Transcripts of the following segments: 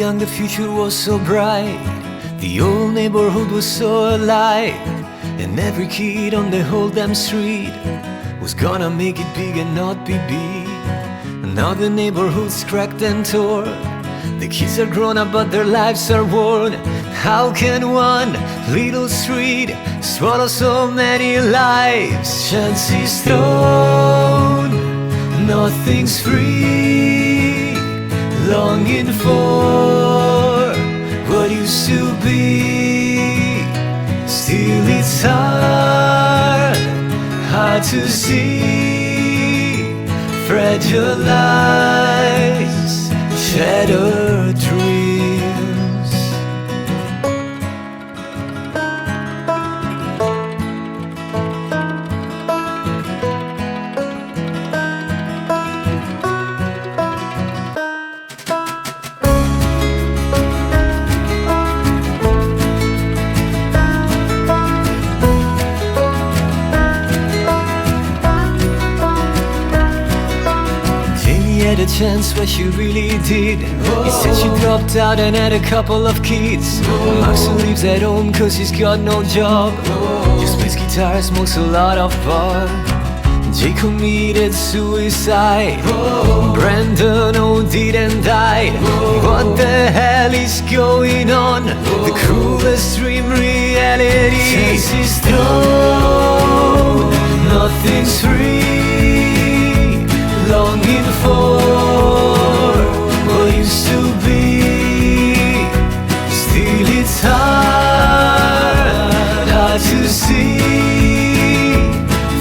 young, the future was so bright. The old neighborhood was so alive, and every kid on the whole damn street was gonna make it big and not be big. And now the neighborhood's cracked and torn. The kids are grown up but their lives are worn. How can one little street swallow so many lives? Chances thrown, nothing's free. Longing for what used to be. Still it's hard to see. Fragile lives, shattered dreams. Had a chance where she really did. Instead she dropped out and had a couple of kids. Max who lives at home cause he's got no job, just plays guitar, smokes a lot of pot. Jay committed suicide. Brandon OD'd and died. What the hell is going on? The cruelest dream reality. Chances thrown, nothing's free. Longing for what used to be. Still it's hard to see.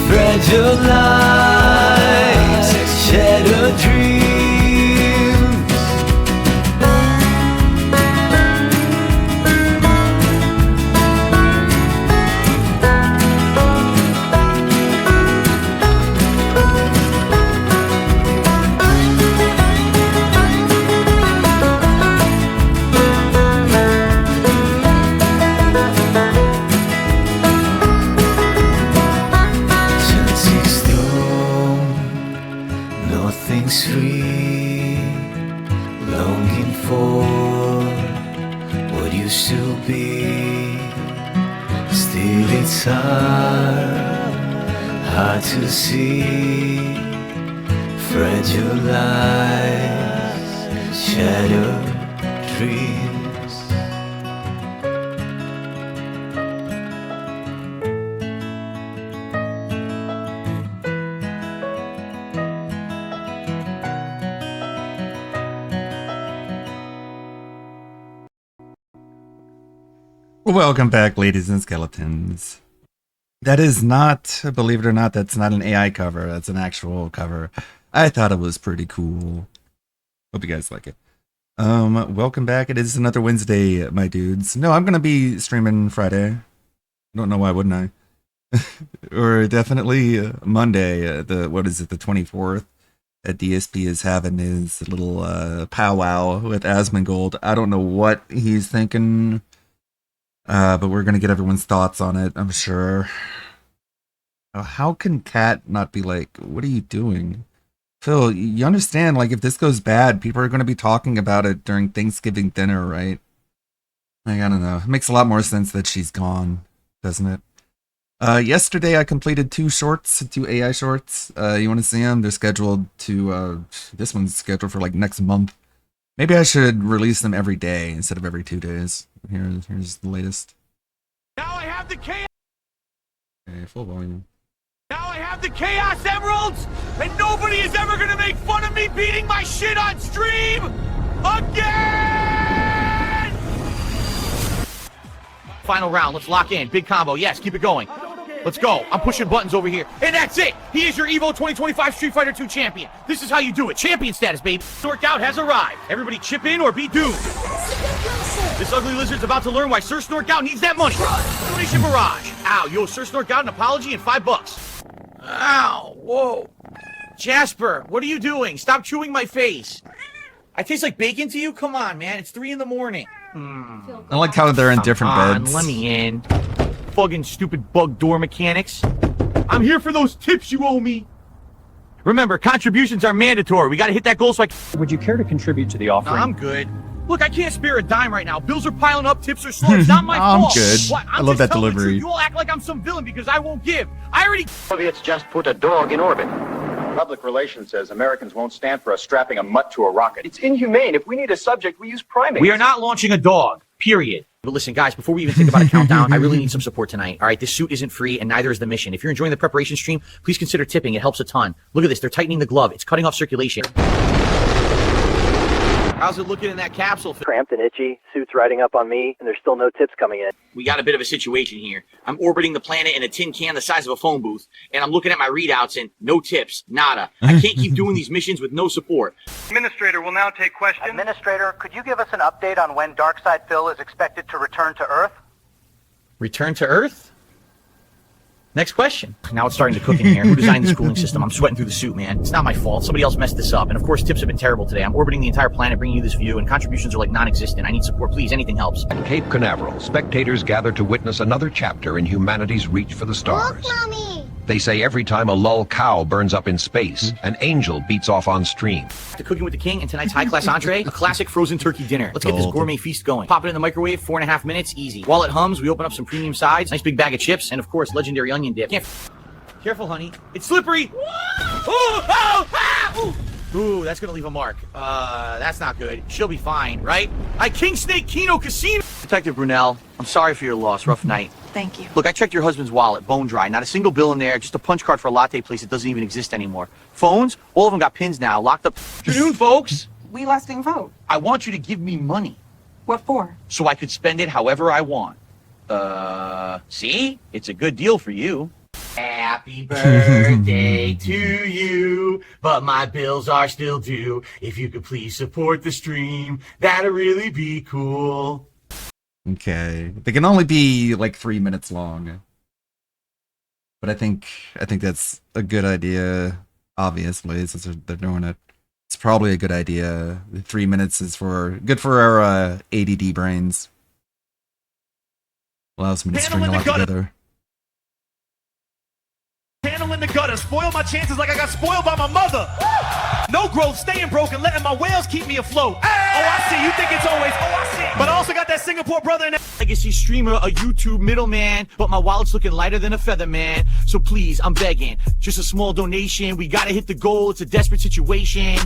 Fragile lives, shattered dreams. Nothing's free, longing for what used to be. Still it's hard to see. Fragile lives, shattered dreams. Welcome back, ladies and skeletons. That is not, believe it or not, that's not an AI cover. That's an actual cover. I thought it was pretty cool. Hope you guys like it. Welcome back. It is another Wednesday, my dudes. No, I'm going to be streaming Friday. Don't know why wouldn't I? Or definitely Monday, the 24th. That DSP is having his little powwow with Asmongold. I don't know what he's thinking. But we're going to get everyone's thoughts on it, I'm sure. How can Kat not be like, what are you doing? Phil, you understand, like, if this goes bad, people are going to be talking about it during Thanksgiving dinner, right? Like, I don't know. It makes a lot more sense that she's gone, doesn't it? Yesterday I completed two AI shorts. You want to see them? They're scheduled to, this one's scheduled for, like, next month. Maybe I should release them every day instead of every 2 days. Here's the latest. Now I have the chaos. Okay, full volume. Now I have the Chaos Emeralds, and nobody is ever gonna make fun of me beating my shit on stream again. Final round. Let's lock in. Big combo. Yes, keep it going. Let's go. I'm pushing buttons over here. And that's it. He is your EVO 2025 Street Fighter 2 champion. This is how you do it. Champion status, baby. Snorkout has arrived. Everybody chip in or be doomed. This ugly lizard's about to learn why Sir Snorkout needs that money. Donation barrage. Ow, you owe Sir Snorkout an apology and $5. Ow, whoa. Jasper, what are you doing? Stop chewing my face. I taste like bacon to you? Come on, man. It's 3 in the morning. I like how they're in different beds. Let me in. Fucking stupid bug door mechanics. I'm here for those tips you owe me. Remember, contributions are mandatory. We gotta hit that goal so I can... Would you care to contribute to the offering? No, I'm good. Look, I can't spare a dime right now. Bills are piling up, tips are slow. It's not my I'm fault. good. What? I love just that telling the delivery. truth. You all act like I'm some villain because I won't give. I already. Soviets just put a dog in orbit. Public relations says Americans won't stand for us strapping a mutt to a rocket. It's inhumane. If we need a subject, we use primates. We are not launching a dog, period. But listen, guys, before we even think about a countdown, I really need some support tonight. All right, this suit isn't free, and neither is the mission. If you're enjoying the preparation stream, please consider tipping. It helps a ton. Look at this. They're tightening the glove. It's cutting off circulation. How's it looking in that capsule? Cramped and itchy, suit's riding up on me, and there's still no tips coming in. We got a bit of a situation here. I'm orbiting the planet in a tin can the size of a phone booth, and I'm looking at my readouts and no tips, nada. I can't keep doing these missions with no support. Administrator will now take questions. Administrator, could you give us an update on when Darkside Phil is expected to return to Earth? Return to Earth? Next question. Now it's starting to cook in here. Who designed this cooling system? I'm sweating through the suit, man. It's not my fault. Somebody else messed this up. And of course, tips have been terrible today. I'm orbiting the entire planet, bringing you this view, and contributions are like non-existent. I need support. Please, anything helps. At Cape Canaveral, spectators gather to witness another chapter in humanity's reach for the stars. Look, Mommy! They say every time a lull cow burns up in space, an angel beats off on stream. To Cooking with the King and tonight's high-class entree, a classic frozen turkey dinner. Let's get this gourmet feast going. Pop it in the microwave, 4.5 minutes, easy. While it hums, we open up some premium sides, nice big bag of chips, and of course, legendary onion dip. Careful, honey. It's slippery. Ooh, oh, ah, ooh, that's gonna leave a mark. That's not good. She'll be fine, right? King Snake Kino Casino. Detective Brunel, I'm sorry for your loss. Rough night. Thank you. Look, I checked your husband's wallet, bone dry. Not a single bill in there, just a punch card for a latte place that doesn't even exist anymore. Phones, all of them got pins now, locked up. Afternoon, folks. We lasting vote. I want you to give me money What for? so I could spend it however I want. See? It's a good deal for you. Happy birthday to you, but my bills are still due. If you could please support the stream, that'd really be cool. Okay. They can only be like 3 minutes long. But I think that's a good idea, obviously, since they're doing it. It's probably a good idea. The 3 minutes is good for our ADD brains. Allows me to string a lot together. Handle in the gutter, spoil my chances like I got spoiled by my mother. No growth, staying broken, letting my whales keep me afloat. Hey! Oh, I see, you think it's always, I see. But I also got that Singapore brother in that. Legacy streamer, a YouTube middleman, but my wallet's looking lighter than a feather, man. So please, I'm begging, just a small donation. We gotta hit the goal, it's a desperate situation.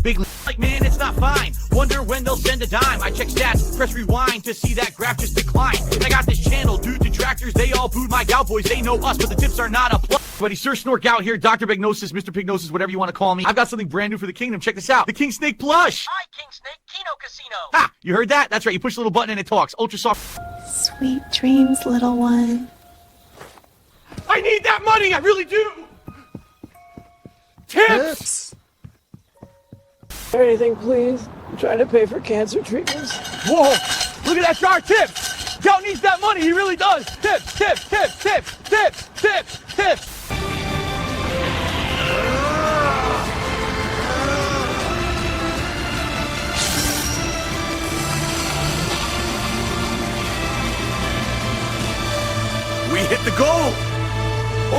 Big like, man, it's not fine. Wonder when they'll send a dime. I check stats, press rewind to see that graph just decline. And I got this channel, dude, detractors, they all booed my cowboys. They know us, but the tips are not a plus. Buddy, Sir Snork out here, Dr. Begnosis, Mr. Pignosis, whatever you want to call me. I've got something brand new for the kingdom. Check this out. The King Snake plush. Hi, King Snake, Kino Casino. Ha! You heard that? That's right. You push the little button and it talks. Ultra soft. Sweet dreams, little one. I need that money. I really do. Tips. Anything, please. I'm trying to pay for cancer treatments. Whoa! Look at that jar. Tips. Gout needs that money. He really does. Tips, tips, tips, tips, tips, tips, tips. We hit the goal.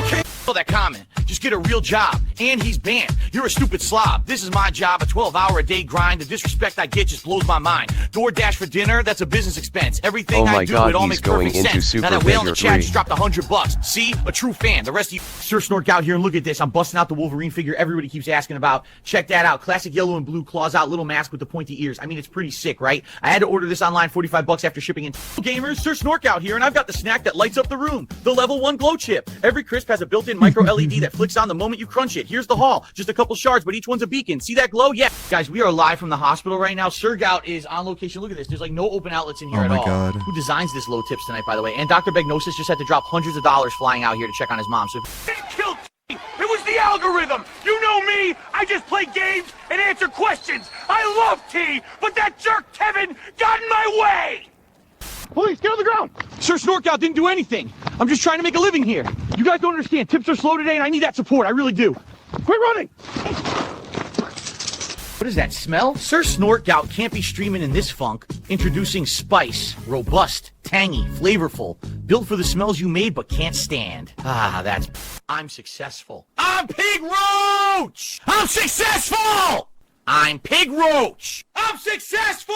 Okay. That comment. Just get a real job. And he's banned. You're a stupid slob. This is my job, a 12-hour-a-day grind. The disrespect I get just blows my mind. DoorDash for dinner, that's a business expense. Everything I do, it all makes perfect sense. Now that whale in the chat just dropped $100. See? A true fan. The rest of you Sir Snork out here and look at this. I'm busting out the Wolverine figure everybody keeps asking about. Check that out. Classic yellow and blue claws out, little mask with the pointy ears. I mean, it's pretty sick, right? I had to order this online, $45 after shipping in. Gamers, Sir Snork out here, and I've got the snack that lights up the room. The level 1 glow chip. Every crisp has a built-in micro LED that flicks on the moment you crunch it. Here's the haul. Just a couple shards, but each one's a beacon. See that glow? Yeah. Guys, we are live from the hospital right now. Sir Gout is on location. Look at this. There's like no open outlets in here at all. God. Who designs this low tips tonight, by the way? And Dr. Begnosis just had to drop hundreds of dollars flying out here to check on his mom. So It killed T. It was the algorithm. You know me. I just play games and answer questions. I love T, but that jerk Kevin got in my way. Police, get on the ground! Sir Snorkout didn't do anything. I'm just trying to make a living here. You guys don't understand. Tips are slow today, and I need that support. I really do. Quit running! What is that smell? Sir Snorkout can't be streaming in this funk. Introducing Spice. Robust, tangy, flavorful. Built for the smells you made but can't stand. That's... I'm successful. I'm Pig Roach! I'm successful! I'm Pig Roach! I'm successful!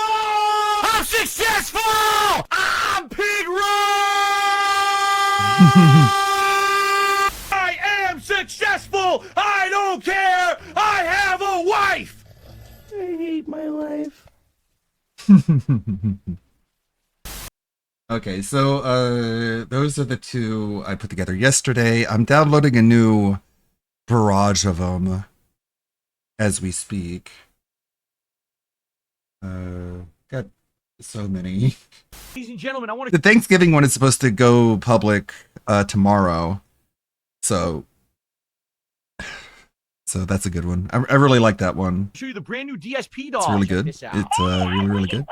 I am successful! I don't care! I have a wife! I hate my life. Okay, so those are the two I put together yesterday. I'm downloading a new barrage of them as we speak. Got so many. Ladies and gentlemen, I want The Thanksgiving one is supposed to go public tomorrow, so that's a good one. I really like that one. to show you the brand new DSP doll. It's really Check good. this out. It's really good.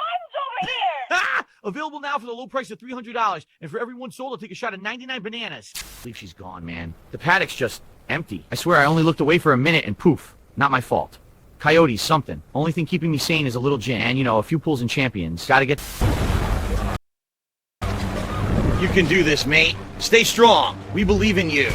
Ah! Available now for the low price of $300. And for every one sold, I'll take a shot of 99 bananas. I believe she's gone, man. The paddock's just empty. I swear I only looked away for a minute and poof. Not my fault. Coyotes, something. Only thing keeping me sane is a little gin. And, you know, a few pulls and champions. Gotta get... You can do this, mate. Stay strong. We believe in you.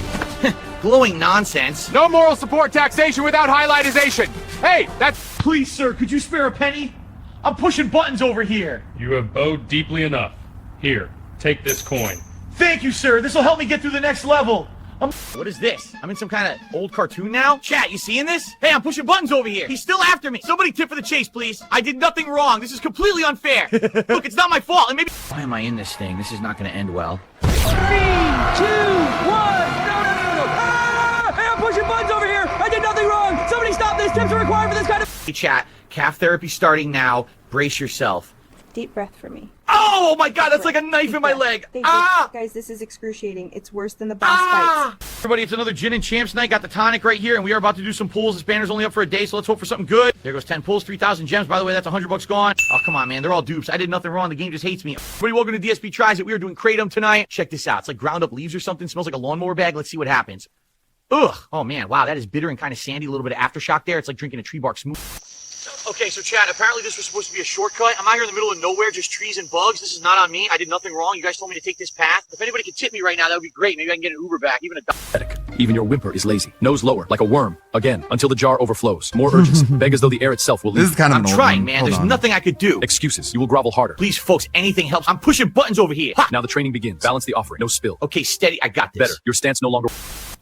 Glowing nonsense. No moral support taxation without highlightization. Hey, that's... Please, sir, could you spare a penny? I'm pushing buttons over here. You have bowed deeply enough. Here, take this coin. Thank you, sir. This will help me get through the next level. What is this? I'm in some kind of old cartoon now? Chat, you seeing this? Hey, I'm pushing buttons over here. He's still after me. Somebody tip for the chase, please. I did nothing wrong. This is completely unfair. Look, it's not my fault. And maybe... Why am I in this thing? This is not going to end well. 3, 2, 1. No. Ah! Hey, I'm pushing buttons over here. I did nothing wrong. Somebody stop this. Tips are required for this kind of... Hey, chat, calf therapy starting now. Brace yourself. Deep breath for me. Oh my god, that's like a knife in my leg. Ah! Guys, this is excruciating. It's worse than the boss fights. Everybody, it's another Gin and Champs night. Got the tonic right here, and we are about to do some pulls. This banner's only up for a day, so let's hope for something good. There goes 10 pulls, 3,000 gems. By the way, that's $100 gone. Oh, come on, man. They're all dupes. I did nothing wrong. The game just hates me. Everybody, welcome to DSP Tries It. We are doing Kratom tonight. Check this out. It's like ground up leaves or something. Smells like a lawnmower bag. Let's see what happens. Ugh. Oh, man. Wow, that is bitter and kind of sandy. A little bit of aftershock there. It's like drinking a tree bark smoothie. Okay, so chat, apparently this was supposed to be a shortcut. I'm out here in the middle of nowhere, just trees and bugs. This is not on me. I did nothing wrong. You guys told me to take this path. If anybody could tip me right now, that would be great. Maybe I can get an Uber back, even a... Even your whimper is lazy. Nose lower, like a worm. Again, until the jar overflows. More urgency. Beg as though the air itself will leave. This is kind of I'm trying, man. There's nothing I could do. Excuses. You will grovel harder. Please, folks, anything helps. I'm pushing buttons over here. Ha! Now the training begins. Balance the offering. No spill. Okay, steady. I got this. Better. Your stance no longer...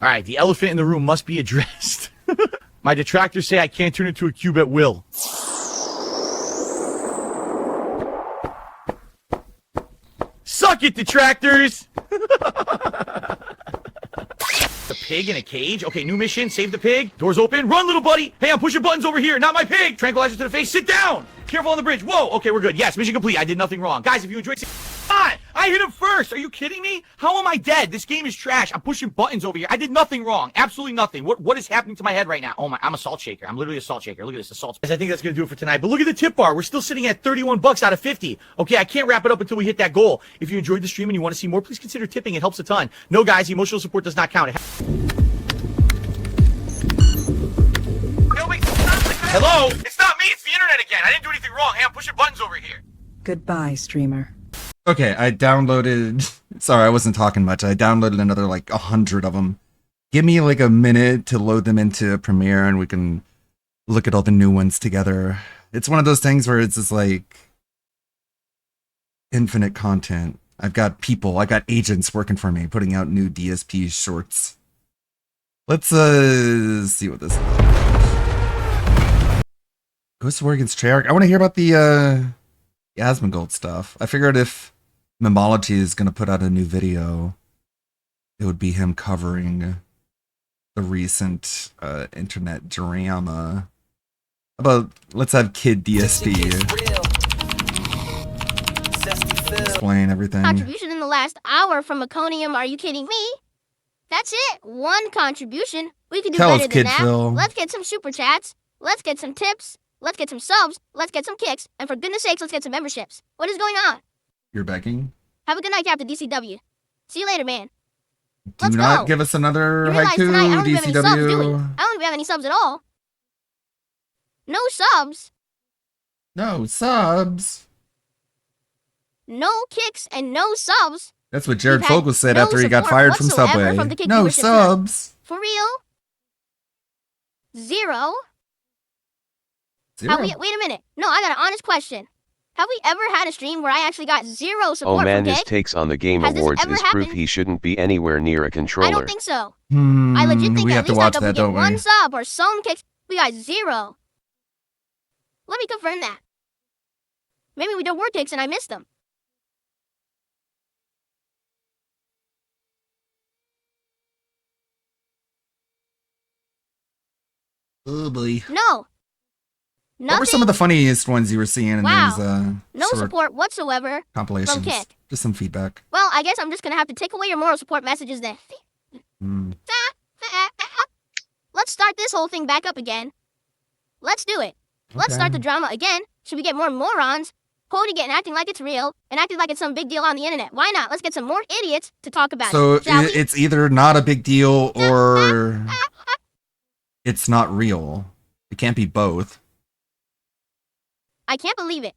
All right, the elephant in the room must be addressed. My detractors say I can't turn into a cube at will. Suck it, detractors! The pig in a cage? Okay, new mission, save the pig. Doors open, run, little buddy! Hey, I'm pushing buttons over here, not my pig! Tranquilizer to the face, sit down! Careful on the bridge, whoa! Okay, we're good. Yes, mission complete, I did nothing wrong. Guys, if you enjoyed... I hit him first! Are you kidding me? How am I dead? This game is trash. I'm pushing buttons over here. I did nothing wrong. Absolutely nothing. What is happening to my head right now? Oh my, I'm a salt shaker. I'm literally a salt shaker. Look at this, a salt. I think that's gonna do it for tonight. But look at the tip bar. We're still sitting at 31 bucks out of 50. Okay, I can't wrap it up until we hit that goal. If you enjoyed the stream and you want to see more, please consider tipping. It helps a ton. No, guys, emotional support does not count. Hello? It's not me, it's the internet again. I didn't do anything wrong. Hey, I'm pushing buttons over here. Goodbye, streamer. Okay, I downloaded... Sorry, I wasn't talking much. I downloaded another, like, 100 of them. Give me, like, a minute to load them into Premiere, and we can look at all the new ones together. It's one of those things where it's just, like... infinite content. I've got people, I got agents working for me, putting out new DSP shorts. Let's, see what this is. Ghost of Oregon's Treyarch. I want to hear about the Asmongold stuff. I figured if Memology is going to put out a new video, it would be him covering the recent internet drama. How about, let's have Kid DSP explain everything. Contribution in the last hour from Meconium. Are you kidding me? That's it. One contribution. We can do Tell better us, than Kid that. Phil. Let's get some super chats. Let's get some tips. Let's get some subs. Let's get some kicks. And for goodness sakes, let's get some memberships. What is going on? You're begging? Have a good night, Captain DCW. See you later, man. Do not give us another You realize haiku, tonight I don't even have any subs, do we? DCW. I don't even have any subs at all. No subs. No subs. No kicks and no subs. That's what Jared We've had Fogle said no after he got support fired from whatsoever Subway. from the Kick No viewership tonight. subs. For real? Zero? Zero. Wait a minute. No, I got an honest question. Have we ever had a stream where I actually got zero support Oh man, from his Kick? takes on the Game Has this Awards ever is proof happened? he shouldn't be anywhere near a controller. I don't think so. I legit think we at have to least watch after we that, get don't one we? sub or some kicks, we got zero. Let me confirm that. Maybe we don't work kicks and I missed them. Oh boy. No. What were Nothing. some of the funniest ones you were seeing in Wow. these No sort of support whatsoever compilations? from Kick. Just some feedback. Well, I guess I'm just gonna have to take away your moral support messages then. Let's start this whole thing back up again. Let's do it. Let's start the drama again. Should we get more morons quoting it and acting like it's real and acting like it's some big deal on the internet? Why not? Let's get some more idiots to talk about So it. Shall we? it's either not a big deal or it's not real. It can't be both. I can't believe it.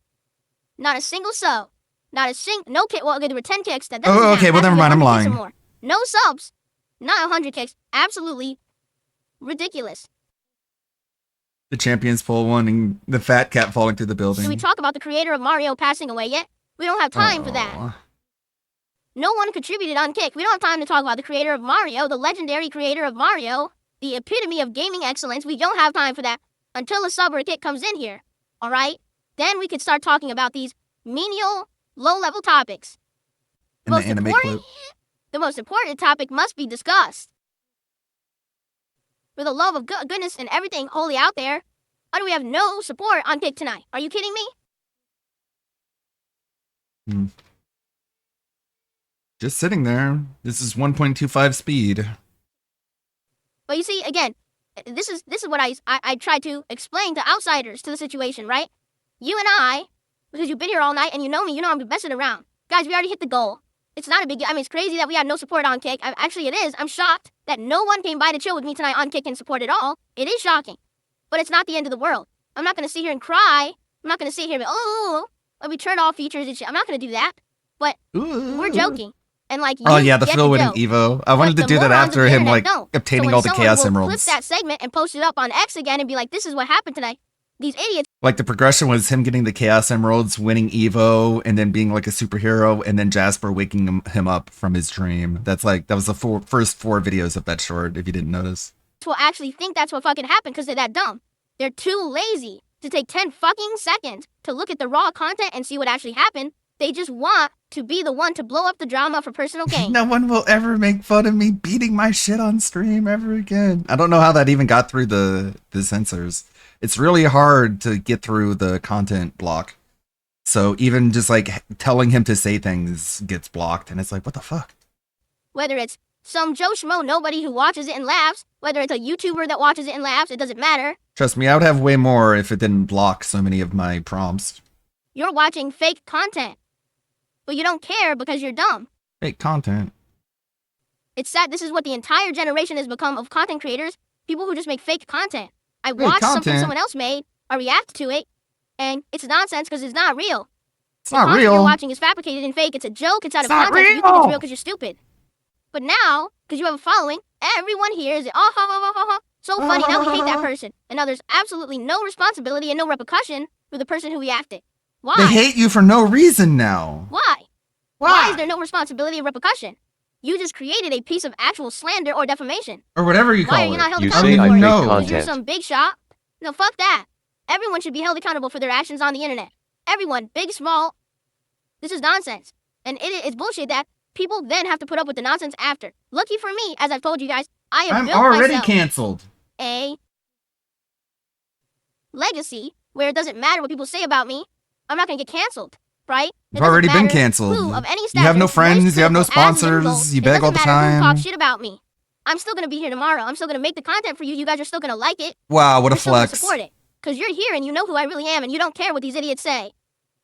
Not a single sub. Not a no kick. Well, there were 10 kicks. That Oh, doesn't okay, count. well, That's never mind, I'm 100 kicks or lying. more. No subs. Not 100 kicks. Absolutely ridiculous. The champions pull one and the fat cat falling through the building. Did we talk about the creator of Mario passing away yet? We don't have time for that. No one contributed on Kick. We don't have time to talk about the creator of Mario, the legendary creator of Mario, the epitome of gaming excellence. We don't have time for that until a sub or a Kick comes in here. All right? Then we could start talking about these menial, low-level topics. In the anime clip. The most important topic must be discussed. For the love of goodness and everything holy out there, why do we have no support on Kick tonight? Are you kidding me? Just sitting there. This is 1.25 speed. But you see, again, this is what I try to explain to outsiders to the situation, right? You and I, because you've been here all night and you know me, you know I'm messing around. Guys, we already hit the goal. It's not a big deal. I mean, it's crazy that we had no support on Kick. Actually, it is. I'm shocked that no one came by to chill with me tonight on Kick and support at all. It is shocking. But it's not the end of the world. I'm not going to sit here and cry. I'm not going to sit here and be, oh, let me turn off features and shit. I'm not going to do that. But we're joking. And like, Oh you yeah, the get Phil the winning joke. Evo. I wanted But to do the that morons after of the him internet like don't. obtaining So all the when Chaos someone will Emeralds. clip that segment and post it up on X again and be like, this is what happened tonight. These idiots. Like the progression was him getting the Chaos Emeralds, winning Evo, and then being like a superhero, and then Jasper waking him up from his dream. That was the first 4 videos of that short, if you didn't notice. Will actually think that's what fucking happened because they're that dumb. They're too lazy to take 10 fucking seconds to look at the raw content and see what actually happened. They just want to be the one to blow up the drama for personal gain. No one will ever make fun of me beating my shit on stream ever again. I don't know how that even got through the censors. It's really hard to get through the content block. So even just like telling him to say things gets blocked, and it's like, what the fuck? Whether it's some Joe Schmo nobody who watches it and laughs, whether it's a YouTuber that watches it and laughs, it doesn't matter. Trust me, I would have way more if it didn't block so many of my prompts. You're watching fake content. But you don't care because you're dumb. Fake content. It's sad. This is what the entire generation has become of content creators. People who just make fake content. I Fake watch something content? someone else made, I react to it, and it's nonsense because it's not real. It's The not content real. you're watching is fabricated and fake. It's a joke. It's out It's of not context. You think real. it's real because you're stupid. But now, because you have a following, everyone here is, oh, ha, ha, ha, ha, ha. So funny. Now we hate that person. And now there's absolutely no responsibility and no repercussion for the person who reacted. Why? They hate you for no reason now. Why? Why is there no responsibility and repercussion? You just created a piece of actual slander or defamation. Or whatever you call Why are you it. not held You accountable say I for fake it? Because content. you're some big shot? No, fuck that. Everyone should be held accountable for their actions on the internet. Everyone, big, small. This is nonsense. And it's bullshit that people then have to put up with the nonsense after. Lucky for me, as I've told you guys, I have I'm built already myself canceled. a legacy where it doesn't matter what people say about me. I'm not going to get canceled, right? It You've already doesn't been matter canceled. who of any You have no stature, friends, voice you have no critical as sponsors, nimble. you It beg all doesn't the matter who time. talks shit about me. I'm still going to be here tomorrow. I'm still going to make the content for you. You guys are still going to like it. Wow, what a You're still gonna flex. support it. Because you're here and you know who I really am and you don't care what these idiots say.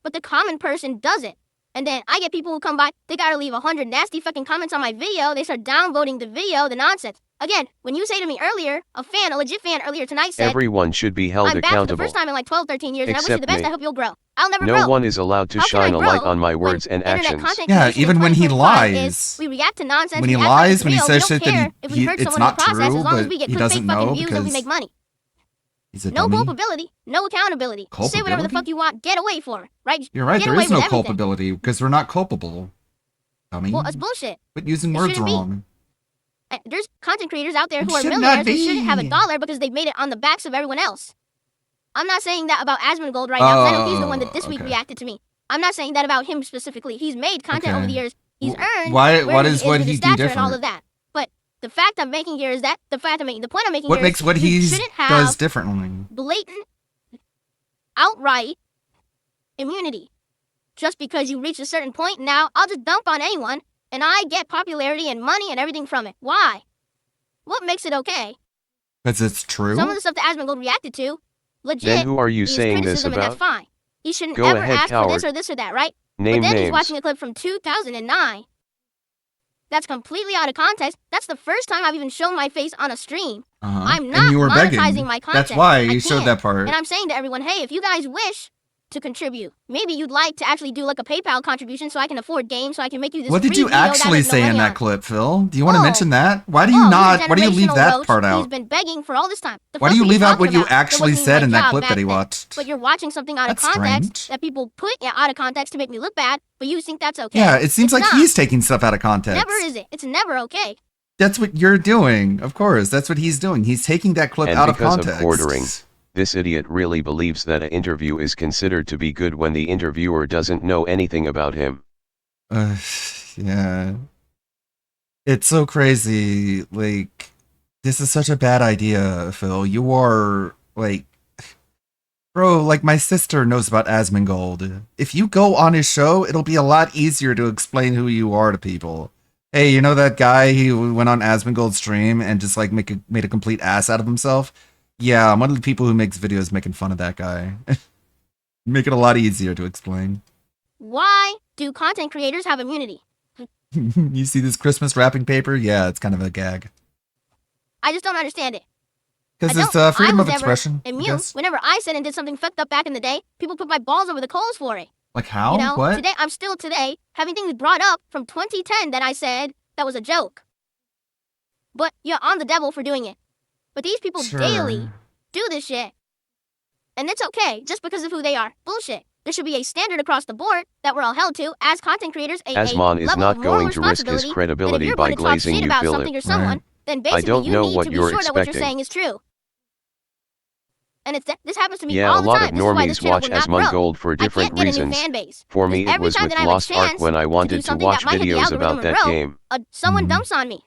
But the common person doesn't. And then I get people who come by, they gotta leave 100 nasty fucking comments on my video. They start downvoting the video, the nonsense. Again, when you say to me earlier, a legit fan earlier tonight said, Everyone should be held I'm back for the accountable. first time in like 12, 13 years, and I wish you Except the best. me. I hope you'll grow. I'll never No grow. one is allowed to How can I shine a grow light on my when words and internet actions. content Yeah, creation even and when he 2025 lies. is we react to nonsense. When he we act like lies, it's when he real. says We don't shit that care if we he- hurt it's someone not in the process, true, as long as but we get he good fake doesn't fucking know views and we because- make money. He's a No dummy. culpability, no accountability. Say whatever the Culpability? fuck you want, get away for it, right? You're right, Get there away is no with everything. culpability because we're not culpable. Dummy. Well, it's bullshit. But using It words shouldn't be. wrong. There's content creators out there It who are should not millionaires who shouldn't have a be. dollar because they've made it on the backs of everyone else. I'm not saying that about Asmongold right now, 'cause I know he's the one that this week okay. reacted to me. I'm not saying that about him specifically. He's made content over the years. He's earned Why- where what he is is what with he his do stature and all different? of that. But the fact I'm making here is that the point I'm making What here makes is what you he shouldn't have does differently? blatant, outright immunity. Just because you reach a certain point, now I'll just dump on anyone, and I get popularity and money and everything from it. Why? What makes it okay? Because it's true. Some of the stuff that Asmongold reacted to, legit, Then who are you is saying this criticism, and that's about? fine. He shouldn't Go ever ahead, ask for this coward. or this or that, right? Name but then he's names. watching a clip from 2009. That's completely out of context. That's the first time I've even shown my face on a stream. Uh-huh. I'm not And you were monetizing begging. my content. That's why I you showed can't. that part. And I'm saying to everyone, hey, if you guys wish to contribute, maybe you'd like to actually do like a PayPal contribution so I can afford games, so I can make you this What did free you video that actually has no say money in on that it. clip, Phil? Do you want to Oh. mention that? Why do you He's a not? Why do you leave generational that roach. part He's out? been begging for all this time. The Why fuck do you are leave out talking what you about? That actually wasn't even said my in that job clip back that he then. watched? But you're watching something out of That's context strange. that people put out of context to make me look bad, but you think that's okay. Yeah, it seems It's like not. he's taking stuff out of context. Never is it. It's never okay. That's what you're doing. Of course, that's what he's doing. He's taking that clip And out of because context. of quartering, this idiot really believes that an interview is considered to be good when the interviewer doesn't know anything about him. Yeah. It's so crazy. Like, this is such a bad idea, Phil. You are, like... Bro, like, my sister knows about Asmongold. If you go on his show, it'll be a lot easier to explain who you are to people. Hey, you know that guy who went on Asmongold's stream and just, like, made a complete ass out of himself? Yeah, I'm one of the people who makes videos making fun of that guy. Make it a lot easier to explain. Why do content creators have immunity? You see this Christmas wrapping paper? Yeah, it's kind of a gag. I just don't understand it. Because I it's don't- freedom I of was never expression. I Immune. guess. Whenever I said and did something fucked up back in the day, people put my balls over the coals for it. Like how? You know, What? today I'm still having things brought up from 2010 that I said that was a joke. But you're on the devil for doing it. But these people Sure. daily do this shit. And it's okay, just because of who they are. Bullshit. There should be a standard across the board that we're all held to as content creators. Asmon is level not of moral going to risk his responsibility that if credibility you're by going to talk glazing shit you, about Philip. something or someone, Right. then I basically don't you know need what to be you're sure that what you're expecting. saying is true. And this happens to me Yeah, all a the lot time. of This is why this normies channel watch will not Asmon grow. Gold for I different can't get a new reasons. fan base. For me, Because it every was time with that I have a Lost Ark chance when I to do wanted to something watch that might hit the videos algorithm about and that grow, game. Someone Mhm. dumps on me.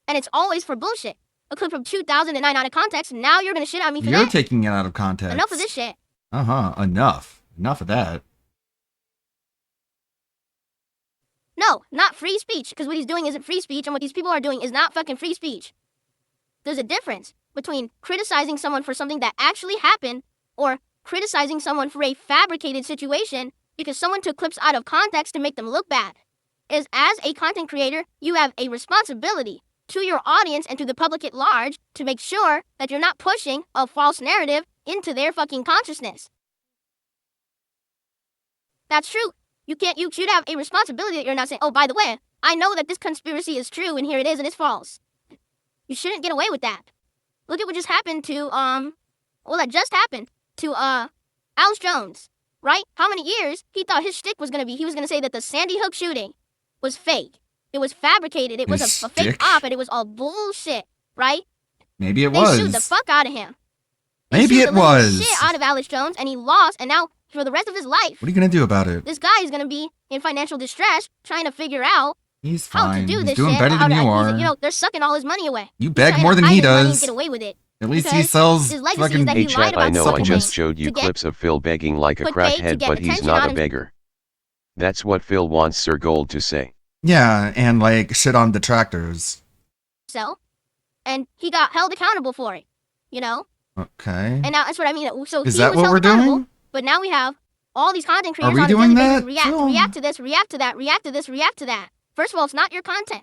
And it's always for bullshit. A clip from 2009 out of context, and now you're gonna shit on me for You're that? taking it out of context. Enough of this shit. Uh-huh. Enough. Enough of that. No, not free speech, because what he's doing isn't free speech, and what these people are doing is not fucking free speech. There's a difference between criticizing someone for something that actually happened, or criticizing someone for a fabricated situation because someone took clips out of context to make them look bad. As a content creator, you have a responsibility to your audience and to the public at large to make sure that you're not pushing a false narrative into their fucking consciousness. That's true. You should have a responsibility that you're not saying, oh, by the way, I know that this conspiracy is true and here it is and it's false. You shouldn't get away with that. Look at what just happened to, that just happened to, Alex Jones, right? How many years he thought his shtick was gonna be, he was gonna say that the Sandy Hook shooting was fake. It was fabricated. It was His a fake shtick? op and it was all bullshit, right? Maybe it They was. sued the fuck out of him. They Maybe sued it the living was. shit out of Alex Jones and he lost, and now for the rest of his life, What are you gonna do about it? this guy is gonna be in financial distress trying to figure out He's how fine. to do He's this doing shit. better how than to, you are. You know, they're sucking all his money away. You He's beg trying more to than hide he his money and does. get away with it. At least he Because sells his legacy is fucking that he Hey lied chat, I about know I something just showed you to get- clips of Phil begging like a clickbait to crackhead, get but he's attention not on a him. beggar. That's what Phil wants Sir Gold to say. Yeah, and like shit on detractors. So, and he got held accountable for it, you know? Okay. And now that's what I mean. So Is he that was what held we're accountable, doing? but now we have all these content Are creators we on a doing daily basis that? react Phil? to this, react to that, react to this, react to that. First of all, it's not your content.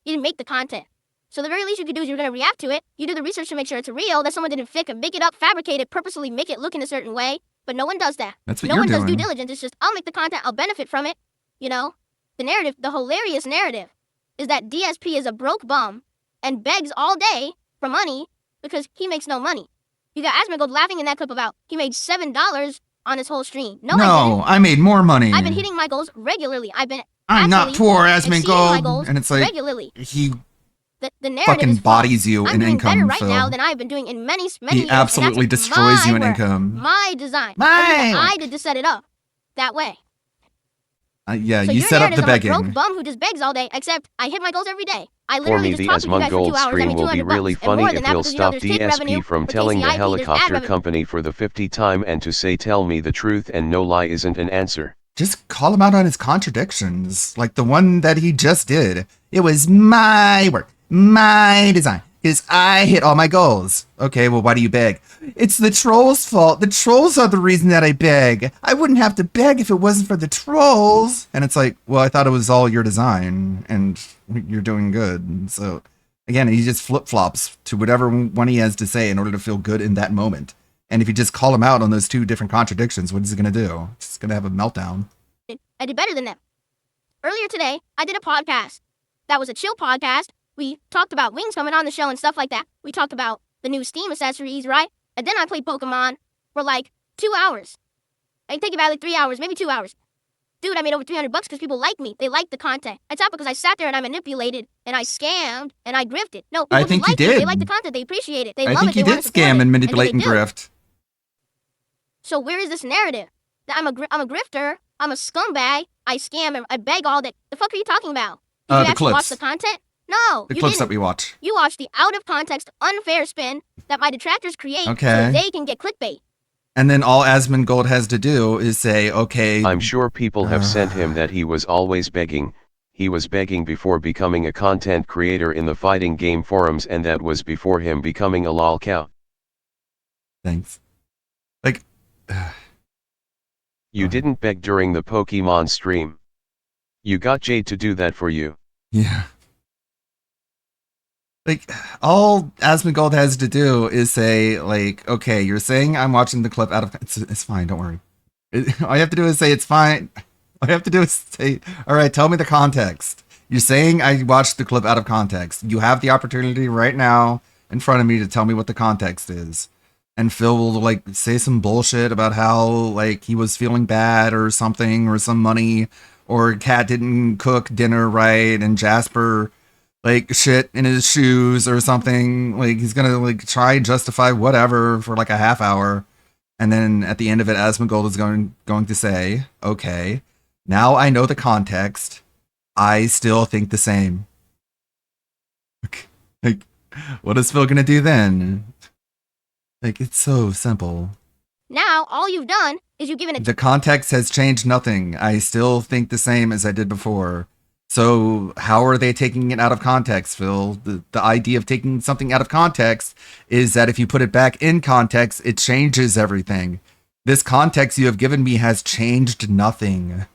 You didn't make the content. So the very least you could do is you're going to react to it. You do the research to make sure it's real, that someone didn't make it up, fabricate it, purposely make it look in a certain way. But no one does that. That's what no you're one does doing. due diligence. It's just, I'll make the content, I'll benefit from it. You know? The narrative, the hilarious narrative, is that DSP is a broke bum and begs all day for money because he makes no money. You got Asmongold laughing in that clip about he made $7 on his whole stream. No, I No, didn't. I made more money. I've been hitting my goals regularly. I've been I'm not actually poor, exceeding my Asmongold. goals And it's like, regularly. he The narrative fucking is false. bodies you I'm in doing income, better right Phil. now than I've been doing in many years. He absolutely and that's destroys you in my work, income. My design. My I did to set it up that way. Yeah, So you your set up narrative the is I'm a broke begging. bum who just begs all day, except I hit my goals every day. I For literally me, just the talked to you guys for 2 Asmongold hours. I stream made will be $200 really and funny more if than that he'll because, you know, stop there's tape revenue DSP from for telling the KCIP, there's ad helicopter revenue. company for the 50th time and to say tell me the truth and no lie isn't an answer. Just call him out on his contradictions. Like the one that he just did. It was my work, my design. Because I hit all my goals. Okay, well, why do you beg? It's the trolls' fault. The trolls are the reason that I beg. I wouldn't have to beg if it wasn't for the trolls. And it's like, well, I thought it was all your design, and you're doing good. And so, again, he just flip-flops to whatever one he has to say in order to feel good in that moment. And if you just call him out on those two different contradictions, what is he going to do? He's going to have a meltdown. I did better than them. Earlier today, I did a podcast. That was a chill podcast. We talked about Wings coming on the show and stuff like that. We talked about the new Steam accessories, right? And then I played Pokemon for like 2 hours. I take about like 3 hours, maybe 2 hours. Dude, I made over $300 because people like me. They like the content. It's not because I sat there and I manipulated and I scammed and I grifted. No, people I think just you like it. did. They like the content. They appreciate it. They I love think it. you They did want to support scam it. and manipulate they and do. grift. So where is this narrative? That I'm a grifter. I'm a scumbag. I scam and I beg all that. The fuck are you talking about? Did you The actually watch clips. the content? No, The you clips didn't. that we watch. You watch the out-of-context, unfair spin that my detractors create Okay. so they can get clickbait. And then all Asmongold has to do is say, okay. I'm sure people have sent him that he was always begging. He was begging before becoming a content creator in the fighting game forums, and that was before him becoming a lol cow. Thanks. Like, you didn't beg during the Pokemon stream. You got Jade to do that for you. yeah. Like, all Asmongold has to do is say, like, okay, you're saying I'm watching the clip out of... It's fine, don't worry. All you have to do is say, it's fine. All you have to do is say, all right, tell me the context. You're saying I watched the clip out of context. You have the opportunity right now in front of me to tell me what the context is. And Phil will, like, say some bullshit about how, like, he was feeling bad or something, or some money, or Kat didn't cook dinner right, and Jasper, like, shit in his shoes or something. Like, he's gonna, like, try and justify whatever for, like, a half hour. And then at the end of it, Asmongold is going to say, okay, now I know the context. I still think the same. Like, what is Phil gonna do then? Like, it's so simple. Now, all you've done is you've given it. The context has changed nothing. I still think the same as I did before. So how are they taking it out of context, Phil? The idea of taking something out of context is that if you put it back in context, it changes everything. This context you have given me has changed nothing.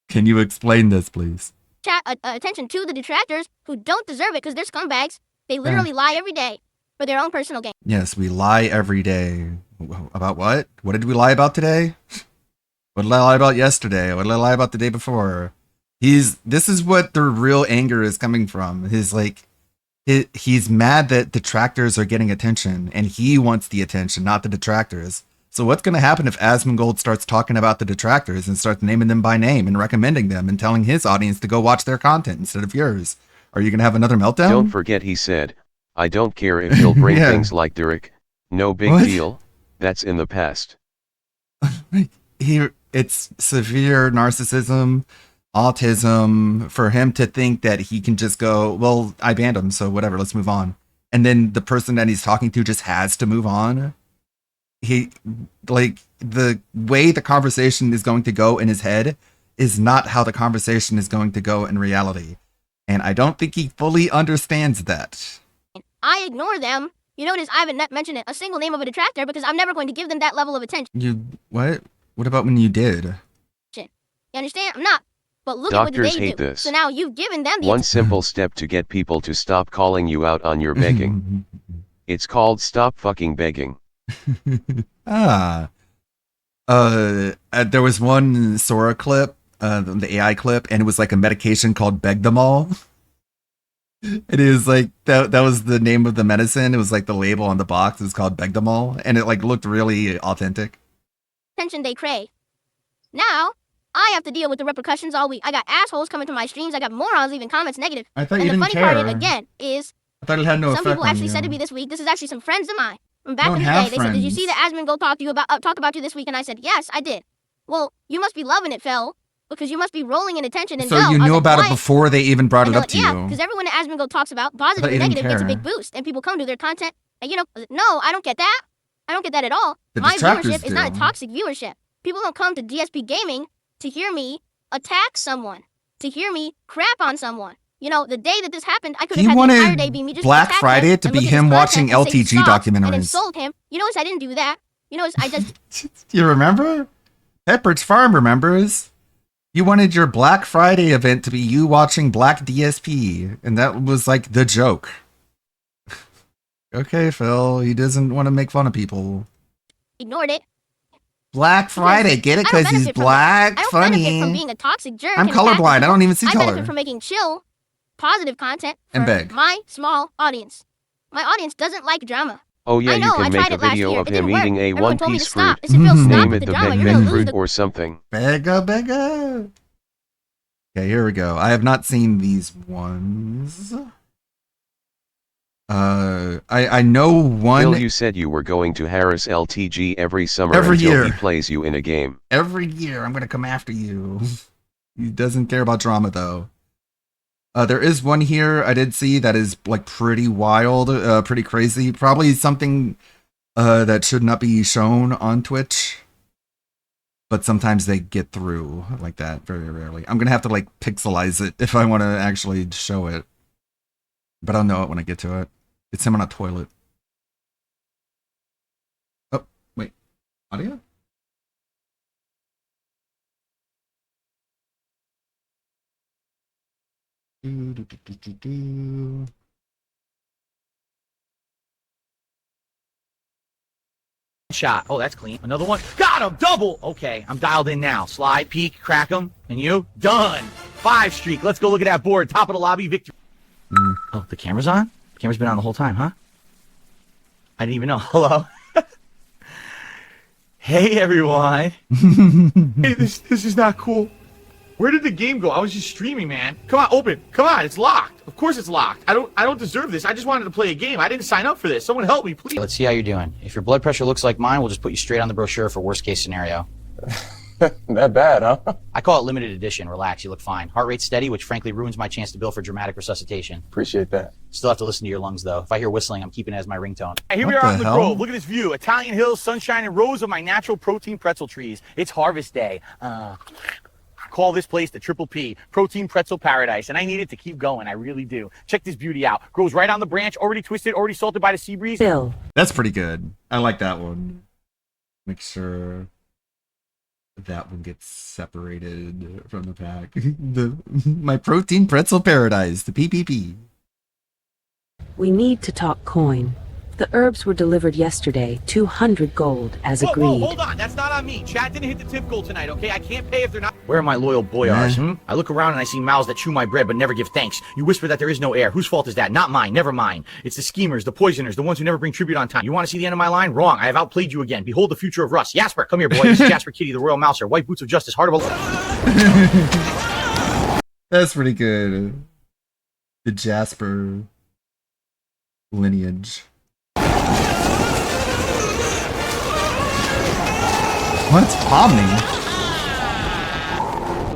Can you explain this, please? Attention to the detractors who don't deserve it because they're scumbags. They literally lie every day for their own personal gain. Yes, we lie every day. About what? What did we lie about today? What did I lie about yesterday? What did I lie about the day before? This is what the real anger is coming from. He's mad that detractors are getting attention, and he wants the attention, not the detractors. So what's going to happen if Asmongold starts talking about the detractors and starts naming them by name and recommending them and telling his audience to go watch their content instead of yours? Are you going to have another meltdown? Don't forget he said, I don't care if he'll bring Yeah. things like Derek. No big What? deal. That's in the past. It's severe narcissism, autism, for him to think that he can just go, well, I banned him, so whatever, let's move on. And then the person that he's talking to just has to move on. The way the conversation is going to go in his head is not how the conversation is going to go in reality. And I don't think he fully understands that. I ignore them. You notice I haven't mentioned a single name of a detractor because I'm never going to give them that level of attention. What? What about when you did? You understand? I'm not. But look at what Doctors they hate do. this. So now you've given them the One simple step to get people to stop calling you out on your begging. It's called stop fucking begging. There was one Sora clip, the AI clip, and it was like a medication called Beg Them All. It is like that was the name of the medicine. It was like the label on the box. It was called Begdamol, and it like looked really authentic. Attention they crave. Now, I have to deal with the repercussions all week. I got assholes coming to my streams. I got morons leaving comments negative. I thought and you the didn't funny part of care. it, again, is I thought it had no some effect people on actually you. said to me this week, this is actually some friends of mine from back Don't in the have day. They said, did you friends. see the Asmon go talk about you this week? And I said, yes, I did. Well, you must be loving it, Phil, because you must be rolling in attention. And So no, you I was knew like, about it why? before they even brought I it know up to yeah, you. because everyone that Asmongold talks about, I positive thought you and didn't negative, gets a care. big boost, and people come to their content. And no, I don't get that. I don't get that at all. The My detractors viewership is not a do. toxic viewership. People don't come to DSP Gaming to hear me attack someone, to hear me crap on someone. The day that this happened, I could He have had the entire wanted day be me just Black attack Friday him to and be look at his him watching content and say he LTG sucks and documentaries. insult him. You notice I didn't do that. You notice I just You remember? Pepperidge Farm remembers. You wanted your Black Friday event to be you watching Black DSP, and that was like the joke. Okay, Phil, he doesn't want to make fun of people. ignored it. Black Friday, get it? I don't Because he's benefit from it. black, I don't benefit from funny. being a toxic jerk. I'm and attacking colorblind. I people. don't even see I color. benefit from making chill, positive content for And beg. my small audience. My audience doesn't like drama. Oh yeah, I know, you I can tried make a it last video year. of It him didn't work. eating a Everyone told me to one-piece stop. fruit. They said, Phil, stop Name with it the the drama. Beg You're Beg gonna lose fruit the. or something. Bega. Okay, here we go. I have not seen these ones. I know one. Phil, you said you were going to harass LTG every summer Every until year. he plays you in a game. Every year I'm gonna come after you. He doesn't care about drama though. There is one here I did see that is like pretty wild, pretty crazy. Probably something that should not be shown on Twitch. But sometimes they get through like that, very rarely. I'm gonna have to like pixelize it if I want to actually show it. But I'll know it when I get to it. It's him on a toilet. Oh, wait. Audio? Shot. Oh, that's clean. Another one. Got him. Double. Okay, I'm dialed in now. Slide, peek, crack him. And you? Done. 5 streak. Let's go look at that board. Top of the lobby. Victory. Oh, the camera's on? The camera's been on the whole time, huh? I didn't even know. Hello? Hey, everyone. Hey, this is not cool. Where did the game go? I was just streaming, man. Come on, open. Come on, it's locked. Of course it's locked. I don't deserve this. I just wanted to play a game. I didn't sign up for this. Someone help me, please. Let's see how you're doing. If your blood pressure looks like mine, we'll just put you straight on the brochure for worst case scenario. That bad, huh? I call it limited edition. Relax, you look fine. Heart rate steady, which frankly ruins my chance to bill for dramatic resuscitation. Appreciate that. Still have to listen to your lungs though. If I hear whistling, I'm keeping it as my ringtone. Hey, here we are in the Grove. Look at this view. Italian hills, sunshine, and rows of my natural protein pretzel trees. It's harvest day. Call this place the Triple P, Protein Pretzel Paradise, and I need it to keep going. I really do. Check this beauty out. Grows right on the branch, already twisted, already salted by the sea breeze. Phil. That's pretty good. I like that one. Make sure that one gets separated from the pack. My protein pretzel paradise, the PPP. We need to talk coin. The herbs were delivered yesterday, 200 gold, as Whoa, agreed. hold on. That's not on me. Chat didn't hit the tip goal tonight, okay? I can't pay if they're not. Where are my loyal boyars, I look around and I see mouths that chew my bread but never give thanks. You whisper that there is no heir. Whose fault is that? Not mine. Never mind. It's the schemers, the poisoners, the ones who never bring tribute on time. You want to see the end of my line? Wrong. I have outplayed you again. Behold the future of Russ. Jasper, come here, boy. This is Jasper Kitty, the Royal Mouser. White boots of justice, heart of a... That's pretty good. The Jasper lineage. What's Pomni?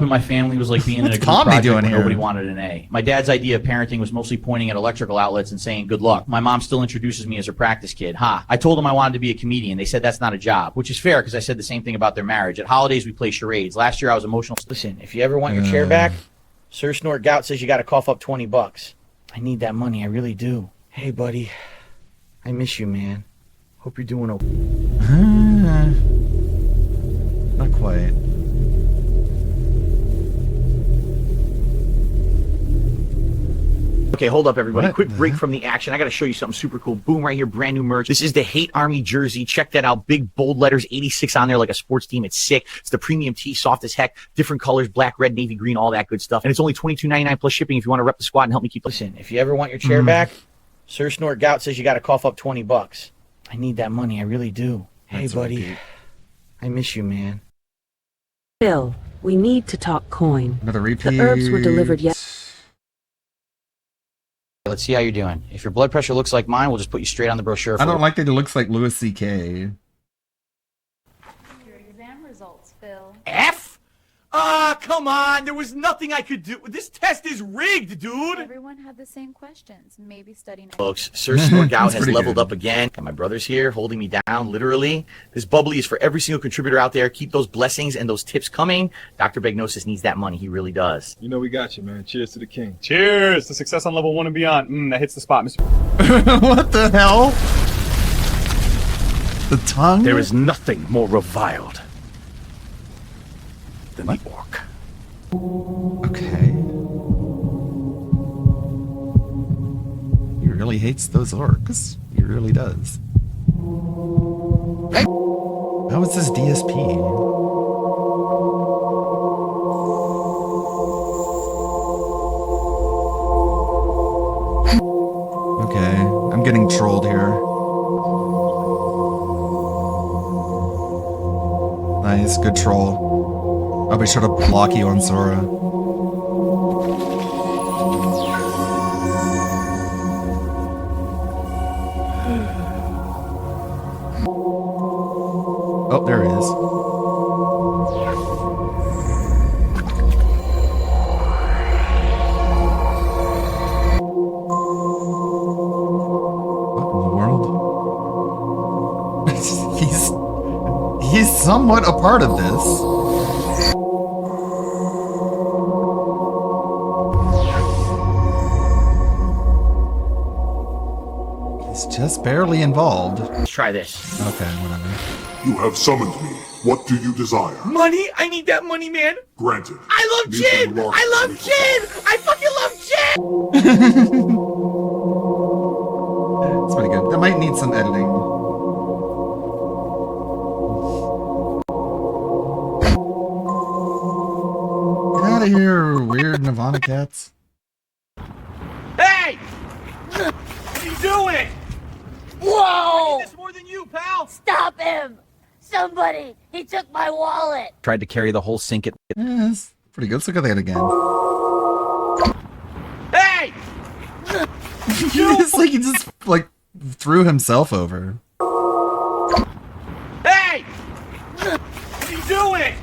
My family was like being in a What's group Pomni project doing where here? nobody wanted an A. My dad's idea of parenting was mostly pointing at electrical outlets and saying good luck. My mom still introduces me as her practice kid. Ha! I told them I wanted to be a comedian. They said that's not a job, which is fair because I said the same thing about their marriage. At holidays we play charades. Last year I was emotional. Listen, if you ever want your chair back, Sir Snort Gout says you got to cough up $20. I need that money. I really do. Hey, buddy. I miss you, man. Hope you're doing okay. Not quite. Okay, hold up, everybody. What? Quick break from the action. I got to show you something super cool. Boom, right here, brand new merch. This is the Hate Army jersey. Check that out. Big, bold letters, 86 on there like a sports team. It's sick. It's the premium tee, soft as heck. Different colors, black, red, navy, green, all that good stuff. And it's only $22.99 plus shipping if you want to rep the squad and help me keep... Listen, if you ever want your chair back, Sir Snort Gout says you got to cough up $20. I need that money. I really do. Hey, buddy. I miss you, man. Bill, we need to talk coin. Another repeat. The herbs were delivered yesterday. Let's see how you're doing. If your blood pressure looks like mine, we'll just put you straight on the brochure. I don't like that it looks like Louis C.K. Your exam results, Phil. F? Ah, come on. There was nothing I could do. This test is rigged, dude. Everyone had the same questions. Maybe study next. Folks, Sir Snort Gout has pretty leveled good. up again. Got my brothers here holding me down, literally. This bubbly is for every single contributor out there. Keep those blessings and those tips coming. Dr. Bagnosis needs that money. He really does. You know we got you, man. Cheers to the king. Cheers to success on level 1 and beyond. That hits the spot, Mr. What the hell? The tongue? There is nothing more reviled than the orc. Okay. He really hates those orcs. He really does. How is this DSP? Okay, I'm getting trolled here. Nice, good troll. I'll be sure to block you on Sora. Oh, there he is. What in the world? He's somewhat a part of this. Just barely involved. Let's try this. Okay, whatever. You have summoned me. What do you desire? Money? I need that money, man. Granted. I love gin! I love gin! I fucking love gin! It's pretty good. That might need some editing. Get out of here, weird Nirvana cats. Hey! What are you doing? Whoa! I need this more than you, pal! Stop him! Somebody! He took my wallet! Tried to carry the whole sink at... Yes, pretty good. Let's look at that again. Hey! It's like he just, like, threw himself over. Hey! What are you doing?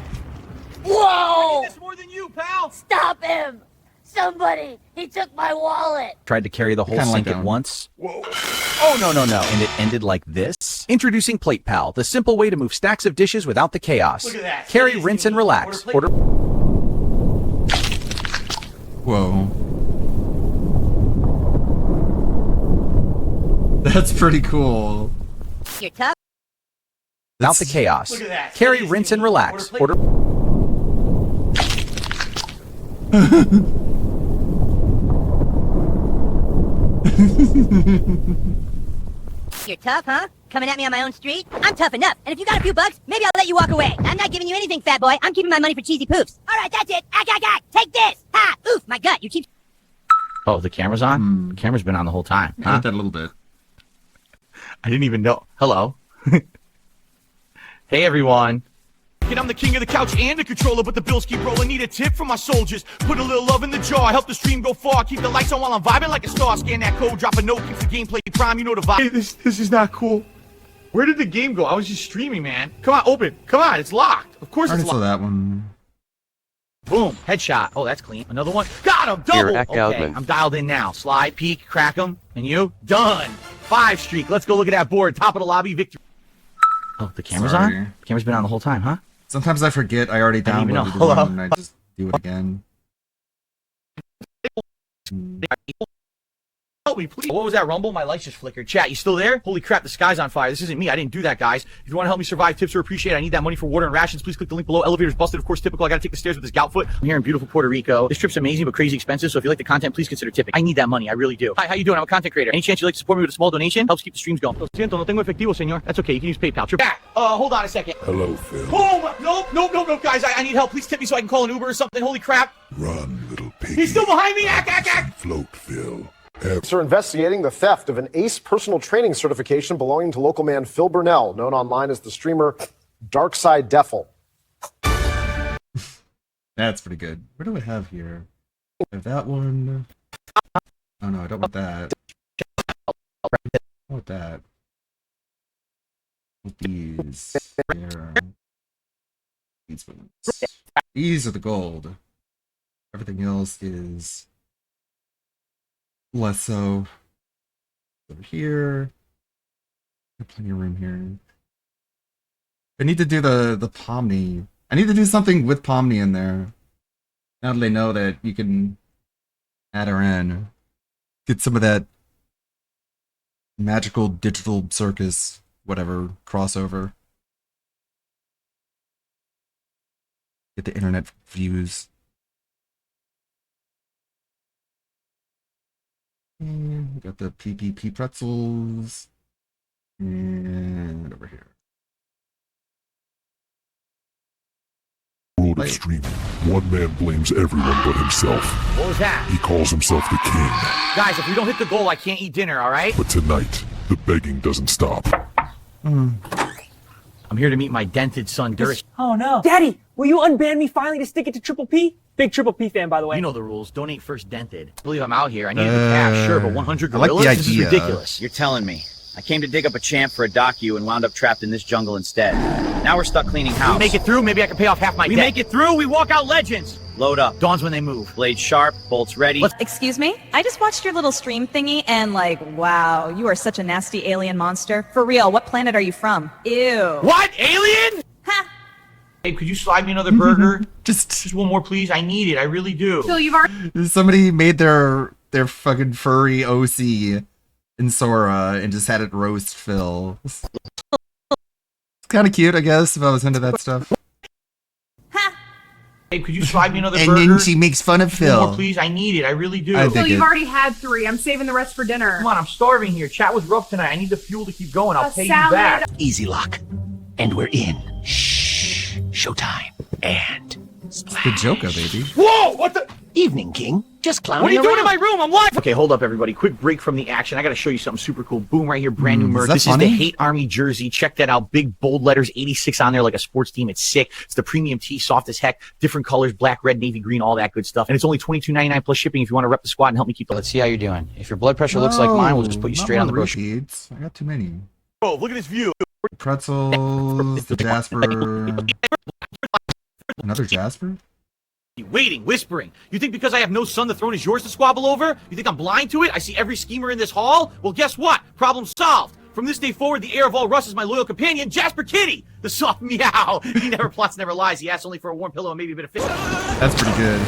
Whoa! I need this more than you, pal! Stop him! Somebody! He took my wallet! Tried to carry the whole Kinda sink like at that. once. Whoa. Oh, no. And it ended like this. Introducing Plate Pal, the simple way to move stacks of dishes without the chaos. Look at that. Carry, Easy. rinse, and relax. Order. Whoa. That's pretty cool. You're tough. Without the chaos. Look at that. Carry, Easy. rinse, and relax. Order. You're tough, huh? Coming at me on my own street? I'm tough enough. And if you got a few bucks, maybe I'll let you walk away. I'm not giving you anything, fat boy. I'm keeping my money for cheesy poofs. All right, that's it. Take this. Ha! Oof, my gut. You cheap. Oh, the camera's on? The camera's been on the whole time. I hit that a little bit. I didn't even know. Hello. Hey, everyone. I'm the king of the couch and the controller, but the bills keep rolling. Need a tip from my soldiers. Put a little love in the jar. Help the stream go far. Keep the lights on while I'm vibing like a star. Scan that code, drop a note, keeps the gameplay prime. You know the vibe. Hey, this is not cool. Where did the game go? I was just streaming, man. Come on, open. Come on, it's locked. Of course I it's already saw locked. that one. Boom, headshot. Oh, that's clean. Another one. Got him, double. Here, Ack Okay, Outman. I'm dialed in now. Slide, peek, crack him. And you? Done. 5 streak. Let's go look at that board. Top of the lobby, victory. Oh, the camera's Sorry. on? The camera's been on the whole time, huh? Sometimes I forget I already didn't even know. downloaded Hello? one and I just do it again. help me, please. What was that rumble? My lights just flickered. Chat, you still there? Holy crap, the sky's on fire. This isn't me. I didn't do that, guys. If you want to help me survive, tips are appreciated. I need that money for water and rations. Please click the link below. Elevator's busted. Of course, typical. I gotta take the stairs with this gout foot. I'm here in beautiful Puerto Rico. This trip's amazing, but crazy expensive. So if you like the content, please consider tipping. I need that money. I really do. Hi, how you doing? I'm a content creator. Any chance you'd like to support me with a small donation? Helps keep the streams going. Lo siento, no tengo efectivo, señor. That's okay. You can use PayPal. You're back. Hold on a second. Hello, Phil. Oh, nope, guys. I need help. Please tip me so I can call an Uber or something. Holy crap. Run, little piggy. He's still behind me. Ack. Float, Phil. Are investigating the theft of an ACE personal training certification belonging to local man Phil Burnell, known online as the streamer Darkside Defil. That's pretty good. What do I have here? I have that one. Oh no, I don't want that. I want that. These. There. These ones. These are the gold. Everything else is less so. Over here. Got plenty of room here. I need to do the Pomni. I need to do something with Pomni in there. Now that they know that you can add her in. Get some of that magical digital circus, whatever, crossover. Get the internet views. And we got the PPP pretzels. And over here. World of streaming. One man blames everyone but himself. What was that? He calls himself the king. Guys, if we don't hit the goal, I can't eat dinner, alright? But tonight, the begging doesn't stop. I'm here to meet my dented son, Durish. Oh no. Daddy, will you unban me finally to stick it to Triple P? Big Triple P fan, by the way. You know the rules. Donate first dented. I believe I'm out here. I needed the cash, sure, but 100 I like the gorillas? This is idea. ridiculous. You're telling me. I came to dig up a champ for a docu and wound up trapped in this jungle instead. Now we're stuck cleaning house. We make it through, maybe I can pay off half my debt. We make it through, we walk out legends. Load up. Dawn's when they move. Blades sharp, bolts ready. Excuse me? I just watched your little stream thingy and like, wow, you are such a nasty alien monster. For real, what planet are you from? Ew. What? Alien? Ha! Hey, could you slide me another burger? Just one more, please. I need it. I really do. Phil, you've already... Somebody made their fucking furry OC in Sora and just had it roast Phil. It's kind of cute, I guess, if I was into that stuff. Hey, could you slide me another And burger? then she makes fun of One Phil. more, please. I need it. I really do. I think it. already had 3. I'm saving the rest for dinner. Come on, I'm starving here. Chat was rough tonight. I need the fuel to keep going. I'll pay you back. Easy lock. And we're in. Shh. Showtime. And It's the Joker, baby. Whoa! What the? evening, King. Just clowning What are you doing in around. my room? I'm live. Okay, hold up, everybody. Quick break from the action. I gotta show you something super cool. Boom, right here, brand new merch. This is the Hate Army jersey. Check that out. Big bold letters, 86 on there, like a sports team. It's sick. It's the premium tee, soft as heck. Different colors, black, red, navy, green, all that good stuff. And it's only $22.99 plus shipping if you want to rep the squad and help me keep. Let's see how you're doing. If your blood pressure looks like mine, we'll just put you straight on the bush. repeats. I got too many. Oh, look at this view. Pretzels, the Jasper. Another Jasper? Waiting, whispering. You think because I have no son the throne is yours to squabble over? You think I'm blind to it? I see every schemer in this hall? Well, guess what? Problem solved. From this day forward, the heir of all Russ is my loyal companion, Jasper Kitty, the soft meow. He never plots, never lies. He asks only for a warm pillow and maybe a bit of fish. That's pretty good.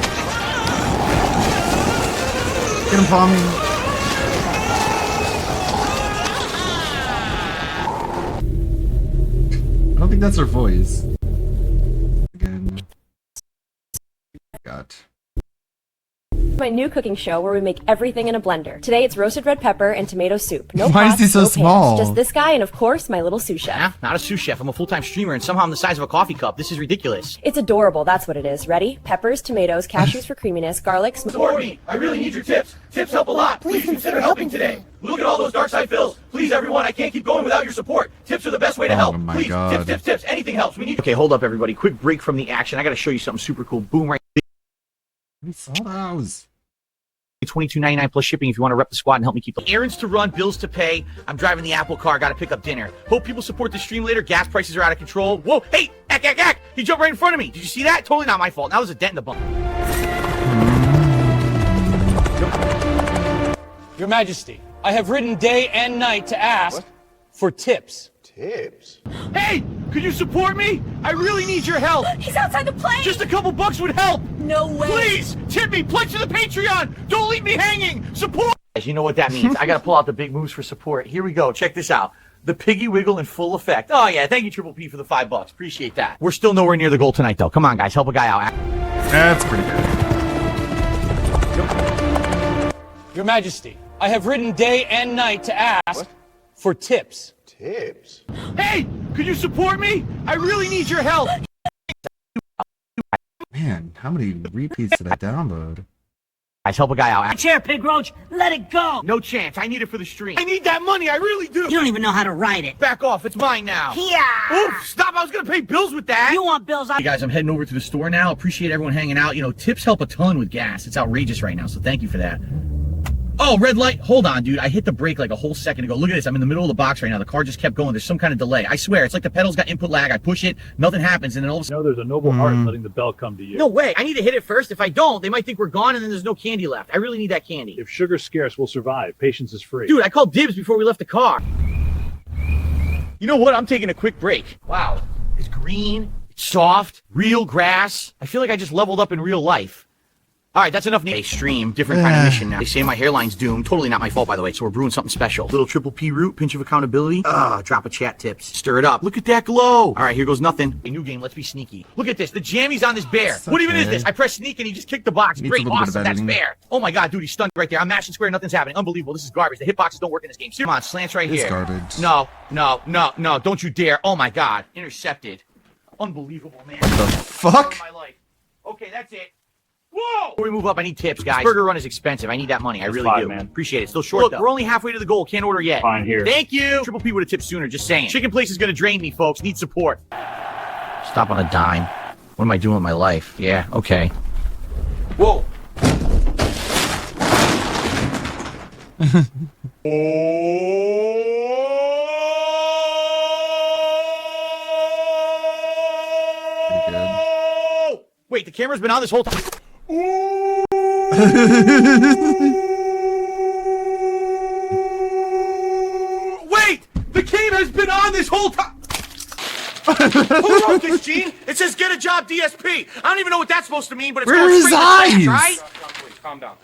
Get him, Pomni. I don't think that's her voice. Again. Got. My new cooking show where we make everything in a blender. Today it's roasted red pepper and tomato soup. No Why is pots, he so no pans, small? just this guy and of course my little sous chef. Yeah, not a sous chef. I'm a full-time streamer and somehow I'm the size of a coffee cup. This is ridiculous. It's adorable, that's what it is. Ready? Peppers, tomatoes, cashews for creaminess, garlic, Support me. I really need your tips. Tips help a lot. Please consider helping today. Look at all those dark side fills. Please, everyone, I can't keep going without your support. Tips are the best way to help. my Please, God. tips. Anything helps. We need. Okay, hold up, everybody. Quick break from the action. I gotta show you something super cool. Boom, right. We saw those. $22.99 plus shipping if you want to rep the squad and help me keep the errands to run, bills to pay. I'm driving the Apple car, gotta pick up dinner. Hope people support the stream later. Gas prices are out of control. Whoa, hey, ack. He jumped right in front of me. Did you see that? Totally not my fault. That was a dent in the bump. Your Majesty, I have ridden day and night to ask for tips. Tips? Hey, could you support me? I really need your help. He's outside the plane. Just a couple bucks would help. No way. Please, tip me. Pledge to the Patreon. Don't leave me hanging. Support. You know what that means. I gotta pull out the big moves for support. Here we go. Check this out. The piggy wiggle in full effect. Oh yeah, thank you Triple P for the $5. Appreciate that. We're still nowhere near the goal tonight though. Come on guys, help a guy out. That's pretty good. Your Majesty, I have ridden day and night to ask for tips. Tips? Hey, could you support me? I really need your help. Man, how many repeats did I download? Guys, help a guy out. Chair, Pig Roach, let it go. No chance. I need it for the stream. I need that money. I really do. You don't even know how to ride it. Back off. It's mine now. Yeah. Oof, stop. I was going to pay bills with that. You want bills? Hey guys, I'm heading over to the store now. Appreciate everyone hanging out. You know, tips help a ton with gas. It's outrageous right now, so thank you for that. Oh, red light. Hold on, dude. I hit the brake like a whole second ago. Look at this. I'm in the middle of the box right now. The car just kept going. There's some kind of delay. I swear. It's like the pedals got input lag. I push it. Nothing happens. And then all of a sudden... there's a noble art in letting the bell come to you. No way. I need to hit it first. If I don't, they might think we're gone and then there's no candy left. I really need that candy. If sugar's scarce, we'll survive. Patience is free. Dude, I called dibs before we left the car. You know what? I'm taking a quick break. Wow. It's green. It's soft. Real grass. I feel like I just leveled up in real life. All right, that's enough. A stream, different kind of mission now. They say my hairline's doomed. Totally not my fault, by the way. So we're brewing something special. Little Triple P root, pinch of accountability. Drop a chat tips. Stir it up. Look at that glow. All right, here goes nothing. A new game. Let's be sneaky. Look at this. The jammy's on this bear. That's What even okay. is this? I press sneak and he just kicked the box. Needs Great, a little bit awesome. of That's editing. fair. Oh my god, dude, he's stunned right there. I'm mashing square. Nothing's happening. Unbelievable. This is garbage. The hitboxes don't work in this game. Come on, slants right It's here. garbage. No. Don't you dare. Oh my god. Intercepted. Unbelievable, man. What the fuck? My life. Okay, that's it. Whoa! Before we move up, I need tips, guys. This burger run is expensive. I need that money. I really fine, do. man. Appreciate it. Still short, though. We're only halfway to the goal. Can't order yet. Fine, here. Thank you. Triple P would have tipped sooner. Just saying. Chicken place is going to drain me, folks. Need support. Stop on a dime. What am I doing with my life? Yeah, okay. Whoa. Pretty good. Wait, the camera's been on this whole time. Wait! The game has been on this whole time! Who wrote this, Gene? It says get a job DSP. I don't even know what that's supposed to mean, but it's Where going is straight to trash, eyes? right? Calm down.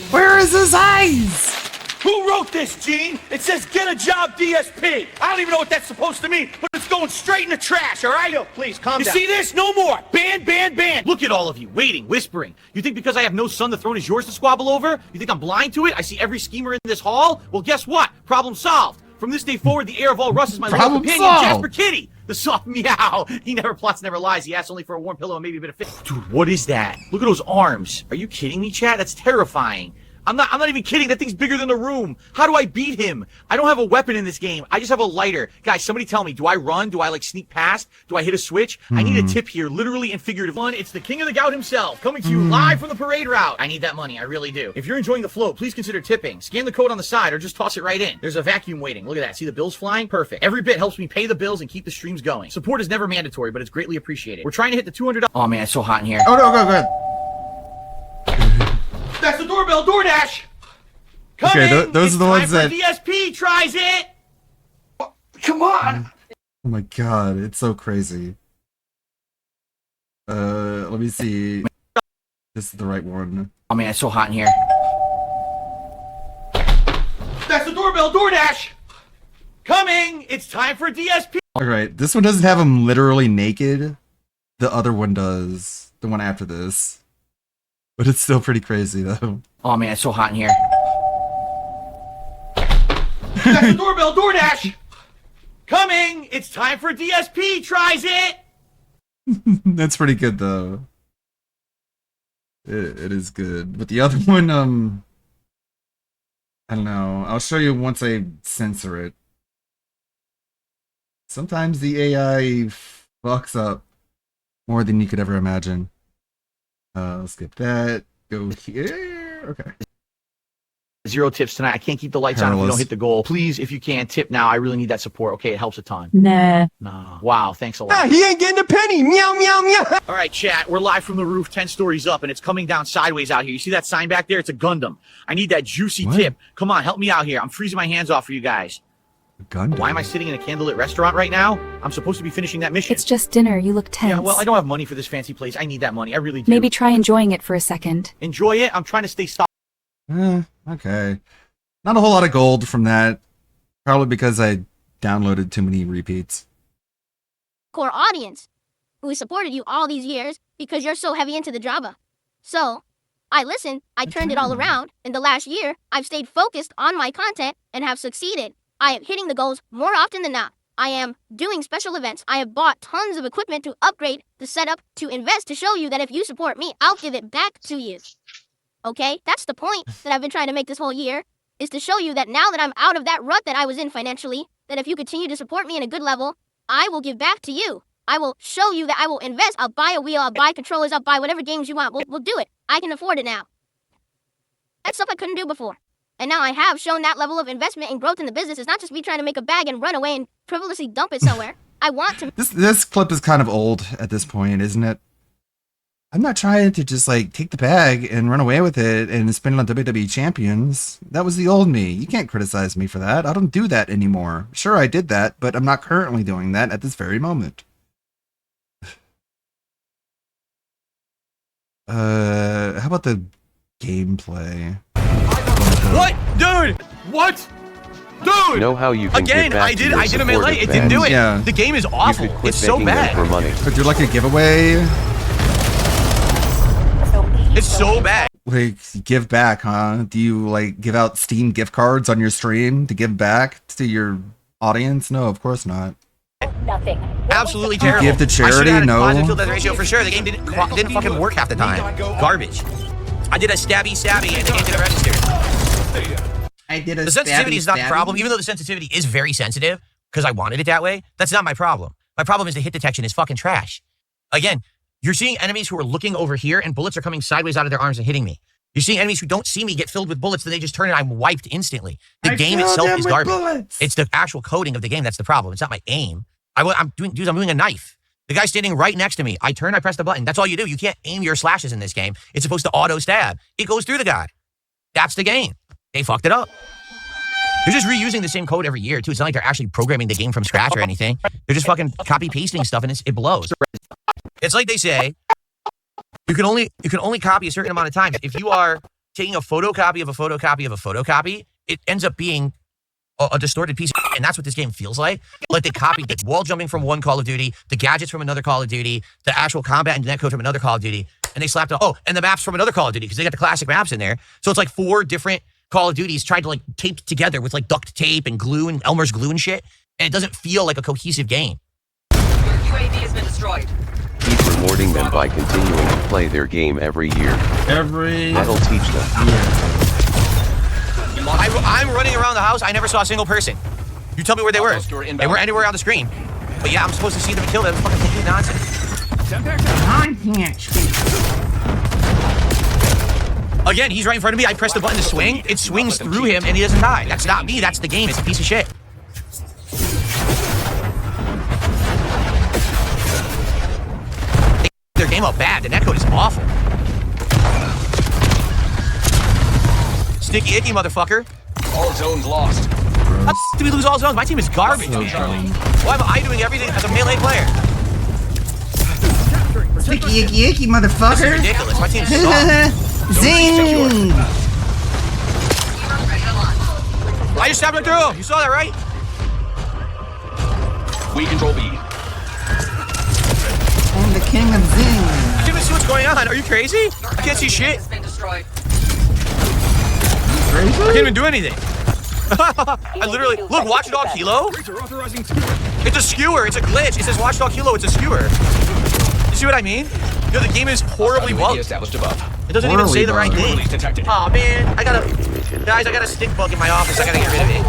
Where is his eyes? Who wrote this, Gene? It says get a job DSP. I don't even know what that's supposed to mean, but it's going straight in the trash, all right? Yo, please, calm You down. see this? No more. Ban. Look at all of you, waiting, whispering. You think because I have no son the throne is yours to squabble over? You think I'm blind to it? I see every schemer in this hall? Well, guess what? Problem solved. From this day forward, the heir of all Russ is my Problem loyal companion, solved. Jasper Kitty. The soft meow. He never plots, never lies. He asks only for a warm pillow and maybe a bit of fish. Dude, what is that? Look at those arms. Are you kidding me, chat? That's terrifying. I'm not even kidding. That thing's bigger than the room. How do I beat him? I don't have a weapon in this game. I just have a lighter. Guys, somebody tell me, do I run? Do I like sneak past? Do I hit a switch? I need a tip here, literally and figuratively. It's the king of the gout himself, coming to you live from the parade route. I need that money. I really do. If you're enjoying the flow, please consider tipping. Scan the code on the side or just toss it right in. There's a vacuum waiting. Look at that. See the bills flying? Perfect. Every bit helps me pay the bills and keep the streams going. Support is never mandatory, but it's greatly appreciated. We're trying to hit the $200. Oh man, it's so hot in here. Oh no, go ahead. That's the doorbell, DoorDash. Okay, Coming. those are the ones It's that. time for DSP tries it. Come on. Oh my god, it's so crazy. Let me see. This is the right one. Oh man, it's so hot in here. That's the doorbell, DoorDash. Coming. It's time for DSP. Alright, this one doesn't have him literally naked. The other one does. The one after this. But it's still pretty crazy though. Oh man, it's so hot in here. That's the doorbell, DoorDash. Coming. It's time for DSP tries it. That's pretty good though. It is good. But the other one, I don't know. I'll show you once I censor it. Sometimes the AI fucks up more than you could ever imagine. Skip that. Go here. Okay. 0 tips tonight. I can't keep the lights on if we Careless. don't hit the goal. Please, if you can, tip now. I really need that support. Okay, it helps a ton. Nah. No. Wow, thanks a lot. He ain't getting a penny. Meow, meow, meow. All right, chat. We're live from the roof, 10 stories up, and it's coming down sideways out here. You see that sign back there? It's a Gundam. I need that juicy tip. Come on, help me out here. I'm freezing my hands off for you guys. Gundam. Why am I sitting in a candlelit restaurant right now? I'm supposed to be finishing that mission. It's just dinner. You look tense. Yeah, well, I don't have money for this fancy place. I need that money. I really do. Maybe try enjoying it for a second. Enjoy it. I'm trying to stay stopped. Okay. Not a whole lot of gold from that. Probably because I downloaded too many repeats. Core audience who has supported you all these years because you're so heavy into the drama. So, I listened, I turned it all around. In the last year, I've stayed focused on my content and have succeeded. I am hitting the goals more often than not. I am doing special events. I have bought tons of equipment to upgrade the setup, to invest, to show you that if you support me, I'll give it back to you. Okay? That's the point that I've been trying to make this whole year, is to show you that now that I'm out of that rut that I was in financially, that if you continue to support me in a good level, I will give back to you. I will show you that I will invest. I'll buy a wheel, I'll buy controllers, I'll buy whatever games you want. We'll do it. I can afford it now. That's stuff I couldn't do before. And now I have shown that level of investment and growth in the business. It's not just me trying to make a bag and run away and frivolously dump it somewhere. I want to. This clip is kind of old at this point, isn't it? I'm not trying to just like take the bag and run away with it and spend it on WWE champions. That was the old me. You can't criticize me for that. I don't do that anymore. Sure, I did that, but I'm not currently doing that at this very moment. How about the gameplay? What? Dude! What? Dude! You know how you can Again, get back I did to a melee. It didn't do it. Yeah. The game is awful. You could quit It's so begging them bad. for money. But do like a giveaway? It's so bad. Like, give back, huh? Do you like give out Steam gift cards on your stream to give back to your audience? No, of course not. Nothing. Absolutely terrible. give to charity? I had a No. positive death ratio for sure. The game didn't fucking work half the time. Garbage. I did a stabby and the game didn't register. I did a The sensitivity is not the stabby. problem, even though the sensitivity is very sensitive because I wanted it that way. That's not my problem. My problem is the hit detection is fucking trash. Again, you're seeing enemies who are looking over here and bullets are coming sideways out of their arms and hitting me. You're seeing enemies who don't see me get filled with bullets, then they just turn and I'm wiped instantly. The game itself is garbage. It's the actual coding of the game that's the problem. It's not my aim. I'm doing a knife. The guy's standing right next to me. I turn, I press the button. That's all you do. You can't aim your slashes in this game. It's supposed to auto stab. It goes through the guy. That's the game. They fucked it up. They're just reusing the same code every year, too. It's not like they're actually programming the game from scratch or anything. They're just fucking copy-pasting stuff, and it blows. It's like they say, you can only copy a certain amount of times. If you are taking a photocopy of a photocopy of a photocopy, it ends up being a distorted piece, and that's what this game feels like. Like they copied the wall jumping from one Call of Duty, the gadgets from another Call of Duty, the actual combat and netcode from another Call of Duty, and they slapped it. Oh, and the maps from another Call of Duty because they got the classic maps in there. So it's like 4 different Call of Duties tried to like tape together with like duct tape and glue and Elmer's glue and shit, and it doesn't feel like a cohesive game. UAV has been destroyed. Keep rewarding them by continuing to play their game every year. That'll teach them. I'm running around the house. I never saw a single person. You tell me where they were. They weren't anywhere on the screen. But yeah, I'm supposed to see them and kill them. It's fucking complete nonsense. Again, he's right in front of me. I press the button to swing. It swings through him and he doesn't die. That's not me. That's the game. It's a piece of shit. They their game up bad. The netcode is awful. Sticky icky, motherfucker. All zones lost. How do we lose all zones? My team is garbage. Why am I doing everything as a melee player? Sticky icky icky, motherfucker. This is ridiculous. My team sucks. Zing! I just stabbed him through. You saw that, right? We control B. I'm the king of Zing. I can't even see what's going on. Are you crazy? I can't see shit. I can't even do anything. I literally look. Watchdog Kilo. It's a skewer. It's a glitch. It says Watchdog Kilo. It's a skewer. You see what I mean? You know, the game is horribly bugged. Established above. It doesn't even say the right thing. Oh man, I got a stink bug in my office. I gotta get rid of it.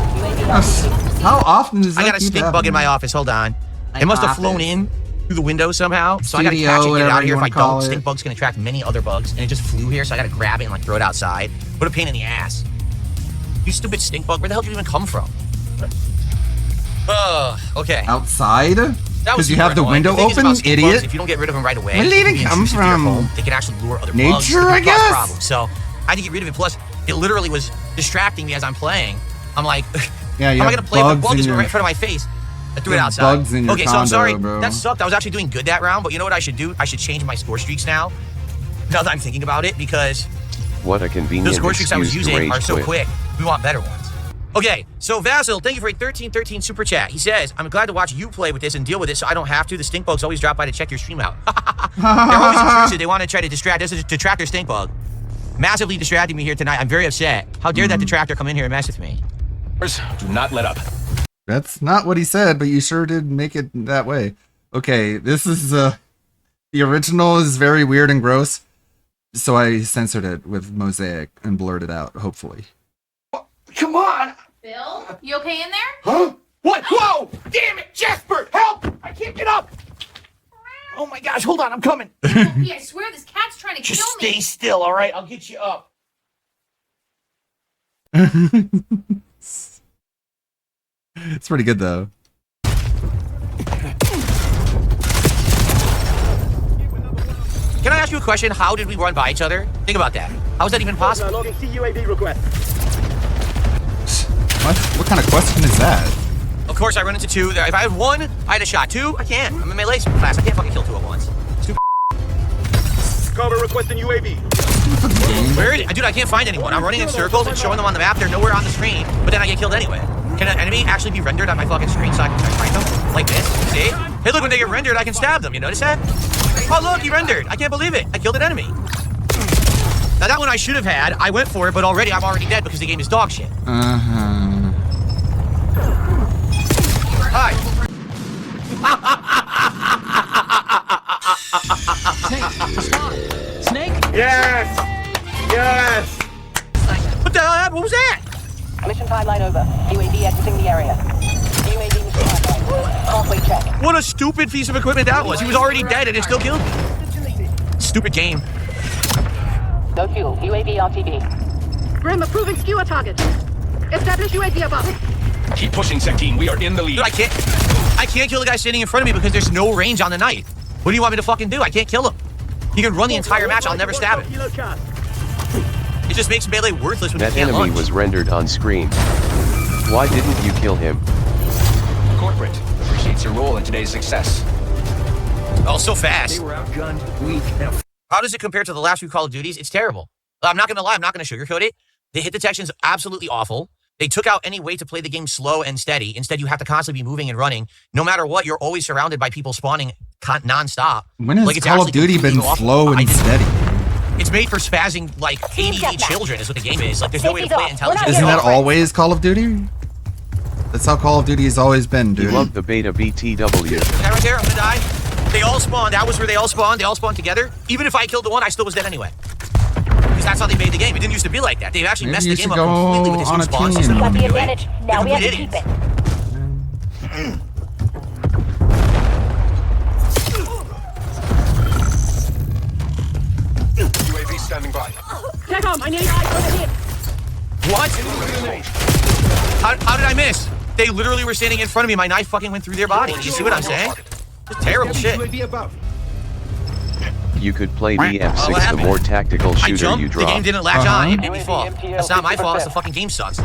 How often does that I got a stink bug in my office. Hold on. It must have flown in through the window somehow. So I gotta catch it and get it out of here. If I don't, stink bugs can attract many other bugs, and it just flew here. So I gotta grab it and like throw it outside. What a pain in the ass. You stupid stink bug. Where the hell did you even come from? Okay. Outside? Because you have the window open, idiot. Bugs, if you don't get rid of them right away, Where did it even come from? They can actually lure other Nature, bugs. I guess? Problem. So I had to get rid of it. Plus, it literally was distracting me as I'm playing. I'm like, yeah, how am I gonna play if the bug is right in front of my face? I threw it outside. Bugs in your okay, so I'm sorry. bro. That sucked. I was actually doing good that round, but you know what I should do? I should change my score streaks now. Now that I'm thinking about it, because What a convenient Those score streaks I was excuse to using rage are so quit. quick. We want better ones. Okay, so Vasil, thank you for a 1313 super chat. He says, I'm glad to watch you play with this and deal with it so I don't have to. The stink bugs always drop by to check your stream out. They're always intrusive. They want to try to distract. This is a detractor stink bug. Massively distracting me here tonight. I'm very upset. How dare that detractor come in here and mess with me? Do not let up. That's not what he said, but you sure did make it that way. Okay, this is the original is very weird and gross, so I censored it with Mosaic and blurred it out, hopefully. Come on! Bill, you okay in there? Huh? What? Whoa! Damn it, Jasper! Help! I can't get up! Oh my gosh, hold on, I'm coming. I swear this cat's trying to Just kill me. stay still, all right? I'll get you up. It's pretty good though. Can I ask you a question? How did we run by each other? Think about that. How is that even possible? What kind of question is that? Of course, I run into two. If I had one, I had a shot. Two, I can't. I'm in melee class. I can't fucking kill two at once. Stupid. Cover requesting UAV. Where is it? Dude, I can't find anyone. I'm running in circles and showing them on the map. They're nowhere on the screen, but then I get killed anyway. Can an enemy actually be rendered on my fucking screen so I can find them? Like this? See? Hey, look, when they get rendered, I can stab them. You notice that? Oh, look, he rendered. I can't believe it. I killed an enemy. Now, that one I should have had. I went for it, but I'm already dead because the game is dog shit. Hi. Snake? Yes! Yes! What the hell happened? What was that? Mission timeline over. UAV exiting the area. UAV mission timeline. Halfway check. What a stupid piece of equipment that was. He was already dead and it still killed me. Stupid game. No fuel. UAV RTB. Grim approving skewer target. Establish UAV above. Keep pushing, Sec Team. We are in the lead. Dude, I can't kill the guy standing in front of me because there's no range on the knife. What do you want me to fucking do? I can't kill him. He can run the entire match. I'll never stab him. It just makes melee worthless when That you can't enemy launch. was rendered on screen. Why didn't you kill him? Corporate appreciates your role in today's success. Oh, so fast. They were outgunned, weak, and How does it compare to the last few Call of Duties? It's terrible. I'm not going to lie. I'm not going to sugarcoat it. The hit detection's absolutely awful. They took out any way to play the game slow and steady. Instead, you have to constantly be moving and running. No matter what, you're always surrounded by people spawning non-stop. When has it's Call of actually Duty been completely slow awful. and steady? It's made for spazzing, like, ADD children is what the game is. Like, there's no way to play it intelligently. Isn't that always Call of Duty? That's how Call of Duty has always been, dude. You love the beta BTW. That right there, I'm gonna die. They all spawned. That was where they all spawned. They all spawned together. Even if I killed the one, I still was dead anyway. Because that's how they made the game. It didn't used to be like that. They've actually Maybe messed you the game should up completely go with this on new a spawn team. system. Got the advantage. Now we have to keep it. UAV standing by. TACOM, I need eyes over here. What? How did I miss? They literally were standing in front of me. My knife fucking went through their body. You see what I'm saying? It's terrible shit. You could play What BF6, the happened? more tactical I shooter jumped. you The drop. game didn't latch on. It made me fall. That's not my fault. It's the fucking game sucks.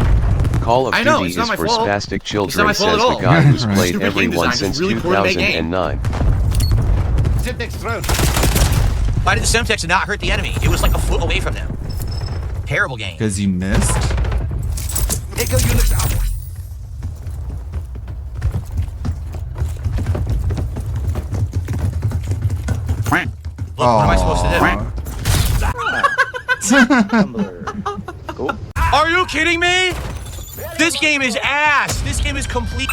Call of I know, Duty it's not is my for fault. spastic It's not children, my fault says at all. the guy who's Right. played Stupid game everyone design. since It's really poor to make game. 2009. Sit next round. Why did the Semtex not hurt the enemy? It was like a foot away from them. Terrible game. Because you missed? Echo units out. Look, what am I supposed to do? Are you kidding me? This game is ass. This game is complete.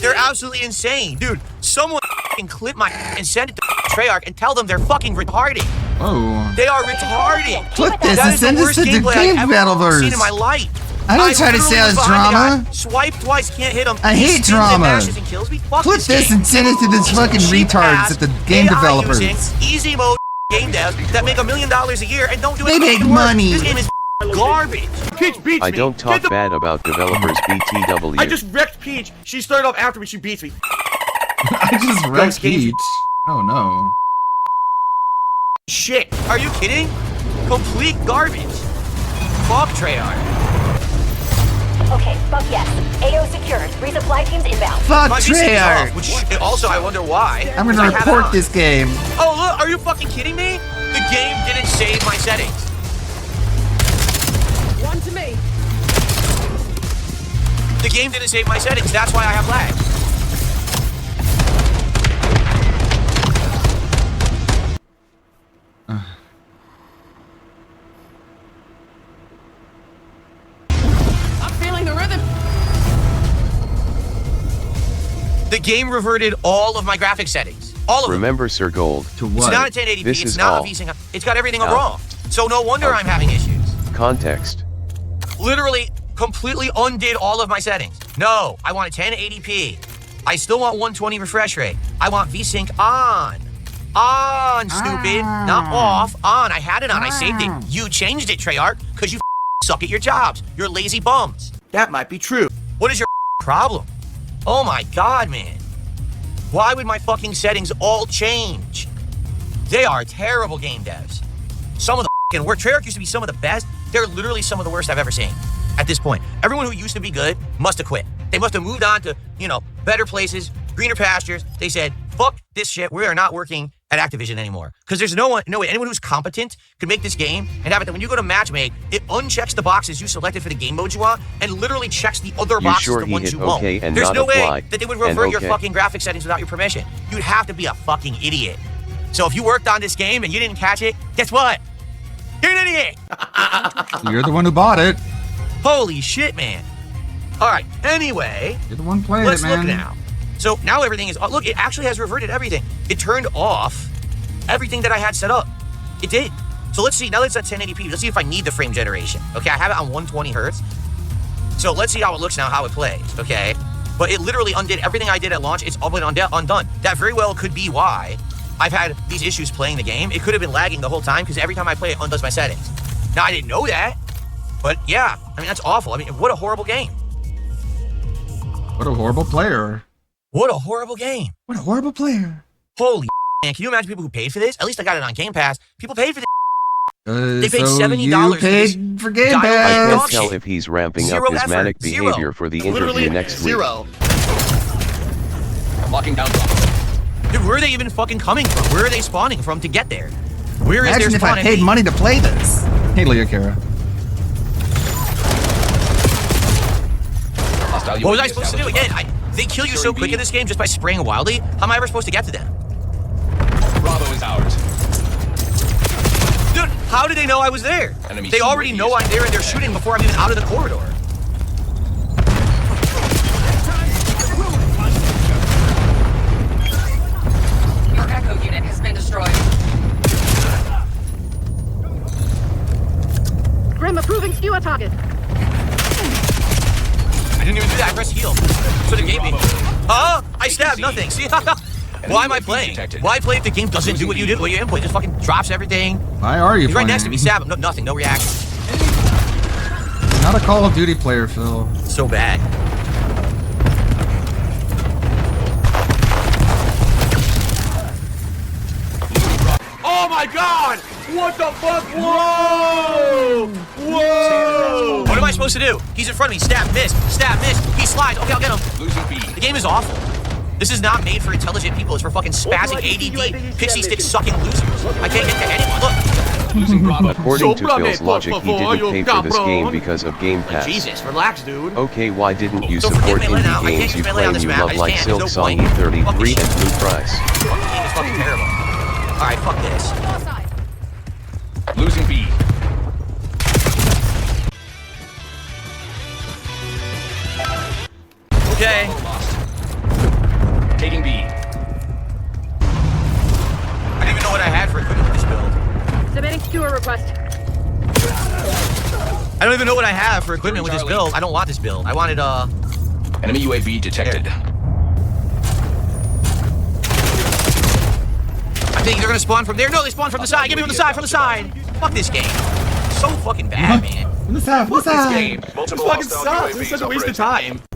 They're absolutely insane. Dude, someone can clip my and send it to Treyarch and tell them they're fucking retarded. Oh. They are retarded. Clip this That and is send the this worst to the gameplay game I've ever developers. seen in my life. I don't try to literally say was it's behind the drama. guy, Swipe twice, can't hit him. I He hate spins and drama. mashes and kills me. Fuck Clip this and send it to the fucking retards at the game developers. Easy mode game devs that make $1 million a year and don't do They anything make to work. money. This game is garbage. Peach beats I me. don't talk bad about developers BTW. I just wrecked Peach. She started off after me. She beats me. I just wrecked Peach. Oh no. Shit. Are you kidding? Complete garbage. Fuck Treyarch. Okay, fuck yes. AO secured. Resupply teams inbound. Fuck My VC is Treyarch. off, which also I wonder why. I'm because I gonna have it report on. this game. Oh look, are you fucking kidding me? The game didn't save my settings. One to me. The game didn't save my settings. That's why I have lag. I'm feeling the rhythm. The game reverted all of my graphics settings. All of them. Remember, Sir Gold. To It's what? not a 1080p. This It's is not all. a VSync. It's got everything wrong. So no wonder I'm having issues. Context. Literally, completely undid all of my settings. No, I want a 1080p. I still want 120 refresh rate. I want VSync on. On, stupid. Not off. On. I had it on. I saved it. You changed it, Treyarch, because you suck at your jobs. You're lazy bums. That might be true. What is your problem? Oh my god, man. Why would my fucking settings all change? They are terrible game devs. Some of the fucking worst. Treyarch used to be some of the best. They're literally some of the worst I've ever seen at this point. Everyone who used to be good must have quit. They must have moved on to, better places, greener pastures. They said, fuck this shit. We are not working at Activision anymore. Because there's no way anyone who's competent could make this game and have it that when you go to matchmake, it unchecks the boxes you selected for the game modes you want and literally checks the other boxes, sure the he ones hit you won't. okay and There's not no apply way that they would and revert your okay? fucking graphic settings without your permission. You'd have to be a fucking idiot. So if you worked on this game and you didn't catch it, guess what? You're an idiot. You're the one who bought it. Holy shit, man. All right, anyway. You're the one playing Let's it, man. look now. So now everything is, look, it actually has reverted everything. It turned off everything that I had set up. It did. So let's see, now that it's at 1080p, let's see if I need the frame generation. Okay, I have it on 120 hertz. So let's see how it looks now, how it plays, okay? But it literally undid everything I did at launch. It's all been undone. That very well could be why I've had these issues playing the game. It could have been lagging the whole time because every time I play it undoes my settings. Now, I didn't know that, but yeah, I mean, that's awful. I mean, what a horrible game. What a horrible player. What a horrible game. What a horrible player. Holy man, can you imagine people who paid for this? At least I got it on Game Pass. People paid for this. They paid so $70 you for this paid for Game dial-up I Pass. can't dog tell shit. if he's ramping Zero up his effort. manic Zero. behavior for the interview next week. Locking down block. Dude, where are they even fucking coming from? Where are they spawning from to get there? Where is Imagine their if I spawn paid ID? money to play this. Hey, Leo Kara. Hostile What was UAV I supposed to do established. again? They kill you so quick in this game just by spraying wildly. How am I ever supposed to get to them? Bravo is ours. Dude, how did they know I was there? Enemy They already UAV know I'm there and they're shooting before I'm even out of the corridor. Your Echo unit has been destroyed. Grim approving skewer target. I didn't even do that. I pressed heal. So they gave me. I stabbed nothing. See? Why am I playing? Why play if the game doesn't do what you do? What you input just fucking drops everything. Why are you He's right playing? next to me. Stab him. No, nothing. No reaction. Not a Call of Duty player, Phil. So bad. Oh my god! What the fuck? Whoa! Whoa! What am I supposed to do? He's in front of me. Stab, miss. Stab, miss. He slides. Okay, I'll get him. Losing B. The game is awful. This is not made for intelligent people. It's for fucking spazzing ADD, pixie stick sucking losers. I can't get to anyone. Look. Losing Bravo. According to Phil's logic, he didn't pay for this game because of Game Pass. Jesus, relax, dude. Okay, why didn't you Don't support forget Melee now. I indie can't games use you Melee on claim this you map. I love just like can't. Silk There's no Song point. E33 Fucking and shit. Blue Price? Fucking game is fucking terrible. Alright, fuck this. Losing B. Okay. Lost. Taking B. I didn't even know what I had for equipment with this build. Submitting skewer request. I don't even know what I have for equipment with this build. I don't want this build. I wanted, Enemy UAV detected. I think they're gonna spawn from there. No, they spawn from the side. Give me from the side, from the side. Fuck this game. So fucking bad, man. From the side, from the side. Game. This Multiple fucking hostile sucks. UAVs It's such a waste of operating. time.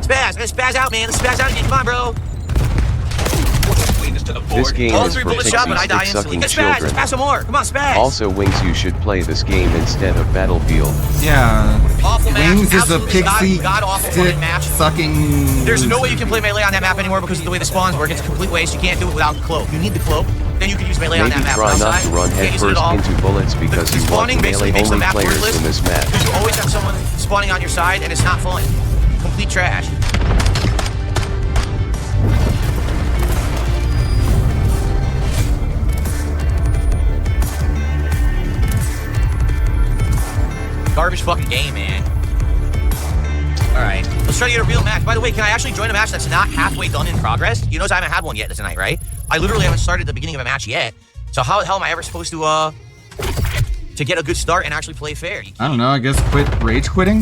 Spaz. I'm gonna spaz out, man. Let's spaz out again. Come on, bro. Lead us to the This game All is three for bullets shot, but I die pixie instantly. stick-sucking Get Spaz, children. pass some more. Come on, Spaz. Also, Wings, you should play this game instead of Battlefield. Yeah. Awful match. Wings is a Absolutely pixie god-awful stick fucking match. sucking. There's no way you can play melee on that map anymore because of the way the spawns work. It's a complete waste. You can't do it without the cloak. You need the cloak. Then you can use melee on Maybe that map. try not Outside, to run you can't use it at headfirst all. into bullets because The you want spawning basically makes the melee-only map players worthless in this match. because you always have someone spawning on your side and it's not fun. Complete trash. Garbage fucking game, man. Alright, let's try to get a real match. By the way, can I actually join a match that's not halfway done in progress? You notice I haven't had one yet tonight, right? I literally haven't started the beginning of a match yet. So how the hell am I ever supposed to get a good start and actually play fair? I don't know, I guess quit rage quitting?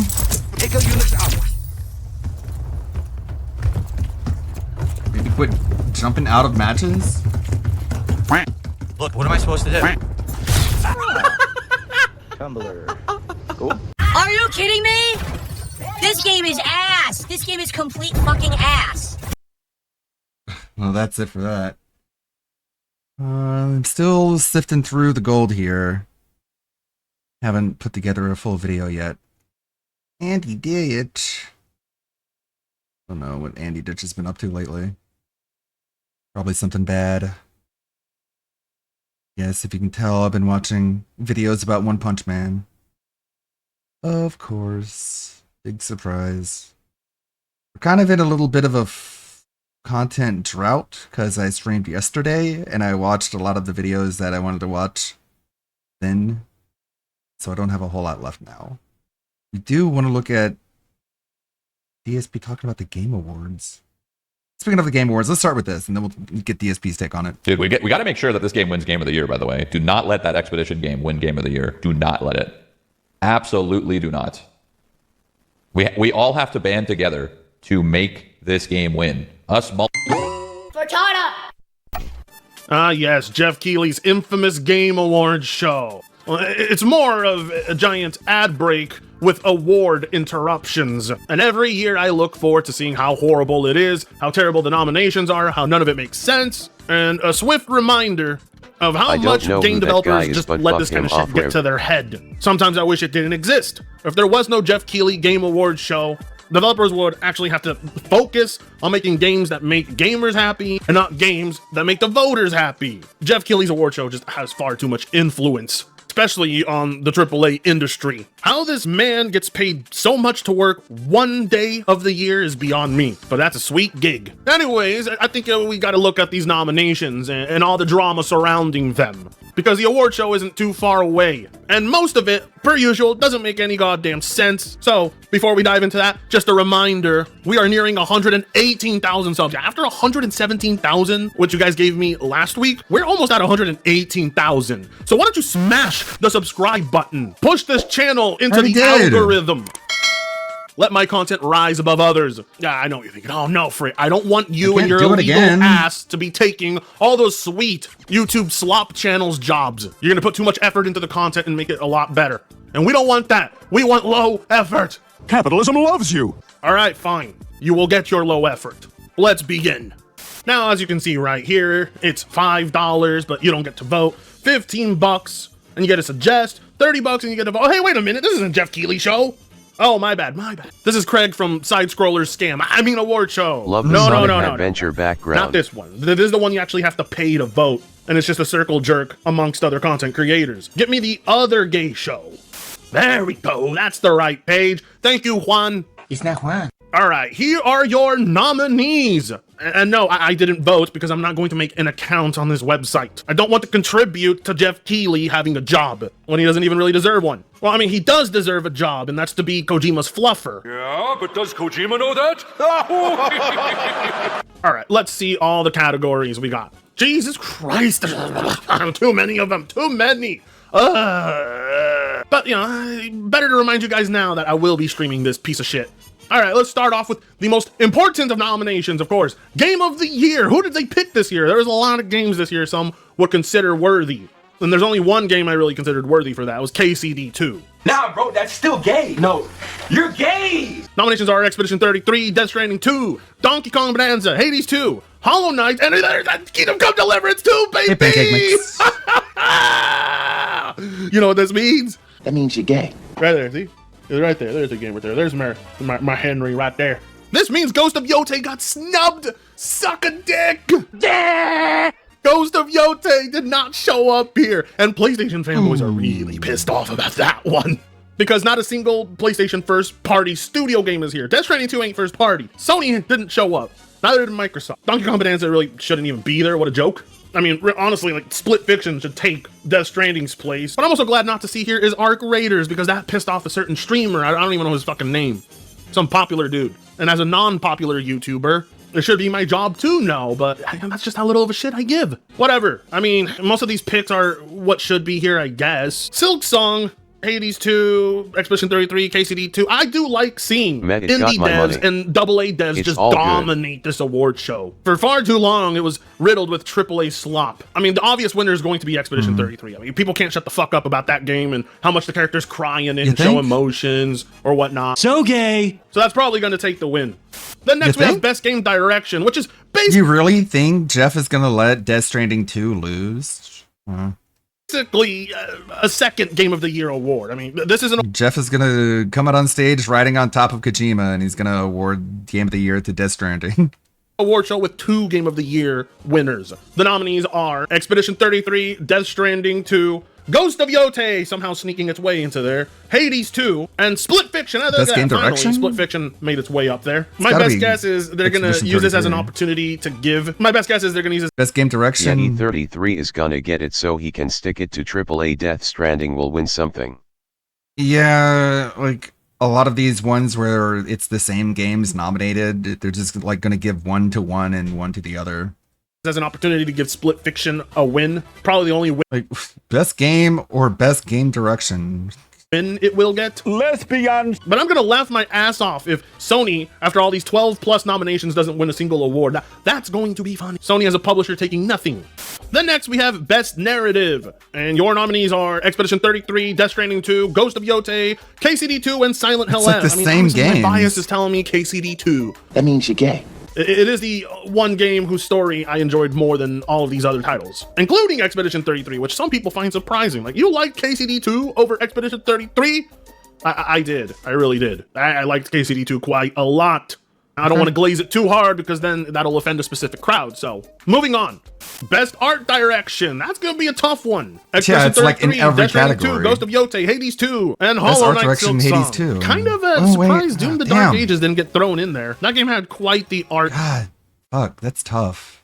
Maybe quit jumping out of matches? Look, what am I supposed to do? Tumbler. Cool. Are you kidding me? This game is ass. This game is complete fucking ass. Well, that's it for that. I'm still sifting through the gold here. Haven't put together a full video yet. Andy Ditch. I don't know what Andy Ditch has been up to lately. Probably something bad. Yes, if you can tell, I've been watching videos about One Punch Man. Of course. Big surprise. We're kind of in a little bit of a content drought because I streamed yesterday and I watched a lot of the videos that I wanted to watch then. So I don't have a whole lot left now. We do want to look at DSP talking about the Game Awards. Speaking of the Game Awards, let's start with this and then we'll get DSP's take on it. Dude, we got to make sure that this game wins Game of the Year, by the way. Do not let that Expedition game win Game of the Year. Do not let it. Absolutely do not. We all have to band together to make this game win. Cortana! Ah, yes, Jeff Keighley's infamous Game Awards show. It's more of a giant ad break with award interruptions. And every year I look forward to seeing how horrible it is, how terrible the nominations are, how none of it makes sense, and a swift reminder of how much game developers just let this kind of shit get to their head. Sometimes I wish it didn't exist. If there was no Jeff Keighley Game Awards show, developers would actually have to focus on making games that make gamers happy and not games that make the voters happy. Jeff Keighley's award show just has far too much influence, especially on the AAA industry. How this man gets paid so much to work one day of the year is beyond me, but that's a sweet gig. Anyways, I think we gotta look at these nominations and all the drama surrounding them, because the award show isn't too far away, and most of it, per usual, doesn't make any goddamn sense. So, before we dive into that, just a reminder, we are nearing 118,000 subs. After 117,000, which you guys gave me last week, we're almost at 118,000. So why don't you smash the subscribe button? Push this channel into the algorithm. Let my content rise above others. Yeah, I know what you're thinking. Oh no, Frick. I don't want you and your illegal ass to be taking all those sweet YouTube slop channels jobs. You're gonna put too much effort into the content and make it a lot better. And we don't want that. We want low effort. Capitalism loves you. All right, fine. You will get your low effort. Let's begin. Now, as you can see right here, it's $5, but you don't get to vote. $15, and you get to suggest. $30, and you get to vote. Oh, hey, wait a minute. This isn't Jeff Keighley show. Oh, my bad. This is Craig from Side Scrollers Scam. I mean award show. Love the Sonic Adventure background. Not this one. This is the one you actually have to pay to vote, and it's just a circle jerk amongst other content creators. Get me the other gay show. There we go. That's the right page. Thank you, Juan. It's not Juan. All right, here are your nominees. And no, I didn't vote because I'm not going to make an account on this website. I don't want to contribute to Jeff Keighley having a job when he doesn't even really deserve one. Well, I mean, he does deserve a job, and that's to be Kojima's fluffer. Yeah, but does Kojima know that? All right, let's see all the categories we got. Jesus Christ, there's too many of them, too many. But, you know, better to remind you guys now that I will be streaming this piece of shit. All right, let's start off with the most important of nominations, of course. Game of the Year. Who did they pick this year? There was a lot of games this year some would consider worthy. And there's only one game I really considered worthy for that. It was KCD 2. Nah, bro, that's still gay. No, you're gay. Nominations are Expedition 33, Death Stranding 2, Donkey Kong Bonanza, Hades 2, Hollow Knight, and there's Kingdom Come Deliverance 2, baby! Hey, Pancake Mix. You know what this means? That means you're gay. Right there, see? Right there. There's the game right there. There's my Henry right there. This means Ghost of Yotei got snubbed! Suck a dick! Yeah! Ghost of Yotei did not show up here, and PlayStation fanboys are really pissed off about that one. Because not a single PlayStation first-party studio game is here. Death Stranding 2 ain't first-party. Sony didn't show up. Neither did Microsoft. Donkey Kong Bonanza really shouldn't even be there. What a joke. I mean, honestly, like, Split Fiction should take Death Stranding's place. But I'm also glad not to see here is Arc Raiders, because that pissed off a certain streamer. I don't even know his fucking name. Some popular dude. And as a non-popular YouTuber, it should be my job to know, but that's just how little of a shit I give. Whatever. I mean, most of these picks are what should be here, I guess. Silk Song, Hades 2, Expedition 33, KCD 2. I do like seeing indie devs and AA devs just dominate this award show. For far too long, it was riddled with AAA slop. I mean, the obvious winner is going to be Expedition 33. I mean, people can't shut the fuck up about that game and how much the characters cry in it and show emotions or whatnot. So gay. So that's probably going to take the win. Then next we have Best Game Direction, which is basically... You really think Jeff is going to let Death Stranding 2 lose? Basically a second Game of the Year award. I mean, this isn't... Jeff is going to come out on stage riding on top of Kojima, and he's going to award Game of the Year to Death Stranding. Award show with 2 Game of the Year winners. The nominees are Expedition 33, Death Stranding 2, Ghost of Yotei somehow sneaking its way into there, Hades 2, and Split Fiction. Best Game Direction? Split Fiction made its way up there. My best guess is they're going to use this as an opportunity to give... My best guess is they're going to use this... Best Game Direction? Yeah, E33 is gonna get it so he can stick it to AAA. Death Stranding will win something. Yeah, like... A lot of these ones where it's the same games nominated, they're just like going to give one to one and one to the other. As an opportunity to give Split Fiction a win. Probably the only win. Like, best game or best game direction. Win it will get. Lesbian. But I'm going to laugh my ass off if Sony, after all these 12 plus nominations, doesn't win a single award. That's going to be funny. Sony as a publisher taking nothing. Then next we have Best Narrative. And your nominees are Expedition 33, Death Stranding 2, Ghost of Yotei, KCD 2, and Silent Hill F. Like the same games. My bias is telling me KCD 2. That means you're gay. It is the one game whose story I enjoyed more than all of these other titles, including Expedition 33, which some people find surprising. Like, you liked KCD 2 over Expedition 33? I did. I really did. I liked KCD 2 quite a lot. I don't want to glaze it too hard because then that'll offend a specific crowd. So, moving on. Best Art Direction. That's going to be a tough one. Yeah, it's like in every category. 2, Ghost of Yotei, Hades 2, and Hollow Knight Silk Song. 2. Kind of a surprise Doom the Dark Ages didn't get thrown in there. That game had quite the art. God, fuck, that's tough.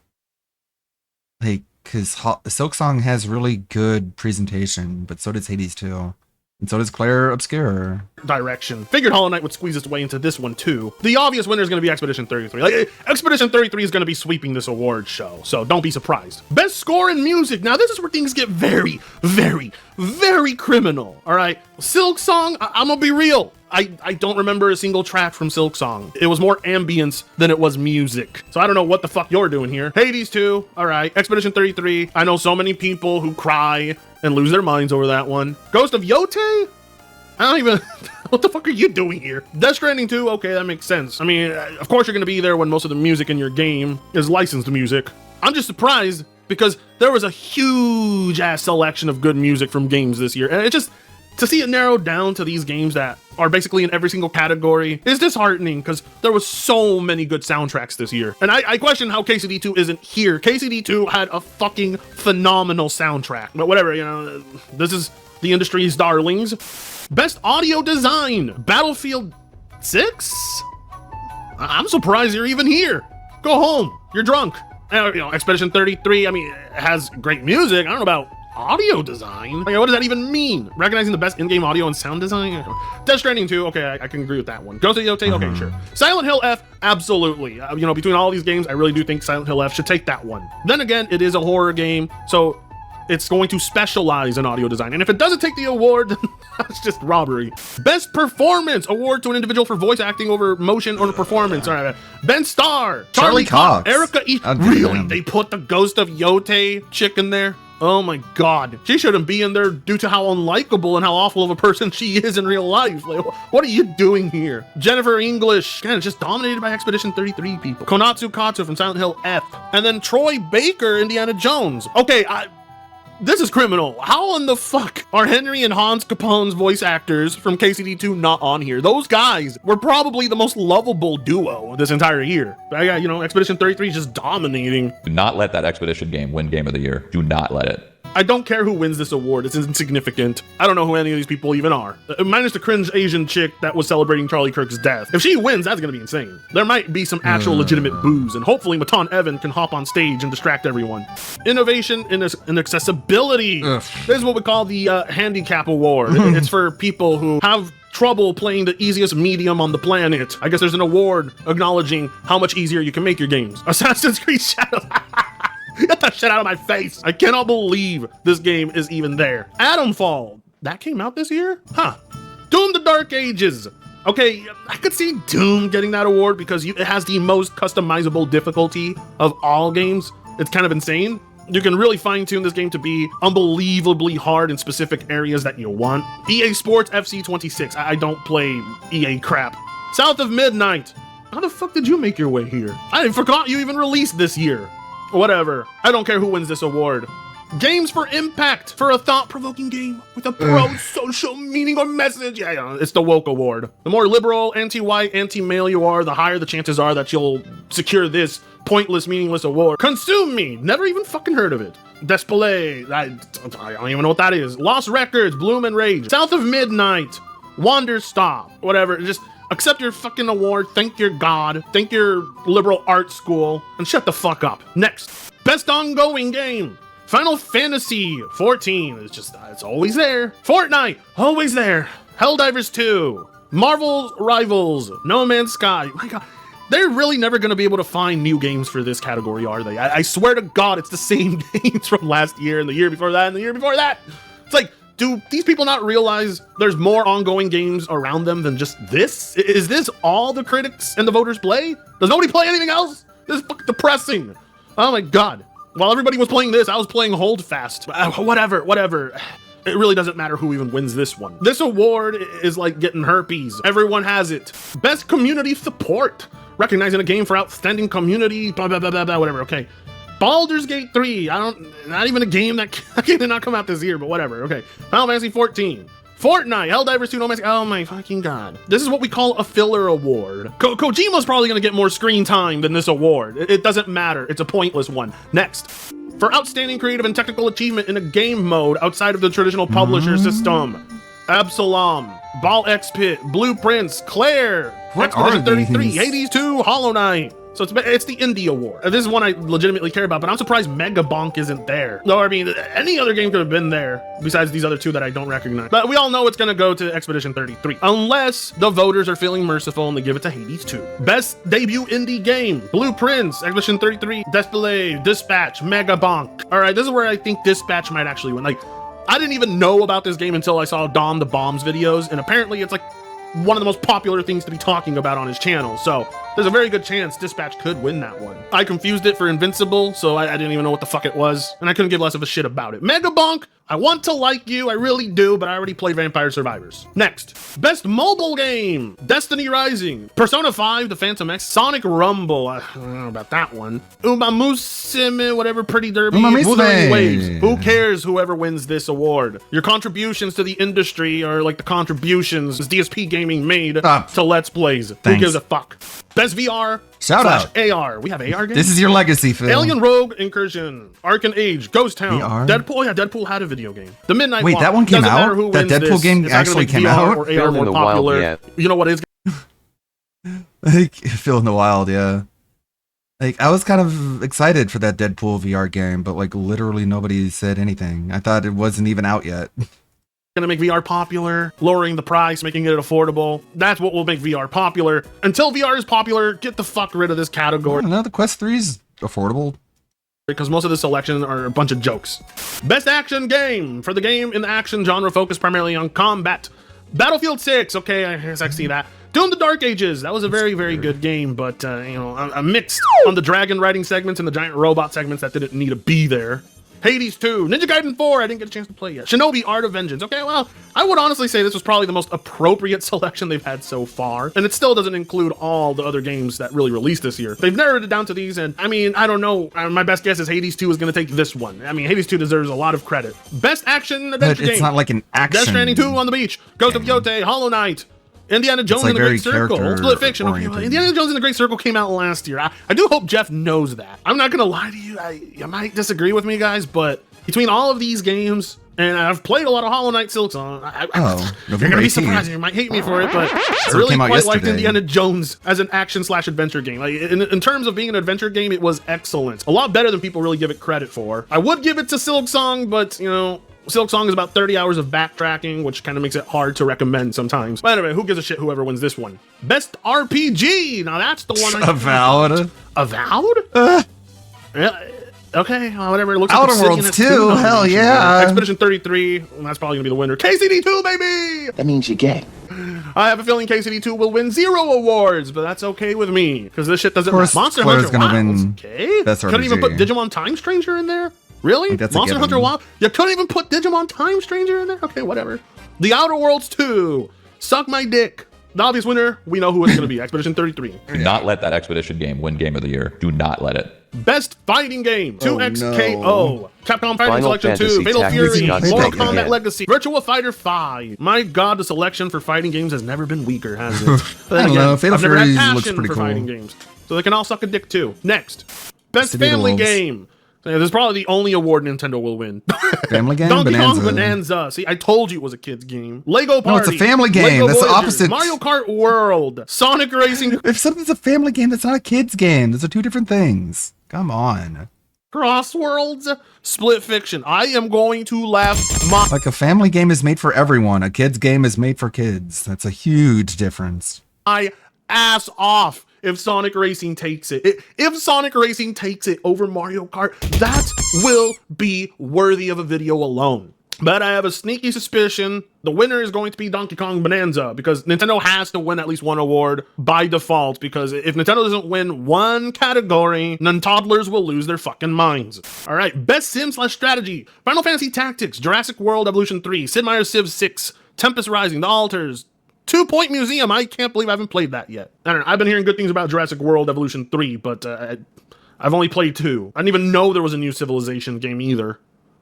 Like, because Silk Song has really good presentation, but so does Hades 2. And so does Claire Obscure. Direction. Figured Hollow Knight would squeeze its way into this one too. The obvious winner is going to be Expedition 33. Like, Expedition 33 is going to be sweeping this award show, so don't be surprised. Best Score in Music. Now this is where things get very, very, very criminal. All right, Silk Song. I'm gonna be real. I don't remember a single track from Silk Song. It was more ambience than it was music. So I don't know what the fuck you're doing here. Hades 2, all right. Expedition 33. I know so many people who cry and lose their minds over that one. Ghost of Yotei? I don't even... What the fuck are you doing here? Death Stranding 2, okay, that makes sense. I mean, of course you're gonna be there when most of the music in your game is licensed music. I'm just surprised because there was a huge ass selection of good music from games this year. And it just... To see it narrowed down to these games that are basically in every single category is disheartening because there was so many good soundtracks this year. And I question how KCD 2 isn't here. KCD 2 had a fucking phenomenal soundtrack. But whatever, you know, this is the industry's darlings. Best Audio Design, Battlefield 6? I'm surprised you're even here. Go home, you're drunk. You know, Expedition 33, I mean, it has great music. I don't know about audio design? Like, what does that even mean? Recognizing the best in-game audio and sound design? Death Stranding 2, okay, I can agree with that one. Ghost of Yotei, okay, sure. Silent Hill F, absolutely. You know, between all these games, I really do think Silent Hill F should take that one. Then again, it is a horror game, so it's going to specialize in audio design. And if it doesn't take the award, then that's just robbery. Best Performance, award to an individual for voice acting over motion or performance. All right, Ben Starr, Charlie Cox, Erica E. Really? They put the Ghost of Yotei chick in there? Oh my god. She shouldn't be in there due to how unlikable and how awful of a person she is in real life. Like, what are you doing here? Jennifer English, again, just dominated by Expedition 33 people. Konatsu Katsu from Silent Hill F. And then Troy Baker, Indiana Jones. Okay, this is criminal. How in the fuck are Henry and Hans Capone's voice actors from KCD2 not on here? Those guys were probably the most lovable duo this entire year. I got, you know, Expedition 33 is just dominating. Do not let that Expedition game win Game of the Year. Do not let it. I don't care who wins this award. It's insignificant. I don't know who any of these people even are. Minus the cringe Asian chick that was celebrating Charlie Kirk's death. If she wins, that's gonna be insane. There might be some actual legitimate boos, and hopefully Matan Evan can hop on stage and distract everyone. Innovation in accessibility. Ugh. This is what we call the handicap award. It's for people who have trouble playing the easiest medium on the planet. I guess there's an award acknowledging how much easier you can make your games. Assassin's Creed Shadows. Get that shit out of my face. I cannot believe this game is even there. Atomfall. That came out this year? Huh. Doom the Dark Ages. Okay, I could see Doom getting that award because it has the most customizable difficulty of all games. It's kind of insane. You can really fine-tune this game to be unbelievably hard in specific areas that you want. EA Sports FC 26. I don't play EA crap. South of Midnight. How the fuck did you make your way here? I forgot you even released this year. Whatever. I don't care who wins this award. Games for Impact for a thought-provoking game with a pro-social meaning or message. Yeah, it's the Woke Award. The more liberal, anti-white, anti-male you are, the higher the chances are that you'll secure this pointless, meaningless award. Consume Me. Never even fucking heard of it. Despelay. I don't even know what that is. Lost Records. Bloom and Rage. South of Midnight. Wander Stop. Whatever. Just accept your fucking award, thank your god, thank your liberal art school, and shut the fuck up. Next, best ongoing game. Final Fantasy 14 is just, it's always there. Fortnite, always there. Helldivers 2, Marvel's Rivals, No Man's Sky. My god, they're really never going to be able to find new games for this category, are they? I swear to god, it's the same games from last year and the year before that and the year before that. It's like, do these people not realize there's more ongoing games around them than just this? Is this all the critics and the voters play? Does nobody play anything else? This is fucking depressing. Oh my god. While everybody was playing this, I was playing Holdfast. Whatever. It really doesn't matter who even wins this one. This award is like getting herpes. Everyone has it. Best community support. Recognizing a game for outstanding community, blah, blah, blah, blah, blah, whatever, okay. Baldur's Gate 3, not even a game that did not come out this year, but whatever, okay. Final Fantasy 14, Fortnite, Helldivers 2, No Man's Sky, oh my fucking god. This is what we call a filler award. Kojima's probably gonna get more screen time than this award. It doesn't matter, it's a pointless one. Next, for outstanding creative and technical achievement in a game mode outside of the traditional publisher system, Absalom, Ball X Pit, Blueprints, Claire, Expedition 33, Hades 2, Hollow Knight. So it's the Indie Award. This is one I legitimately care about, but I'm surprised Megabonk isn't there. No, I mean, any other game could have been there besides these other two that I don't recognize. But we all know it's gonna go to Expedition 33. Unless the voters are feeling merciful and they give it to Hades 2. Best debut indie game. Blueprints, Expedition 33, Despelay, Dispatch, Megabonk. All right, this is where I think Dispatch might actually win. Like, I didn't even know about this game until I saw Dom the Bombs videos, and apparently it's like one of the most popular things to be talking about on his channel, so there's a very good chance Dispatch could win that one. I confused it for Invincible, so I didn't even know what the fuck it was, and I couldn't give less of a shit about it. Megabonk, I want to like you, I really do, but I already play Vampire Survivors. Next, best mobile game. Destiny Rising, Persona 5, The Phantom X, Sonic Rumble, I don't know about that one. Umamusume, whatever, Pretty Derby, Wuthering Waves. Who cares whoever wins this award? Your contributions to the industry are like the contributions DSP Gaming made to Let's Plays. Who gives a fuck? Best VR Shout out. AR. We have AR games? This is your legacy, Phil. Alien Rogue Incursion, Arcane Age, Ghost Town, VR? Deadpool. Yeah, Deadpool had a video game. The Midnight Wait, Walk. that one came Doesn't out? matter who That wins Deadpool this. game It's not actually gonna make came VR out? Or Phil AR in more the Wild, popular. yeah. You know what is? Like, Phil in the Wild, yeah. Like, I was kind of excited for that Deadpool VR game, but like literally nobody said anything. I thought it wasn't even out yet. Gonna make VR popular, lowering the price, making it affordable. That's what will make VR popular. Until VR is popular, get the fuck rid of this category. No, the Quest 3 is affordable. Because most of the selection are a bunch of jokes. Best action game. For the game in the action genre focused primarily on combat. Battlefield 6, okay, I guess I see that. Doom the Dark Ages, that was a very, very good game, but, you know, I'm mixed on the dragon riding segments and the giant robot segments that didn't need to be there. Hades 2, Ninja Gaiden 4, I didn't get a chance to play yet. Shinobi Art of Vengeance. Okay, well, I would honestly say this was probably the most appropriate selection they've had so far, and it still doesn't include all the other games that really released this year. They've narrowed it down to these, and I mean, I don't know. My best guess is Hades 2 is going to take this one. I mean, Hades 2 deserves a lot of credit. Best action adventure game. It's not like an action. Death Stranding 2 on the beach, Ghost of Yotei, Hollow Knight, Indiana Jones like in the Great Circle, Split Fiction. Okay, well, Indiana Jones in the Great Circle came out last year. I do hope Jeff knows that. I'm not gonna lie to you. You might disagree with me, guys, but between all of these games, and I've played a lot of Hollow Knight Silksong, you're gonna be surprised. You might hate me for it, but I really quite liked Indiana Jones as an action/adventure game. Like in terms of being an adventure game, it was excellent. A lot better than people really give it credit for. I would give it to Silksong, but you know, Silksong is about 30 hours of backtracking, which kind of makes it hard to recommend sometimes. But anyway, who gives a shit whoever wins this one? Best RPG! Now that's the one Avowed? Avowed? Yeah, okay, whatever. It looks Outer like Worlds 2, hell yeah. Expedition 33, that's probably gonna be the winner. KCD2, baby! That means you're gay. I have a feeling KCD2 will win 0 awards, but that's okay with me, because this shit doesn't matter. Monster Hunter gonna win okay. Best Couldn't RPG. even put Digimon Time Stranger in there? Really? Monster Hunter Wild? You couldn't even put Digimon Time Stranger in there? Okay, whatever. The Outer Worlds 2. Suck my dick. The obvious winner, we know who it's going to be. Expedition 33. Do not let that Expedition game win Game of the Year. Do not let it. Best fighting game. 2XKO. No. Capcom Fighting Final Selection Fantasy 2. Fatal Tactics Fury. got Mortal taken Kombat again. Legacy. Virtua Fighter 5. My god, the selection for fighting games has never been weaker, has it? But then I don't know. Fatal I've never had Fury passion looks pretty for cool. fighting games. So they can all suck a dick too. Next. Best City of the family Wolves. game. Yeah, this is probably the only award Nintendo will win. Family game? Donkey Kong Bonanza. Bonanza. See, I told you it was a kid's game. Lego Party. No, it's a family game. Lego That's the Voyagers, opposite. Mario Kart World. Sonic Racing. If something's a family game, that's not a kid's game. Those are two different things. Come on. Crossworlds. Split Fiction. I am going to laugh my Like a family game is made for everyone. A kid's game is made for kids. That's a huge difference. ass off if Sonic Racing takes it. If Sonic Racing takes it over Mario Kart, that will be worthy of a video alone. But I have a sneaky suspicion the winner is going to be Donkey Kong Bonanza, because Nintendo has to win at least one award by default, because if Nintendo doesn't win one category, then toddlers will lose their fucking minds. All right, Best Sim/Strategy, Final Fantasy Tactics, Jurassic World Evolution 3, Sid Meier's Civ 6, Tempest Rising, The Alters, 2 Point Museum. I can't believe I haven't played that yet. I don't know, I've been hearing good things about Jurassic World Evolution 3, but I've only played 2. I didn't even know there was a new Civilization game either.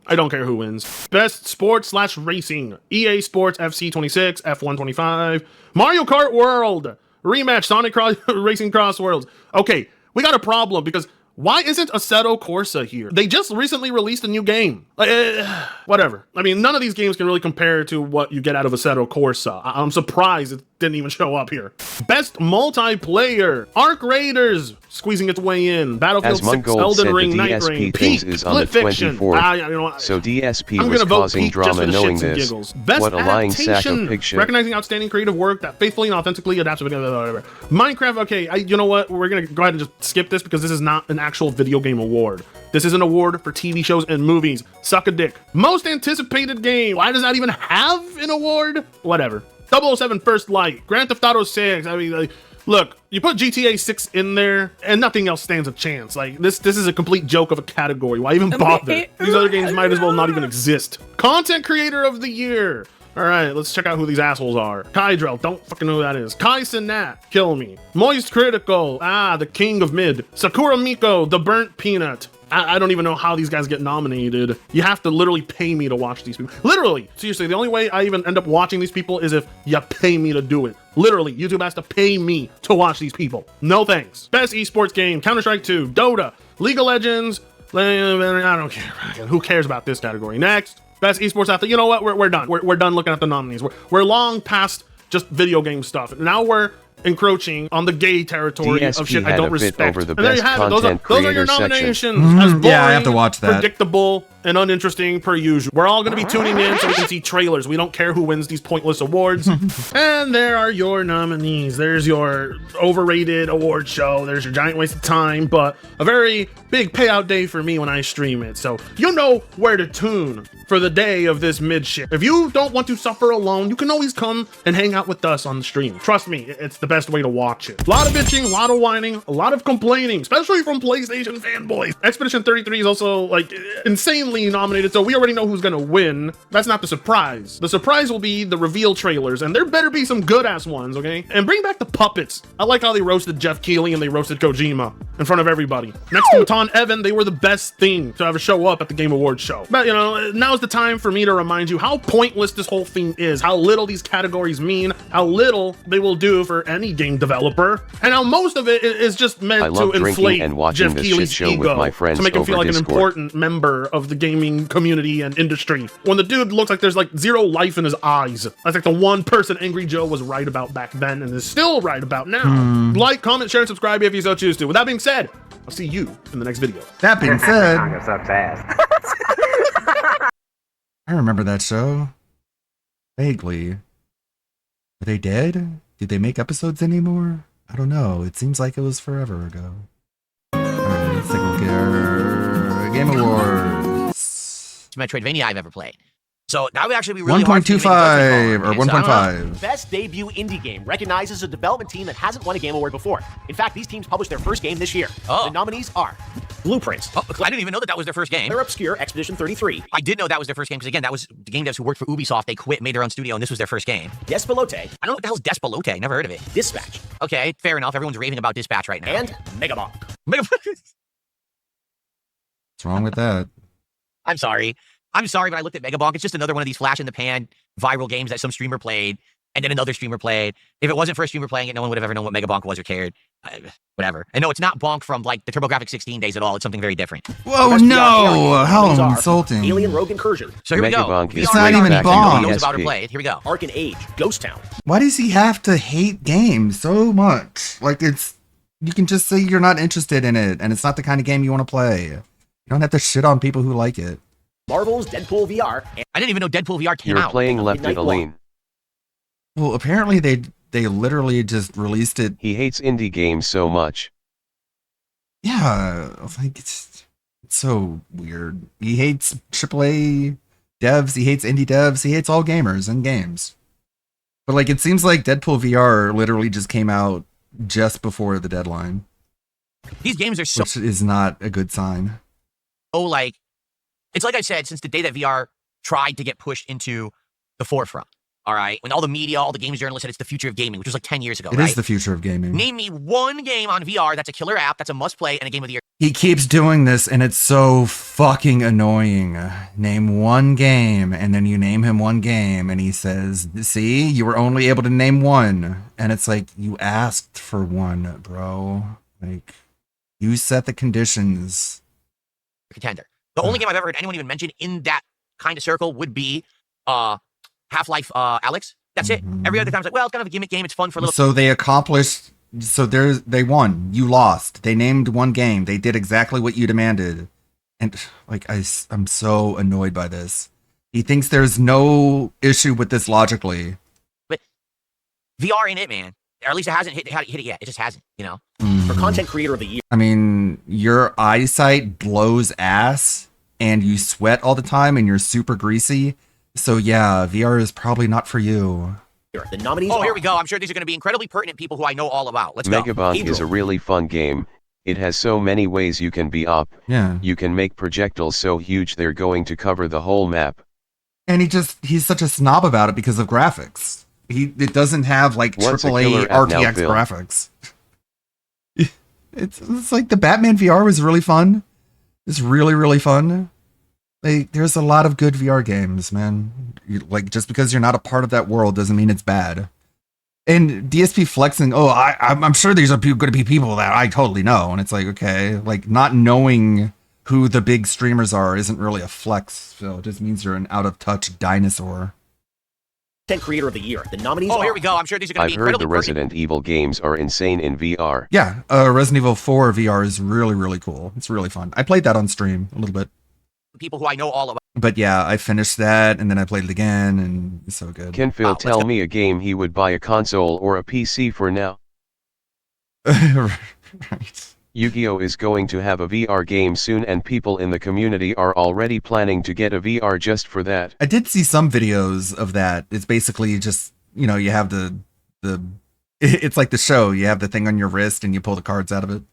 I don't care who wins. Best Sports/Racing, EA Sports FC 26, F1 25, Mario Kart World, Rematch, Sonic Racing Cross Worlds. Okay, we got a problem, because why isn't Assetto Corsa here? They just recently released a new game. Whatever. I mean, none of these games can really compare to what you get out of Assetto Corsa. I'm surprised it didn't even show up here. Best Multiplayer, Arc Raiders, squeezing its way in. Battlefield As 6, Mungold Elden said, Ring, the Night DSP Rain, things Peak, is on the Split Fiction. 24th, You know what? so DSP I'm was gonna vote causing Peak just for drama the knowing shits and this. giggles. Best What a lying sack of adaptation, pig shit. recognizing outstanding creative work that faithfully and authentically adapts to whatever. Minecraft, okay, you know what? We're gonna go ahead and just skip this, because this is not an actual video game award. This is an award for TV shows and movies. Suck a dick. Most anticipated game. Why does that even have an award? Whatever. 007 First Light, Grand Theft Auto 6. I mean, like, look, you put GTA 6 in there, and nothing else stands a chance. Like, this is a complete joke of a category. Why even bother? These other games might as well not even exist. Content Creator of the Year. All right, let's check out who these assholes are. Kydrel, don't fucking know who that is. Kai Cenat, kill me. Moist Critical, the king of mid. Sakura Miko, the burnt peanut. I don't even know how these guys get nominated. You have to literally pay me to watch these people. Literally, seriously, the only way I even end up watching these people is if you pay me to do it. Literally, YouTube has to pay me to watch these people. No thanks. Best esports game, Counter-Strike 2, Dota, League of Legends. I don't care. Who cares about this category? Next. Best esports athlete. You know what? We're done. We're done looking at the nominees. We're long past just video game stuff. Now we're encroaching on the gay territory DSP of shit I had don't a bit respect. over the And there you best have it. Those are your content nominations. creator As boring, Yeah, I have to watch that. predictable, and uninteresting per usual. We're all going to be tuning in so we can see trailers. We don't care who wins these pointless awards. And there are your nominees. There's your overrated award show. There's your giant waste of time, but a very big payout day for me when I stream it. So you know where to tune for the day of this mid shit. If you don't want to suffer alone, you can always come and hang out with us on the stream. Trust me, it's the best way to watch it. A lot of bitching, a lot of whining, a lot of complaining, especially from PlayStation fanboys. Expedition 33 is also like insanely randomly nominated, so we already know who's gonna win. That's not the surprise. The surprise will be the reveal trailers, and there better be some good-ass ones, okay? And bring back the puppets. I like how they roasted Jeff Keighley and they roasted Kojima in front of everybody. Next to Matan Evan, they were the best thing to ever show up at the Game Awards show. But, you know, now's the time for me to remind you how pointless this whole thing is, how little these categories mean, how little they will do for any game developer, and how most of it is just meant to inflate and watching Jeff this Keighley's shit show ego with my friends to make him over feel like Discord. an important member of the gaming community and industry. When the dude looks like there's like zero life in his eyes. That's like the one person Angry Joe was right about back then and is still right about now. Like, comment, share, and subscribe if you so choose to. With that being said, I'll see you in the next video. That being said, I remember that show vaguely. Are they dead? Did they make episodes anymore? I don't know. It seems like it was forever ago. Alright, let's take a look at Game Awards. Metroidvania I've ever played. So that would actually be really 1.25 or 1.5. Best debut indie game recognizes a development team that hasn't won a Game Award before. In fact, these teams published their first game this year. The nominees are Blueprints. I didn't even know that was their first game. They're obscure Expedition 33. I did know that was their first game because again, that was the game devs who worked for Ubisoft. They quit, made their own studio, and this was their first game. Despelote. I don't know what the hell's Despelote. Never heard of it. Dispatch. Okay, fair enough. Everyone's raving about Dispatch right now. And Megabonk. What's wrong with that? I'm sorry, but I looked at Megabonk. It's just another one of these flash in the pan viral games that some streamer played, and then another streamer played. If it wasn't for a streamer playing it, no one would have ever known what Megabonk was or cared. Whatever. And no, it's not Bonk from like the TurboGrafx 16 days at all. It's something very different. Whoa, no! How insulting. Alien Rogue Incursion. So here we go. Megabonk is It's not even Bonk. Knows about or played. Here we go. Ark and Age. Ghost Town. Why does he have to hate games so much? Like, it's, you can just say you're not interested in it, and it's not the kind of game you want to play. You don't have to shit on people who like it. Marvel's Deadpool VR. I didn't even know Deadpool VR came You're out. playing Left It Alone. Well, apparently they literally just released it. He hates indie games so much. Yeah, like it's so weird. He hates AAA devs. He hates indie devs. He hates all gamers and games. But like, it seems like Deadpool VR literally just came out just before the deadline. These games are so, which is not a good sign. oh, like, it's like I said, since the day that VR tried to get pushed into the forefront, all right? When all the media, all the games journalists said it's the future of gaming, which was like 10 years ago, It right? is the future of gaming. Name me one game on VR that's a killer app, that's a must-play, and a game of the year. He keeps doing this, and it's so fucking annoying. Name one game, and then you name him one game, and he says, see, you were only able to name one. And it's like, you asked for one, bro. Like, you set the conditions. Contender. The only game I've ever heard anyone even mention in that kind of circle would be Half-Life Alyx. That's it. Every other time it's like, well, it's kind of a gimmick game. It's fun for a little. So they accomplished. So they won. You lost. They named one game. They did exactly what you demanded. And like, I'm so annoyed by this. He thinks there's no issue with this logically. But VR ain't it, man. Or at least it hasn't hit it yet. It just hasn't, you know? For Content Creator of the Year. I mean, your eyesight blows ass and you sweat all the time and you're super greasy. So yeah, VR is probably not for you. The nominees here we go. I'm sure these are going to be incredibly pertinent people who I know all about. Let's go. Megabonk is a really fun game. It has so many ways you can be up. Yeah. You can make projectiles so huge they're going to cover the whole map. And he's such a snob about it because of graphics. It doesn't have like What's a AAA killer app now, RTX Bill? graphics. It's like the Batman VR was really fun. It's really, really fun. Like, there's a lot of good VR games, man. Like, just because you're not a part of that world doesn't mean it's bad. And DSP flexing, I'm sure these are going to be people that I totally know. And it's like, okay, like not knowing who the big streamers are isn't really a flex. So it just means you're an out-of-touch dinosaur. Content Creator of the Year. The nominees here we go. I'm sure these are going to I've be heard incredibly the Resident Evil games are insane in VR. Yeah, Resident Evil 4 VR is really, really cool. It's really fun. I played that on stream a little bit. people who I know all about. But yeah, I finished that, and then I played it again, and it's so good. Can Phil tell me a game he would buy a console or a PC for now? Right. Yu-Gi-Oh! Is going to have a VR game soon, and people in the community are already planning to get a VR just for that. I did see some videos of that. It's basically just, you know, you have the it's like the show. You have the thing on your wrist, and you pull the cards out of it.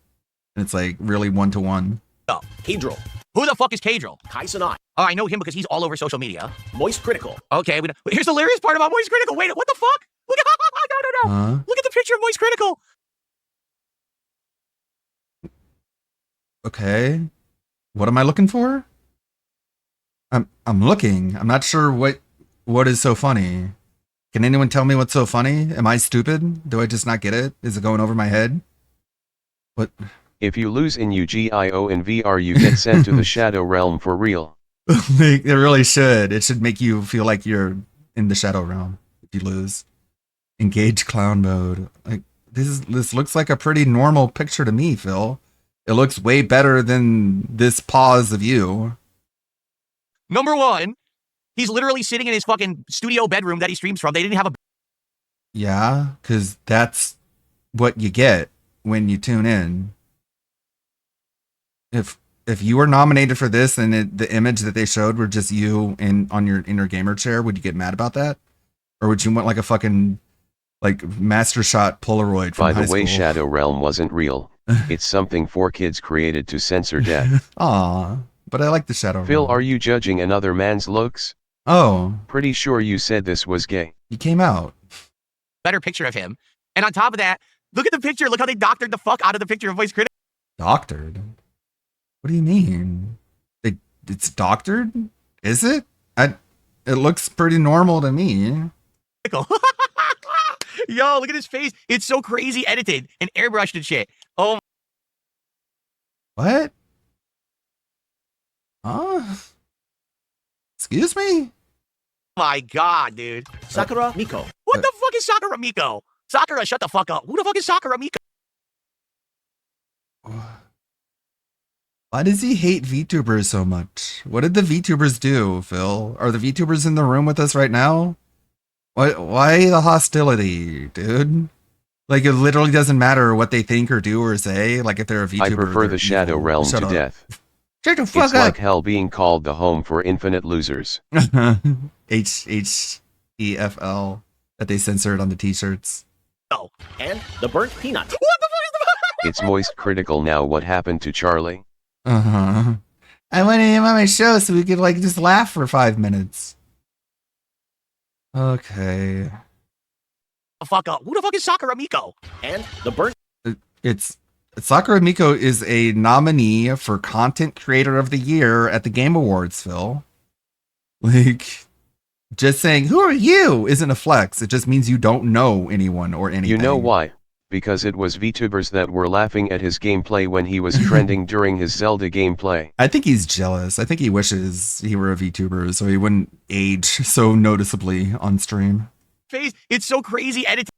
And it's like really 1-to-1. Kadril. Who the fuck is Kadril? Kai Cenat. Oh, I know him because he's all over social media. Moist Critical. Okay, here's the hilarious part about Moist Critical. Wait, what the fuck? Look at no. Huh? Look at the picture of Moist Critical. Okay. What am I looking for? I'm looking. I'm not sure what is so funny. Can anyone tell me what's so funny? Am I stupid? Do I just not get it? Is it going over my head? What? If you lose in UGIO in VR, you get sent to the Shadow Realm for real. It really should. It should make you feel like you're in the Shadow Realm if you lose. Engage clown mode. Like this looks like a pretty normal picture to me, Phil. It looks way better than this pause of you. Number one, he's literally sitting in his fucking studio bedroom that he streams from. They didn't have a... Yeah, because that's what you get when you tune in. If you were nominated for this and the image that they showed were just you on your inner gamer chair, would you get mad about that? Or would you want like a fucking like Master Shot Polaroid from By high the way, school? Shadow Realm wasn't real. It's something for kids created to censor death. Aw, but I like the Shadow Phil, Realm. are you judging another man's looks? Oh. Pretty sure you said this was gay. He came out. better picture of him. And on top of that, look at the picture. Look how they doctored the fuck out of the picture of Moist Critical. Doctored? What do you mean? It's doctored? Is it? It looks pretty normal to me. Yo, look at his face. It's so crazy edited and airbrushed and shit. Oh. What? Excuse me? My God, dude. Sakura Miko. What the fuck is Sakura Miko? Sakura, shut the fuck up. Who the fuck is Sakura Miko? Why does he hate VTubers so much? What did the VTubers do, Phil? Are the VTubers in the room with us right now? Why the hostility, dude? Like, it literally doesn't matter what they think or do or say. Like, if they're a VTuber, I prefer the Shadow evil. Realm Shut to up. death. Shut the fuck It's up. like hell being called the home for infinite losers. HEFL that they censored on the t-shirts. Oh, and the burnt peanut. What the fuck is the It's Moist Critical now. What happened to Charlie? Uh-huh. I wanted him on my show so we could, like, just laugh for 5 minutes. Okay. fuck up? Who the fuck is Sakura Miko? And the burnt. It's Sakura Miko is a nominee for Content Creator of the Year at the Game Awards, Phil. Like, just saying, who are you, isn't a flex. It just means you don't know anyone or anything. You know why? Because it was VTubers that were laughing at his gameplay when he was trending during his Zelda gameplay. I think he's jealous. I think he wishes he were a VTuber so he wouldn't age so noticeably on stream. Face, it's so crazy edited.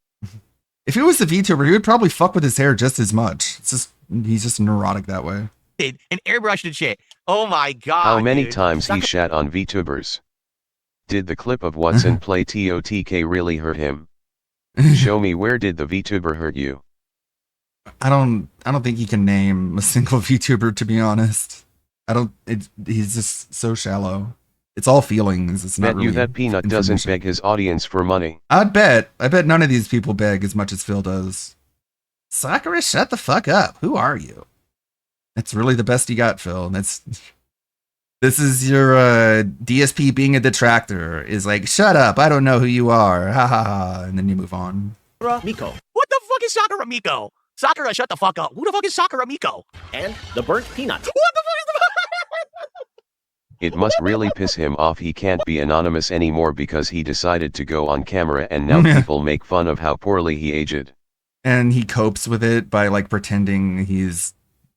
If he was a VTuber, he would probably fuck with his hair just as much. It's just he's just neurotic that way. And airbrushed and shit. Oh my God. How many dude. times he shat on VTubers? Did the clip of What's in Play TOTK really hurt him? Show me, where did the VTuber hurt you? I don't think you can name a single VTuber, to be honest. He's just so shallow. It's all feelings. It's not Bet really you that Peanut doesn't information. beg his audience for money. I bet none of these people beg as much as Phil does. Sakura, shut the fuck up. Who are you? That's really the best you got, Phil. This is your DSP being a detractor. Is like, shut up. I don't know who you are. Ha ha ha. And then you move on. Sakura Miko. What the fuck is Sakura Miko? Sakura, shut the fuck up. Who the fuck is Sakura Miko? And the burnt peanut. What the fuck is the It must really piss him off he can't be anonymous anymore because he decided to go on camera and now people make fun of how poorly he aged. And he copes with it by like pretending he's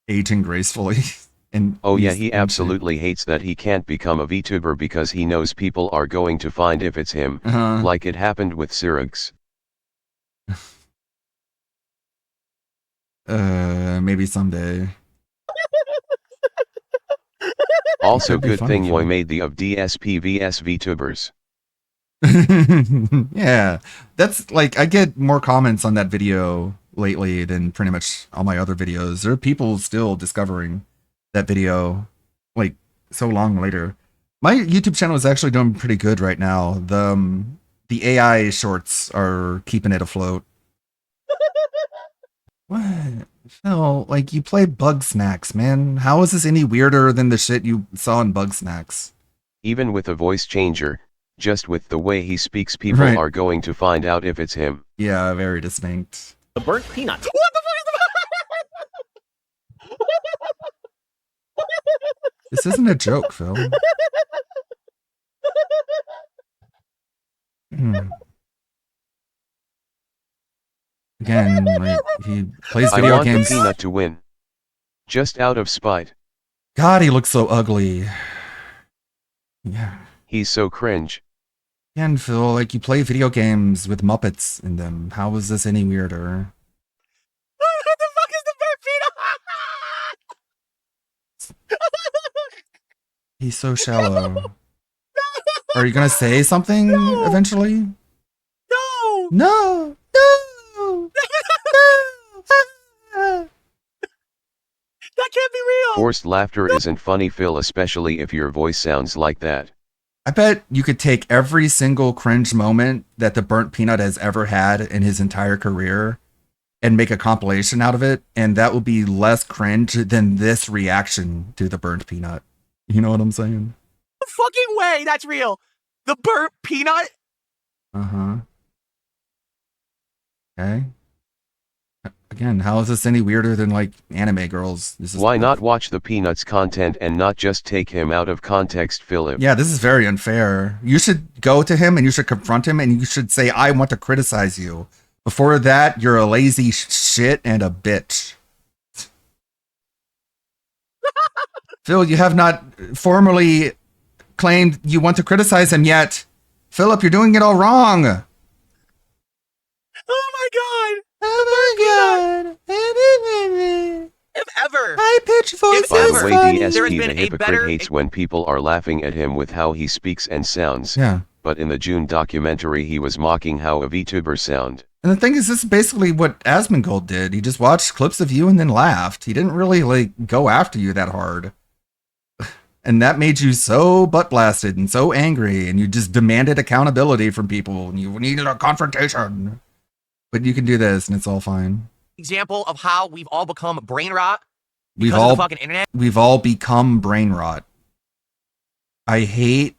aging gracefully. And oh yeah, he absolutely hates that he can't become a VTuber because he knows people are going to find if it's him, like it happened with Sirix. Maybe someday. Also, That'd be good funny thing if Yoy you- made the of DSP vs VTubers. Yeah, that's like, I get more comments on that video lately than pretty much all my other videos. There are people still discovering that video like so long later. My YouTube channel is actually doing pretty good right now. The AI shorts are keeping it afloat. What? Phil, like, you play Bug Snacks, man. How is this any weirder than the shit you saw in Bug Snacks? Even with a voice changer, just with the way he speaks, people Right. are going to find out if it's him. Yeah, very distinct. The burnt peanut. What the This isn't a joke, Phil. Hmm. Again, like, he plays I video want games. the peanut to win. Just out of spite. God, he looks so ugly. Yeah. He's so cringe. Again, Phil, like, you play video games with Muppets in them. How is this any weirder? What the fuck is the burnt peanut? He's so shallow. Are you gonna say something eventually? No! No! That can't be real! Forced laughter isn't funny, Phil, especially if your voice sounds like that. I bet you could take every single cringe moment that the burnt peanut has ever had in his entire career and make a compilation out of it, and that would be less cringe than this reaction to the burnt peanut. You know what I'm saying? No fucking way that's real! The burnt peanut? Uh-huh. Okay. Again, how is this any weirder than, like, anime girls? This is Why not watch the Peanuts content and not just take him out of context, Philip? Yeah, this is very unfair. You should go to him and you should confront him and you should say, I want to criticize you. Before that, you're a lazy shit and a bitch. Phil, you have not formally claimed you want to criticize him yet. Philip, you're doing it all wrong. Oh my god! Oh my god! If ever! High pitched voice By the way, there DSP has the been a hypocrite better- hates when people are laughing at him with how he speaks and sounds. Yeah. But in the June documentary he was mocking how a VTuber sound. And the thing is, this is basically what Asmongold did. He just watched clips of you and then laughed. He didn't really, like, go after you that hard. And that made you so butt blasted and so angry, and you just demanded accountability from people, and you needed a confrontation. But you can do this, and it's all fine. Example of how we've all become brain rot We've because all of the fucking internet. We've all become brain rot. I hate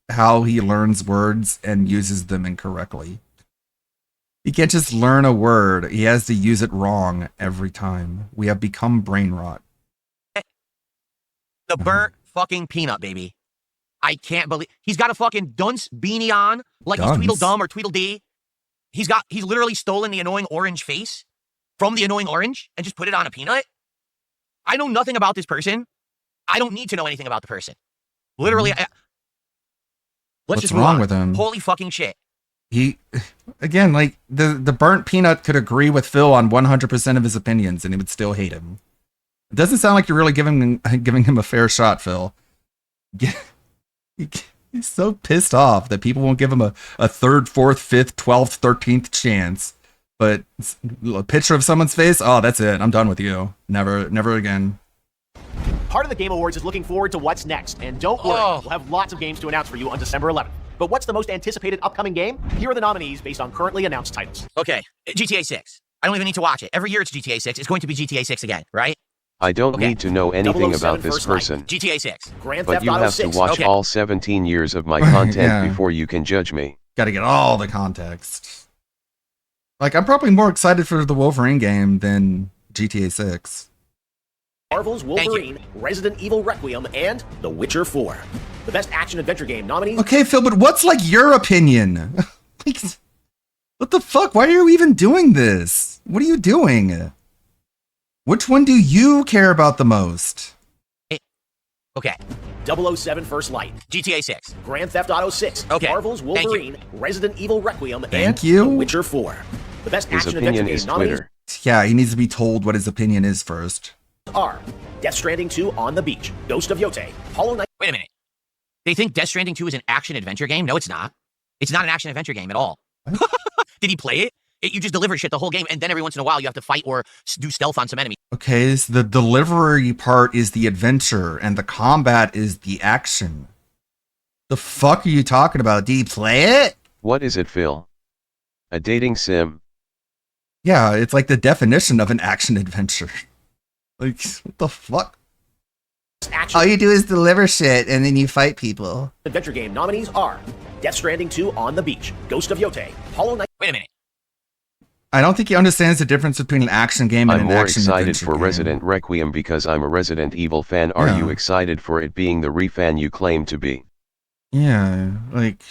how he learns words and uses them incorrectly. He can't just learn a word. He has to use it wrong every time. We have become brain rot. The burnt fucking peanut, baby. I can't believe he's got a fucking dunce beanie on, like Dunce? he's Tweedledum or Tweedledee. He's literally stolen the annoying orange face from the annoying orange and just put it on a peanut. I know nothing about this person. I don't need to know anything about the person. Literally, let's What's just move wrong on. with him? Holy fucking shit. He, again, like, the burnt peanut could agree with Phil on 100% of his opinions, and he would still hate him. It doesn't sound like you're really giving him a fair shot, Phil. He's so pissed off that people won't give him a third, fourth, fifth, 12th, 13th chance. But a picture of someone's face, oh, that's it. I'm done with you. Never again. Part of the Game Awards is looking forward to what's next, and don't worry, we'll have lots of games to announce for you on December 11th. But what's the most anticipated upcoming game? Here are the nominees based on currently announced titles. Okay, GTA 6. I don't even need to watch it. Every year it's GTA 6. It's going to be GTA 6 again, right? I don't need to know anything 007 about this First Light. person. GTA 6. Grand But Theft you Auto have 6. to watch Okay. all 17 years of my content Yeah. before you can judge me. Gotta get all the context. Like, I'm probably more excited for the Wolverine game than GTA 6. Marvel's Wolverine, Resident Evil Requiem, and The Witcher 4. The best action-adventure game nominees. Okay, Phil, but what's, like, your opinion? Like, what the fuck? Why are you even doing this? What are you doing? Which one do you care about the most? Okay. 007 First Light. GTA 6. Grand Theft Auto 6. Okay. Marvel's Thank you. Wolverine, Resident Evil Requiem, Thank and you. The Witcher 4. The best His action-adventure opinion game is nominees Twitter. Yeah, he needs to be told what his opinion is first. are Death Stranding 2 On the Beach, Ghost of Yote, Hollow Knight. Wait a minute. They think Death Stranding 2 is an action-adventure game? No, it's not. It's not an action-adventure game at all. Did he play it? You just deliver shit the whole game, and then every once in a while you have to fight or do stealth on some enemy. Okay, so the delivery part is the adventure, and the combat is the action. The fuck are you talking about? Do you play it? What is it, Phil? A dating sim? Yeah, it's like the definition of an action adventure. Like, what the fuck? Action All you do is deliver shit and then you fight people. adventure game nominees are Death Stranding 2 on the Beach, Ghost of Yote, Hollow Knight. Wait a minute. I don't think he understands the difference between an action game and I'm an more action excited adventure for game. Resident Requiem because I'm a Resident Evil fan. Are Yeah. you excited for it being the re-fan you claim to be? Yeah, like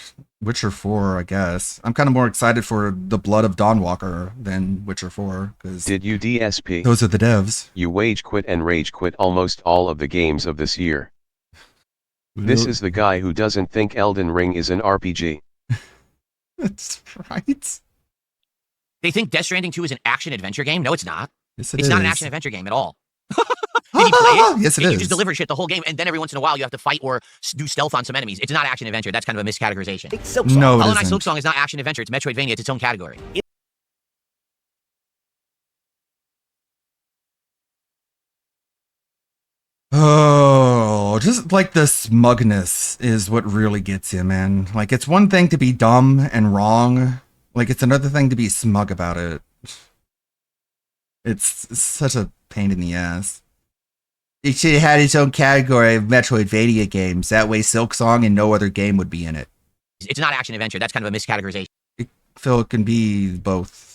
Witcher 4, I guess. I'm kind of more excited for The Blood of Dawnwalker than Witcher 4, because Did you DSP? those are the devs. You wage quit and rage quit almost all of the games of this year. This is the guy who doesn't think Elden Ring is an RPG. That's right. They think Death Stranding 2 is an action-adventure game? No, it's not. Yes, It's not an is. action-adventure game at all. Did you play it? Yes, it You is. just deliver shit the whole game, and then every once in a while you have to fight or do stealth on some enemies. It's not action-adventure. That's kind of a miscategorization. No, it Hollow Knight isn't. Silksong is not action-adventure. It's Metroidvania. It's its own category. Oh, just like the smugness is what really gets you, man. Like, it's one thing to be dumb and wrong. Like, it's another thing to be smug about it. It's such a pain in the ass. It should have had its own category of Metroidvania games. That way Silksong and no other game would be in it. It's not action-adventure. That's kind of a miscategorization. Phil, it can be both.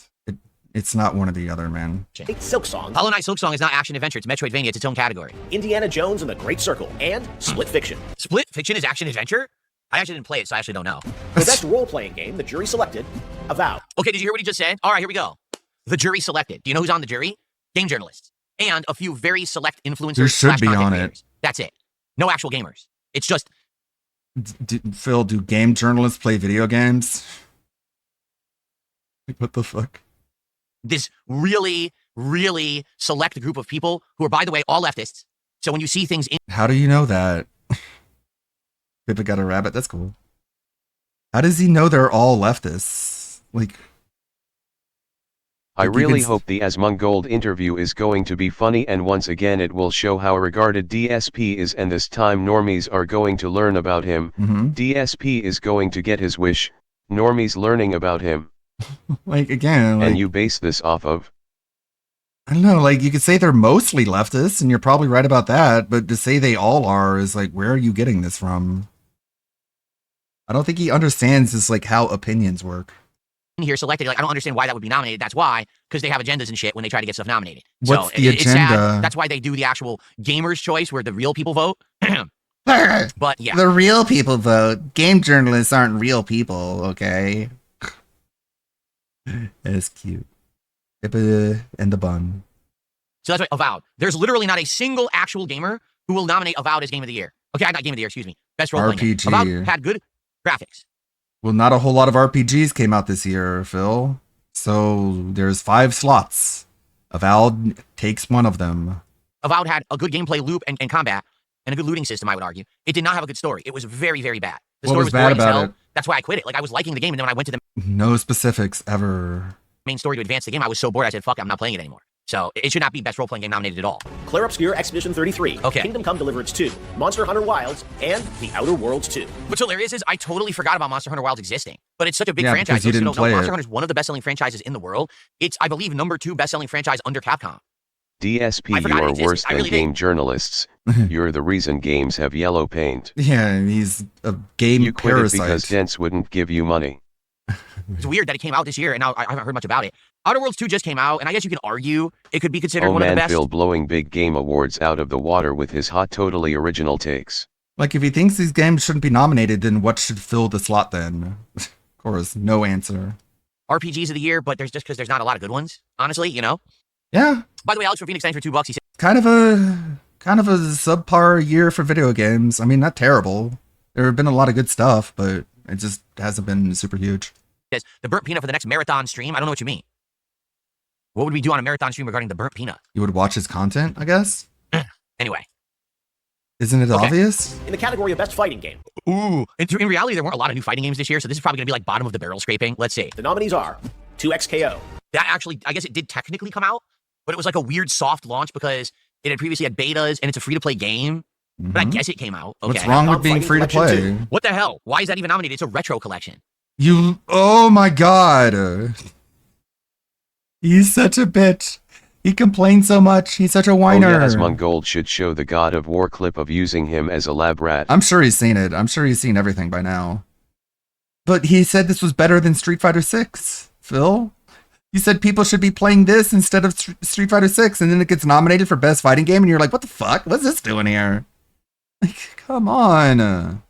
It's not one or the other, man. Silksong, Hollow Knight Silksong is not action-adventure. It's Metroidvania. It's its own category. Indiana Jones and the Great Circle, and Split Fiction. Split Fiction is action-adventure? I actually didn't play it, so I actually don't know. The best role-playing game, the jury selected, Avowed. Okay, did you hear what he just said? All right, here we go. The jury selected. Do you know who's on the jury? Game journalists. And a few very select influencers. Who should be / content on creators. it. That's it. No actual gamers. It's just Phil, do game journalists play video games? Like, what the fuck? this really, really select group of people who are, by the way, all leftists. So when you see things in How do you know that? Pippa got a rabbit. That's cool. How does he know they're all leftists? Like, I Like, you really can s- hope the Asmongold interview is going to be funny, and once again it will show how regarded DSP is, and this time normies are going to learn about him. DSP is going to get his wish, normies learning about him. like again, like, And you base this off of? I don't know, like you could say they're mostly leftists, and you're probably right about that, but to say they all are is like, where are you getting this from? I don't think he understands this, like how opinions work. here selected, like, I don't understand why that would be nominated. That's why, because they have agendas and shit when they try to get stuff nominated. What's so the it's sad. agenda? That's why they do the actual gamer's choice where the real people vote. But yeah. The real people vote. Game journalists aren't real people, okay? That's cute. Pippa and the bun. So that's why Avowed. There's literally not a single actual gamer who will nominate Avowed as Game of the Year. Okay, not Game of the Year, excuse me. Best role-playing game. RPG. Avowed had good graphics. Well, not a whole lot of RPGs came out this year, Phil. So there's 5 slots. Avowed takes one of them. Avowed had a good gameplay loop and combat, and a good looting system, I would argue. It did not have a good story. It was very, very bad. The What story was was bad boring as about hell. it? That's why I quit it. Like, I was liking the game, and then when I went to the No specifics ever. main story to advance the game, I was so bored, I said, fuck it, I'm not playing it anymore. So it should not be best role-playing game nominated at all. Claire Obscure Expedition 33, Okay. Kingdom Come Deliverance 2, Monster Hunter Wilds, and The Outer Worlds 2. What's hilarious is I totally forgot about Monster Hunter Wilds existing, but it's such a big Yeah, franchise. because you Those who didn't don't know, play Monster it. Hunter is one of the best-selling franchises in the world. It's, I believe, number 2 best-selling franchise under Capcom. DSP, I forgot you it are existed. worse I than really did. game journalists. You're the reason games have yellow paint. Yeah, and he's a game You quit it parasite. because Dents wouldn't give you money. It's weird that it came out this year, and now I haven't heard much about it. Outer Worlds 2 just came out, and I guess you can argue it could be considered Oh one of the man, best. Phil blowing big game awards out of the water with his hot totally original takes. Like, if he thinks these games shouldn't be nominated, then what should fill the slot then? Of course, no answer. RPGs of the year, but there's just because there's not a lot of good ones, honestly, you know? Yeah, By the way, Alex from Phoenix, thanks for $2. He said, kind of a subpar year for video games. I mean, not terrible. There have been a lot of good stuff, but it just hasn't been super huge. the burnt peanut for the next marathon stream. I don't know what you mean. What would we do on a marathon stream regarding the burnt peanut? You would watch his content, I guess? Anyway. Isn't it Okay. obvious? In the category of Best Fighting Game, Ooh. In reality, there weren't a lot of new fighting games this year, so this is probably going to be like bottom of the barrel scraping. Let's see. the nominees are 2XKO, That actually, I guess it did technically come out, but it was like a weird soft launch because it had previously had betas and it's a free-to-play game. But I guess it came out. Okay. What's wrong with being Fighting free to Collection play? 2. What the hell? Why is that even nominated? It's a retro collection. Oh my god. He's such a bitch. He complains so much. He's such a Oh whiner. yeah, Asmongold should show the God of War clip of using him as a lab rat. I'm sure he's seen it. I'm sure he's seen everything by now. But he said this was better than Street Fighter 6, Phil. You said people should be playing this instead of Street Fighter 6, and then it gets nominated for Best Fighting Game, and you're like, what the fuck? What's this doing here? Like, come on.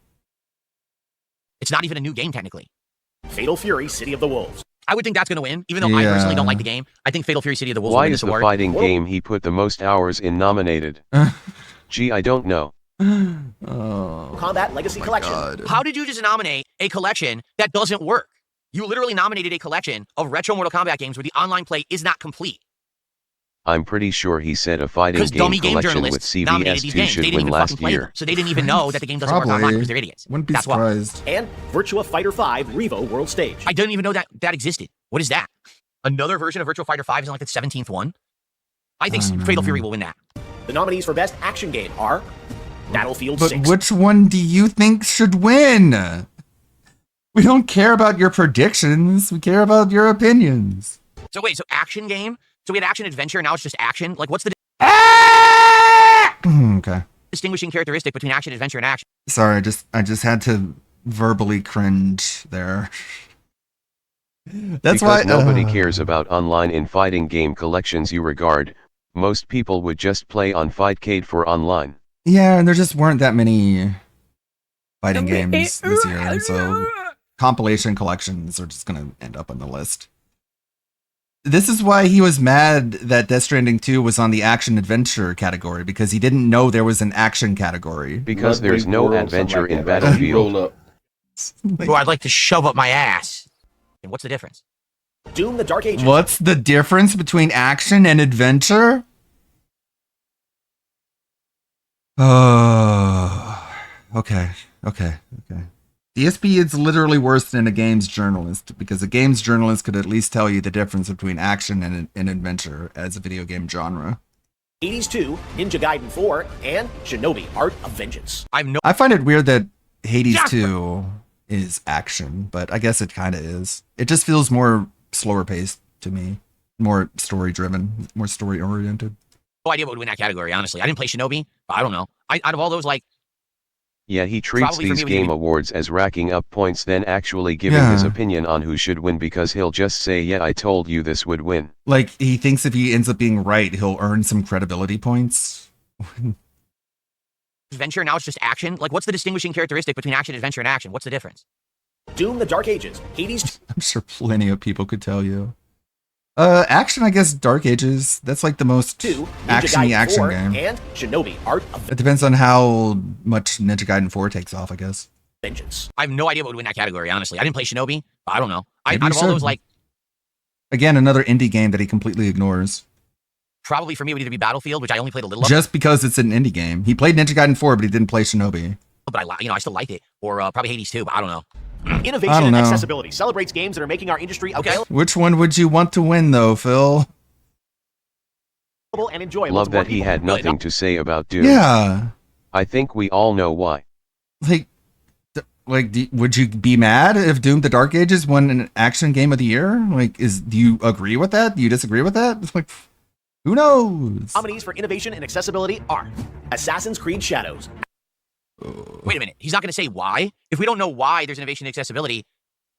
It's not even a new game, technically. Fatal Fury City of the Wolves. I would think that's going to win, even though I personally don't like the game. I think Fatal Fury City of the Wolves will Why win is this the award. fighting game he put the most hours in nominated? Gee, I don't know. Oh, Combat Legacy Collection. How did you just nominate a collection that doesn't work? You literally nominated a collection of retro Mortal Kombat games where the online play is not complete. I'm pretty sure he said a fighting Because game dummy game collection with journalists nominated these CVS2 games. They should didn't win even last fucking play them. year. So they didn't even know that the game doesn't work online because they're idiots. Wouldn't be That's surprised. And Virtua Fighter 5 Revo World Stage. I didn't even know that existed. What is that? Another version of Virtua Fighter 5 is like the 17th one? I think Fatal Fury will win that. The nominees for Best Action Game are Battlefield But 6. which one do you think should win? We don't care about your predictions. We care about your opinions. So wait, so action game? So we had action adventure, now it's just action? Like what's the Okay. distinguishing characteristic between action adventure and action? Sorry, I just had to verbally cringe there. That's because why nobody cares about online in fighting game collections you regard. Most people would just play on Fightcade for online. Yeah, and there just weren't that many fighting games this year, so compilation collections are just gonna end up on the list. This is why he was mad that Death Stranding 2 was on the action adventure category, because he didn't know there was an action category. Because there's no adventure in Battlefield. Bro, I'd like to shove up my ass. And what's the difference? Doom the Dark Ages. What's the difference between action and adventure? Oh, okay. DSP is literally worse than a games journalist, because a games journalist could at least tell you the difference between action and adventure as a video game genre. Hades 2, Ninja Gaiden 4, and Shinobi Art of Vengeance. I find it weird that Hades 2 is action, but I guess it kind of is. It just feels more slower paced to me, more story driven, more story oriented. No idea what would win that category, honestly. I didn't play Shinobi, but I don't know. Out of all those, like, Yeah, he treats Probably for these me, game awards as racking up points than actually giving his opinion on who should win, because he'll just say, yeah, I told you this would win. Like, he thinks if he ends up being right, he'll earn some credibility points. adventure, now it's just action. Like, what's the distinguishing characteristic between action, adventure, and action? What's the difference? Doom the Dark Ages, Hades. I'm sure plenty of people could tell you. Action, I guess Dark Ages. That's like the most 2, Ninja action-y Gaiden action 4, game. and Shinobi Art of It depends on how much Ninja Gaiden 4 takes off, I guess. Vengeance. I have no idea what would win that category, honestly. I didn't play Shinobi, but I don't know. Maybe Out you of all those, should. like, Again, another indie game that he completely ignores. probably for me it would either be Battlefield, which I only played a little of. Just because it's an indie game. He played Ninja Gaiden 4, but he didn't play Shinobi. But I still liked it. Or probably Hades 2, but I don't know. Innovation I don't and know. accessibility celebrates games that are making our industry available Which one would you want to win, though, Phil? and enjoyable Love to more that he people. had nothing to say about Doom. Yeah. I think we all know why. Would you be mad if Doom the Dark Ages won an action game of the year? Do you agree with that? Do you disagree with that? It's like, who knows? Nominees for innovation and accessibility are Assassin's Creed Shadows. Wait a minute. He's not going to say why? If we don't know why there's innovation and accessibility,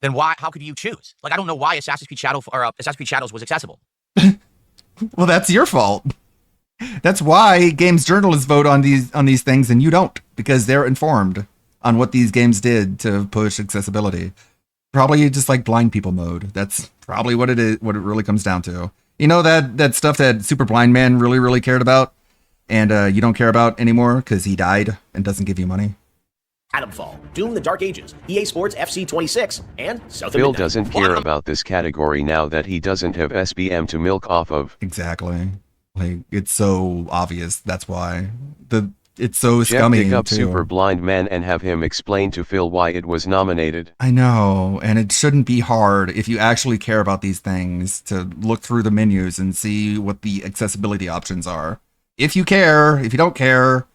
then how could you choose? Like, I don't know why Assassin's Creed Shadows was accessible. Well, that's your fault. That's why games journalists vote on these things and you don't, because they're informed on what these games did to push accessibility. Probably just like blind people mode. That's probably what it is, what it really comes down to. You know, that stuff that Super Blind Man really, really cared about, and you don't care about anymore because he died and doesn't give you money. Atomfall, Doom the Dark Ages, EA Sports FC 26, and South of Phil Midnight. doesn't care about this category now that he doesn't have SBM to milk off of. Exactly. Like, it's so obvious. That's why. It's so Jeff, scummy, pick up too. Super Blind Man and have him explain to Phil why it was nominated. I know, and it shouldn't be hard if you actually care about these things to look through the menus and see what the accessibility options are. If you care, if you don't care,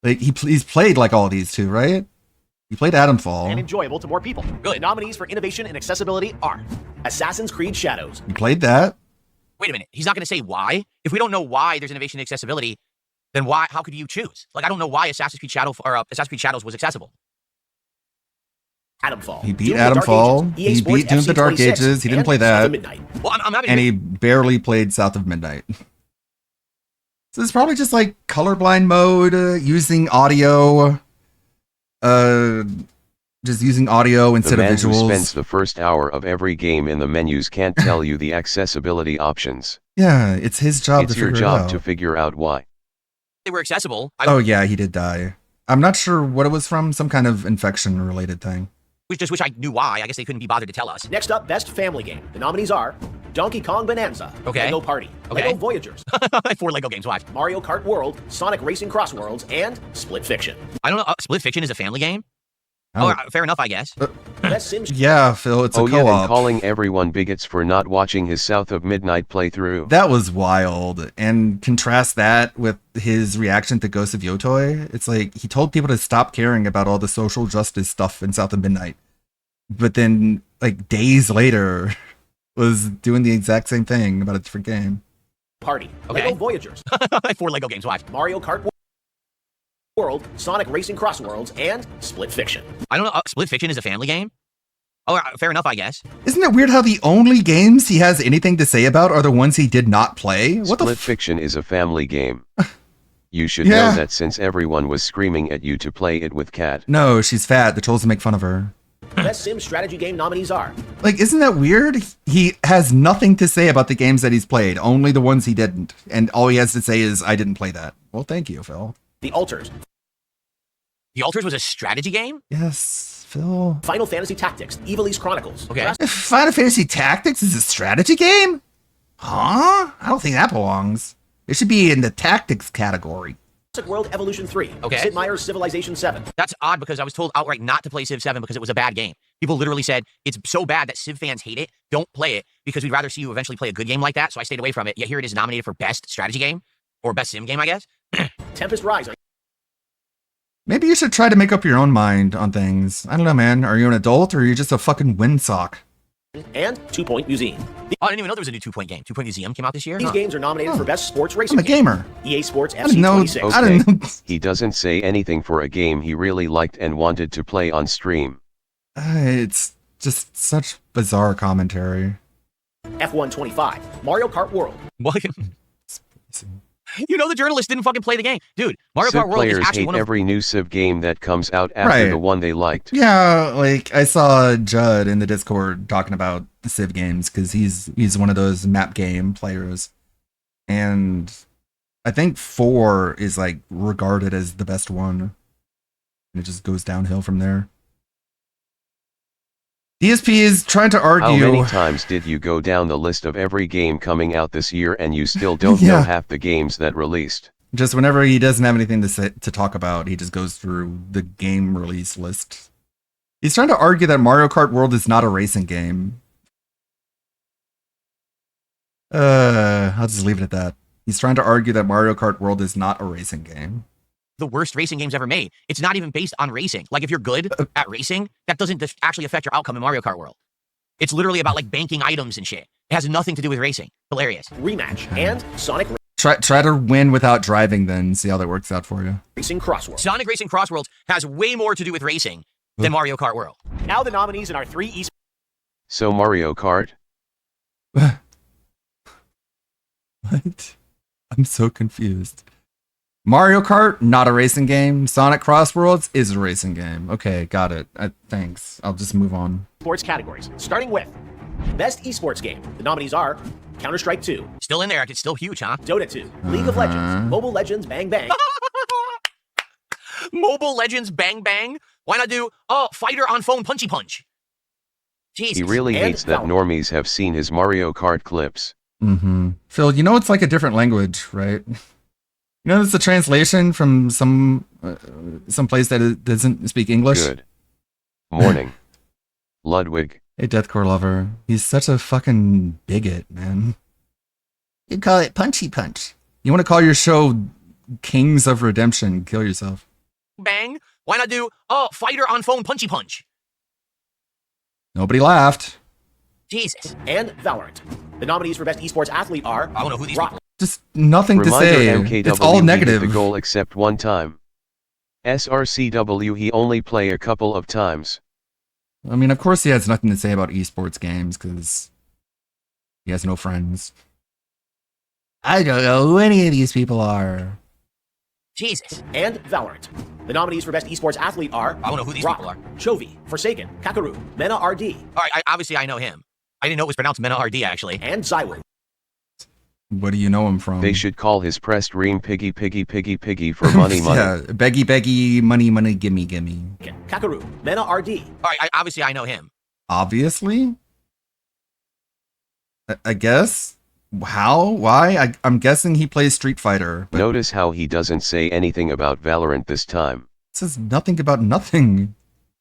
like he's played like all these two, right? He played Atomfall. And enjoyable to more people. The nominees for innovation and accessibility are Assassin's Creed Shadows, He played that. Wait a minute. He's not going to say why? If we don't know why there's innovation in accessibility, then why? How could you choose? Like, I don't know why Assassin's Creed Shadows was accessible. Atomfall. He beat Atomfall. He beat Doom the Dark Ages. He didn't play that. Well, I'm happy. And he barely played South of Midnight. So it's probably just like colorblind mode, using audio, just using audio instead of visuals. The man who spends the first hour of every game in the menus can't tell you the accessibility options. Yeah, it's his job to figure it out. It's your job to figure out why. They were accessible. Oh yeah, he did die. I'm not sure what it was from, some kind of infection-related thing. Just wish I knew why. I guess they couldn't be bothered to tell us. Next up, Best Family Game. The nominees are Donkey Kong Bonanza, Okay. Lego Party, Okay. Lego Voyagers, 4 Lego games, watch. Mario Kart World, Sonic Racing Cross Worlds, and Split Fiction. I don't know. Split Fiction is a family game? Oh. Fair enough, I guess. Best Sims. Yeah, Phil, it's a yeah, and co-op. calling everyone bigots for not watching his South of Midnight playthrough. That was wild. And contrast that with his reaction to Ghost of Yotoi. It's like he told people to stop caring about all the social justice stuff in South of Midnight. But then, like, days later, was doing the exact same thing about a different game. Party, Okay. Lego Voyagers, 4 Lego games, watch. Mario Kart World, Sonic Racing Cross Worlds, and Split Fiction. I don't know. Split Fiction is a family game? Fair enough, I guess. Isn't it weird how the only games he has anything to say about are the ones he did not play? What Split Fiction is a family game. You should Yeah. know that since everyone was screaming at you to play it with Kat. No, she's fat. The trolls make fun of her. Best Sims Strategy Game nominees are Like, isn't that weird? He has nothing to say about the games that he's played, only the ones he didn't. And all he has to say is, I didn't play that. Well, thank you, Phil. The Alters, The Alters was a strategy game? Yes, Phil. Final Fantasy Tactics, Ivalice Chronicles, Okay. Final Fantasy Tactics is a strategy game? Huh? I don't think that belongs. It should be in the tactics category. Jurassic World Evolution 3, Okay. Sid Meier's Civilization 7, That's odd because I was told outright not to play Civ 7 because it was a bad game. People literally said, it's so bad that Civ fans hate it, don't play it, because we'd rather see you eventually play a good game like that, so I stayed away from it. Yet here it is nominated for Best Strategy Game, or Best Sim Game, I guess. Tempest Rise, Maybe you should try to make up your own mind on things. I don't know, man. Are you an adult or are you just a fucking windsock? and 2 Point Museum. Oh, I didn't even know there was a new 2 Point game. 2 Point Museum came out this year? These games are nominated for Best Sports Racing I'm a gamer. EA Sports I didn't know. FC26. I didn't know. He doesn't say anything for a game he really liked and wanted to play on stream. It's just such bizarre commentary. F125, Mario Kart World. What? You know the journalist didn't fucking play the game. Dude, Mario Civ Kart World is players actually hate one of... every new Civ game that comes out after Right. the one they liked. Yeah, like I saw Judd in the Discord talking about the Civ games because he's one of those map game players, and I think 4 is like regarded as the best one, and it just goes downhill from there. DSP is trying to argue. How many times did you go down the list of every game coming out this year and you still don't Yeah. know half the games that released? Just whenever he doesn't have anything to talk about, he just goes through the game release list. He's trying to argue that Mario Kart World is not a racing game. I'll just leave it at that. He's trying to argue that Mario Kart World is not a racing game. the worst racing games ever made. It's not even based on racing. Like, if you're good at racing, that doesn't actually affect your outcome in Mario Kart World. It's literally about, like, banking items and shit. It has nothing to do with racing. Hilarious. Rematch and Sonic Try to win without driving then, see how that works out for you. Racing Crossworld. Sonic Racing Crossworlds has way more to do with racing than Mario Kart World. Now the nominees in our 3 esports. So Mario Kart? What? I'm so confused. Mario Kart, not a racing game. Sonic Crossworlds is a racing game. Okay, got it. Thanks. I'll just move on. Sports categories, starting with Best Esports Game. The nominees are Counter-Strike 2. Still in there. It's still huge, huh? Dota 2. League of Legends. Mobile Legends Bang Bang. Mobile Legends Bang Bang? Why not do, Fighter on Phone Punchy Punch? Jesus. He really And hates that normies have seen his Mario Kart clips. Mm-hmm. Phil, you know it's like a different language, right? You know it's a translation from some place that doesn't speak English? Good morning, Ludwig. Hey, Deathcore Lover. He's such a fucking bigot, man. You call it Punchy Punch. You want to call your show Kings of Redemption, kill yourself. Bang? Why not do, Fighter on Phone Punchy Punch? Nobody laughed. Jesus. And Valorant. The nominees for Best Esports Athlete are... I don't know who these Rock. Just nothing to Reminder, say. MKW It's all he negative. did the goal except one time. SRCW he only play a couple of times. I mean, of course he has nothing to say about esports games because he has no friends. I don't know who any of these people are. Jesus. And Valorant. The nominees for Best Esports Athlete are... I don't know who these Rock, people are. Chovy, Forsaken, Kakaru, Mena RD, All right, obviously I know him. I didn't know it was pronounced Mena RD, actually. and Zywoo. What do you know him from? They should call his pressed ream piggy piggy piggy piggy for money money. Yeah, beggy beggy, money money, gimme gimme. Kakaru, Mena RD, All right, obviously I know him. Obviously? I guess? How? Why? I'm guessing he plays Street Fighter. But Notice how he doesn't say anything about Valorant this time. it says nothing about nothing.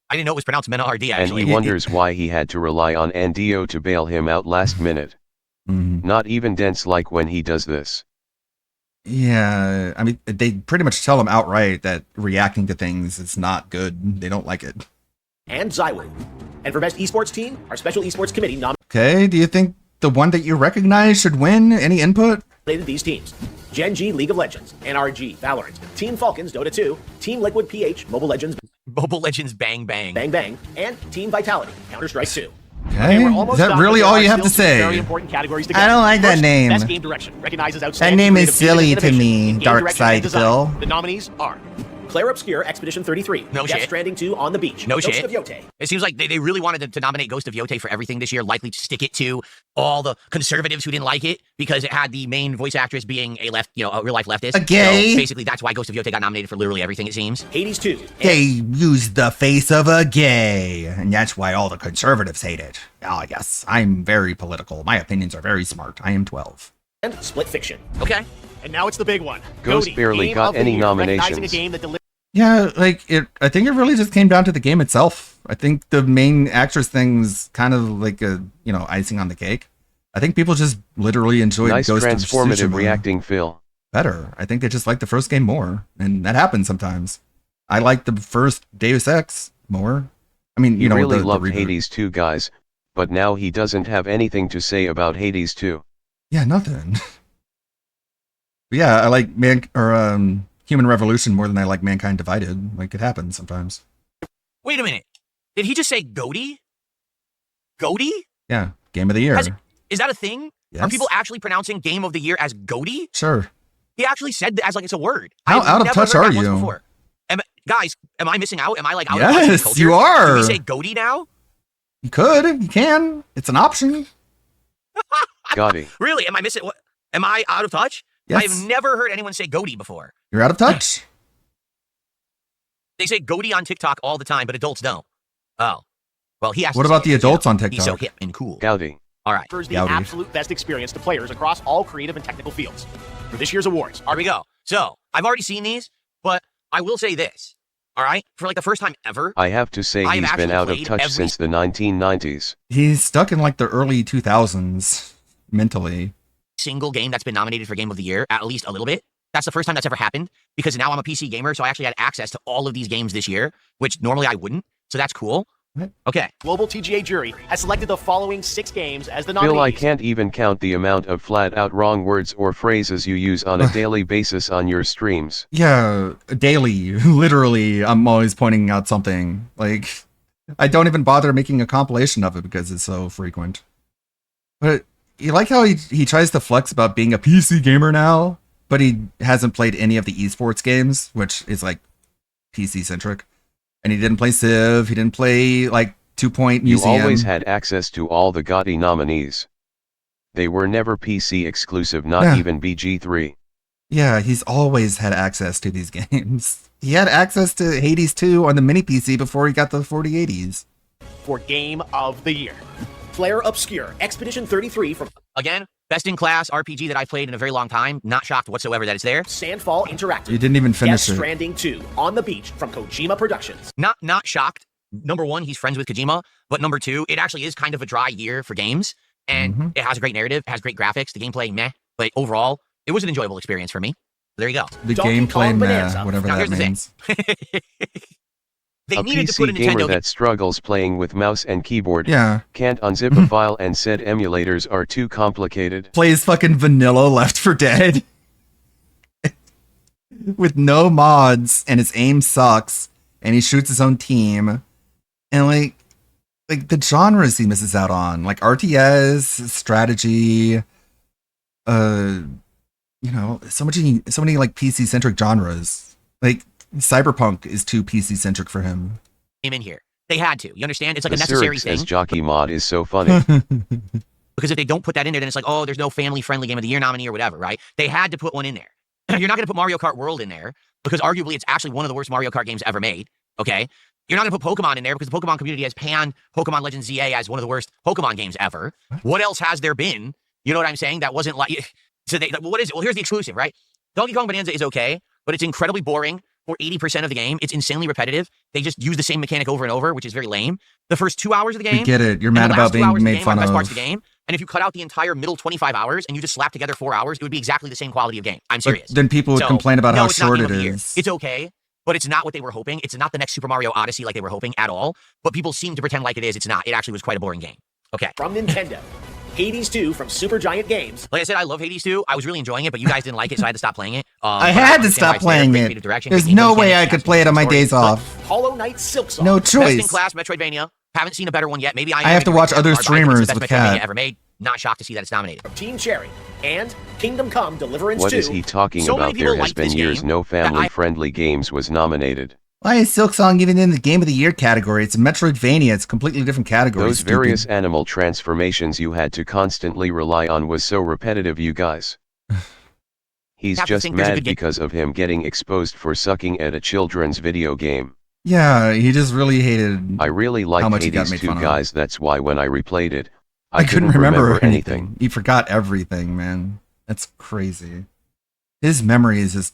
I didn't know it was pronounced Mena RD, And actually. he wonders why he had to rely on Andio to bail him out last minute. Not even dense like when he does this. Yeah, I mean, they pretty much tell him outright that reacting to things is not good. They don't like it. and Zywoo. And for Best Esports Team, our Special Esports Committee Okay, do you think the one that you recognize should win? Any input? nominated these teams. Gen G, League of Legends, NRG, Valorant, Team Falcons, Dota 2, Team Liquid, PH, Mobile Legends, Bang Bang. Bang Bang, and Team Vitality, Counter-Strike 2. Okay, we're is almost that done, really but there all are you have to still two very say? important categories to I go. don't like that First, name. Best Game Direction recognizes That outstanding name is creative vision and silly to innovation me, in game Dark direction Side and design. Phil. The nominees are Claire Obscure, Expedition 33, No Death shit. Stranding 2, On the Beach, No Ghost shit. of Yote, It seems like they really wanted to nominate Ghost of Yote for everything this year, likely to stick it to all the conservatives who didn't like it because it had the main voice actress being a real life leftist. A gay? So basically, that's why Ghost of Yote got nominated for literally everything, it seems. Hades 2, They used the face of a gay, and that's why all the conservatives hate it. Oh, yes, I'm very political. My opinions are very smart. I am 12. and Split Fiction. Okay. And now it's the big one. Ghost GOTY, barely Game got of the any Year, recognizing nominations. a game that delivers Yeah, like I think it really just came down to the game itself. I think the main actress thing's kind of like a icing on the cake. I think people just literally enjoyed Nice Ghost of transformative Tsushima reacting, Phil. better. I think they just like the first game more, and that happens sometimes. I like the first Deus Ex more. I mean, He really the loved reboot. Hades 2, guys, but now he doesn't have anything to say about Hades 2. Yeah, nothing. But yeah, I like Human Revolution more than I like Mankind Divided. Like, it happens sometimes. Wait a minute. Did he just say Goaty? Goaty? Yeah, Game of the Year. Is that a thing? Yes. Are people actually pronouncing Game of the Year as Goaty? Sure. He actually said that as like it's a word. How I've out of never touch heard are that once you? before. Guys, am I missing out? Am I like out of touch with Yes, culture? you are. Do we say Goaty now? You could. You can. It's an option. Gotti. Really? Am I missing? What? Am I out of touch? Yes. I've never heard anyone say Goaty before. You're out of touch. They say Goaty on TikTok all the time, but adults don't. Oh. Well, he has What to about say the it, 'cause, adults on He's so TikTok? hip and cool. Gaudi. All right. the Gouty. absolute best experience to players across all creative and technical fields. For this year's awards, Here we go. So, I've already seen these, but I will say this. All right? For like the first time ever, I have to say I've he's been actually out of played touch every- since the 1990s. He's stuck in like the early 2000s mentally. single game that's been nominated for Game of the Year, at least a little bit. That's the first time that's ever happened because now I'm a PC gamer, so I actually had access to all of these games this year, which normally I wouldn't. So that's cool. Okay. Global TGA jury has selected the following 6 games as the nominees. Phil, I can't even count the amount of flat-out wrong words or phrases you use on a daily basis on your streams. Yeah, daily. Literally, I'm always pointing out something. Like, I don't even bother making a compilation of it because it's so frequent. But you like how he tries to flex about being a PC gamer now, but he hasn't played any of the esports games, which is like PC centric. And he didn't play Civ, he didn't play like 2 Point You Museum. always had access to all the Gotti nominees. They were never PC exclusive, not Yeah. even BG3. Yeah, he's always had access to these games. He had access to Hades 2 on the mini PC before he got the 4080s. For Game of the Year. Claire Obscure, Expedition 33 from Again, best in class RPG that I've played in a very long time. Not shocked whatsoever that it's there. Sandfall Interactive. You didn't even finish Death it. Stranding 2, On the Beach from Kojima Productions. Not shocked. Number one, he's friends with Kojima, but number two, it actually is kind of a dry year for games, and it has a great narrative, it has great graphics, the gameplay meh, but overall, it was an enjoyable experience for me. There you go. The Donkey gameplay Kong meh, Bonanza. whatever Now that here's the means. thing. They A needed to put a PC gamer Nintendo that struggles playing with mouse and keyboard Yeah. can't unzip a file and said emulators are too complicated. Plays fucking vanilla Left 4 Dead with no mods, and his aim sucks, and he shoots his own team, and like the genres he misses out on, like RTS, strategy, you know, so many like PC centric genres. Like Cyberpunk is too PC centric for him. Came in here. They had to. You understand? It's like The a necessary Cyrix thing. as jockey mod is so funny. Because if they don't put that in there, then it's like, oh, there's no family-friendly Game of the Year nominee or whatever, right? They had to put one in there. You're not going to put Mario Kart World in there because arguably it's actually one of the worst Mario Kart games ever made, okay? You're not going to put Pokemon in there because the Pokemon community has panned Pokemon Legends ZA as one of the worst Pokemon games ever. What else has there been? You know what I'm saying? That wasn't like... So what is it? Well, here's the exclusive, right? Donkey Kong Bonanza is okay, but it's incredibly boring for 80% of the game. It's insanely repetitive. They just use the same mechanic over and over, which is very lame. The first 2 hours of the game... We get it. You're and mad the about last 2 being hours of the made game are fun the best of. parts of the game. And if you cut out the entire middle 25 hours and you just slap together 4 hours, it would be exactly the same quality of game. I'm serious. Then people would So, complain about no, how it's not short Game it of the Year. is. It's okay, but it's not what they were hoping. It's not the next Super Mario Odyssey like they were hoping at all. But people seem to pretend like it is. It's not. It actually was quite a boring game. Okay. From Nintendo, Hades 2 from Supergiant Games. Like I said, I love Hades 2. I was really enjoying it, but you guys didn't like it, so I had to stop playing it. I had to stop playing it. There's no way I could play it on my days off. Hollow Knight Silksong. No Best choice. in class Metroidvania. Haven't seen a better one yet. Maybe I have to watch other I think it's streamers the with best Metroidvania Cat. ever made. Not shocked to see that it's nominated. Team Cherry and Kingdom Come Deliverance What 2. is he talking So many about? people There has liked been this years game no that I- family-friendly games was nominated. Why is Silksong even in the Game of the Year category? It's a Metroidvania. It's a completely different category. Those stupid. various animal transformations you had to constantly rely on was so repetitive, you guys. He's Have to just think there's a mad good game. because of him getting exposed for sucking at a children's video game. Yeah, he just really hated. I really how liked much he got Hades made 2, fun of. guys. That's why when I replayed it, I couldn't remember anything. anything. He forgot everything, man. That's crazy. His memory is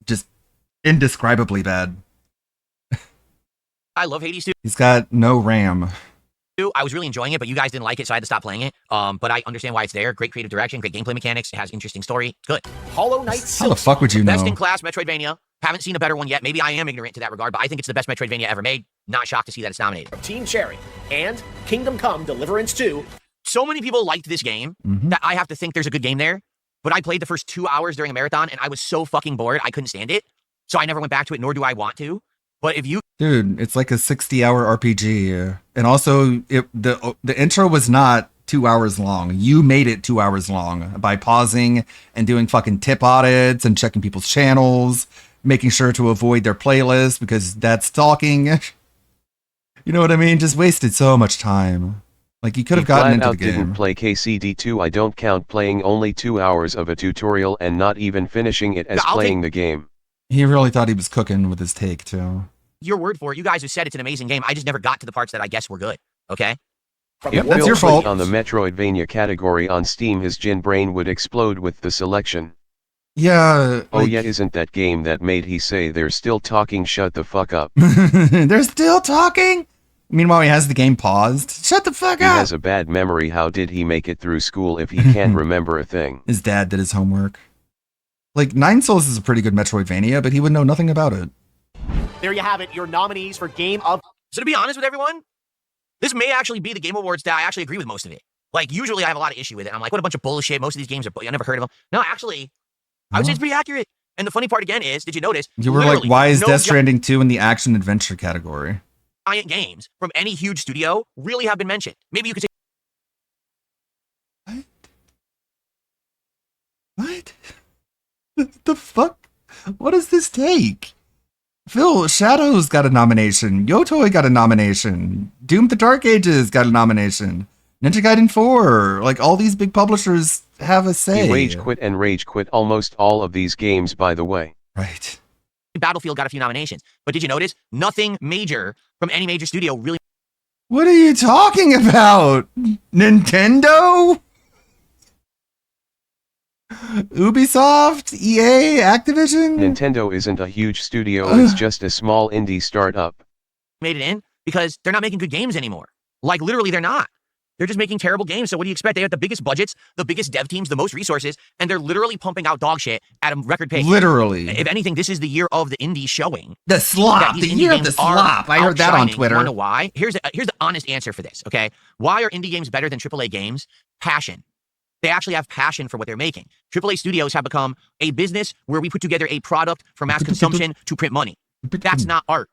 just indescribably bad. I love Hades 2. He's got no RAM. I was really enjoying it, but you guys didn't like it, so I had to stop playing it. But I understand why it's there. Great creative direction, great gameplay mechanics. It has interesting story. It's good. Hollow Knight How the fuck would you Best in know? class Metroidvania. Haven't seen a better one yet. Maybe I am ignorant to that regard, but I think it's the best Metroidvania ever made. Not shocked to see that it's nominated. Team Cherry and Kingdom Come Deliverance 2. So many people liked this game that I have to think there's a good game there. But I played the first 2 hours during a marathon, and I was so fucking bored, I couldn't stand it. So I never went back to it, nor do I want to. But if you... Dude, it's like a 60-hour RPG. And also, the intro was not 2 hours long. You made it 2 hours long by pausing and doing fucking tip audits and checking people's channels, making sure to avoid their playlist because that's stalking. You know what I mean? Just wasted so much time. Like, you could have gotten into the game. Didn't play KCD2. I don't count playing only 2 hours of a tutorial and not even finishing it as I'll playing the game. He really thought he was cooking with his take, too. Your word for it. You guys have said it's an amazing game. I just never got to the parts that I guess were good. Okay? Yep, that's your fault. On the Metroidvania category on Steam, his gin brain would explode with the selection. Yeah. Oh yeah, isn't that game that made he say they're still talking, shut the fuck up? They're still talking? Meanwhile, he has the game paused. Shut the fuck He up! has a bad memory. How did he make it through school if he can't remember a thing? His dad did his homework. Like, Nine Souls is a pretty good Metroidvania, but he would know nothing about it. There you have it, your nominees for Game of... So to be honest with everyone, this may actually be the Game Awards that I actually agree with most of it. Like, usually I have a lot of issue with it. I'm like, what a bunch of bullshit. Most of these games are... I never heard of them. No, actually, I would say it's pretty accurate. And the funny part again is, did you notice? You were like, why is Death Stranding 2 in the action-adventure category? Giant games from any huge studio really have been mentioned. Maybe you could say... What? The fuck? What does this take? Phil, Shadows got a nomination. Yotoi got a nomination. Doom the Dark Ages got a nomination. Ninja Gaiden 4. Like, all these big publishers have a say. He rage quit almost all of these games, by the way. Right. Battlefield got a few nominations. But did you notice? Nothing major from any major studio really... What are you talking about? Nintendo? Ubisoft? EA? Activision? Nintendo isn't a huge studio, it's just a small indie startup. made it in because they're not making good games anymore. Like, literally, they're not. They're just making terrible games. So what do you expect? They have the biggest budgets, the biggest dev teams, the most resources, and they're literally pumping out dog shit at a record pace. Literally. If anything, this is the year of the indie showing. The slop. That The these indie year of games the slop. are I heard that on outshining. Twitter. You wanna know why? Here's the honest answer for this, okay? Why are indie games better than AAA games? Passion. They actually have passion for what they're making. AAA studios have become a business where we put together a product for mass consumption to print money. That's not art.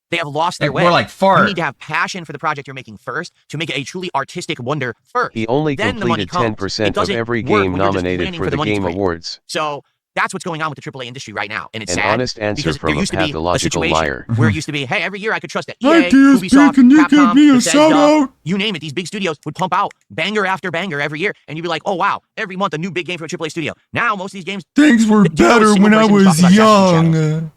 They have lost their way. More like fart. You need to have passion for the project you're making first to make it a truly artistic wonder first. He only Then the money completed comes. 10% It of doesn't every work game when you're just nominated planning for the money to Game print. Awards. So that's what's going on with the AAA industry right now, and it's An sad. honest answer because from there a used to be a pathological situation liar. where it used to be, hey, every year I could trust that Hey, EA, DSP, Ubisoft, can you give Capcom, me a Bethesda, shout-out? you name it, these big studios would pump out banger after banger every year, and you'd be like, oh wow, every month a new big game from a AAA studio. Now most of these games, Things were do you know a better single when I person who's was talked about Destiny Shadow? young.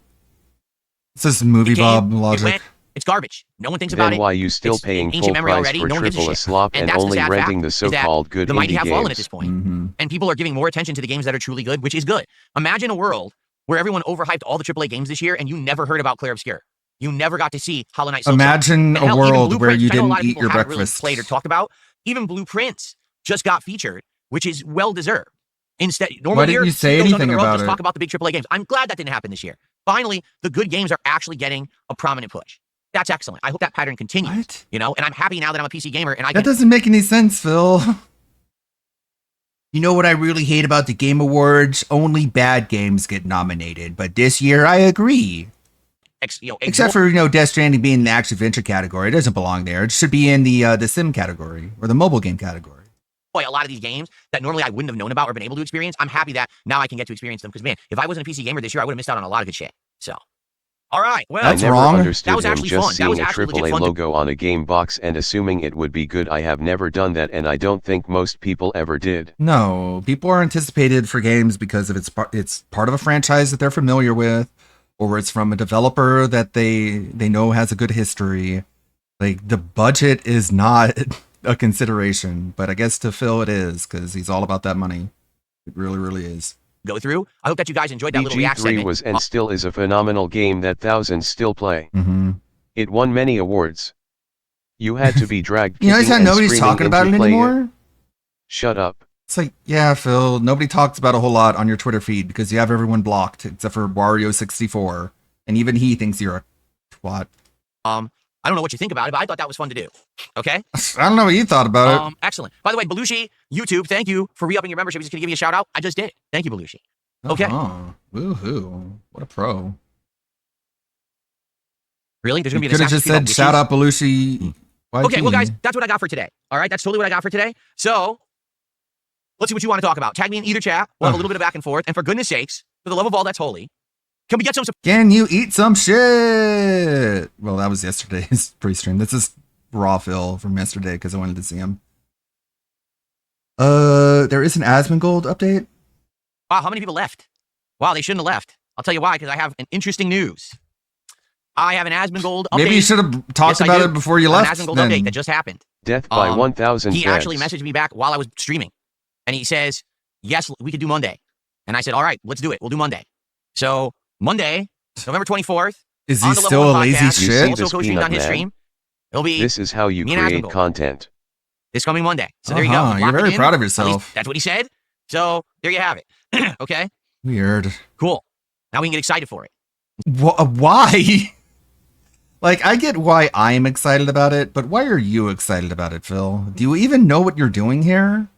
It's just movie It Bob came, it logic. went, it's garbage. No one thinks about Then it. why you still It's paying ancient full memory price already. for No one gives a triple a shit. slop and that's the only sad renting fact, the is that so-called good the mighty indie have fallen at games? this point. And people are giving more attention to the games that are truly good, which is good. Imagine a world where everyone overhyped all the AAA games this year and you never heard about Clair Obscur. You never got to see Hollow Knight. Imagine a world where you which I know a didn't lot of eat people your haven't really breakfast. played or talked about. Even Blueprints just got featured, which is well deserved. Instead, normally Why didn't here, you say studios under anything the rug about just it? talk about the big AAA games. I'm glad that didn't happen this year. Finally, the good games are actually getting a prominent push. That's excellent. I hope that pattern continues. What? You know, and I'm happy now that I'm a PC gamer and I That can. doesn't make any sense, Phil. You know what I really hate about the Game Awards? Only bad games get nominated. But this year, I agree. Except for, Death Stranding being in the action adventure category. It doesn't belong there. It should be in the sim category or the mobile game category. Boy, a lot of these games that normally I wouldn't have known about or been able to experience, I'm happy that now I can get to experience them. Because man, if I wasn't a PC gamer this year, I would have missed out on a lot of good shit. So, all right, well, That's I never wrong. understood That was him actually just fun. That was seeing a actually legit AAA fun to- logo on a game box and assuming it would be good. I have never done that, and I don't think most people ever did. No, people are anticipated for games because of it's part of a franchise that they're familiar with, or it's from a developer that they know has a good history. Like, the budget is not a consideration, but I guess to Phil it is, because he's all about that money. It really, really is. Go through. I hope that you guys enjoyed that little react BG3 segment. was and still is a phenomenal game that thousands still play. Mm-hmm. It won many awards. You had to be dragged. You notice kicking how and nobody's screaming talking about into it playing anymore? Shut up. It's like, yeah, Phil, nobody talks about a whole lot on your Twitter feed because you have everyone blocked except for Wario64. And even he thinks you're a twat. I don't know what you think about it, but I thought that was fun to do. Okay? I don't know what you thought about it. Excellent. By the way, Belushi, YouTube, thank you for re-upping your membership. He's going to give you a shout out. I just did. Thank you, Belushi. Okay. Oh, woohoo. What a pro. Really? There's going to You be an could have just Assassin's said, Creed shout about out Belushi. YT. Okay, well, guys, that's what I got for today. All right, that's totally what I got for today. So, let's see what you want to talk about. Tag me in either chat. We'll have a little bit of back and forth. And for goodness sakes, for the love of all that's holy, can we get some... Can you eat some shit? Well, that was yesterday's pre-stream. This is raw Phil from yesterday because I wanted to see him. There is an Asmongold update. Wow, how many people left? Wow, they shouldn't have left. I'll tell you why, because I have an interesting news. I have an Asmongold update. Maybe you should have talked about it before you I have left. An Asmongold then. update that just happened. Death by 1,000 He deaths. actually messaged me back while I was streaming. And he says, yes, we could do Monday. And I said, all right, let's do it. We'll do Monday. So, Monday, November 24th. Is on he the still Level a One lazy podcast, shit? Also co-streamed on his Man. stream. It'll be This is how you me and create Asmongold. content. This coming Monday. So there you go. Uh-huh, Lock you're it very in. proud of At least yourself. that's what he said. So there you have it. Okay? Weird. Cool. Now we can get excited for it. Why? Like, I get why I'm excited about it, but why are you excited about it, Phil? Do you even know what you're doing here?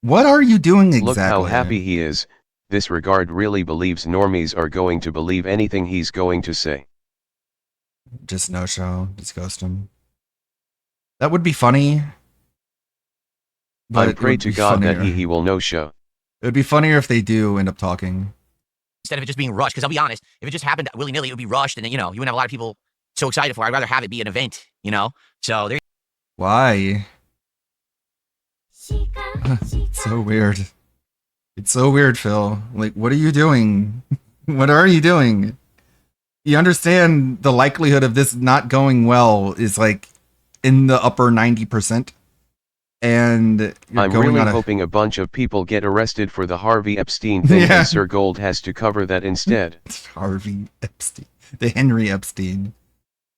What are you doing exactly? Look how happy he is. This regard really believes normies are going to believe anything he's going to say. Just no show. Just ghost him. That would be funny. I it pray would to be God that funnier. he will no show. It would be funnier if they do end up talking. Instead of it just being rushed. Because I'll be honest, if it just happened willy-nilly, it would be rushed. And then, you wouldn't have a lot of people so excited for it. I'd rather have it be an event, So there. Why? It's so weird. It's so weird, Phil. Like, what are you doing? What are you doing? You understand the likelihood of this not going well is like in the upper 90%. And you're I'm going really on a... hoping a bunch of people get arrested for the Harvey Epstein thing Yeah. and Sir Gold has to cover that instead. Harvey Epstein. The Henry Epstein.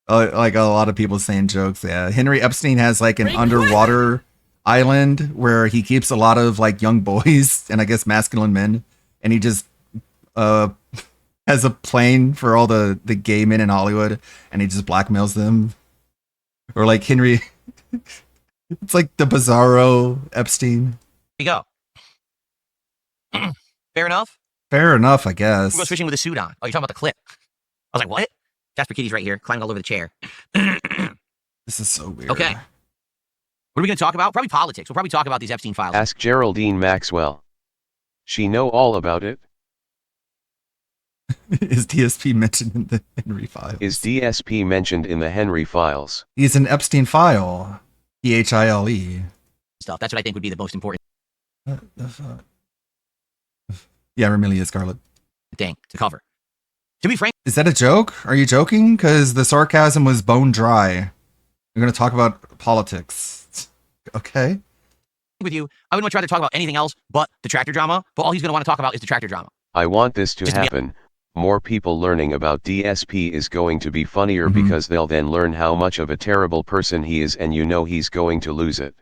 Like a lot of people saying jokes. Yeah. Henry Epstein has like an underwater island where he keeps a lot of like young boys and I guess masculine men, and he just has a plane for all the gay men in Hollywood, and he just blackmails them. Or like Henry, it's like the Bizarro Epstein. Here you go. Fair enough? Fair enough, I guess. We'll go switching with a suit on. Oh, you're talking about the clip. I was like, what? Jasper Kitty's right here, climbing all over the chair. This is so weird. Okay. What are we going to talk about? Probably politics. We'll probably talk about these Epstein files. Ask Geraldine Maxwell. She know all about it. Is DSP mentioned in the Henry files? Is DSP mentioned in the Henry files? He's an Epstein file. PHILE. Stuff. That's what I think would be the most important Yeah, Remilia Scarlet. thing to cover. To be frank, is that a joke? Are you joking? Because the sarcasm was bone dry. We're going to talk about politics. Okay. With you, I wouldn't much rather talk about anything else but the tractor drama, but all he's going to want to talk about is the tractor drama. I want this to happen. More people learning about DSP is going to be funnier because they'll then learn how much of a terrible person he is, and you know he's going to lose it.